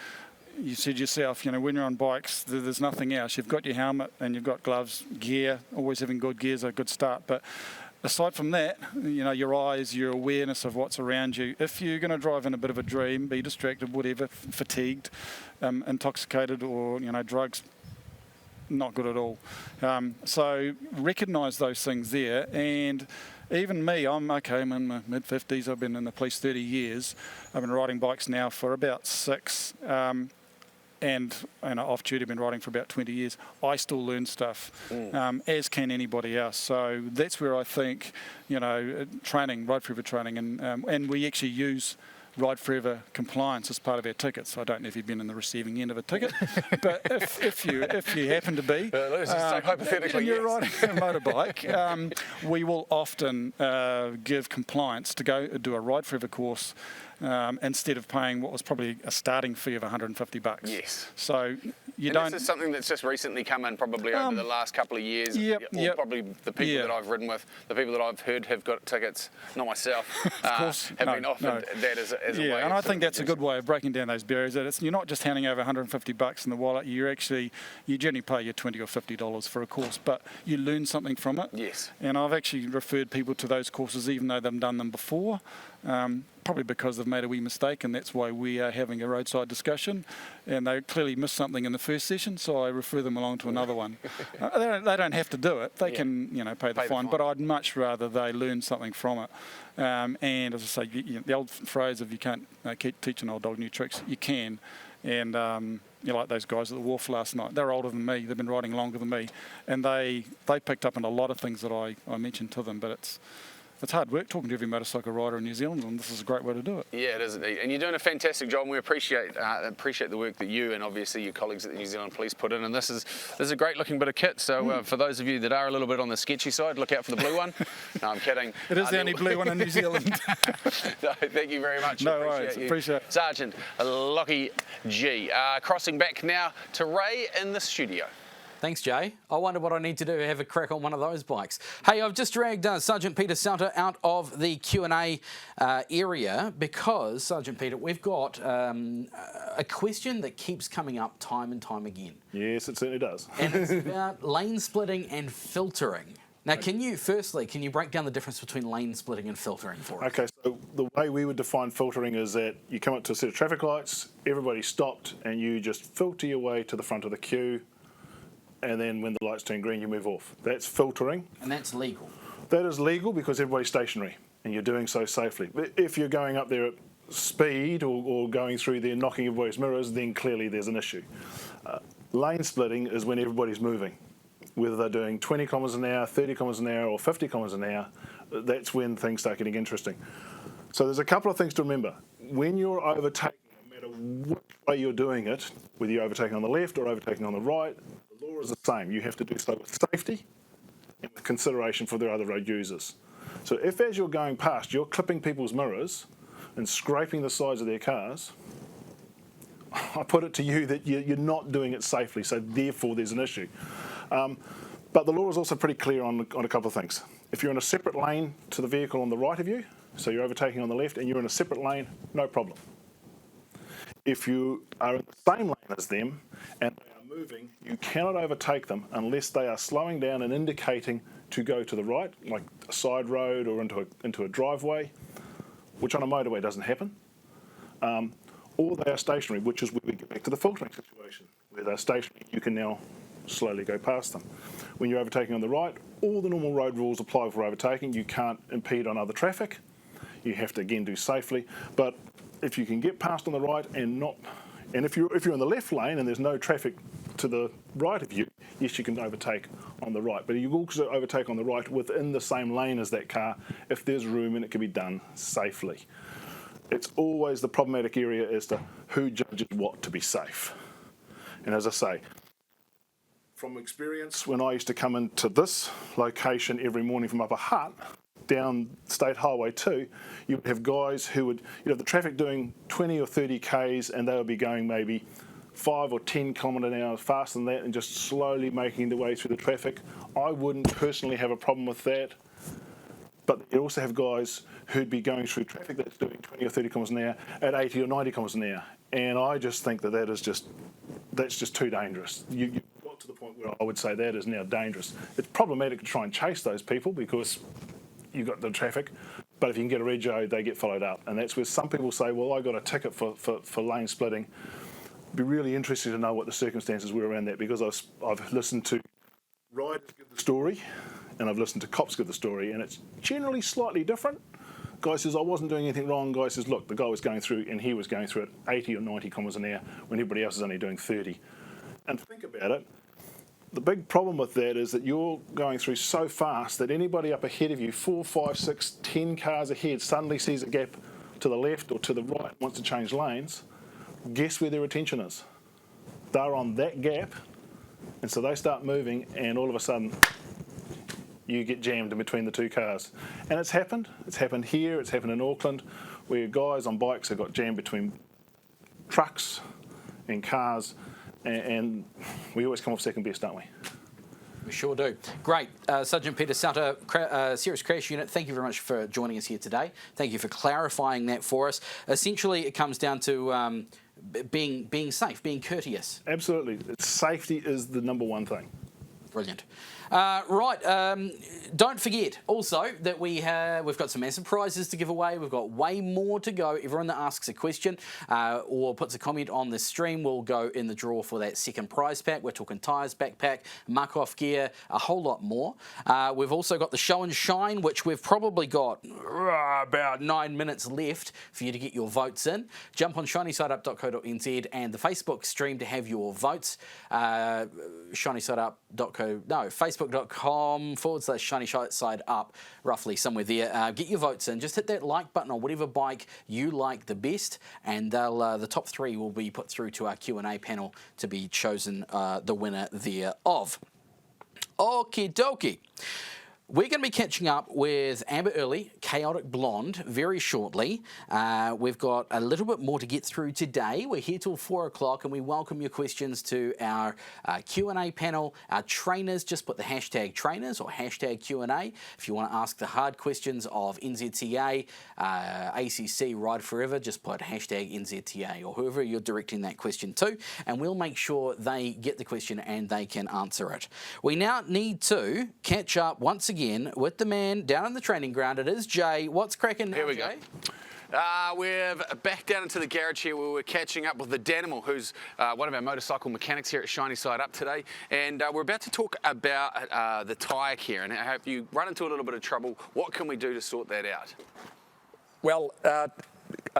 You said yourself, when you're on bikes, there's nothing else. You've got your helmet and you've got gloves, gear. Always having good gear is a good start. But aside from that, your eyes, your awareness of what's around you. If you're going to drive in a bit of a dream, be distracted, whatever, fatigued, intoxicated, or drugs, not good at all. So recognise those things there. And even me, I'm in my mid-50s. I've been in the police 30 years. I've been riding bikes now for about 6. And off duty, I've been riding for about 20 years. I still learn stuff, as can anybody else. So that's where I think, training, Ride Forever training, and we actually use Ride Forever compliance as part of our tickets. I don't know if you've been in the receiving end of a ticket, but if you happen to be, hypothetically, you're riding a motorbike, we will often give compliance to go do a Ride Forever course. Instead of paying what was probably a starting fee of $150. Yes. So this is something that's just recently come in probably over the last couple of years. Probably the people that I've ridden with, the people that I've heard have got tickets, not myself, have been offered that as a way. Yeah, and I think that's a good way of breaking down those barriers. That you're not just handing over $150 in the wallet. You generally pay your $20 or $50 for a course, but you learn something from it. Yes. And I've actually referred people to those courses even though they've done them before. Probably because they've made a wee mistake, and that's why we are having a roadside discussion. And they clearly missed something in the first session, so I refer them along to another one. They don't have to do it. They can, pay the fine. But I'd much rather they learn something from it. And as I say, the old phrase of you can't keep teaching an old dog new tricks, you can. And like those guys at the wharf last night, they're older than me. They've been riding longer than me, and they picked up on a lot of things that I mentioned to them. But it's hard work talking to every motorcycle rider in New Zealand, and this is a great way to do it. Yeah, it is indeed. And you're doing a fantastic job, and we appreciate the work that you and obviously your colleagues at the New Zealand Police put in. And this is a great looking bit of kit. So for those of you that are a little bit on the sketchy side, look out for the blue one. No, I'm kidding. It is the only blue one in New Zealand. No, thank you very much. No worries, appreciate it. Sergeant Lockie G. Crossing back now to Ray in the studio. Thanks, Jay. I wonder what I need to do to have a crack on one of those bikes. Hey, I've just dragged Sergeant Peter Sauter out of the Q&A area because, Sergeant Peter, we've got a question that keeps coming up time and time again. Yes, it certainly does. And it's about lane splitting and filtering. Now, can you break down the difference between lane splitting and filtering for us? Okay, so the way we would define filtering is that you come up to a set of traffic lights, everybody stopped, and you just filter your way to the front of the queue, and then when the lights turn green, you move off. That's filtering. And that's legal? That is legal because everybody's stationary, and you're doing so safely. But if you're going up there at speed or going through there knocking everybody's mirrors, then clearly there's an issue. Lane splitting is when everybody's moving. Whether they're doing 20 kilometres an hour, 30 kilometres an hour, or 50 kilometres an hour, that's when things start getting interesting. So there's a couple of things to remember. When you're overtaking, no matter which way you're doing it, whether you're overtaking on the left or overtaking on the right, the law is the same. You have to do so with safety and with consideration for the other road users. So if as you're going past, you're clipping people's mirrors and scraping the sides of their cars, I put it to you that you're not doing it safely, so therefore there's an issue. But the law is also pretty clear on a couple of things. If you're in a separate lane to the vehicle on the right of you, so you're overtaking on the left and you're in a separate lane, no problem. If you are in the same lane as them and they are moving, you cannot overtake them unless they are slowing down and indicating to go to the right, like a side road or into a driveway, which on a motorway doesn't happen. Or they are stationary, which is where we get back to the filtering situation. Where they're stationary, you can now slowly go past them. When you're overtaking on the right, all the normal road rules apply for overtaking. You can't impede on other traffic. You have to again do safely. But if you can get past on the right and if you're in the left lane and there's no traffic to the right of you, yes, you can overtake on the right. But you also overtake on the right within the same lane as that car if there's room and it can be done safely. It's always the problematic area as to who judges what to be safe. And as I say, from experience, when I used to come into this location every morning from Upper Hutt, down State Highway 2, you would have guys who would, have the traffic doing 20 or 30 Ks and they would be going maybe 5 or 10 kilometre an hour faster than that and just slowly making their way through the traffic. I wouldn't personally have a problem with that. But you also have guys who'd be going through traffic that's doing 20 or 30 kilometres an hour at 80 or 90 kilometres an hour. And I just think that's just too dangerous. You've got to the point where I would say that is now dangerous. It's problematic to try and chase those people because you've got the traffic, but if you can get a rego, they get followed up. And that's where some people say, well, I got a ticket for lane splitting. I'd be really interested to know what the circumstances were around that because I've listened to riders give the story and I've listened to cops give the story, and it's generally slightly different. Guy says, I wasn't doing anything wrong. Guy says, look, the guy was going through, and he was going through at 80 or 90 kilometres an hour when everybody else is only doing 30. And think about it, the big problem with that is that you're going through so fast that anybody up ahead of you, 4, 5, 6, 10 cars ahead, suddenly sees a gap to the left or to the right, wants to change lanes. Guess where their attention is? They're on that gap, and so they start moving, and all of a sudden, you get jammed in between the two cars. And it's happened. It's happened here. It's happened in Auckland, where guys on bikes have got jammed between trucks and cars, and we always come off second best, don't we? We sure do. Great. Sergeant Peter Sauter, Serious Crash Unit, thank you very much for joining us here today. Thank you for clarifying that for us. Essentially, it comes down to being safe, being courteous. Absolutely. Safety is the number one thing. Brilliant. Don't forget also that we've got some massive prizes to give away. We've got way more to go. Everyone that asks a question or puts a comment on the stream will go in the draw for that second prize pack. We're talking tyres, backpack, muck-off gear, a whole lot more. We've also got the show and shine, which we've probably got about 9 minutes left for you to get your votes in. Jump on shinysideup.co.nz and the Facebook stream to have your votes. Facebook.com/ShinySideUp, roughly somewhere there. Get your votes in. Just hit that like button on whatever bike you like the best, and the top 3 will be put through to our Q&A panel to be chosen the winner thereof. Okie dokie. We're going to be catching up with Amber Early, Chaotic Blonde, very shortly. We've got a little bit more to get through today. We're here till 4 o'clock, and we welcome your questions to our Q&A panel. Our trainers, just put the hashtag trainers or hashtag Q&A. If you want to ask the hard questions of NZTA, ACC, Ride Forever, just put hashtag NZTA or whoever you're directing that question to, and we'll make sure they get the question and they can answer it. We now need to catch up once again with the man down in the training ground. It is Jay. What's cracking now, Here we Jay? go. We're back down into the garage here where we're catching up with the Danimal, who's one of our motorcycle mechanics here at Shiny Side Up today. And we're about to talk about the tyre care. And if you run into a little bit of trouble, what can we do to sort that out? Well, I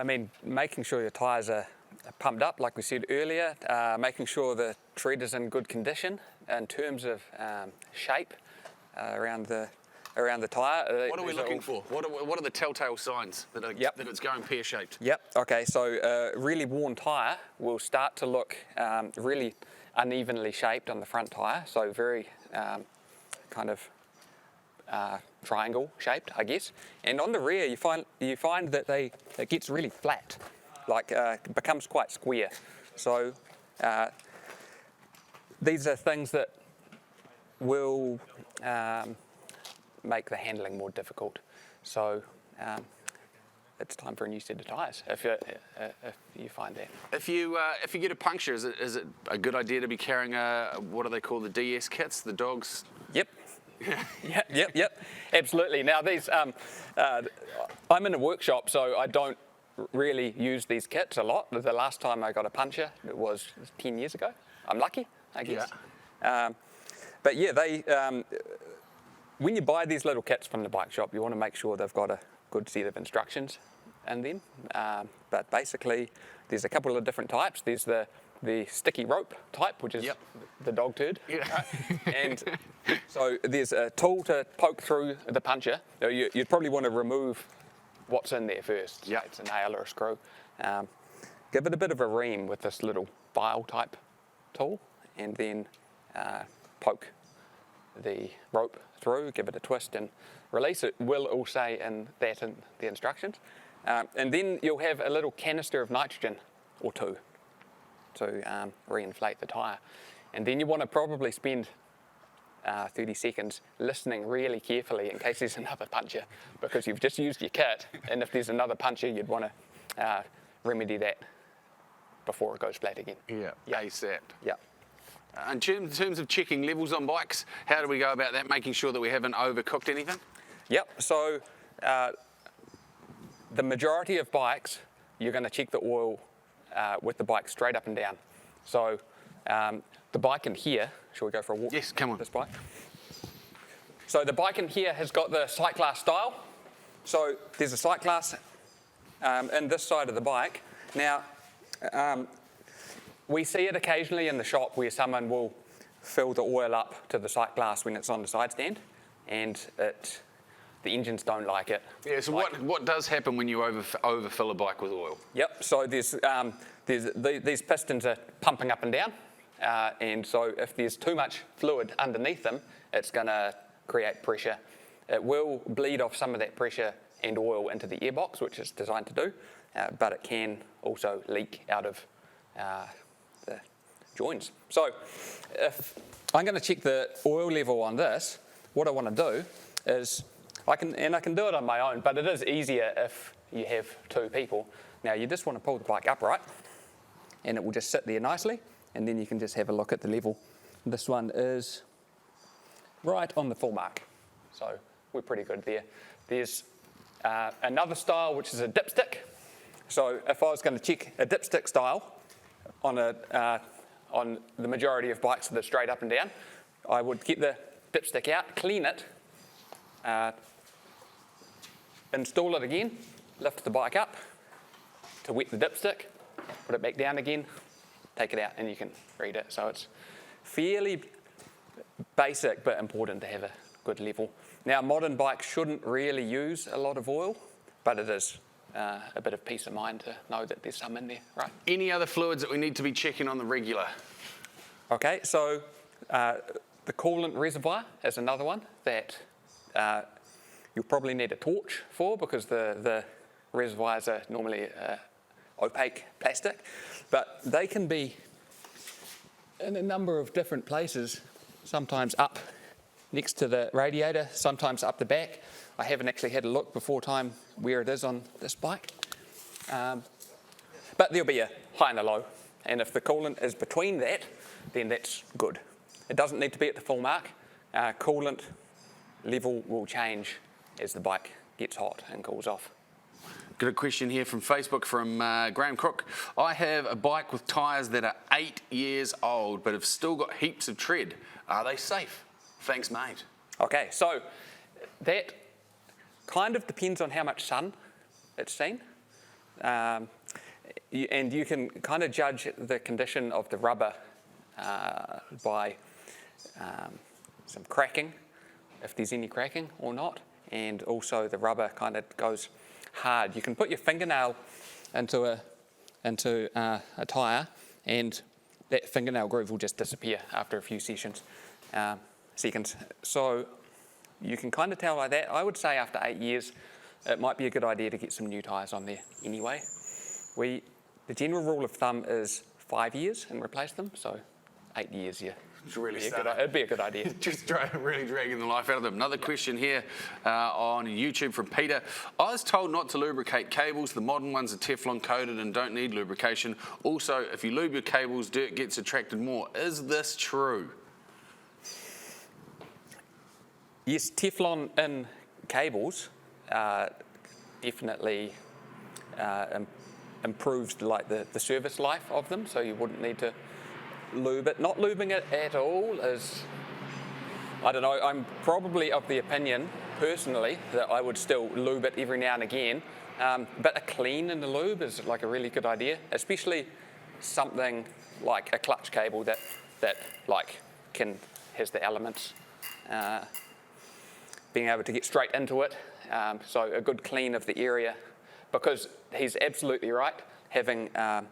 mean, making sure your tyres are pumped up, like we said earlier, making sure the tread is in good condition in terms of shape around the tyre. What are we looking for? What are the telltale signs that it's going pear-shaped? Yep. Okay. So really worn tyre will start to look really unevenly shaped on the front tyre. So very kind of triangle shaped, I guess. And on the rear, you find that it gets really flat, like it becomes quite square. So these are things that will make the handling more difficult. So it's time for a new set of tyres if you find that. If you get a puncture, is it a good idea to be carrying what do they call the DS kits, the dogs? Yep. Yep. Absolutely. Now these, I'm in a workshop, so I don't really use these kits a lot. The last time I got a puncture, it was 10 years ago. I'm lucky, I guess. Yeah. But yeah, when you buy these little kits from the bike shop, you want to make sure they've got a good set of instructions in them. But basically, there's a couple of different types. There's the sticky rope type, which is the dog turd. Yeah. And so there's a tool to poke through the puncture. You'd probably want to remove what's in there first. Yeah. It's a nail or a screw. Give it a bit of a ream with this little file type tool, and then poke the rope through, give it a twist and release. It will all say in the instructions. And then you'll have a little canister of nitrogen or two to reinflate the tyre. And then you want to probably spend 30 seconds listening really carefully in case there's another puncture, because you've just used your kit, and if there's another puncture, you'd want to remedy that before it goes flat again. Yeah. ASAP. Yeah. In terms of checking levels on bikes, how do we go about that, making sure that we haven't overcooked anything? Yep, so the majority of bikes, you're going to check the oil with the bike straight up and down. So the bike in here, shall we go for a walk? Yes, come on. This bike. So the bike in here has got the Cyclass style. So there's a Cyclass in this side of the bike. Now, we see it occasionally in the shop where someone will fill the oil up to the Cyclass when it's on the side stand, and the engines don't like it. Yeah, so what does happen when you overfill a bike with oil? Yep, so these pistons are pumping up and down, and so if there's too much fluid underneath them, it's going to create pressure. It will bleed off some of that pressure and oil into the airbox, which it's designed to do, but it can also leak out of the joints. So if I'm going to check the oil level on this, what I want to do is, I can do it on my own, but it is easier if you have two people. Now you just want to pull the bike upright, and it will just sit there nicely, and then you can just have a look at the level. This one is right on the full mark. So we're pretty good there. There's another style, which is a dipstick. So if I was going to check a dipstick style on the majority of bikes that are straight up and down, I would get the dipstick out, clean it, install it again, lift the bike up to wet the dipstick, put it back down again, take it out, and you can read it. So it's fairly basic but important to have a good level. Now, modern bikes shouldn't really use a lot of oil, but it is a bit of peace of mind to know that there's some in there, right? Any other fluids that we need to be checking on the regular? Okay, so the coolant reservoir is another one that you'll probably need a torch for, because the reservoirs are normally opaque plastic, but they can be in a number of different places, sometimes up next to the radiator, sometimes up the back. I haven't actually had a look before time where it is on this bike. But there'll be a high and a low, and if the coolant is between that, then that's good. It doesn't need to be at the full mark. Coolant level will change as the bike gets hot and cools off. Got a question here from Facebook from Graham Crook. I have a bike with tyres that are 8 years old but have still got heaps of tread. Are they safe? Thanks, mate. Okay, so that kind of depends on how much sun it's seen. And you can kind of judge the condition of the rubber by some cracking, if there's any cracking or not, and also the rubber kind of goes hard. You can put your fingernail into a tyre, and that fingernail groove will just disappear after a few seconds. So you can kind of tell like that. I would say after 8 years, it might be a good idea to get some new tyres on there anyway. The general rule of thumb is 5 years and replace them, so 8 years, yeah. It'd be a good idea. Just really dragging the life out of them. Another question here on YouTube from Peter. I was told not to lubricate cables. The modern ones are Teflon coated and don't need lubrication. Also, if you lube your cables, dirt gets attracted more. Is this true? Yes, Teflon in cables definitely improves like the service life of them, so you wouldn't need to lube it. Not lubing it at all is, I don't know, I'm probably of the opinion, personally, that I would still lube it every now and again, but a clean in the lube is like a really good idea, especially something like a clutch cable that like has the elements, being able to get straight into it, so a good clean of the area, because he's absolutely right, having a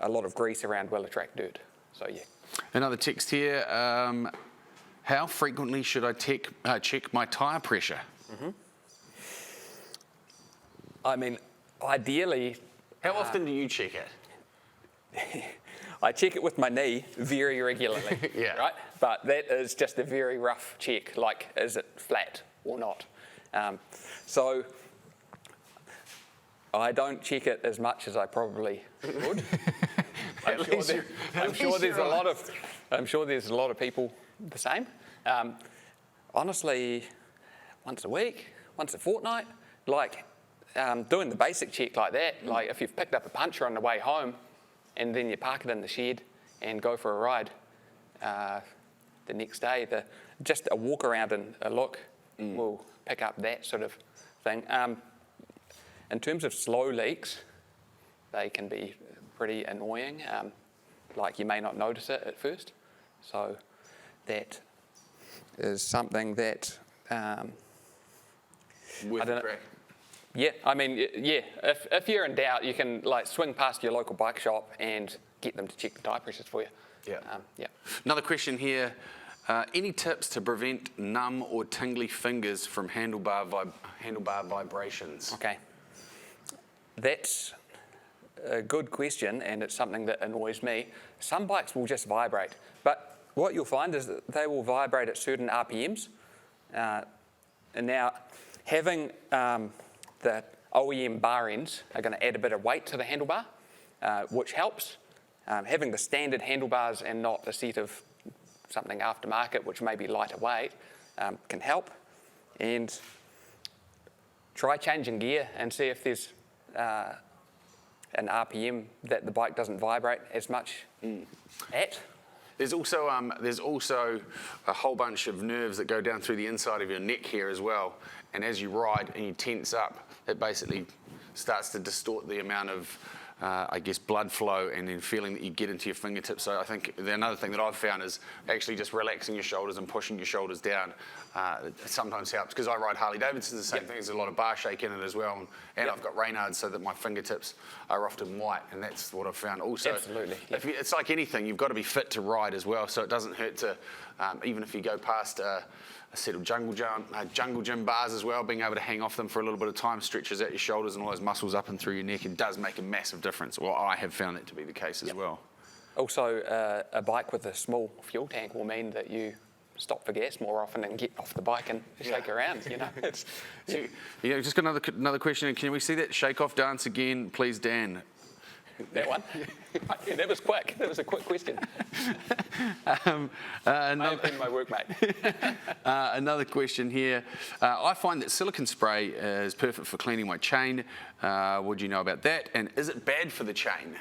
lot of grease around will attract dirt. So yeah. Another text here. How frequently should I check my tyre pressure? Mm-hmm. I mean, ideally... How often do you check it? I check it with my knee very regularly, yeah. Right? But that is just a very rough check, like is it flat or not? So I don't check it as much as I probably would. I'm sure there's a lot of people the same. Honestly, once a week, once a fortnight, like doing the basic check like that, like if you've picked up a puncture on the way home and then you park it in the shed and go for a ride the next day, just a walk around and a look will pick up that sort of thing. In terms of slow leaks, they can be pretty annoying. Like you may not notice it at first. So that is something that I don't know. Yeah, I mean, yeah. If you're in doubt, you can like swing past your local bike shop and get them to check the tyre pressures for you. Yeah. Yeah. Another question here. Any tips to prevent numb or tingly fingers from handlebar vibrations? Okay. That's a good question, and it's something that annoys me. Some bikes will just vibrate, but what you'll find is that they will vibrate at certain RPMs. And now, having the OEM bar ends are going to add a bit of weight to the handlebar, which helps. Having the standard handlebars and not a set of something aftermarket, which may be lighter weight, can help. And try changing gear and see if there's an RPM that the bike doesn't vibrate as much at. There's also a whole bunch of nerves that go down through the inside of your neck here as well. And as you ride and you tense up, it basically starts to distort the amount of, blood flow and then feeling that you get into your fingertips. So I think another thing that I've found is actually just relaxing your shoulders and pushing your shoulders down. It sometimes helps, because I ride Harley Davidson, the same thing. There's a lot of bar shake in it as well. And I've got Reynards, so that my fingertips are often white, and that's what I've found also. Absolutely. It's like anything, you've got to be fit to ride as well, so it doesn't hurt to, even if you go past a set of jungle gym bars as well, being able to hang off them for a little bit of time stretches out your shoulders and all those muscles up and through your neck. It does make a massive difference. Well, I have found that to be the case as well. Also, a bike with a small fuel tank will mean that you stop for gas more often and get off the bike and shake around, you know. Just got another question. Can we see that shake-off dance again, please, Dan? That one? Yeah, that was quick. That was a quick question. May have been my workmate. Another question here. I find that silicone spray is perfect for cleaning my chain. What do you know about that? And is it bad for the chain?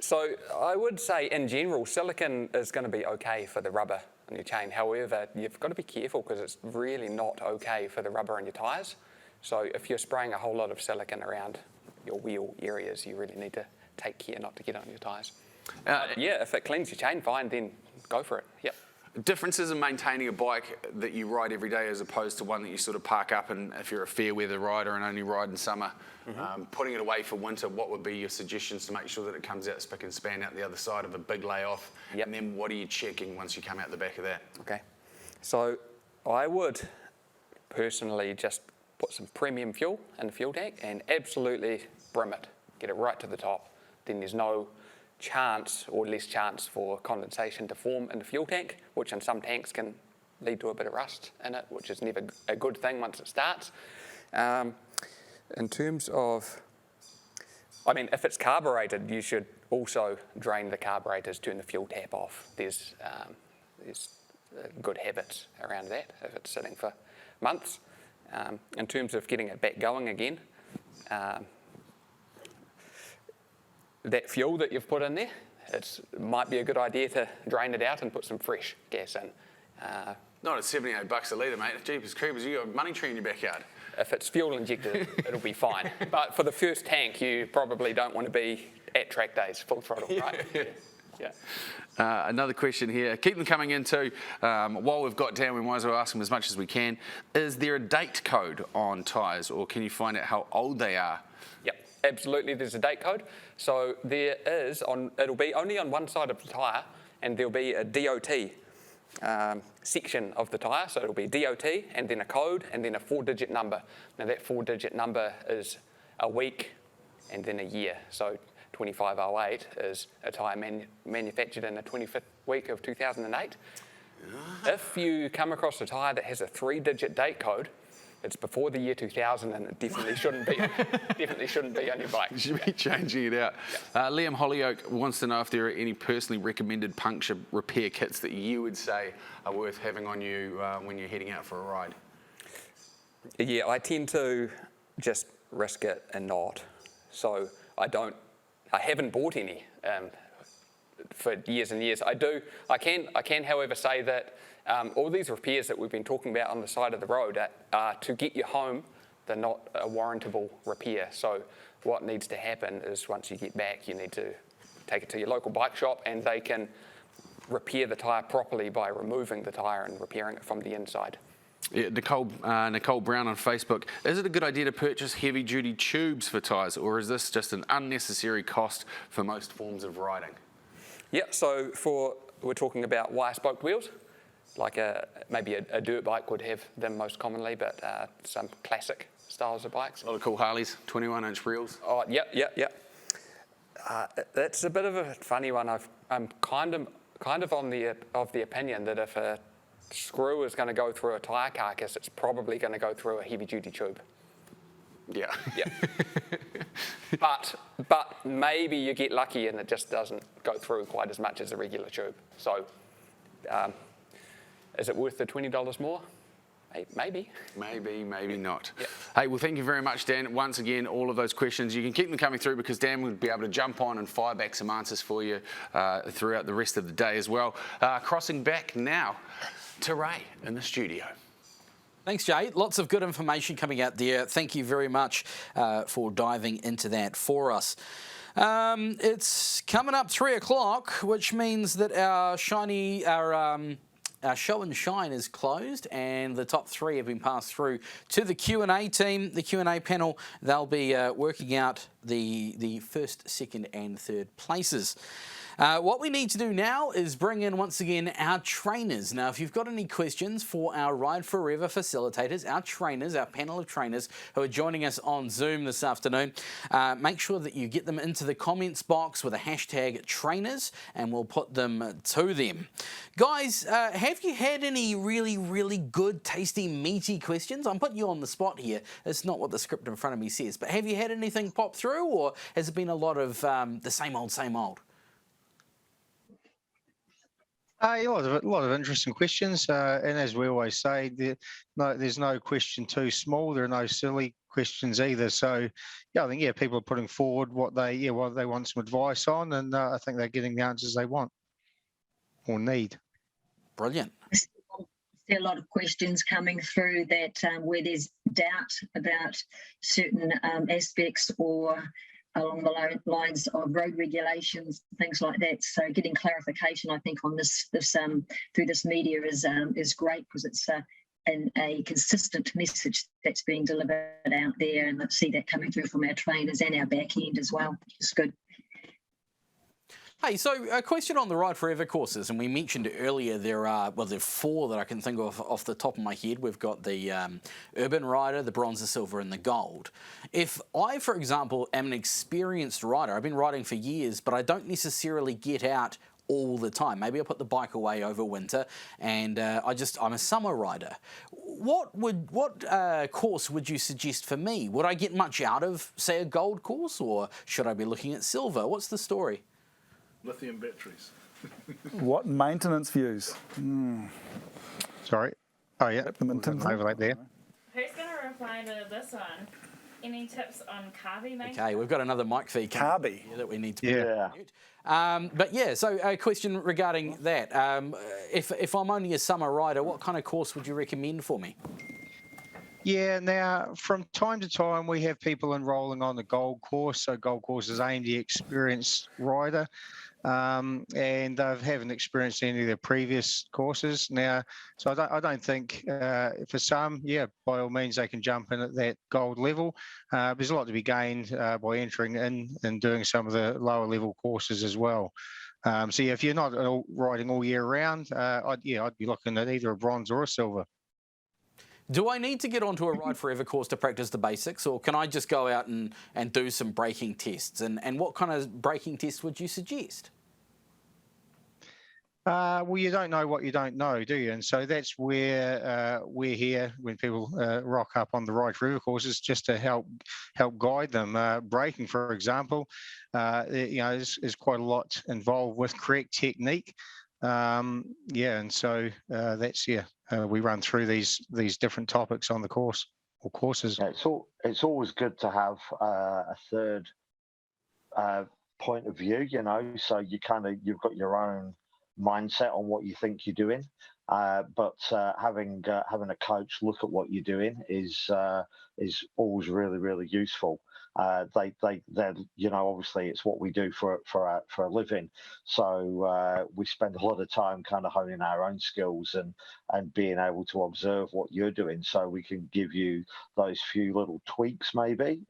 So I would say, in general, silicone is going to be okay for the rubber on your chain. However, you've got to be careful, because it's really not okay for the rubber on your tyres. So if you're spraying a whole lot of silicone around your wheel areas, you really need to take care not to get on your tyres. If it cleans your chain fine, then go for it. Yep. Differences in maintaining a bike that you ride every day as opposed to one that you sort of park up, and if you're a fair weather rider and only ride in summer, putting it away for winter, what would be your suggestions to make sure that it comes out spick and span out the other side of a big layoff? And then what are you checking once you come out the back of that? Okay. So I would personally just put some premium fuel in the fuel tank and absolutely brim it. Get it right to the top. Then there's no chance, or less chance, for condensation to form in the fuel tank, which in some tanks can lead to a bit of rust in it, which is never a good thing once it starts. In terms of, if it's carbureted, you should also drain the carburetors, turn the fuel tap off. There's good habits around that if it's sitting for months. In terms of getting it back going again, that fuel that you've put in there, it might be a good idea to drain it out and put some fresh gas in. Not at $78 a litre, mate. Jeepers creepers, you got a money tree in your backyard. If it's fuel injected, it'll be fine. But for the first tank, you probably don't want to be at track days, full throttle, right? Another question here. Keep them coming in too. While we've got Dan, we might as well ask them as much as we can. Is there a date code on tyres, or can you find out how old they are? Yep, absolutely. There's a date code. So there is, it'll be only on one side of the tyre, and there'll be a DOT section of the tyre. So it'll be DOT, and then a code, and then a 4-digit number. Now that 4-digit number is a week and then a year. So 2508 is a tyre manufactured in the 25th week of 2008. If you come across a tyre that has a 3-digit date code, it's before the year 2000, and it definitely shouldn't be on your bike. You should be changing it out. Liam Hollyoak wants to know if there are any personally recommended puncture repair kits that you would say are worth having on you when you're heading out for a ride. Yeah, I tend to just risk it and not. So I haven't bought any for years and years. I can, however, say that all these repairs that we've been talking about on the side of the road are to get you home. They're not a warrantable repair. So what needs to happen is once you get back, you need to take it to your local bike shop, and they can repair the tyre properly by removing the tyre and repairing it from the inside. Yeah, Nicole Brown on Facebook. Is it a good idea to purchase heavy-duty tubes for tyres, or is this just an unnecessary cost for most forms of riding? Yeah, so we're talking about wire-spoked wheels, like maybe a dirt bike would have them most commonly, but some classic styles of bikes. A lot of cool Harleys, 21-inch reels. Oh, yep. That's a bit of a funny one. I'm kind of of the opinion that if a screw is going to go through a tyre carcass, it's probably going to go through a heavy-duty tube. Yeah. But maybe you get lucky and it just doesn't go through quite as much as a regular tube. So Is it worth the $20 more? Maybe. Maybe not. Yeah. Hey, well, thank you very much, Dan. Once again, all of those questions, you can keep them coming through because Dan would be able to jump on and fire back some answers for you throughout the rest of the day as well. Crossing back now to Ray in the studio. Thanks, Jay. Lots of good information coming out there. Thank you very much for diving into that for us. It's coming up 3 o'clock, which means that our show and shine is closed, and the top 3 have been passed through to the Q&A team, the Q&A panel. They'll be working out the first, second, and third places. What we need to do now is bring in, once again, our trainers. Now, if you've got any questions for our Ride Forever facilitators, our trainers, our panel of trainers who are joining us on Zoom this afternoon, make sure that you get them into the comments box with a hashtag trainers, and we'll put them to them. Guys, have you had any really, really good, tasty, meaty questions? I'm putting you on the spot here. It's not what the script in front of me says, but have you had anything pop through, or has it been a lot of the same old, same old? A lot of interesting questions, and as we always say, there's no question too small. There are no silly questions either. So, yeah, I think people are putting forward what they want some advice on, and I think they're getting the answers they want or need. Brilliant. I see a lot of questions coming through that where there's doubt about certain aspects or along the lines of road regulations, things like that. So getting clarification, I think, on this through this media is great because it's a consistent message that's being delivered out there, and I see that coming through from our trainers and our back end as well, which is good. Hey, so a question on the Ride Forever courses, and we mentioned earlier there are 4 that I can think of off the top of my head. We've got the Urban Rider, the Bronze, the Silver, and the Gold. If I, for example, am an experienced rider, I've been riding for years, but I don't necessarily get out all the time. Maybe I put the bike away over winter, and I'm a summer rider. What course would you suggest for me? Would I get much out of, say, a Gold course, or should I be looking at Silver? What's the story? Lithium batteries. What maintenance views? Sorry. Oh, yeah. Overlap there. Who's going to reply to this one? Any tips on carby maintenance? Okay, we've got another mic feed Carby that we need to mute. So a question regarding that. If I'm only a summer rider, what kind of course would you recommend for me? Yeah, now from time to time we have people enrolling on the Gold course. So Gold course is aimed at the experienced rider, and they haven't experienced any of their previous courses. Now, so I don't think for some, by all means they can jump in at that Gold level. There's a lot to be gained by entering in and doing some of the lower level courses as well. So if you're not riding all year round, I'd be looking at either a Bronze or a Silver. Do I need to get onto a Ride Forever course to practice the basics, or can I just go out and do some braking tests? And what kind of braking tests would you suggest? Well, you don't know what you don't know, do you? And so that's where we're here when people rock up on the Ride Forever courses, just to help guide them. Braking, for example, there's quite a lot involved with correct technique. And so that's we run through these different topics on the course or courses. Yeah, it's always good to have a third point of view, so you've got your own mindset on what you think you're doing, but having a coach look at what you're doing is always really, really useful. Obviously it's what we do for a living, so we spend a lot of time kind of honing our own skills and being able to observe what you're doing, so we can give you those few little tweaks maybe,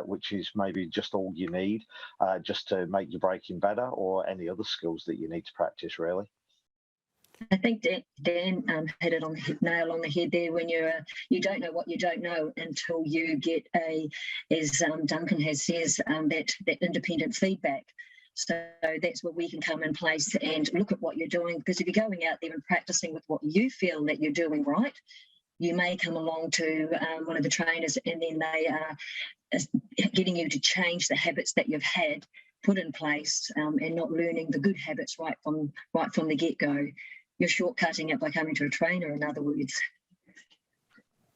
which is maybe just all you need, just to make your braking better, or any other skills that you need to practice really. I think Dan hit it on the nail on the head there. When you don't know what you don't know until you get as Duncan says, that independent feedback. So that's where we can come in place and look at what you're doing. Because if you're going out there and practicing with what you feel that you're doing right, you may come along to one of the trainers, and then they are getting you to change the habits that you've had put in place, and not learning the good habits right from the get-go. you're shortcutting it by coming to a trainer, in other words.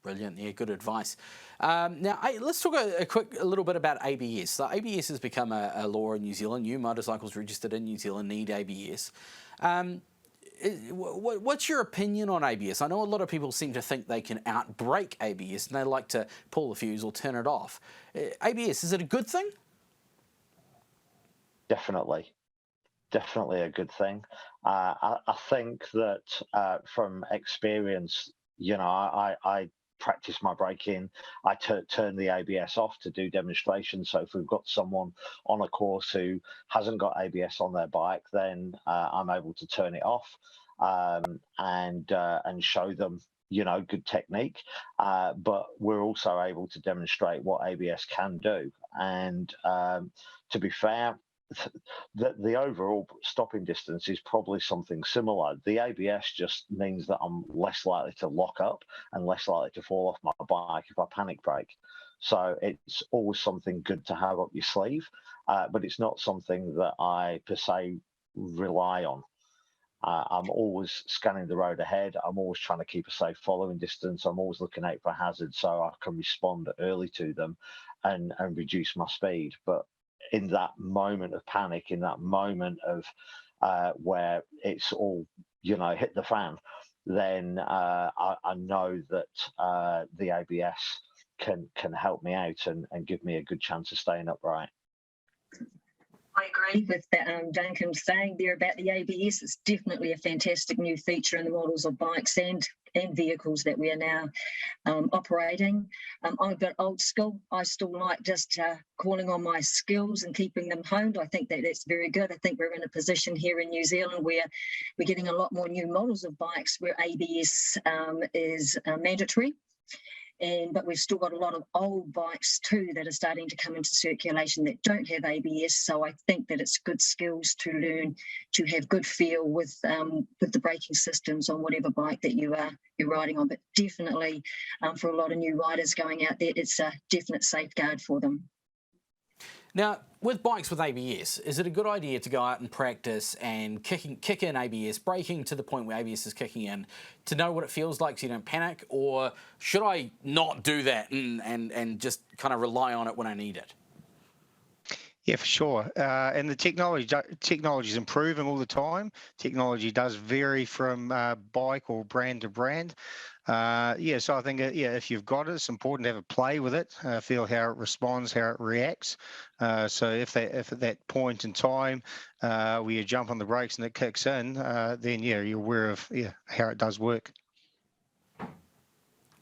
Brilliant, yeah, good advice. Now, let's talk a little bit about ABS. So ABS has become a law in New Zealand. New motorcycles registered in New Zealand need ABS. What's your opinion on ABS? I know a lot of people seem to think they can outbrake ABS and they like to pull the fuse or turn it off. ABS, is it a good thing? Definitely a good thing. I think that from experience, you know, I practice my braking. I turn the ABS off to do demonstrations. So if we've got someone on a course who hasn't got ABS on their bike, then I'm able to turn it off and show them, you know, good technique. But we're also able to demonstrate what ABS can do. And to be fair, the overall stopping distance is probably something similar. The ABS just means that I'm less likely to lock up and less likely to fall off my bike if I panic brake. So it's always something good to have up your sleeve, but it's not something that I per se rely on. I'm always scanning the road ahead. I'm always trying to keep a safe following distance. I'm always looking out for hazards so I can respond early to them and reduce my speed. But in that moment of panic, in that moment of where it's all, you know, hit the fan, then I know that the ABS can help me out and give me a good chance of staying upright. I agree with that, Duncan saying there about the ABS. It's definitely a fantastic new feature in the models of bikes and vehicles that we are now operating. I'm a bit old school. I still like just calling on my skills and keeping them honed. I think that's very good. I think we're in a position here in New Zealand where we're getting a lot more new models of bikes where ABS is mandatory. But we've still got a lot of old bikes too that are starting to come into circulation that don't have ABS. So I think that it's good skills to learn to have good feel with the braking systems on whatever bike that you're riding on. But definitely for a lot of new riders going out there, it's a definite safeguard for them. Now, with bikes with ABS, is it a good idea to go out and practice and kick in ABS, braking to the point where ABS is kicking in, to know what it feels like so you don't panic? Or should I not do that and just kind of rely on it when I need it? Yeah, for sure. And the technology is improving all the time. Technology does vary from bike or brand to brand. Yeah, so I think, if you've got it, it's important to have a play with it, feel how it responds, how it reacts. So if at that point in time where you jump on the brakes and it kicks in, then you're aware of how it does work.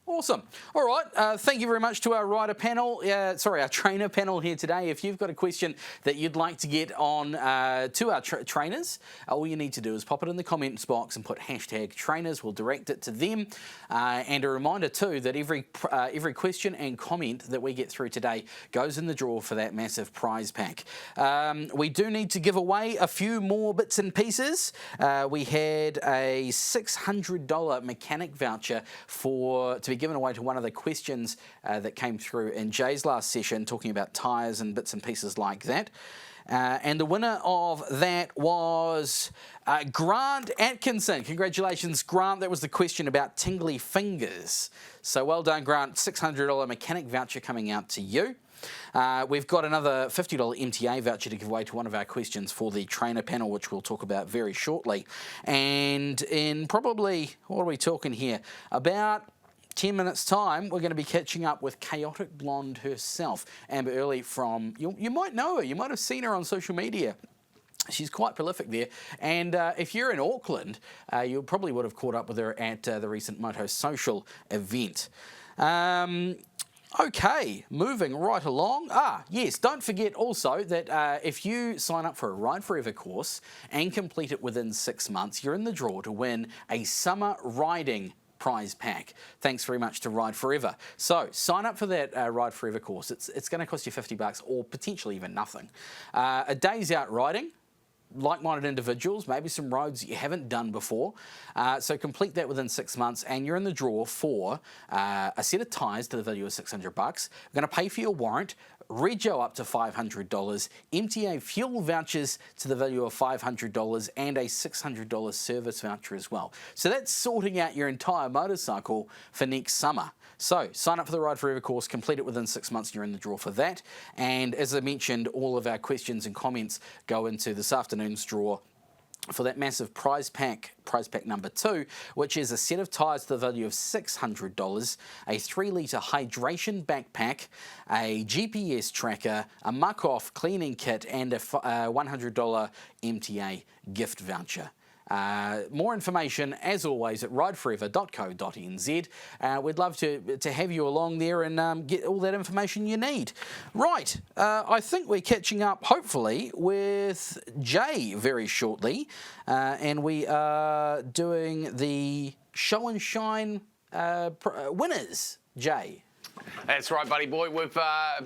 Awesome. All right. Thank you very much to our rider panel. Our trainer panel here today. If you've got a question that you'd like to get on to our trainers, all you need to do is pop it in the comments box and put #trainers. We'll direct it to them. And a reminder too that every question and comment that we get through today goes in the draw for that massive prize pack. We do need to give away a few more bits and pieces. We had a $600 mechanic voucher to be given away to one of the questions that came through in Jay's last session, talking about tyres and bits and pieces like that. And the winner of that was Grant Atkinson. Congratulations, Grant. That was the question about tingly fingers. So well done, Grant. $600 mechanic voucher coming out to you. We've got another $50 MTA voucher to give away to one of our questions for the trainer panel, which we'll talk about very shortly. And in probably, what are we talking here? About 10 minutes time, we're going to be catching up with Chaotic Blonde herself, Amber Early from, you might know her, you might have seen her on social media. She's quite prolific there, and if you're in Auckland, you probably would have caught up with her at the recent Moto Social event. Okay, moving right along. Yes, don't forget also that if you sign up for a Ride Forever course and complete it within 6 months, you're in the draw to win a summer riding prize pack. Thanks very much to Ride Forever. So sign up for that Ride Forever course. It's going to cost you $50 or potentially even nothing. A day's out riding, like-minded individuals, maybe some roads that you haven't done before. So complete that within 6 months and you're in the draw for a set of tyres to the value of $600. We're going to pay for your warrant Rego up to $500, MTA fuel vouchers to the value of $500 and a $600 service voucher as well. So that's sorting out your entire motorcycle for next summer. So sign up for the Ride Forever course, complete it within 6 months, you're in the draw for that. And as I mentioned, all of our questions and comments go into this afternoon's draw for that massive prize pack number 2, which is a set of tyres to the value of $600, a 3-litre hydration backpack, a GPS tracker, a muck-off cleaning kit, and a $100 MTA gift voucher. More information, as always, at rideforever.co.nz. We'd love to have you along there and get all that information you need. Right, I think we're catching up, hopefully, with Jay very shortly. And we are doing the Show and Shine winners, Jay. That's right, buddy boy. We've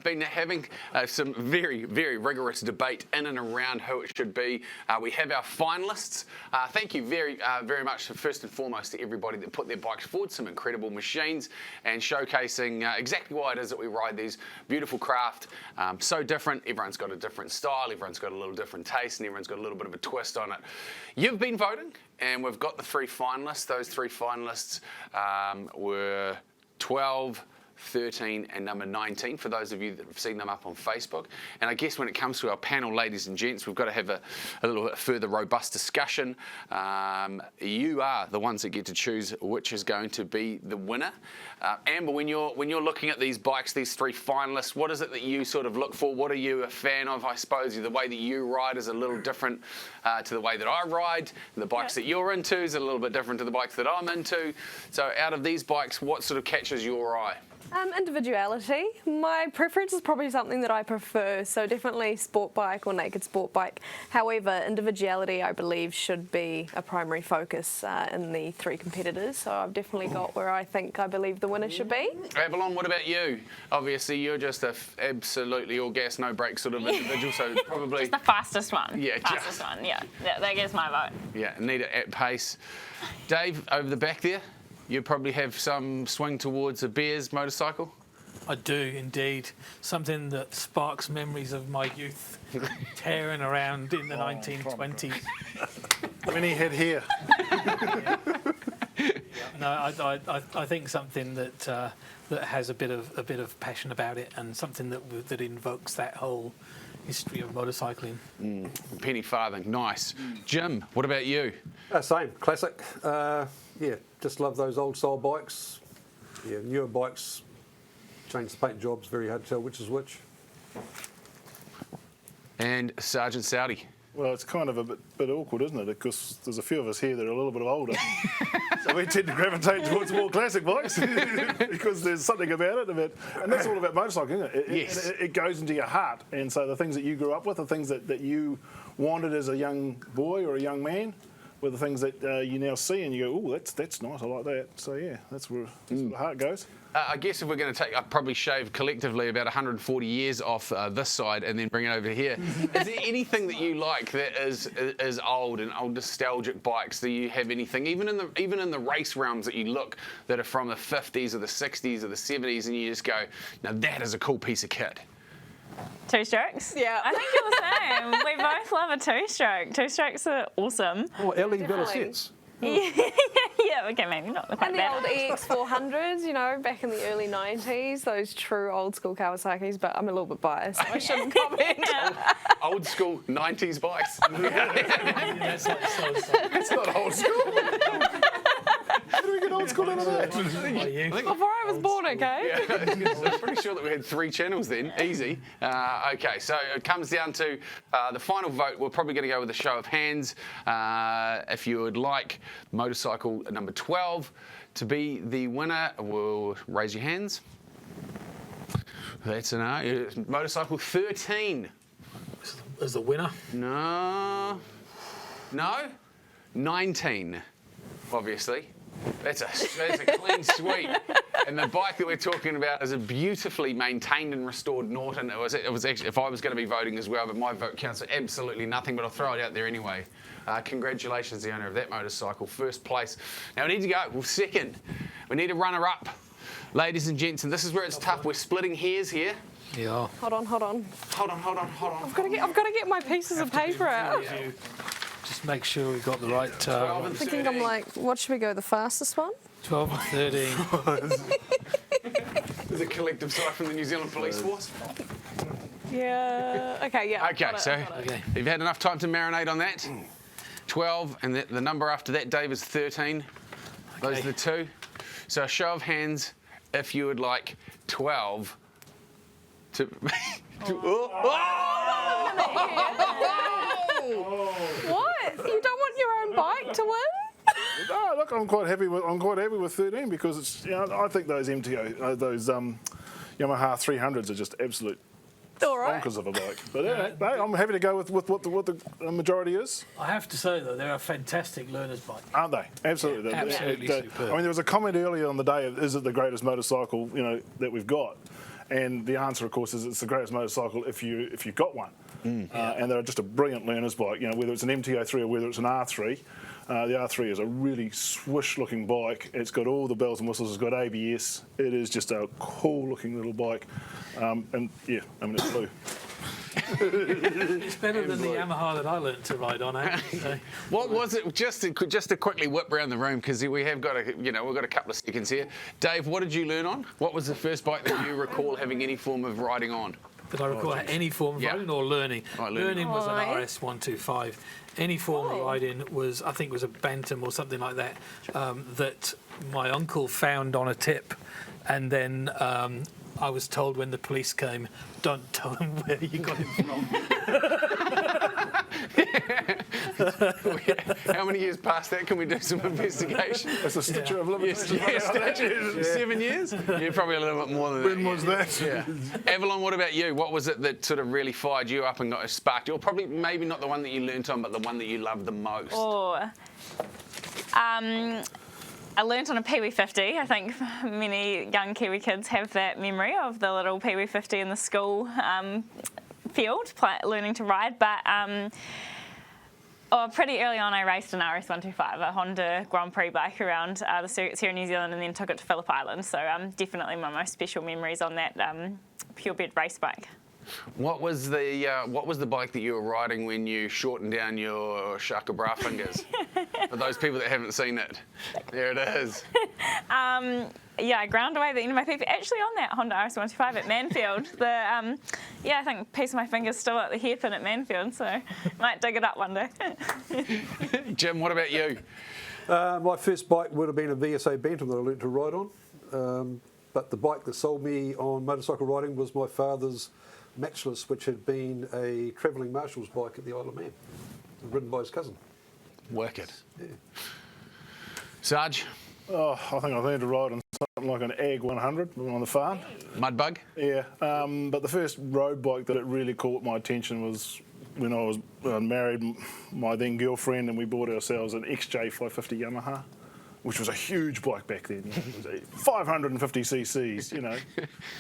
been having some very, very rigorous debate in and around who it should be. We have our finalists. Thank you very, very much, first and foremost, to everybody that put their bikes forward, some incredible machines, and showcasing exactly why it is that we ride these beautiful craft. So different. Everyone's got a different style. Everyone's got a little different taste, and everyone's got a little bit of a twist on it. You've been voting, and we've got the 3 finalists. Those 3 finalists were 12, 13 and number 19, for those of you that have seen them up on Facebook. And I guess when it comes to our panel, ladies and gents, we've got to have a little bit further robust discussion. You are the ones that get to choose which is going to be the winner. Amber, when you're looking at these bikes, these 3 finalists, what is it that you sort of look for? What are you a fan of? I suppose the way that you ride is a little different to the way that I ride. The bikes that you're into is a little bit different to the bikes that I'm into. So out of these bikes, what sort of catches your eye? Individuality. My preference is probably something that I prefer, so definitely sport bike or naked sport bike. However, individuality, I believe, should be a primary focus in the 3 competitors, so I've definitely got where I believe the winner should be. Avalon, what about you? Obviously, you're just a absolutely all gas, no brakes sort of individual, so probably... Just the fastest one. Yeah. Fastest one, yeah. That gets my vote. Yeah, need it at pace. Dave, over the back there? You probably have some swing towards a Bears motorcycle? I do indeed. Something that sparks memories of my youth tearing around in the 1920s. Mini head here. No, I think something that has a bit of passion about it, and something that invokes that whole history of motorcycling. Penny farthing, nice. Jim, what about you? Same, classic. Yeah, just love those old style bikes. Yeah, newer bikes change the paint jobs, very hard to tell which is which. And Sergeant Saudi. Well, it's kind of a bit awkward, isn't it? Because there's a few of us here that are a little bit older. So we tend to gravitate towards more classic bikes because there's something about it. And that's all about motorcycling, isn't it? Yes. It goes into your heart. And so the things that you grew up with, the things that you wanted as a young boy or a young man, were the things that you now see and you go, oh, that's nice, I like that. So yeah, that's where the heart goes. I guess if we're going to take, I'd probably shave collectively about 140 years off this side and then bring it over here. Is there anything that you like that is old and old nostalgic bikes? Do you have anything, even in the race realms that you look, that are from the 50s or the 60s or the 70s, and you just go, now that is a cool piece of kit? 2-strokes? Yeah. I think you're the same. We both love a 2-stroke. 2-strokes are awesome. Oh, Ellie Velocets. Yeah, okay, maybe not quite And the old EX400s, you know, back in the early 90s, those true old school Kawasaki's, but I'm a little bit biased, so I shouldn't comment. Old school 90s bikes. That's like so. It's not old school. How do we get old school out of that? Before I was born, okay? Yeah, I'm pretty sure that we had 3 channels then. Easy. Okay, so it comes down to the final vote. We're probably going to go with a show of hands. If you would like motorcycle number 12 to be the winner, we'll raise your hands. That's a no. Motorcycle 13. As the winner? No. 19, obviously. That's a clean sweep. And the bike that we're talking about is a beautifully maintained and restored Norton. It was actually, if I was going to be voting as well, but my vote counts for absolutely nothing, but I'll throw it out there anyway. Congratulations, the owner of that motorcycle. First place. Now we need to go. Well, second. We need a runner-up. Ladies and gents, and this is where it's tough. We're splitting hairs here. Yeah. Hold on. Hold on. I've got to get my pieces of paper out. Just make sure we've got the right. I'm thinking, I'm like, what should we go, the fastest one? 12 and 13. There's a collective sigh from the New Zealand Police Force. Yeah. Okay. Yeah. Okay, so you've had enough time to marinate on that. 12, and the number after that, Dave, is 13. Those are the two. So a show of hands if you would like 12 to... What? You don't want your own bike to win? No, look, I'm quite happy with 13 because it's, you know, I think those MTO, those Yamaha 300s are just absolute bonkers of a bike. But no, I'm happy to go with what the majority is. I have to say, though, they're a fantastic learner's bike. Aren't they? Absolutely. Yeah, absolutely superb. I mean, there was a comment earlier on the day, is it the greatest motorcycle, you know, that we've got? And the answer, of course, is it's the greatest motorcycle if you've got one. And they're just a brilliant learner's bike, you know, whether it's an MTO3 or whether it's an R3. The R3 is a really swish-looking bike. It's got all the bells and whistles. It's got ABS. It is just a cool-looking little bike. And yeah, I mean, it's blue. It's better than the Yamaha that I learnt to ride on, actually. So. What was it? Just to quickly whip around the room because we have got we've got a couple of seconds here. Dave, what did you learn on? What was the first bike that you recall having any form of riding on? Did I recall any form of riding or learning? Learning was an Right. RS125. Any form of riding was, I think, was a Bantam or something like that, that my uncle found on a tip, and then I was told when the police came, don't tell them where you got it from. How many years past that can we do some investigation? It's a statute of limitations. Yeah. 7 years? Yeah, probably a little bit more than that. When was that? Yeah. Avalon, what about you? What was it that sort of really fired you up and got sparked you? Or probably maybe not the one that you learnt on, but the one that you loved the most? I learnt on a Pee Wee 50. I think many young Kiwi kids have that memory of the little Pee Wee 50 in the school field, learning to ride. But pretty early on, I raced an RS125, a Honda Grand Prix bike around the circuits here in New Zealand, and then took it to Phillip Island. So definitely my most special memories on that pure bed race bike. What was the bike that you were riding when you shortened down your Shaka Bra fingers? For those people that haven't seen it, there it is. Yeah, I ground away the end of my PP actually on that Honda RS125 at Manfield. I think a piece of my finger's still at the hairpin at Manfield, so might dig it up one day. Jim, what about you? My first bike would have been a VSA Bantam that I learnt to ride on. But the bike that sold me on motorcycle riding was my father's Matchless, which had been a travelling marshal's bike at the Isle of Man, ridden by his cousin. Wicked. Yeah. Sarge? Oh, I think I learned to ride on something like an Ag 100 on the farm. Mudbug? Yeah, but the first road bike that it really caught my attention was when I was married my then girlfriend, and we bought ourselves an XJ 550 Yamaha, which was a huge bike back then. It was 550 cc's, you know,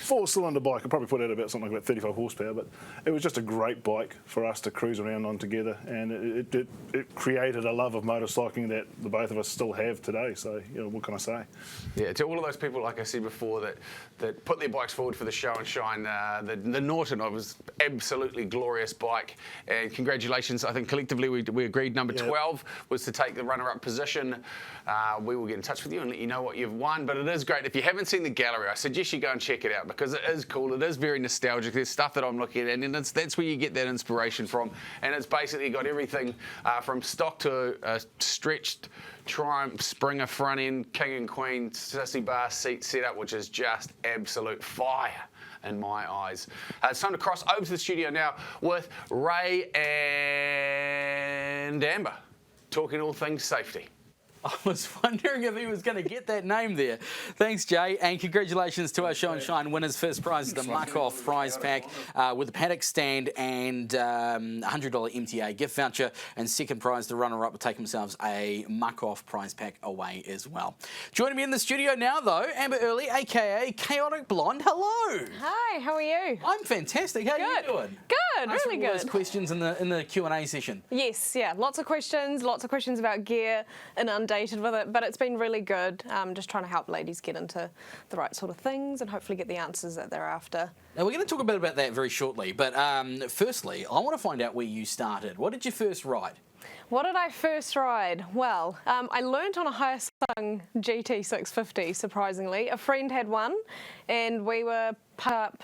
4-cylinder bike. I probably put out about something like 35 horsepower, but it was just a great bike for us to cruise around on together, and it created a love of motorcycling that the both of us still have today. So, you know, what can I say? Yeah, to all of those people, like I said before, that put their bikes forward for the show and shine, the Norton was absolutely glorious bike, and congratulations. I think collectively we agreed number 12 was to take the runner-up position. We will get in touch with you and let you know what you've won, but it is great. If you haven't seen the gallery, I suggest you go and check it out because it is cool. It is very nostalgic. There's stuff that I'm looking at, and that's where you get that inspiration from. And it's basically got everything from stock to stretched Triumph Springer front end, King and Queen, Sissy Bar seat setup, which is just absolute fire in my eyes. It's time to cross over to the studio now with Ray and Amber, talking all things safety. I was wondering if he was going to get that name there. Thanks, Jay, and congratulations to our Show and Shine winners. First prize is the Muck-Off prize pack with a paddock stand and $100 MTA gift voucher, and second prize, the runner-up, will take themselves a Muck-Off prize pack away as well. Joining me in the studio now, though, Amber Early, a.k.a. Chaotic Blonde. Hello. Hi, how are you? I'm fantastic. How are you doing? Good, Answer really all good. those questions in the Q&A session. Yes, yeah, lots of questions about gear, inundated inundated with it, but it's been really good. Just trying to help ladies get into the right sort of things and hopefully get the answers that they're after. Now, we're going to talk a bit about that very shortly, but firstly, I want to find out where you started. What did you first ride? What did I first ride? Well, I learnt on a Hyosung GT650, surprisingly. A friend had one, and we were put up,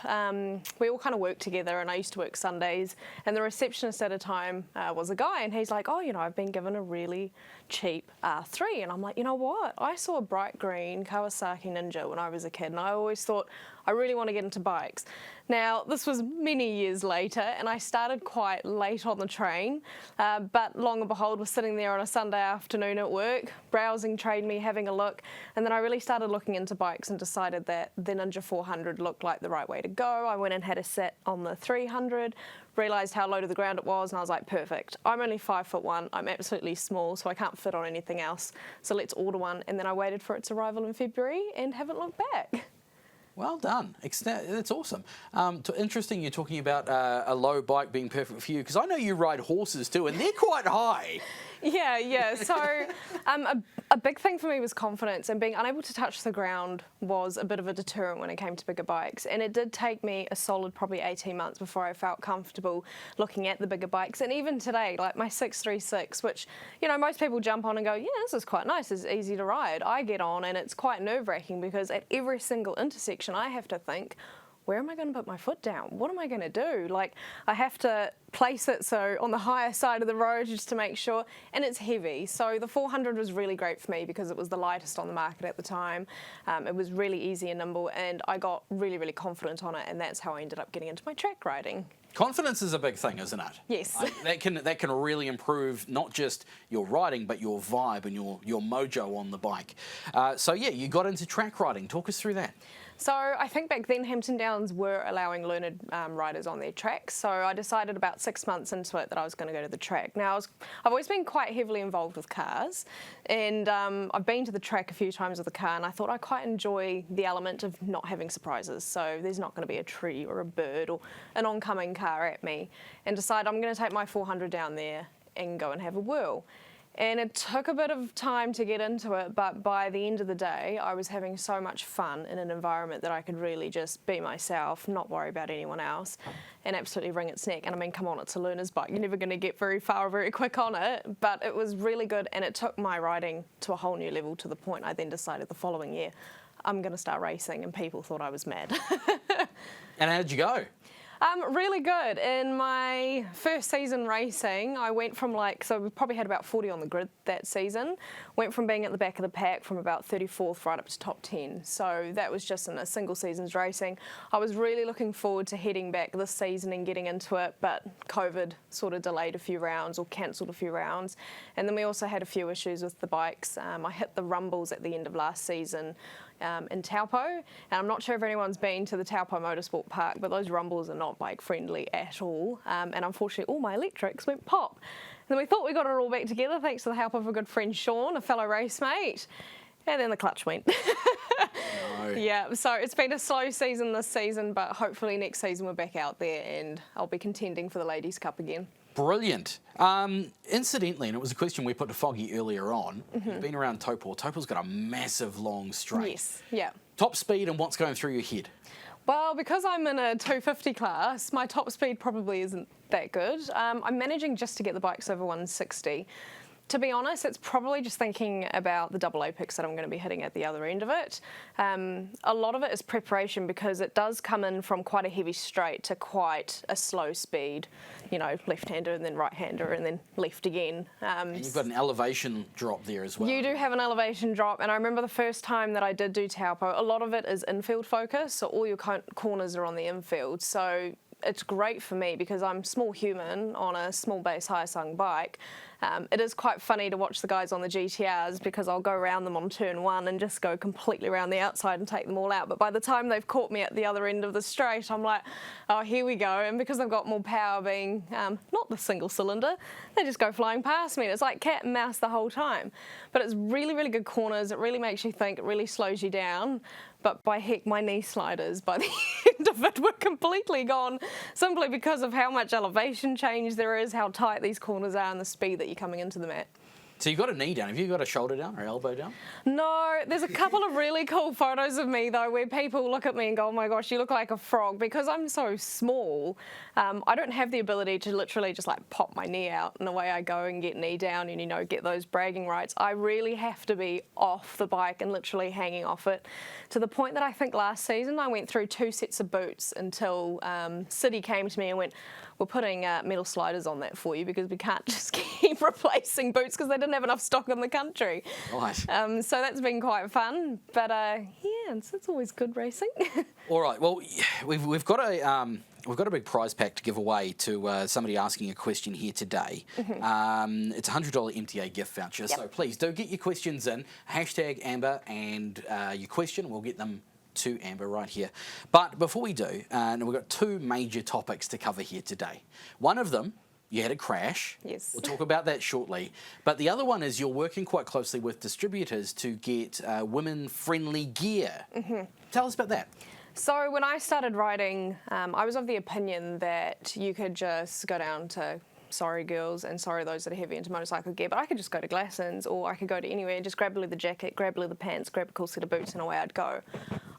we all kind of worked together, and I used to work Sundays, and the receptionist at a time was a guy, and he's like, oh, you know, I've been given a really cheap R3, and I'm like, you know what? I saw a bright green Kawasaki Ninja when I was a kid, and I always thought, I really want to get into bikes. Now, this was many years later, and I started quite late on the train, but long and behold, was sitting there on a Sunday afternoon at work, browsing Trade Me, having a look, and then I really started looking into bikes and decided that the Ninja 400 looked like the right way to go. I went and had a sit on the 300, realised how low to the ground it was, and I was like, perfect. I'm only 5'1", I'm absolutely small, so I can't fit on anything else, so let's order one. And then I waited for its arrival in February and haven't looked back. Well done. That's awesome. Interesting you're talking about a low bike being perfect for you, because I know you ride horses too, and they're quite high. Yeah. So a big thing for me was confidence, and being unable to touch the ground was a bit of a deterrent when it came to bigger bikes. And it did take me a solid probably 18 months before I felt comfortable looking at the bigger bikes. And even today, like my 636, which, you know, most people jump on and go, yeah, this is quite nice, it's easy to ride. I get on and it's quite nerve-wracking because at every single intersection I have to think, where am I going to put my foot down? What am I going to do? Like, I have to place it so on the higher side of the road just to make sure, and it's heavy. So the 400 was really great for me because it was the lightest on the market at the time. It was really easy and nimble, and I got really, really confident on it, and that's how I ended up getting into my track riding. Confidence is a big thing, isn't it? Yes. That can really improve not just your riding, but your vibe and your mojo on the bike. So yeah, you got into track riding. Talk us through that. So I think back then Hampton Downs were allowing learned riders on their tracks, so I decided about 6 months into it that I was going to go to the track. Now, I've always been quite heavily involved with cars, and I've been to the track a few times with a car, and I thought I quite enjoy the element of not having surprises. So there's not going to be a tree or a bird or an oncoming car at me, and decided I'm going to take my 400 down there and go and have a whirl. And it took a bit of time to get into it, but by the end of the day, I was having so much fun in an environment that I could really just be myself, not worry about anyone else, and absolutely wring its neck. And I mean, come on, it's a learner's bike. You're never going to get very far very quick on it, but it was really good, and it took my riding to a whole new level, to the point I then decided the following year, I'm going to start racing, and people thought I was mad. And how did you go? Really good. In my first season racing, I went from so we probably had about 40 on the grid that season, went from being at the back of the pack from about 34th right up to top 10. So that was just in a single season's racing. I was really looking forward to heading back this season and getting into it, but COVID sort of delayed a few rounds or cancelled a few rounds. And then we also had a few issues with the bikes. I hit the rumbles at the end of last season in Taupo, and I'm not sure if anyone's been to the Taupo Motorsport Park, but those rumbles are not bike friendly at all, and unfortunately all my electrics went pop. And then we thought we got it all back together thanks to the help of a good friend Sean, a fellow race mate, and then the clutch went. No. Yeah, so it's been a slow season this season, but hopefully next season we're back out there and I'll be contending for the Ladies' Cup again. Brilliant. Incidentally, and it was a question we put to Foggy earlier on, you've been around Taupo. Taupo's got a massive long straight. Yes, yeah. Top speed and what's going through your head? Well, because I'm in a 250 class, my top speed probably isn't that good. I'm managing just to get the bikes over 160. To be honest, it's probably just thinking about the double apex that I'm going to be hitting at the other end of it. A lot of it is preparation because it does come in from quite a heavy straight to quite a slow speed, you know, left-hander and then right-hander and then left again. And you've got an elevation drop there as well. You do have an elevation drop, and I remember the first time that I did do Taupo, a lot of it is infield focus, so all your corners are on the infield. So it's great for me because I'm small human on a small base Hyosung bike. It is quite funny to watch the guys on the GTRs because I'll go around them on turn one and just go completely around the outside and take them all out. But by the time they've caught me at the other end of the straight, I'm like, oh, here we go. And because I've got more power being not the single cylinder, they just go flying past me. And it's like cat and mouse the whole time. But it's really, really good corners. It really makes you think. It really slows you down. But by heck, my knee sliders by the end of it were completely gone, simply because of how much elevation change there is, how tight these corners are, and the speed that you're coming into the mat. So you've got a knee down. Have you got a shoulder down or elbow down? No, there's a couple of really cool photos of me though where people look at me and go, oh my gosh, you look like a frog. Because I'm so small, I don't have the ability to literally just like pop my knee out and away I go and get knee down and, you know, get those bragging rights. I really have to be off the bike and literally hanging off it, to the point that I think last season I went through 2 sets of boots until City came to me and went, we're putting metal sliders on that for you because we can't just keep replacing boots because they didn't have enough stock in the country. Right. So that's been quite fun, but yeah, it's always good racing. All right. Well, we've got a big prize pack to give away to somebody asking a question here today. Mm-hmm. It's a $100 MTA gift voucher. Yep. So please do get your questions in. #Amber and your question. We'll get them to Amber right here. But before we do, we've got 2 major topics to cover here today. One of them, you had a crash. Yes. We'll talk about that shortly. But the other one is you're working quite closely with distributors to get women-friendly gear. Mm-hmm. Tell us about that. So when I started riding, I was of the opinion that you could just go down to Sorry Girls and Sorry those that are heavy into motorcycle gear, but I could just go to Glassons or I could go to anywhere, just grab a leather jacket, grab leather pants, grab a cool set of boots and away I'd go.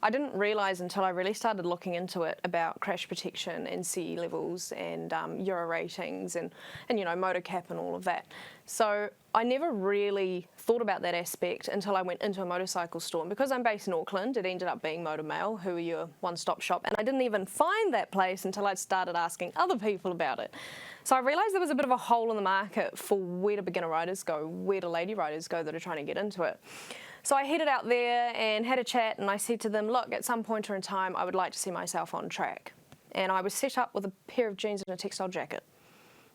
I didn't realise until I really started looking into it about crash protection and CE levels and Euro ratings and you know, motor cap and all of that. So I never really thought about that aspect until I went into a motorcycle store. And because I'm based in Auckland, it ended up being Motor Mail, who are your one-stop shop. And I didn't even find that place until I started asking other people about it. So I realised there was a bit of a hole in the market for where do beginner riders go, where do lady riders go that are trying to get into it. So I headed out there and had a chat and I said to them, look, at some point in time, I would like to see myself on track. And I was set up with a pair of jeans and a textile jacket.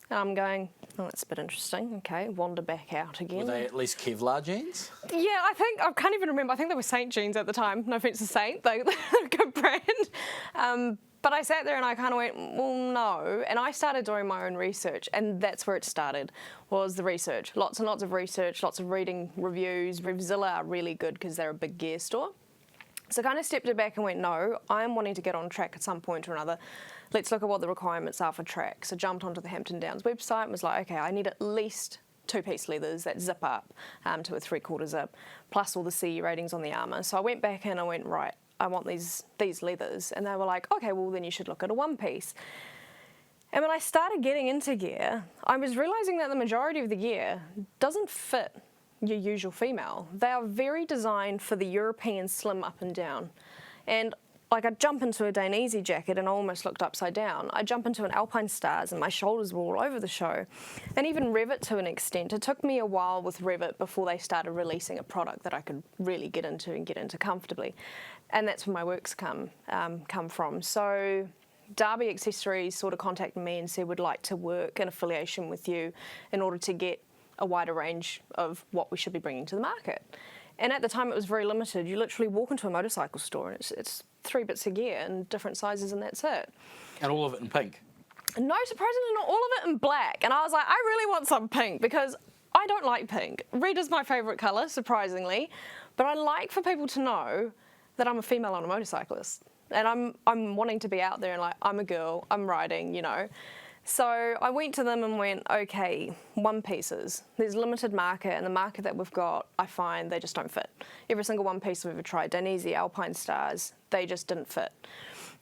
And I'm going, oh, that's a bit interesting. Okay, wander back out again. Were they at least Kevlar jeans? Yeah, I can't even remember. I think they were Saint jeans at the time. No offence to Saint, they're a good brand. But I sat there and I kind of went, well, no. And I started doing my own research, and that's where it started, was the research. Lots and lots of research, lots of reading reviews. Revzilla are really good because they're a big gear store. So I kind of stepped it back and went, no, I'm wanting to get on track at some point or another. Let's look at what the requirements are for track. So jumped onto the Hampton Downs website and was like, okay, I need at least 2-piece leathers that zip up to a 3/4 zip, plus all the CE ratings on the armour. So I went back and I went, right, I want these leathers. And they were like, okay, well then you should look at a 1-piece. And when I started getting into gear, I was realising that the majority of the gear doesn't fit your usual female. They are very designed for the European slim up and down. And like I'd jump into a Dainese jacket and I almost looked upside down. I'd jump into an Alpine Stars and my shoulders were all over the show. And even Revit to an extent. It took me a while with Revit before they started releasing a product that I could really get into and get into comfortably. And that's where my works come from. So Derby Accessories sort of contacted me and said, we'd like to work in affiliation with you in order to get a wider range of what we should be bringing to the market. And at the time it was very limited. You literally walk into a motorcycle store and it's 3 bits of gear in different sizes and that's it. And all of it in pink? No, surprisingly not all of it in black. And I was like, I really want some pink because I don't like pink. Red is my favourite colour, surprisingly. But I like for people to know that I'm a female on a motorcyclist. And I'm wanting to be out there and like, I'm a girl, I'm riding, you know. So I went to them and went, okay, 1-pieces. There's limited market, and the market that we've got, I find they just don't fit. Every single 1-piece I've ever tried, Dainese, Alpine Stars, they just didn't fit.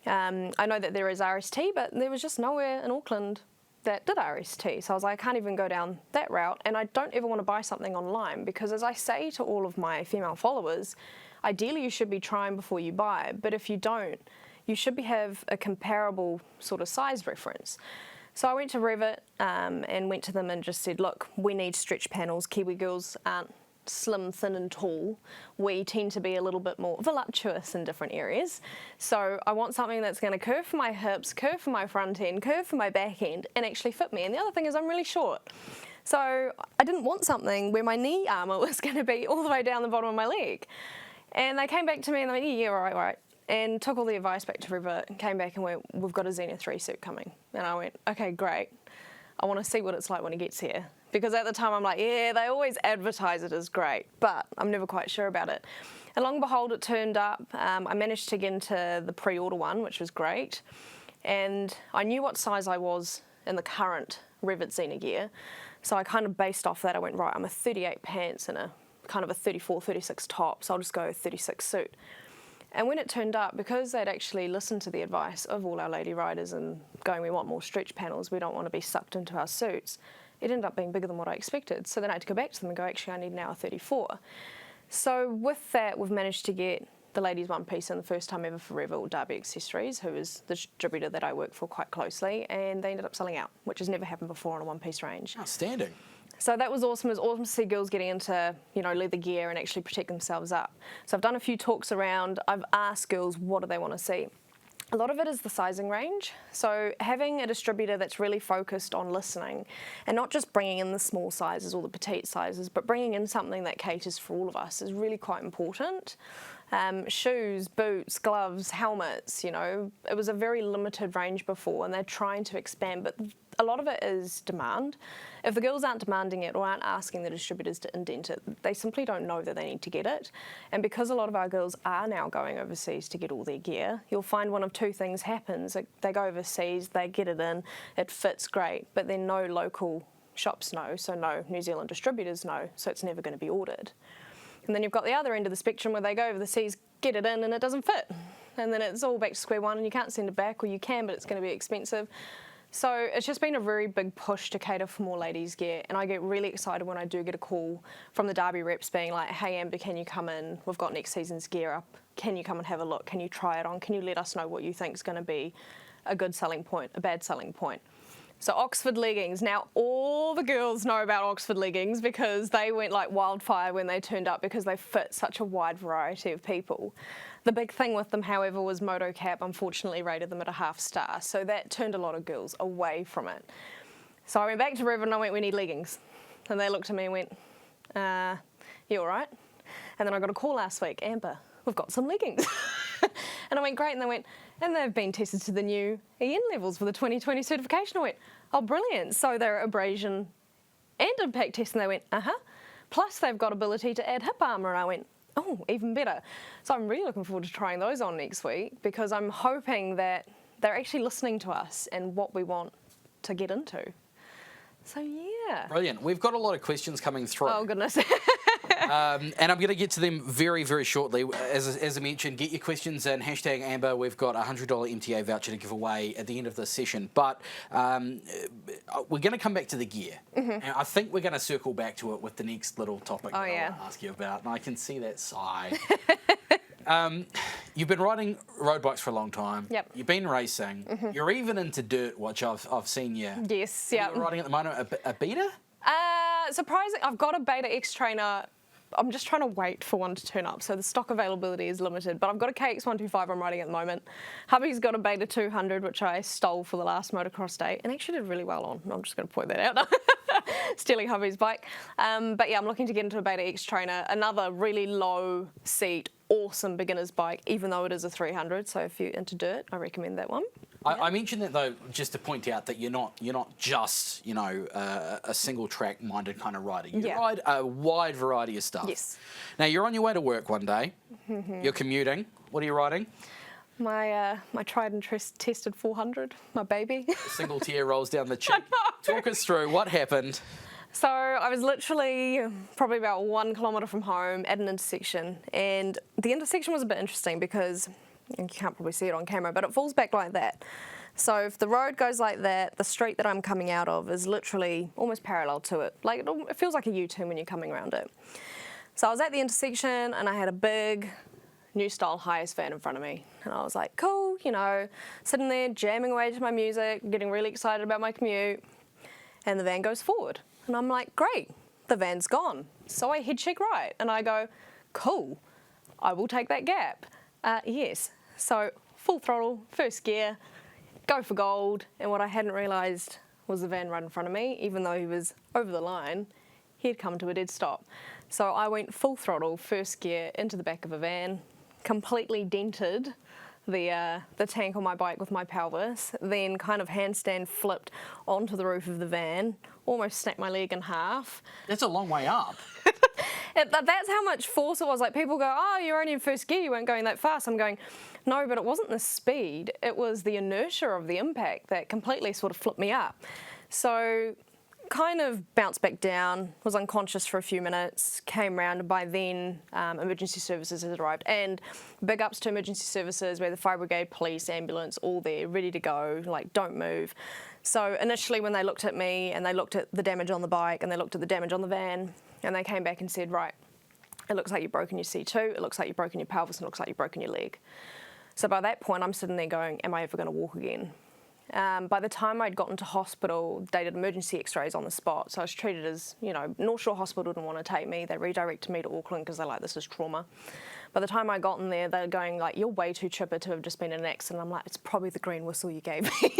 I know that there is RST, but there was just nowhere in Auckland that did RST. So I was like, I can't even go down that route, and I don't ever want to buy something online because as I say to all of my female followers, ideally you should be trying before you buy, but if you don't, you should have a comparable sort of size reference. So I went to Revit and went to them and just said, look, we need stretch panels. Kiwi girls aren't slim, thin and tall. We tend to be a little bit more voluptuous in different areas. So I want something that's going to curve for my hips, curve for my front end, curve for my back end and actually fit me. And the other thing is I'm really short. So I didn't want something where my knee armour was going to be all the way down the bottom of my leg. And they came back to me and they went, yeah, right. And took all the advice back to Revit and came back and went, we've got a Xena 3 suit coming. And I went, okay, great. I want to see what it's like when it gets here. Because at the time I'm like, yeah, they always advertise it as great, but I'm never quite sure about it. And long and behold, it turned up. I managed to get into the pre-order one, which was great. And I knew what size I was in the current Revit Xena gear. So I kind of based off that. I went, right, I'm a 38 pants and a kind of a 34, 36 top, so I'll just go 36 suit. And when it turned up, because they'd actually listened to the advice of all our lady riders and going, we want more stretch panels, we don't want to be sucked into our suits, it ended up being bigger than what I expected. So then I had to go back to them and go, actually, I need now a 34. So with that, we've managed to get the ladies one piece in the first time ever for Revell or Derby Accessories, who is the distributor that I work for quite closely, and they ended up selling out, which has never happened before on a one-piece range. Outstanding. So that was awesome. It was awesome to see girls getting into, you know, leather gear and actually protect themselves up. So I've done a few talks around. I've asked girls what do they want to see. A lot of it is the sizing range. So having a distributor that's really focused on listening and not just bringing in the small sizes or the petite sizes, but bringing in something that caters for all of us is really quite important. Shoes, boots, gloves, helmets, you know, it was a very limited range before and they're trying to expand, but a lot of it is demand. If the girls aren't demanding it or aren't asking the distributors to indent it, they simply don't know that they need to get it. And because a lot of our girls are now going overseas to get all their gear, you'll find one of two things happens. They go overseas, they get it in, it fits great, but then no local shops know, so no New Zealand distributors know, so it's never going to be ordered. And then you've got the other end of the spectrum where they go overseas, get it in and it doesn't fit. And then it's all back to square one and you can't send it back, or you can, but it's going to be expensive. So it's just been a very big push to cater for more ladies' gear, and I get really excited when I do get a call from the Derby reps being like, hey Amber, can you come in? We've got next season's gear up. Can you come and have a look? Can you try it on? Can you let us know what you think is going to be a good selling point, a bad selling point? So Oxford leggings. Now all the girls know about Oxford leggings because they went like wildfire when they turned up because they fit such a wide variety of people. The big thing with them, however, was MotoCap unfortunately rated them at a 0.5 star, so that turned a lot of girls away from it. So I went back to Revell and I went, we need leggings. And they looked at me and went, you all right? And then I got a call last week, Amber, we've got some leggings. And I went, great, and they went, and they've been tested to the new EN levels for the 2020 certification. I went, oh, brilliant. So they're abrasion and impact test, and they went, Plus they've got ability to add hip armour, and I went, oh, even better. So I'm really looking forward to trying those on next week because I'm hoping that they're actually listening to us and what we want to get into. So yeah. Brilliant. We've got a lot of questions coming through. Oh, goodness. And I'm going to get to them very, very shortly. As I mentioned, get your questions in. Hashtag Amber. We've got a $100 MTA voucher to give away at the end of this session. But we're going to come back to the gear. And I think we're going to circle back to it with the next little topic that I want to ask you about. And I can see that sigh. You've been riding road bikes for a long time. Yep. You've been racing. You're even into dirt, which I've seen you. Yes, yeah. You're riding at the moment a Beta? Surprising, I've got a Beta X trainer. I'm just trying to wait for one to turn up, so the stock availability is limited. But I've got a KX125 I'm riding at the moment. Hubby's got a Beta 200, which I stole for the last motocross day, and actually did really well on. I'm just going to point that out. Stealing hubby's bike. But yeah, I'm looking to get into a Beta X trainer. Another really low seat, awesome beginner's bike, even though it is a 300. So if you're into dirt, I recommend that one. I mentioned that though, just to point out that you're not just a single track minded kind of rider. You ride a wide variety of stuff. Yes. Now you're on your way to work one day. You're commuting. What are you riding? My tried and tested 400, my baby. A single tear rolls down the cheek. Talk us through what happened. So I was literally probably about 1 kilometre from home at an intersection, and the intersection was a bit interesting because you can't probably see it on camera, but it falls back like that. So if the road goes like that, the street that I'm coming out of is literally almost parallel to it. Like it feels like a U-turn when you're coming around it. So I was at the intersection and I had a big new style highest van in front of me. And I was like, cool, sitting there jamming away to my music, getting really excited about my commute. And the van goes forward. And I'm like, great, the van's gone. So I head check right and I go, cool, I will take that gap. Yes. So full throttle, first gear, go for gold. And what I hadn't realised was the van right in front of me, even though he was over the line, he had come to a dead stop. So I went full throttle, first gear, into the back of a van, completely dented the tank on my bike with my pelvis, then kind of handstand flipped onto the roof of the van, almost snapped my leg in half. That's a long way up. That's how much force it was. Like people go, oh, you're only in first gear, you weren't going that fast. I'm going, no, but it wasn't the speed, it was the inertia of the impact that completely sort of flipped me up. So kind of bounced back down, was unconscious for a few minutes, came round, and by then emergency services had arrived. And big ups to emergency services, where the fire brigade, police, ambulance, all there, ready to go, like, don't move. So initially when they looked at me and they looked at the damage on the bike and they looked at the damage on the van, and they came back and said, right, it looks like you've broken your C2, it looks like you've broken your pelvis, and it looks like you've broken your leg. So by that point, I'm sitting there going, am I ever going to walk again? By the time I'd gotten to hospital, they did emergency x-rays on the spot. So I was treated as, you know, North Shore Hospital didn't want to take me. They redirected me to Auckland because they're like, this is trauma. By the time I got in there, they're going like, you're way too chipper to have just been in an accident. I'm like, it's probably the green whistle you gave me.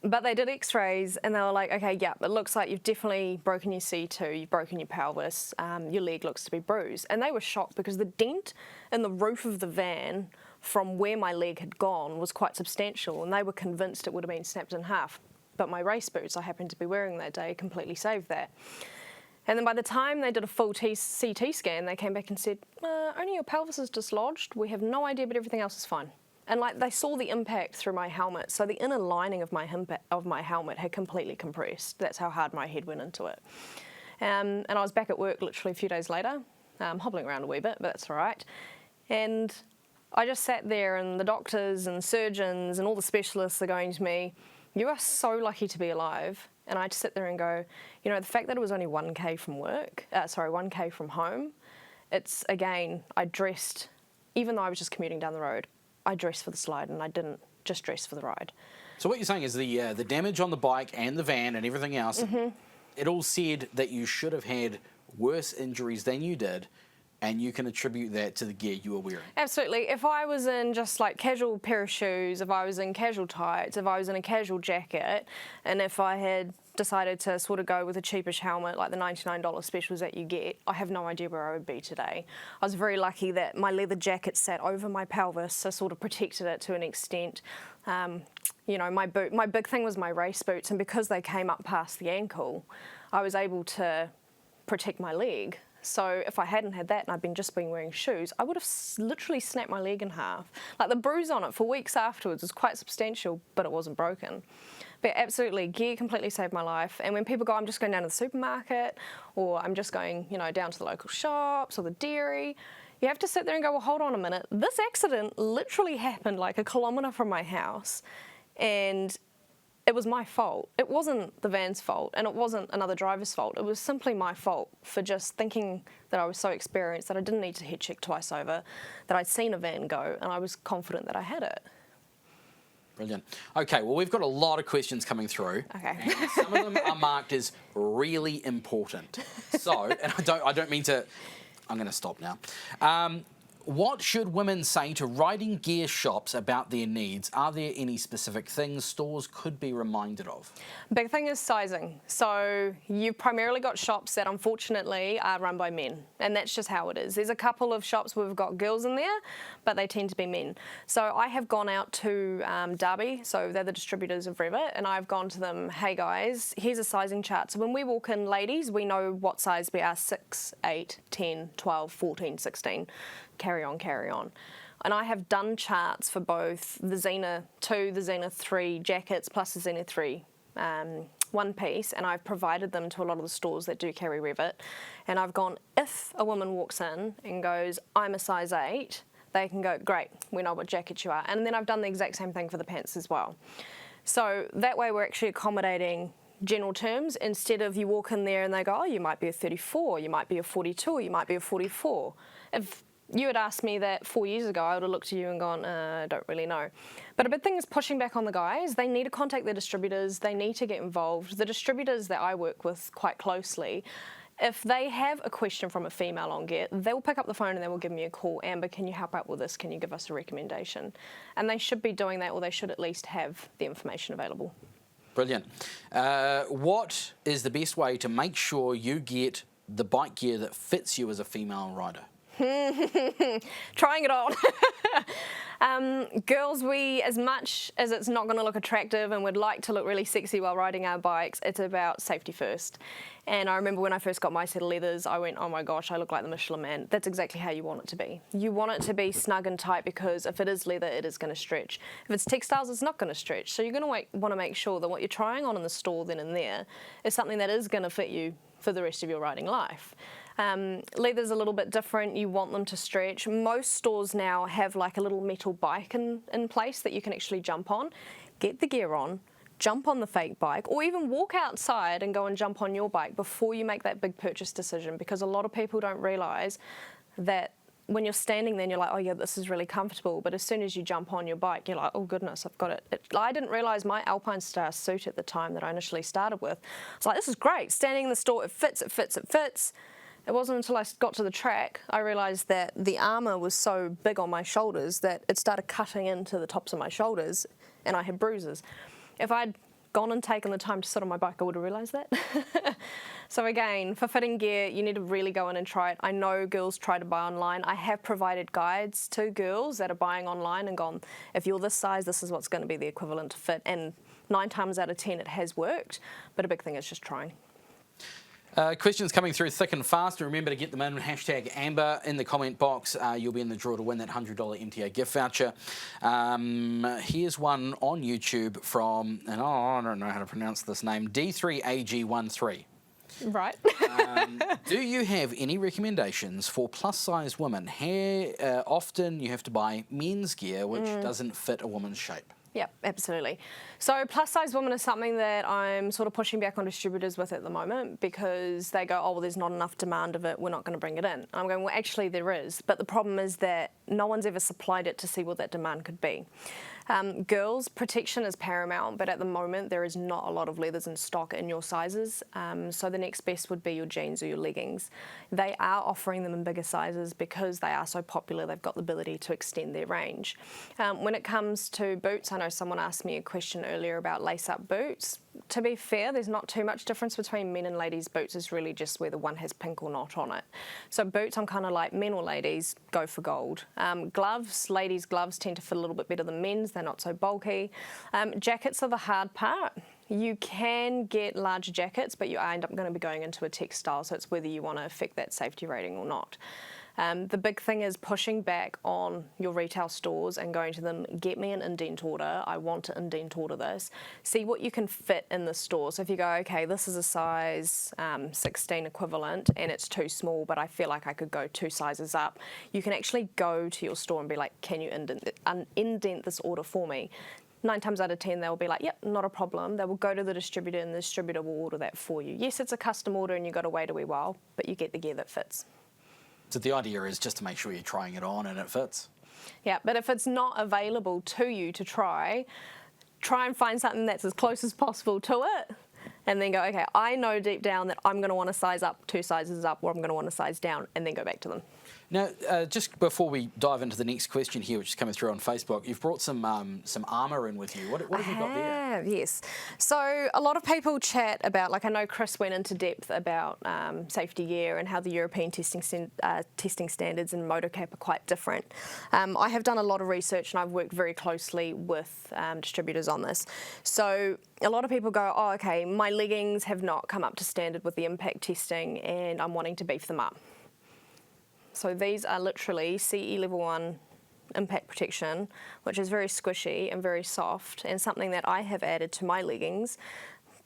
But they did x-rays and they were like, okay, yeah, it looks like you've definitely broken your C2, you've broken your pelvis, your leg looks to be bruised. And they were shocked because the dent in the roof of the van from where my leg had gone was quite substantial, and they were convinced it would have been snapped in half. But my race boots I happened to be wearing that day completely saved that. And then by the time they did a full CT scan, they came back and said, only your pelvis is dislodged, we have no idea, but everything else is fine. And like they saw the impact through my helmet, so the inner lining of my helmet had completely compressed. That's how hard my head went into it. And I was back at work literally a few days later, hobbling around a wee bit, but that's all right. And I just sat there, and the doctors and surgeons and all the specialists are going to me, you are so lucky to be alive. And I'd sit there and go, you know, the fact that it was only 1K from work, 1K from home, it's, again, I dressed, even though I was just commuting down the road, I dressed for the slide and I didn't just dress for the ride. So what you're saying is the damage on the bike and the van and everything else, it all said that you should have had worse injuries than you did, and you can attribute that to the gear you were wearing. Absolutely. If I was in just like casual pair of shoes, if I was in casual tights, if I was in a casual jacket, and if I had decided to sort of go with a cheapish helmet like the $99 specials that you get, I have no idea where I would be today. I was very lucky that my leather jacket sat over my pelvis, so sort of protected it to an extent. You know, my big thing was my race boots, and because they came up past the ankle, I was able to protect my leg. So if I hadn't had that and I'd just been wearing shoes, I would have literally snapped my leg in half. Like the bruise on it for weeks afterwards was quite substantial, but it wasn't broken. But absolutely, gear completely saved my life. And when people go, I'm just going down to the supermarket, or I'm just going, you know, down to the local shops or the dairy, you have to sit there and go, well, hold on a minute. This accident literally happened like a kilometre from my house, and it was my fault. It wasn't the van's fault, and it wasn't another driver's fault. It was simply my fault for just thinking that I was so experienced that I didn't need to head check twice over, that I'd seen a van go, and I was confident that I had it. Brilliant. Okay, well, we've got a lot of questions coming through. Okay. And some of them are marked as really important. So, and I don't mean to, I'm going to stop now. What should women say to riding gear shops about their needs? Are there any specific things stores could be reminded of? Big thing is sizing. So you've primarily got shops that unfortunately are run by men, and that's just how it is. There's a couple of shops where we've got girls in there, but they tend to be men. So I have gone out to Derby, so they're the distributors of Revit, and I've gone to them, hey guys, here's a sizing chart. So when we walk in, ladies, we know what size we are, 6, 8, 10, 12, 14, 16. Carry on, carry on. And I have done charts for both the Xena 2, the Xena 3 jackets plus the Xena 3 one piece, and I've provided them to a lot of the stores that do carry Revit. And I've gone, if a woman walks in and goes, I'm a size 8, they can go, great, we know what jacket you are. And then I've done the exact same thing for the pants as well. So that way we're actually accommodating general terms, instead of you walk in there and they go, oh, you might be a 34, you might be a 42, you might be a 44. If you had asked me that 4 years ago, I would have looked at you and gone, I don't really know. But a big thing is pushing back on the guys. They need to contact their distributors. They need to get involved. The distributors that I work with quite closely, if they have a question from a female on gear, they will pick up the phone and they will give me a call. Amber, can you help out with this? Can you give us a recommendation? And they should be doing that, or they should at least have the information available. Brilliant. What is the best way to make sure you get the bike gear that fits you as a female rider? Trying it on. Girls, as much as it's not going to look attractive and we'd like to look really sexy while riding our bikes, it's about safety first. And I remember when I first got my set of leathers, I went, oh my gosh, I look like the Michelin Man. That's exactly how you want it to be. You want it to be snug and tight, because if it is leather, it is going to stretch. If it's textiles, it's not going to stretch. So you're going to want to make sure that what you're trying on in the store then and there is something that is going to fit you for the rest of your riding life. Leather's a little bit different. You want them to stretch. Most stores now have like a little metal bike in place that you can actually jump on, get the gear on, jump on the fake bike, or even walk outside and go and jump on your bike before you make that big purchase decision, because a lot of people don't realise that when you're standing there and you're like, oh yeah, this is really comfortable, but as soon as you jump on your bike, you're like, oh goodness, I've got it. I didn't realise my Alpine Star suit at the time that I initially started with. I was like, this is great. Standing in the store, it fits, it fits, it fits. It wasn't until I got to the track I realised that the armour was so big on my shoulders that it started cutting into the tops of my shoulders and I had bruises. If I'd gone and taken the time to sit on my bike, I would have realised that. So again, for fitting gear, you need to really go in and try it. I know girls try to buy online. I have provided guides to girls that are buying online and gone, if you're this size, this is what's going to be the equivalent to fit. And 9 times out of 10, it has worked. But a big thing is just trying. Questions coming through thick and fast. Remember to get them in. Hashtag Amber in the comment box. You'll be in the draw to win that $100 MTA gift voucher. Here's one on YouTube from, and I don't know how to pronounce this name, D3AG13. Right. Do you have any recommendations for plus-size women? Often you have to buy men's gear which doesn't fit a woman's shape. Yep, absolutely. So plus size women is something that I'm sort of pushing back on distributors with at the moment, because they go, oh, well, there's not enough demand of it, we're not going to bring it in. And I'm going, well, actually there is, but the problem is that no one's ever supplied it to see what that demand could be. Girls, protection is paramount, but at the moment there is not a lot of leathers in stock in your sizes. So the next best would be your jeans or your leggings. They are offering them in bigger sizes because they are so popular. They've got the ability to extend their range. When it comes to boots, I know someone asked me a question earlier about lace-up boots. To be fair, there's not too much difference between men and ladies' boots. It's really just whether one has pink or not on it. So boots, I'm kind of like, men or ladies, go for gold. Gloves, ladies' gloves tend to fit a little bit better than men's. They're not so bulky. Jackets are the hard part. You can get larger jackets, but you end up going to be going into a textile, so it's whether you want to affect that safety rating or not. The big thing is pushing back on your retail stores and going to them, get me an indent order, I want to indent order this. See what you can fit in the store. So if you go, okay, this is a size 16 equivalent and it's too small, but I feel like I could go 2 sizes up, you can actually go to your store and be like, can you indent this order for me? 9 times out of 10, they'll be like, yep, not a problem. They will go to the distributor and the distributor will order that for you. Yes, it's a custom order and you've got to wait a wee while, but you get the gear that fits. So the idea is just to make sure you're trying it on and it fits. Yeah, but if it's not available to you to try and find something that's as close as possible to it, and then go, okay, I know deep down that I'm going to want to size up 2 sizes up, or I'm going to want to size down, and then go back to them. Now, just before we dive into the next question here, which is coming through on Facebook, you've brought some armour in with you. What have you got there? Yes. So a lot of people chat about, like I know Chris went into depth about safety gear and how the European testing standards and MotoCap are quite different. I have done a lot of research and I've worked very closely with distributors on this. So a lot of people go, oh, okay, my leggings have not come up to standard with the impact testing and I'm wanting to beef them up. So these are literally CE level 1 impact protection, which is very squishy and very soft, and something that I have added to my leggings.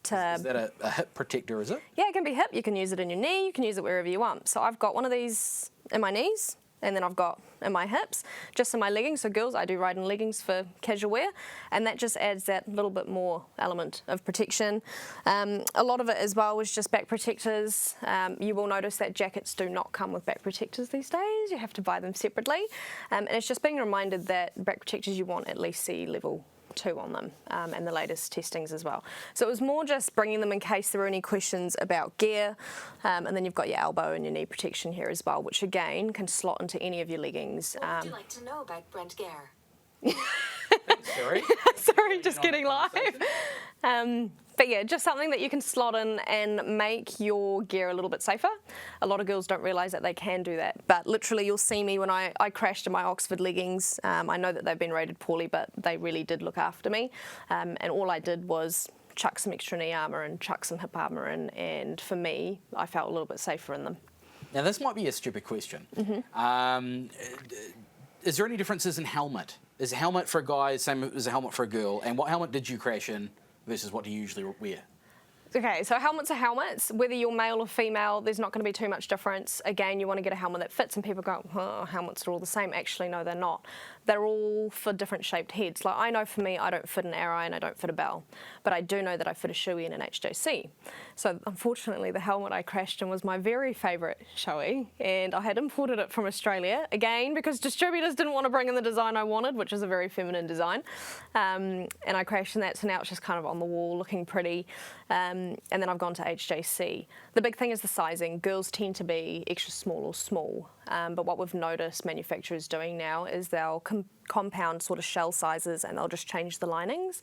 Is that a hip protector, is it? Yeah, it can be hip. You can use it in your knee. You can use it wherever you want. So I've got one of these in my knees, and then I've got in my hips, just in my leggings. So girls, I do ride in leggings for casual wear, and that just adds that little bit more element of protection. A lot of it as well is just back protectors. You will notice that jackets do not come with back protectors these days. You have to buy them separately. And it's just being reminded that back protectors, you want at least CE level 2 on them, and the latest testings as well. So it was more just bringing them in case there were any questions about gear, and then you've got your elbow and your knee protection here as well, which again can slot into any of your leggings. What would you like to know about Brent Gare? Sorry. Sorry, just getting live. But yeah, just something that you can slot in and make your gear a little bit safer. A lot of girls don't realise that they can do that. But literally, you'll see me when I crashed in my Oxford leggings. I know that they've been rated poorly, but they really did look after me. And all I did was chuck some extra knee armour and chuck some hip armour in. And for me, I felt a little bit safer in them. Now, this might be a stupid question. Is there any differences in helmet? Is a helmet for a guy the same as a helmet for a girl? And what helmet did you crash in versus what do you usually wear? Okay, so helmets are helmets. Whether you're male or female, there's not going to be too much difference. Again, you want to get a helmet that fits, and people go, oh, helmets are all the same. Actually, no, they're not. They're all for different shaped heads. Like, I know for me, I don't fit an Arai and I don't fit a Bell, but I do know that I fit a Shoei and an HJC. So unfortunately, the helmet I crashed in was my very favourite Shoei, and I had imported it from Australia, again, because distributors didn't want to bring in the design I wanted, which is a very feminine design. And I crashed in that, so now it's just kind of on the wall, looking pretty. And then I've gone to HJC. The big thing is the sizing. Girls tend to be extra small or small. But what we've noticed manufacturers doing now is they'll compound sort of shell sizes and they'll just change the linings.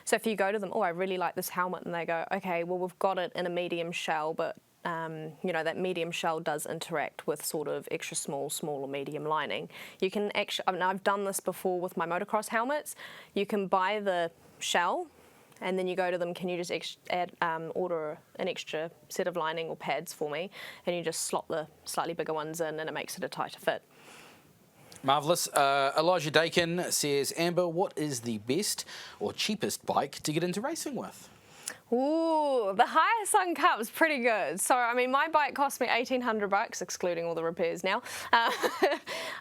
So if you go to them, oh, I really like this helmet, and they go, okay, well, we've got it in a medium shell, but you know, that medium shell does interact with sort of extra small or medium lining. You can actually, I mean, I've done this before with my motocross helmets. You can buy the shell, and then you go to them, can you just order an extra set of lining or pads for me, and you just slot the slightly bigger ones in, and it makes it a tighter fit. Marvellous. Elijah Dakin says, Amber, what is the best or cheapest bike to get into racing with? Ooh, the Hyosung Cup is pretty good. So, I mean, my bike cost me $1,800, excluding all the repairs now.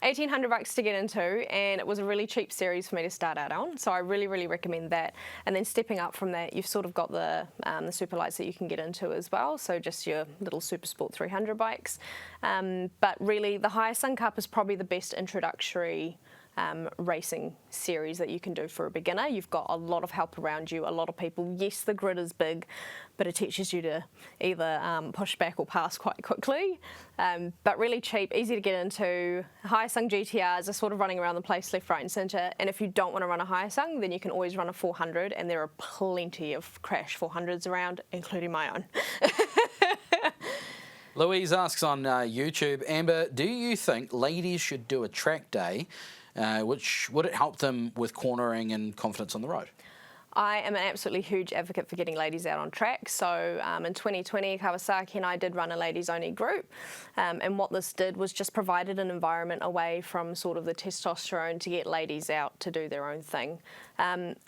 $1,800 to get into, and it was a really cheap series for me to start out on. So I really, really recommend that. And then stepping up from that, you've sort of got the super lights that you can get into as well. So just your little Super Sport 300 bikes. But really, the Hyosung Cup is probably the best introductory racing series that you can do for a beginner. You've got a lot of help around you, a lot of people. Yes, the grid is big, but it teaches you to either push back or pass quite quickly. But really cheap, easy to get into. Hyosung GTRs are sort of running around the place left, right and centre. And if you don't want to run a Hyosung, then you can always run a 400, and there are plenty of crash 400s around, including my own. Louise asks on YouTube, Amber, do you think ladies should do a track day? Which would it help them with cornering and confidence on the road? I am an absolutely huge advocate for getting ladies out on track. So in 2020, Kawasaki and I did run a ladies only group. And what this did was just provided an environment away from sort of the testosterone to get ladies out to do their own thing.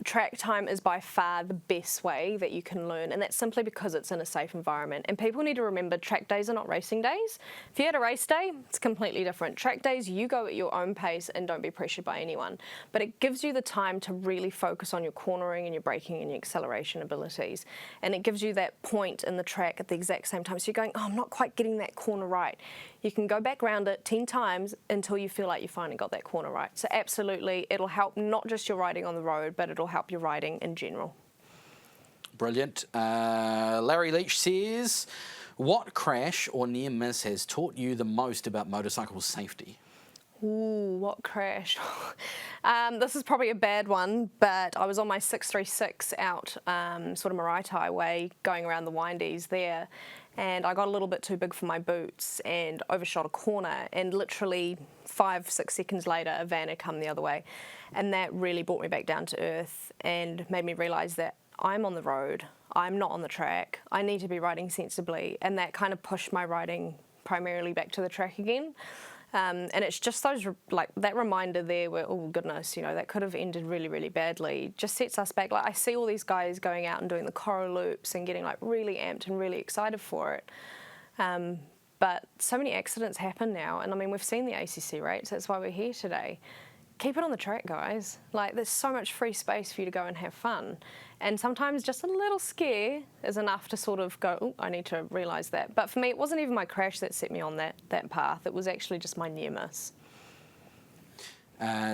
Track time is by far the best way that you can learn, and that's simply because it's in a safe environment. And people need to remember track days are not racing days. If you had a race day, it's completely different. Track days, you go at your own pace and don't be pressured by anyone. But it gives you the time to really focus on your cornering and your braking and your acceleration abilities. And it gives you that point in the track at the exact same time. So you're going, oh, I'm not quite getting that corner right. You can go back round it 10 times until you feel like you finally got that corner right. So absolutely, it'll help not just your riding on the road, but it'll help your riding in general. Brilliant. Larry Leach says, what crash or near miss has taught you the most about motorcycle safety? Ooh, what crash? This is probably a bad one, but I was on my 636 out sort of Maraetai way, going around the windies there, and I got a little bit too big for my boots and overshot a corner, and literally 5-6 seconds later a van had come the other way, and that really brought me back down to earth and made me realise that I'm on the road, I'm not on the track, I need to be riding sensibly, and that kind of pushed my riding primarily back to the track again. And it's just those, like, that reminder there where, oh goodness, you know, that could have ended really, really badly, just sets us back. Like, I see all these guys going out and doing the Coro loops and getting like really amped and really excited for it. But so many accidents happen now, and I mean, we've seen the ACC rates, that's why we're here today. Keep it on the track, guys. Like, there's so much free space for you to go and have fun. And sometimes just a little scare is enough to sort of go, oh, I need to realise that. But for me, it wasn't even my crash that set me on that path. It was actually just my near miss.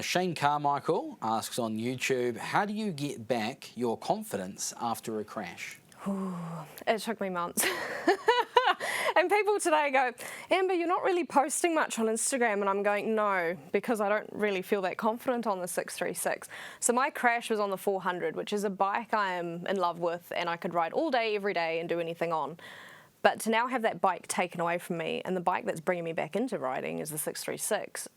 Shane Carmichael asks on YouTube, how do you get back your confidence after a crash? Ooh, it took me months. And people today go, Amber, you're not really posting much on Instagram. And I'm going, no, because I don't really feel that confident on the 636. So my crash was on the 400, which is a bike I am in love with and I could ride all day, every day and do anything on. But to now have that bike taken away from me and the bike that's bringing me back into riding is the 636,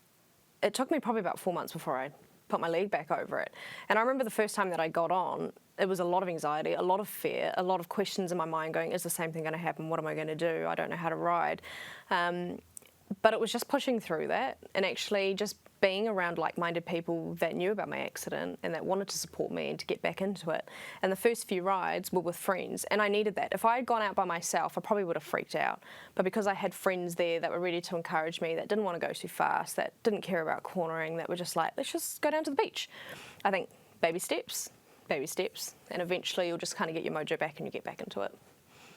it took me probably about 4 months before I put my leg back over it. And I remember the first time that I got on, it was a lot of anxiety, a lot of fear, a lot of questions in my mind going, is the same thing going to happen? What am I going to do? I don't know how to ride. But it was just pushing through that and actually just being around like-minded people that knew about my accident and that wanted to support me and to get back into it. And the first few rides were with friends, and I needed that. If I had gone out by myself, I probably would have freaked out. But because I had friends there that were ready to encourage me, that didn't want to go too fast, that didn't care about cornering, that were just like, let's just go down to the beach. I think baby steps, and eventually you'll just kind of get your mojo back and you get back into it.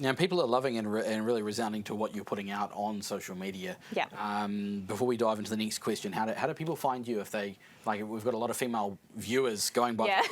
Now, people are loving and really resounding to what you're putting out on social media. Yeah. Before we dive into the next question, how do people find you if they, like, we've got a lot of female viewers going by. Yeah.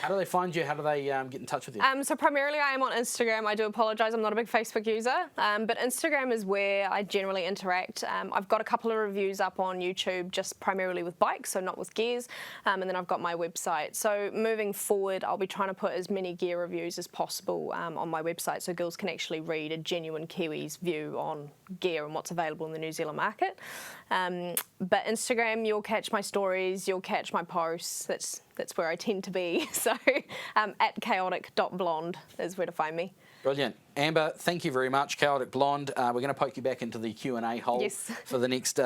How do they find you? How do they get in touch with you? So primarily I am on Instagram. I do apologise, I'm not a big Facebook user, but Instagram is where I generally interact. I've got a couple of reviews up on YouTube, just primarily with bikes, so not with gears, and then I've got my website. So moving forward, I'll be trying to put as many gear reviews as possible on my website, so girls can actually read a genuine Kiwi's view on gear and what's available in the New Zealand market. But Instagram, you'll catch my stories, you'll catch my posts. That's where I tend to be. So at chaotic.blonde is where to find me. Brilliant. Amber, thank you very much. Chaotic Blonde. We're going to poke you back into the Q&A hole for the next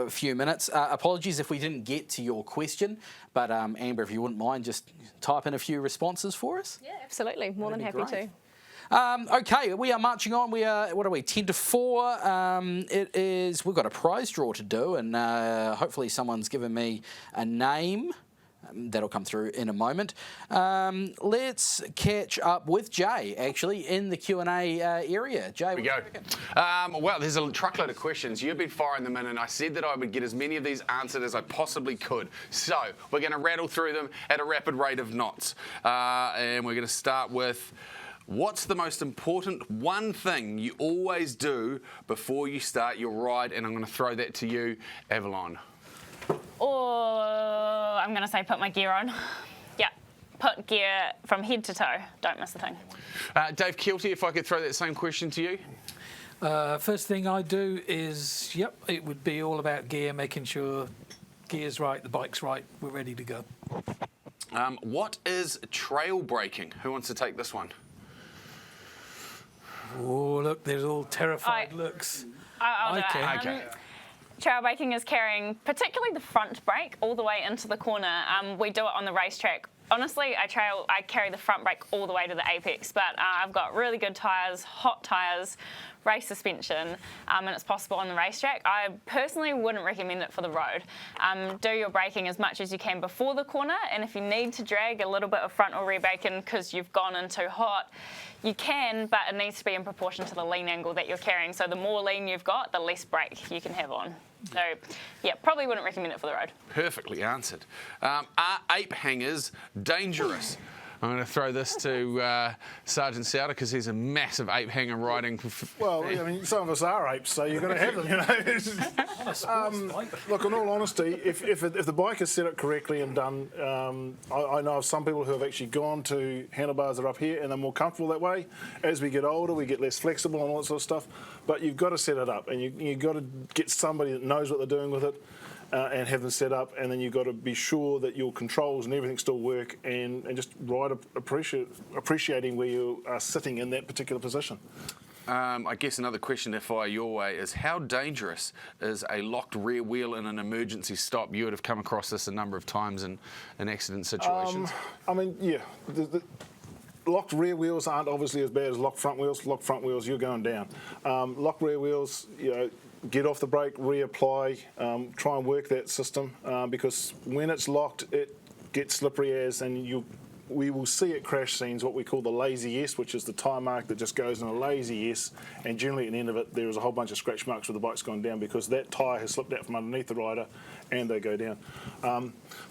few minutes. Apologies if we didn't get to your question, but Amber, if you wouldn't mind, just type in a few responses for us. Yeah, absolutely. More than happy to. Okay, we are marching on. We are, 10 to 4. We've got a prize draw to do, and hopefully someone's given me a name. That'll come through in a moment. Let's catch up with Jay, actually, in the Q&A area. Jay, Here we go. Well, there's a truckload of questions. You've been firing them in, and I said that I would get as many of these answered as I possibly could. So we're going to rattle through them at a rapid rate of knots. And we're going to start with, what's the most important one thing you always do before you start your ride? And I'm going to throw that to you, Avalon. Or I'm going to say put my gear on. Yeah, put gear from head to toe. Don't miss a thing. Dave Keelty, if I could throw that same question to you. First thing I do is, it would be all about gear, making sure gear's right, the bike's right, we're ready to go. What is trail braking? Who wants to take this one? Oh, look, there's all terrified looks. I'll do it. Okay. Trail braking is carrying particularly the front brake all the way into the corner. We do it on the racetrack. Honestly, I carry the front brake all the way to the apex, but I've got really good tyres, hot tyres, race suspension, and it's possible on the racetrack. I personally wouldn't recommend it for the road. Do your braking as much as you can before the corner, and if you need to drag a little bit of front or rear braking because you've gone in too hot, you can, but it needs to be in proportion to the lean angle that you're carrying. So the more lean you've got, the less brake you can have on. So, yeah, probably wouldn't recommend it for the road. Perfectly answered. Are ape hangers dangerous? I'm going to throw this to Sergeant Souter because he's a massive ape hanger riding. Well, I mean, some of us are apes, so you're going to have them, you know. Look, in all honesty, if the bike is set up correctly and done, I know of some people who have actually gone to handlebars that are up here and they're more comfortable that way. As we get older, we get less flexible and all that sort of stuff. But you've got to set it up, and you've got to get somebody that knows what they're doing with it. And have them set up, and then you've got to be sure that your controls and everything still work, and just ride appreciating where you are sitting in that particular position. I guess another question to fire your way is, how dangerous is a locked rear wheel in an emergency stop? You would have come across this a number of times in accident situations. I mean, yeah. The locked rear wheels aren't obviously as bad as locked front wheels. Locked front wheels, you're going down. Locked rear wheels, you know, get off the brake, reapply, try and work that system because when it's locked, it gets slippery and we will see at crash scenes what we call the lazy S, which is the tyre mark that just goes in a lazy S, and generally at the end of it there is a whole bunch of scratch marks where the bike's gone down because that tyre has slipped out from underneath the rider and they go down.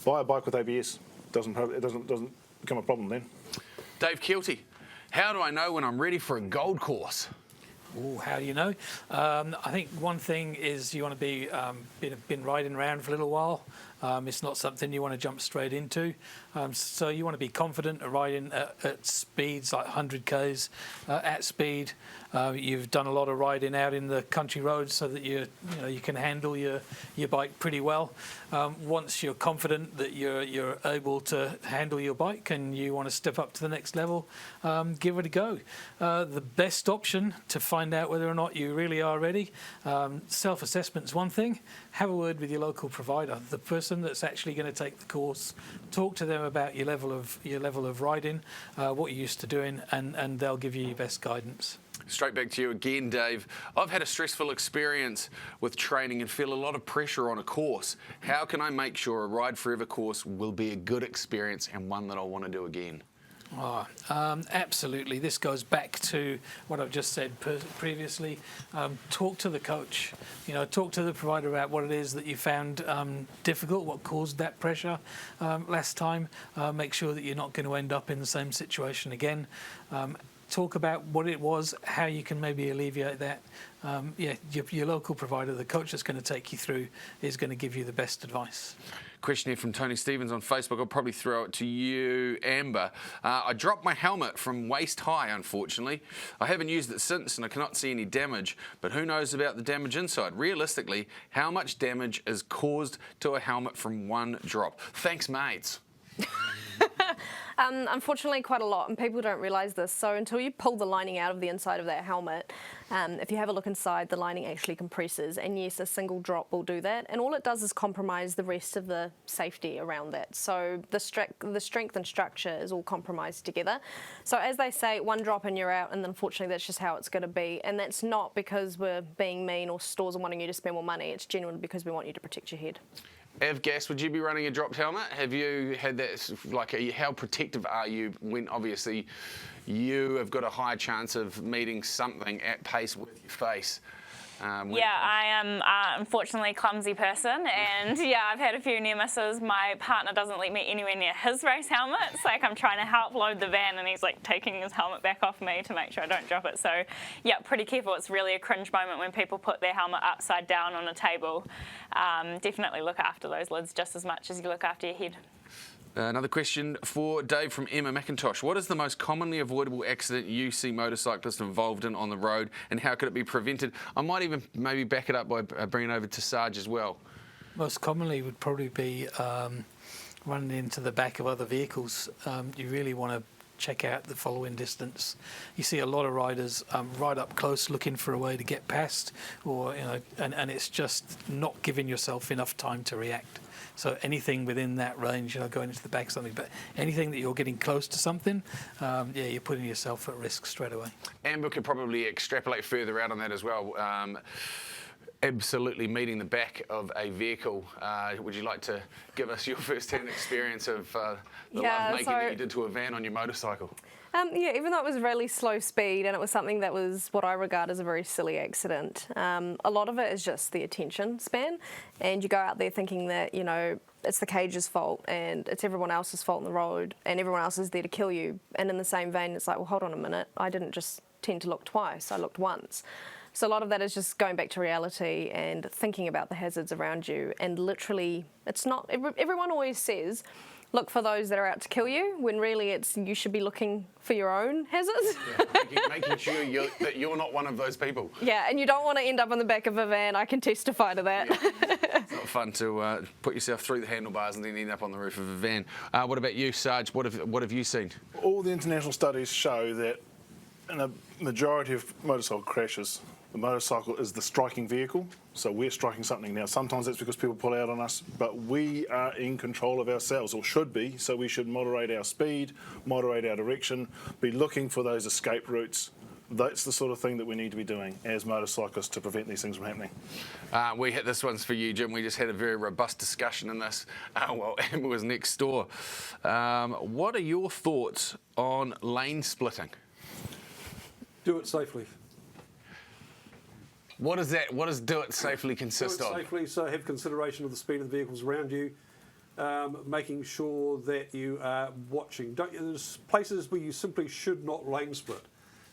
Buy a bike with ABS, it doesn't become a problem then. Dave Keelty, how do I know when I'm ready for a gold course? Oh, how do you know? I think one thing is you want to be been riding around for a little while. It's not something you want to jump straight into. So you want to be confident at riding at speeds like 100 k's at speed. You've done a lot of riding out in the country roads so that you can handle your bike pretty well. Once you're confident that you're able to handle your bike and you want to step up to the next level, give it a go. The best option to find out whether or not you really are ready, self-assessment is one thing. Have a word with your local provider, the person that's actually going to take the course. Talk to them about your level of riding, what you're used to doing, and they'll give you your best guidance. Straight back to you again, Dave. I've had a stressful experience with training and feel a lot of pressure on a course. How can I make sure a Ride Forever course will be a good experience and one that I want to do again? Absolutely. This goes back to what I've just said previously. Talk to the coach. Talk to the provider about what it is that you found difficult, what caused that pressure last time. Make sure that you're not going to end up in the same situation again. Talk about what it was, how you can maybe alleviate that. Your local provider, the coach that's going to take you through, is going to give you the best advice. Question here from Tony Stevens on Facebook. I'll probably throw it to you, Amber. I dropped my helmet from waist high, unfortunately. I haven't used it since and I cannot see any damage, but who knows about the damage inside? Realistically, how much damage is caused to a helmet from one drop? Thanks, mates. Unfortunately, quite a lot, and people don't realise this. So until you pull the lining out of the inside of that helmet, if you have a look inside, the lining actually compresses, and yes, a single drop will do that, and all it does is compromise the rest of the safety around that. So the strength and structure is all compromised together. So as they say, one drop and you're out, and unfortunately that's just how it's going to be, and that's not because we're being mean or stores are wanting you to spend more money. It's genuinely because we want you to protect your head. Avgas, would you be running a dropped helmet? Have you had that, how protective are you when obviously you have got a high chance of meeting something at pace with your face? I am unfortunately a clumsy person, and I've had a few near misses. My partner doesn't let me anywhere near his race helmets. Like, I'm trying to help load the van and he's like taking his helmet back off me to make sure I don't drop it. So pretty careful. It's really a cringe moment when people put their helmet upside down on a table. Definitely look after those lids just as much as you look after your head. Another question for Dave from Emma McIntosh. What is the most commonly avoidable accident you see motorcyclists involved in on the road, and how could it be prevented? I might even maybe back it up by bringing it over to Sarge as well. Most commonly would probably be running into the back of other vehicles. You really want to check out the following distance. You see a lot of riders right up close looking for a way to get past, or and it's just not giving yourself enough time to react. So anything within that range, going into the back of something, but anything that you're getting close to something, you're putting yourself at risk straight away. Amber could probably extrapolate further out on that as well. Absolutely meeting the back of a vehicle. Would you like to give us your first-hand experience of the love-making that you did to a van on your motorcycle? Even though it was really slow speed and it was something that was what I regard as a very silly accident, a lot of it is just the attention span, and you go out there thinking that, it's the cage's fault and it's everyone else's fault on the road and everyone else is there to kill you. And in the same vein, it's like, well, hold on a minute, I didn't just tend to look twice, I looked once. So a lot of that is just going back to reality and thinking about the hazards around you, and literally, it's not, everyone always says, look for those that are out to kill you, when really you should be looking for your own hazards. Making sure that you're not one of those people. Yeah, and you don't want to end up on the back of a van. I can testify to that. It's not fun to put yourself through the handlebars and then end up on the roof of a van. What about you, Sarge? What have you seen? All the international studies show that in a majority of motorcycle crashes, the motorcycle is the striking vehicle, so we're striking something. Now, sometimes that's because people pull out on us, but we are in control of ourselves, or should be, so we should moderate our speed, moderate our direction, be looking for those escape routes. That's the sort of thing that we need to be doing as motorcyclists to prevent these things from happening. This one's for you, Jim. We just had a very robust discussion in this while Amber was next door. What are your thoughts on lane splitting? Do it safely. What does do it safely consist of? Do it safely, so have consideration of the speed of the vehicles around you, making sure that you are watching. There's places where you simply should not lane split.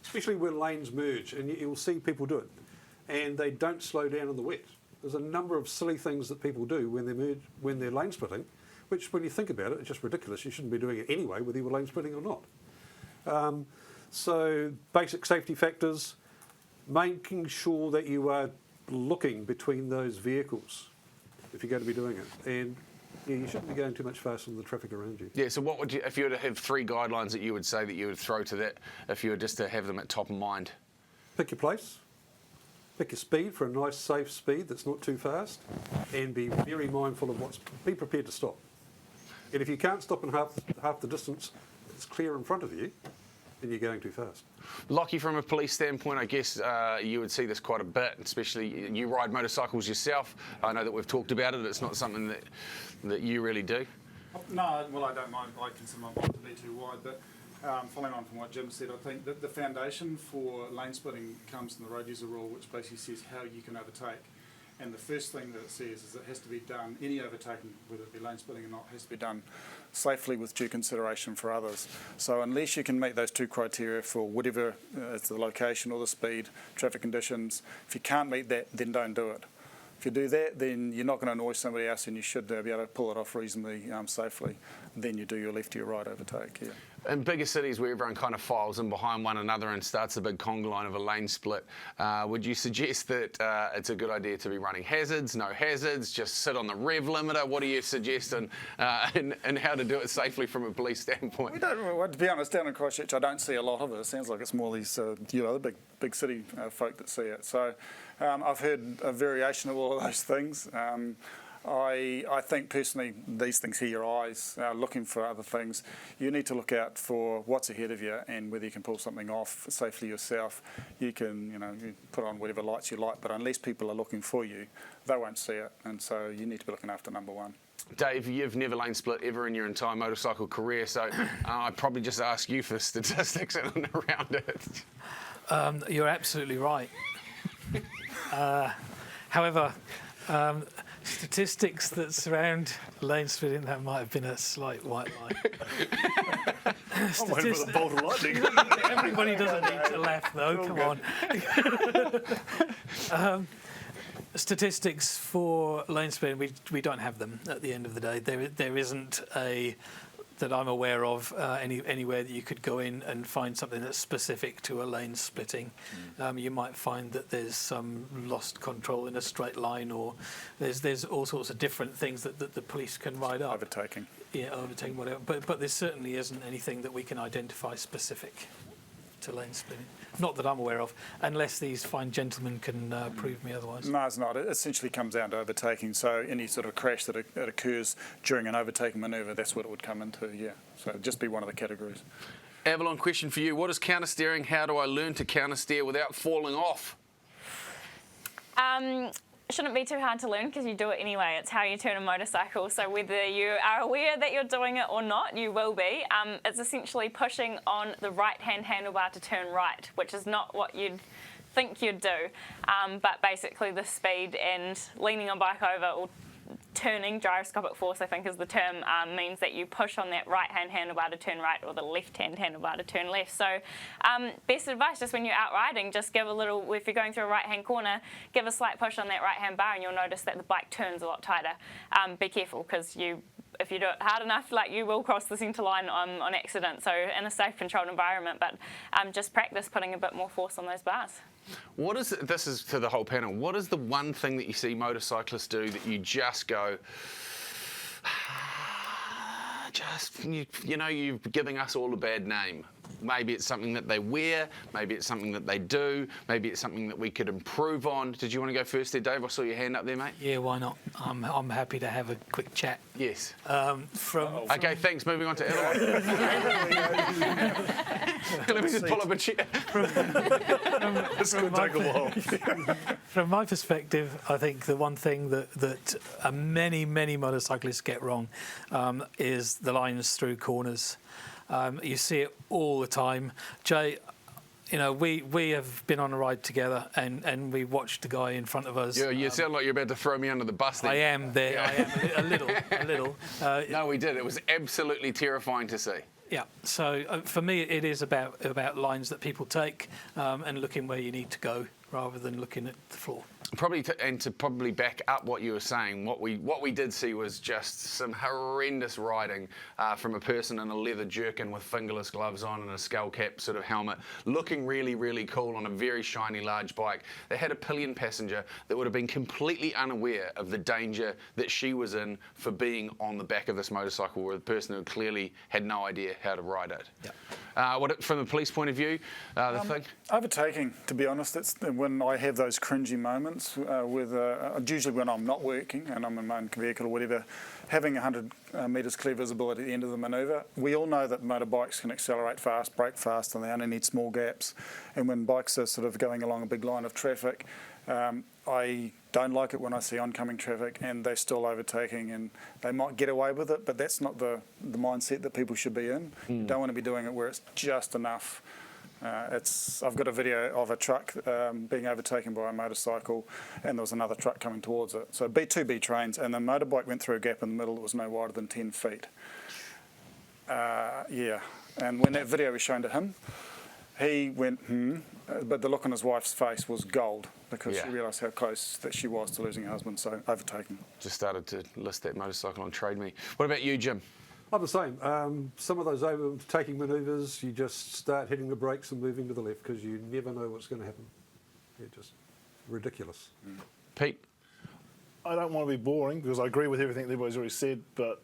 especially when lanes merge, and you'll see people do it, and they don't slow down in the wet. There's a number of silly things that people do when they're lane splitting, which when you think about it, it's just ridiculous. You shouldn't be doing it anyway, whether you were lane splitting or not. So basic safety factors, making sure that you are looking between those vehicles if you're going to be doing it. And yeah, you shouldn't be going too much faster than the traffic around you. Yeah, so what would you, if you were to have 3 guidelines that you would say that you would throw to that, if you were just to have them at top of mind? Pick your place. Pick your speed for a nice, safe speed that's not too fast, and be very mindful of be prepared to stop. And if you can't stop in half the distance that's clear in front of you, then you're going too fast. Lockie, from a police standpoint, I guess you would see this quite a bit, especially you ride motorcycles yourself. I know that we've talked about it. It's not something that you really do. No, well, I don't mind. I consider my bike to be too wide, but following on from what Jim said, I think that the foundation for lane splitting comes in the road user rule, which basically says how you can overtake. And the first thing that it says is it has to be done, any overtaking, whether it be lane splitting or not, has to be done safely with due consideration for others. So unless you can meet those 2 criteria for whatever, it's the location or the speed, traffic conditions, if you can't meet that, then don't do it. If you do that, then you're not going to annoy somebody else, and you should be able to pull it off reasonably safely. Then you do your left to your right overtake, yeah. In bigger cities where everyone kind of files in behind one another and starts a big conga line of a lane split, would you suggest that it's a good idea to be running hazards, no hazards, just sit on the rev limiter? What do you suggest and how to do it safely from a police standpoint? We don't, well, to be honest, down in Christchurch, I don't see a lot of it. It sounds like it's more these, the big city folk that see it. So I've heard a variation of all of those things. I think personally these things here, your eyes, looking for other things. You need to look out for what's ahead of you and whether you can pull something off safely yourself. You can, you put on whatever lights you like, but unless people are looking for you, they won't see it. And so you need to be looking after number one. Dave, you've never lane split ever in your entire motorcycle career, so I'd probably just ask you for statistics around it. You're absolutely right. However, statistics that surround lane splitting, that might have been a slight white lie. I'm waiting for the bolt of lightning. Everybody doesn't need to laugh, though. Come on. Statistics for lane splitting, we don't have them at the end of the day. There isn't that I'm aware of anywhere that you could go in and find something that's specific to a lane splitting. You might find that there's some lost control in a straight line, or there's all sorts of different things that the police can write up. Overtaking. Yeah, overtaking, whatever. But there certainly isn't anything that we can identify specific to lane splitting. Not that I'm aware of, unless these fine gentlemen can prove me otherwise. No, it's not. It essentially comes down to overtaking. So any sort of crash that occurs during an overtaking manoeuvre, that's what it would come into, yeah. So it'd just be one of the categories. Avalon, question for you. What is counter steering? How do I learn to counter steer without falling off? Shouldn't be too hard to learn because you do it anyway. It's how you turn a motorcycle. So whether you are aware that you're doing it or not, you will be. It's essentially pushing on the right-hand handlebar to turn right, which is not what you'd think you'd do. But basically the speed and leaning a bike over or turning, gyroscopic force I think is the term, means that you push on that right-hand handlebar to turn right or the left-hand handlebar to turn left. So best advice, just when you're out riding, just give a little, if you're going through a right-hand corner, give a slight push on that right-hand bar and you'll notice that the bike turns a lot tighter. Be careful because if you do it hard enough, you will cross the centre line on accident, so in a safe, controlled environment, but just practice putting a bit more force on those bars. This is to the whole panel, what is the one thing that you see motorcyclists do that you just go, you're giving us all a bad name? Maybe it's something that they wear, maybe it's something that they do, maybe it's something that we could improve on. Did you want to go first there, Dave? I saw your hand up there, mate. Yeah, why not? I'm happy to have a quick chat. Yes. Okay, thanks. Moving on to Evelyn. Let me just pull up a chair. This could take a while. From my perspective, I think the one thing that many motorcyclists get wrong is the lines through corners. You see it all the time. Jay, we have been on a ride together and we watched the guy in front of us. Yeah, you sound like you're about to throw me under the bus there. I am there. Yeah. I am a little. No, we did. It was absolutely terrifying to see. Yeah, so for me, it is about lines that people take and looking where you need to go rather than looking at the floor. Probably to probably back up what you were saying, what we did see was just some horrendous riding from a person in a leather jerkin with fingerless gloves on and a skull cap sort of helmet, looking really, really cool on a very shiny large bike. They had a pillion passenger that would have been completely unaware of the danger that she was in for being on the back of this motorcycle with a person who clearly had no idea how to ride it. Yeah. From the police point of view, the thing? Overtaking, to be honest, that's when I have those cringy moments usually when I'm not working and I'm in my own vehicle or whatever, having 100 metres clear visibility at the end of the manoeuvre. We all know that motorbikes can accelerate fast, brake fast, and they only need small gaps. And when bikes are sort of going along a big line of traffic, I don't like it when I see oncoming traffic and they're still overtaking, and they might get away with it, but that's not the mindset that people should be in. You don't want to be doing it where it's just enough. I've got a video of a truck being overtaken by a motorcycle, and there was another truck coming towards it. So B2B trains, and the motorbike went through a gap in the middle that was no wider than 10 feet. Yeah, and when that video was shown to him, he went, but the look on his wife's face was gold because she realised how close that she was to losing her husband, so overtaken. Just started to list that motorcycle on Trade Me. What about you, Jim? I'm the same. Some of those overtaking manoeuvres, you just start hitting the brakes and moving to the left because you never know what's going to happen. They're just ridiculous. Pete? I don't want to be boring because I agree with everything everybody's already said, but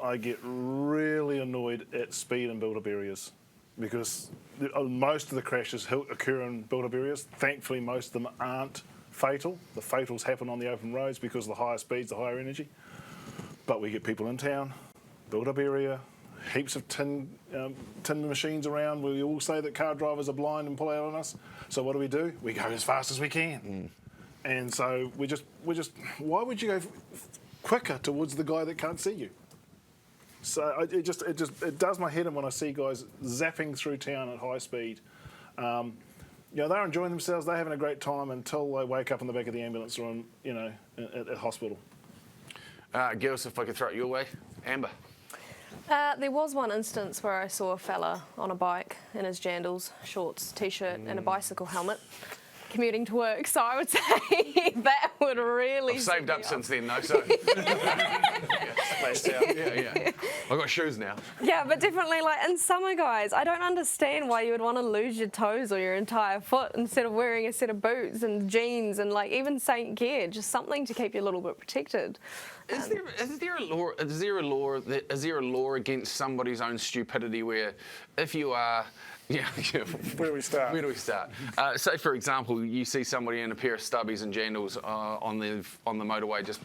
I get really annoyed at speed in build-up areas because most of the crashes occur in build-up areas. Thankfully, most of them aren't fatal. The fatals happen on the open roads because of the higher speeds, the higher energy. But we get people in town, build-up area, heaps of tin machines around. We all say that car drivers are blind and pull out on us. So what do? We go as fast as we can. And so we just. Why would you go quicker towards the guy that can't see you? So it does my head in when I see guys zapping through town at high speed. They're enjoying themselves. They're having a great time until they wake up in the back of the ambulance or at hospital. Girls, if I could throw it your way, Amber. There was one instance where I saw a fella on a bike in his jandals, shorts, t-shirt and a bicycle helmet commuting to work, so I would say that would really... I've saved up since then though, so... yeah. I've got shoes now. Yeah, but definitely, like, in summer, guys, I don't understand why you would want to lose your toes or your entire foot instead of wearing a set of boots and jeans and, like, even Saint gear, just something to keep you a little bit protected. Is there a law against somebody's own stupidity where if you are... Yeah. Where do we start? Where do we start? Say, for example, you see somebody in a pair of stubbies and jandals on the motorway just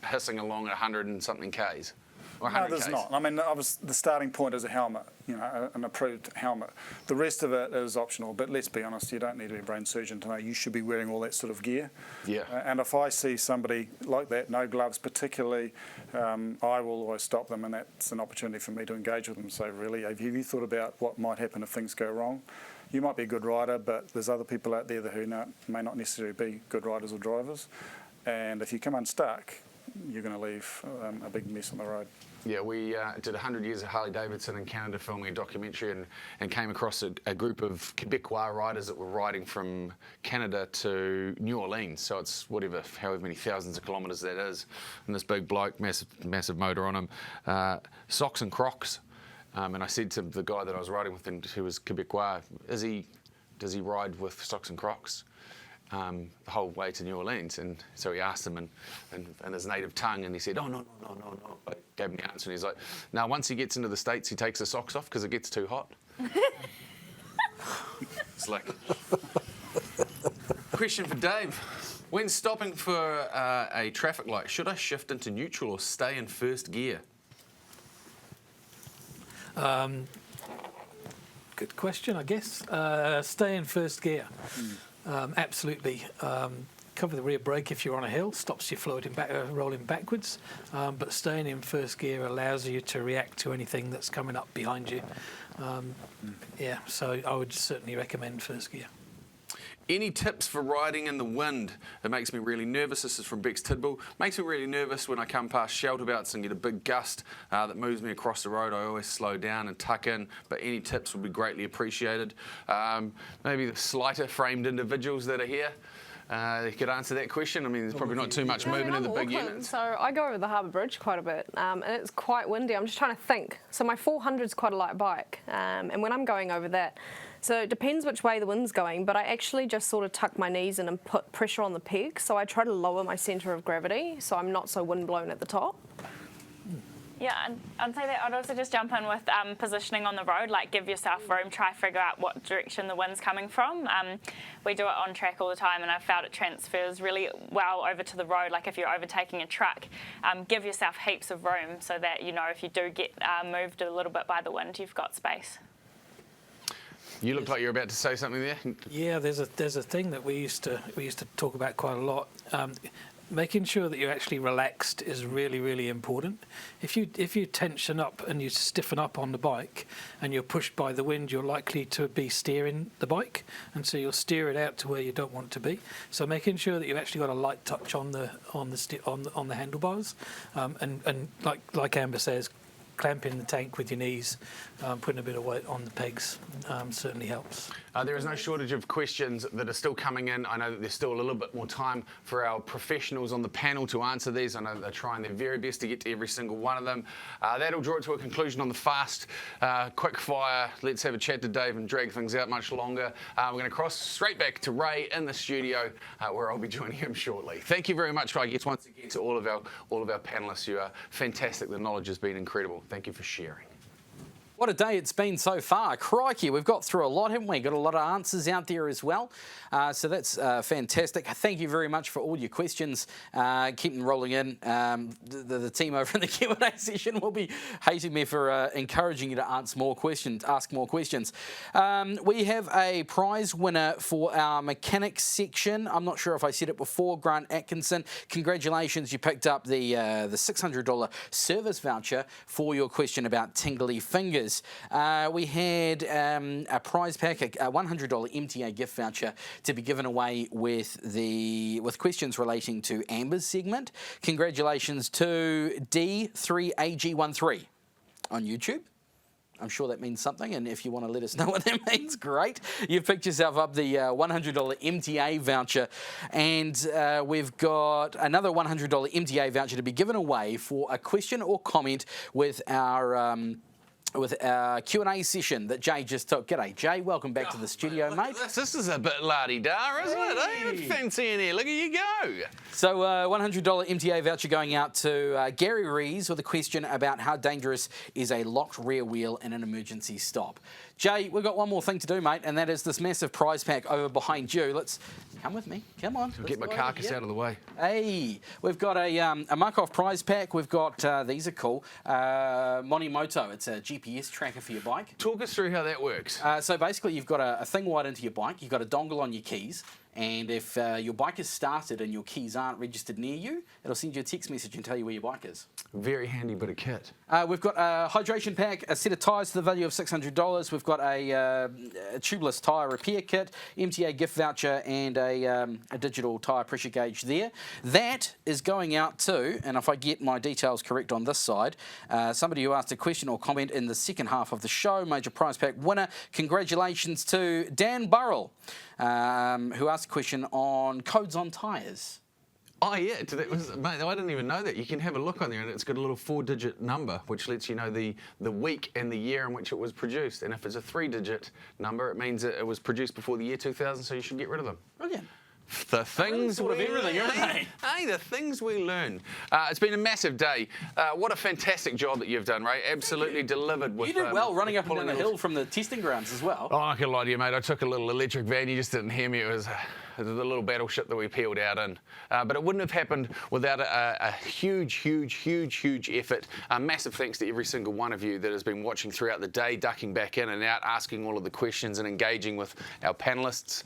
hissing along at 100 and something Ks. No, there's not. I mean, the starting point is a helmet, an approved helmet. The rest of it is optional, but let's be honest, you don't need to be a brain surgeon to know you should be wearing all that sort of gear. Yeah. And if I see somebody like that, no gloves particularly, I will always stop them, and that's an opportunity for me to engage with them. So really, have you thought about what might happen if things go wrong? You might be a good rider, but there's other people out there who may not necessarily be good riders or drivers. And if you come unstuck, you're going to leave a big mess on the road. Yeah, we did 100 years of Harley-Davidson in Canada filming a documentary and came across a group of Quebecois riders that were riding from Canada to New Orleans. So it's however many thousands of kilometres that is. And this big bloke, massive motor on him, socks and Crocs. And I said to the guy that I was riding with, who was Quebecois, does he ride with socks and Crocs? The whole way to New Orleans, and so he asked him in his native tongue, and he said, "Oh no." I gave him the answer, and he's like, "Now, once he gets into the States, he takes his socks off because it gets too hot." It's like question for Dave: when stopping for a traffic light, should I shift into neutral or stay in first gear? Good question, I guess. Stay in first gear. Absolutely. Cover the rear brake if you're on a hill, stops you rolling backwards, but staying in first gear allows you to react to anything that's coming up behind you. So I would certainly recommend first gear. Any tips for riding in the wind? It makes me really nervous. This is from Bex Tidball. Makes me really nervous when I come past shelterbouts and get a big gust that moves me across the road. I always slow down and tuck in, but any tips would be greatly appreciated. Maybe the slighter framed individuals that are here, you could answer that question. I mean, there's probably not too much movement in the big units. So I go over the Harbour Bridge quite a bit, and it's quite windy. I'm just trying to think. So my 400 is quite a light bike, and when I'm going over that, so it depends which way the wind's going, but I actually just sort of tuck my knees in and put pressure on the peg. So I try to lower my centre of gravity, so I'm not so wind blown at the top. Yeah, and I'd say that I'd also just jump in with positioning on the road, like give yourself room, try figure out what direction the wind's coming from. We do it on track all the time, and I've found it transfers really well over to the road. Like if you're overtaking a truck, give yourself heaps of room so that, you know, if you do get moved a little bit by the wind, you've got space. You look like you're about to say something there. Yeah, there's a thing that we used to talk about quite a lot. Making sure that you're actually relaxed is really, really important. If you tension up and you stiffen up on the bike and you're pushed by the wind, you're likely to be steering the bike, and so you'll steer it out to where you don't want to be. So making sure that you've actually got a light touch on the handlebars, and like Amber says, clamping the tank with your knees, putting a bit of weight on the pegs certainly helps. There is no shortage of questions that are still coming in. I know that there's still a little bit more time for our professionals on the panel to answer these. I know that they're trying their very best to get to every single one of them. That'll draw it to a conclusion on the fast, quick fire. Let's have a chat to Dave and drag things out much longer. We're going to cross straight back to Ray in the studio, where I'll be joining him shortly. Thank you very much, I guess, once again to all of our panelists. You are fantastic. The knowledge has been incredible. Thank you for sharing. What a day it's been so far. Crikey, we've got through a lot, haven't we? Got a lot of answers out there as well. So that's fantastic. Thank you very much for all your questions. Keep them rolling in. The team over in the Q&A session will be hating me for encouraging you to ask more questions. We have a prize winner for our mechanics section. I'm not sure if I said it before. Grant Atkinson, congratulations. You picked up the $600 service voucher for your question about tingly fingers. We had a prize pack, a $100 MTA gift voucher to be given away with questions relating to Amber's segment. Congratulations to D3AG13 on YouTube. I'm sure that means something, and if you want to let us know what that means, great. You've picked yourself up the $100 MTA voucher, and we've got another $100 MTA voucher to be given away for a question or comment with our Q&A session that Jay just took. G'day, Jay. Welcome back to the studio, mate. This is a bit la-di-da, isn't it? Hey, it's fancy in here. Look at you go. So $100 MTA voucher going out to Gary Rees with a question about how dangerous is a locked rear wheel in an emergency stop. Jay, we've got one more thing to do, mate, and that is this massive prize pack over behind you. Let's come with me. Come on. Get my carcass out of the way. Hey, we've got a Markov prize pack. We've got, these are cool, Monimoto. It's a GPS tracker for your bike. Talk us through how that works. So basically, you've got a thing wired into your bike. You've got a dongle on your keys. And if your bike is started and your keys aren't registered near you, it'll send you a text message and tell you where your bike is. Very handy bit of kit. We've got a hydration pack, a set of tyres to the value of $600. We've got a tubeless tyre repair kit, MTA gift voucher, and a digital tyre pressure gauge there. That is going out to, and if I get my details correct on this side, somebody who asked a question or comment in the second half of the show, major prize pack winner. Congratulations to Dan Burrell, who asked a question on codes on tyres. Oh yeah, mate, I didn't even know that. You can have a look on there and it's got a little 4-digit number which lets you know the week and the year in which it was produced. And if it's a 3-digit number, it means that it was produced before the year 2000, so you should get rid of them. Brilliant. The things we learn. Hey, the things we learn. It's been a massive day. What a fantastic job that you've done, Ray. Absolutely delivered. You did well running up and down the hill from the testing grounds as well. Oh, I can lie to you, mate. I took a little electric van. You just didn't hear me. It was the little battleship that we peeled out in. But it wouldn't have happened without a huge effort. Massive thanks to every single one of you that has been watching throughout the day, ducking back in and out, asking all of the questions and engaging with our panellists.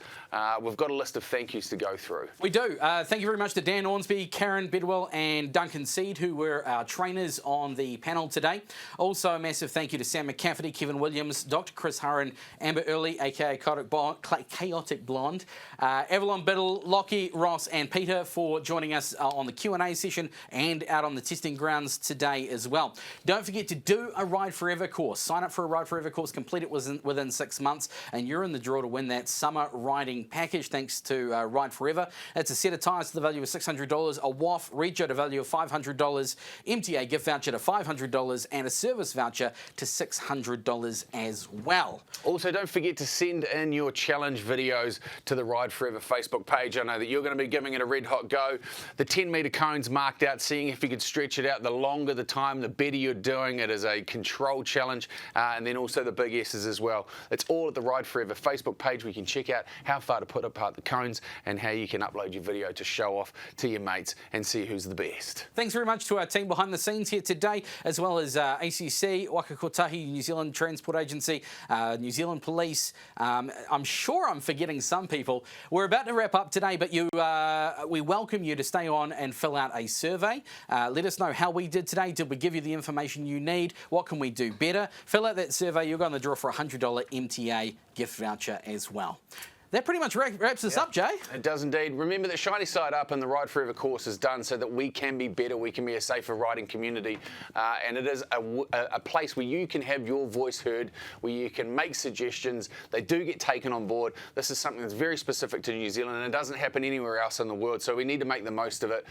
We've got a list of thank yous to go through. We do. Thank you very much to Dan Ornsby, Karen Bedwell and Duncan Seed, who were our trainers on the panel today. Also, a massive thank you to Sam McCafferty, Kevin Williams, Dr. Chris Hurren, Amber Early, aka Chaotic Blonde, Avalon Biddle, Lockie, Ross and Peter for joining us on the Q&A session and out on the testing grounds today as well. Don't forget to do a Ride Forever course. Sign up for a Ride Forever course, complete it within 6 months, and you're in the draw to win that summer riding package thanks to Ride Forever. It's a set of tyres to the value of $600, a WAF Rego to the value of $500, MTA gift voucher to $500 and a service voucher to $600 as well. Also, don't forget to send in your challenge videos to the Ride Forever Facebook page. I know that you're going to be giving it a red hot go. The 10-metre cone's marked out, seeing if you could stretch it out. The longer the time, the better you're doing. It is a control challenge, and then also the big S's as well. It's all at the Ride Forever Facebook page where you can check out how far to put apart the cones and how you can upload your video to show off to your mates and see who's the best. Thanks very much to our team behind the scenes here today, as well as ACC, Waka Kotahi, New Zealand Transport Agency, New Zealand Police. I'm sure I'm forgetting some people. We're about to wrap up today, but we welcome you to stay on and fill out a survey. Let us know how we did today. Did we give you the information you need? What can we do better? Fill out that survey. You'll go on the draw for a $100 MTA gift voucher as well. That pretty much wraps us up, Jay. It does indeed. Remember that Shiny Side Up and the Ride Forever course is done so that we can be better, we can be a safer riding community, and it is a place where you can have your voice heard, where you can make suggestions. They do get taken on board. This is something that's very specific to New Zealand, and it doesn't happen anywhere else in the world, so we need to make the most of it.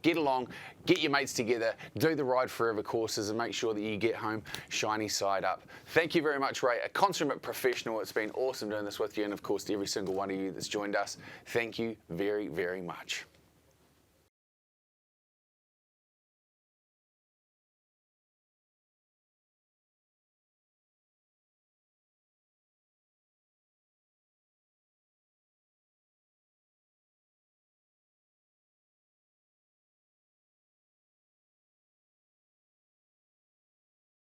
Get along, get your mates together, do the Ride Forever courses, and make sure that you get home Shiny Side Up. Thank you very much, Ray, a consummate professional. It's been awesome doing this with you, and of course to every single one of you that's joined us. Thank you very, very much.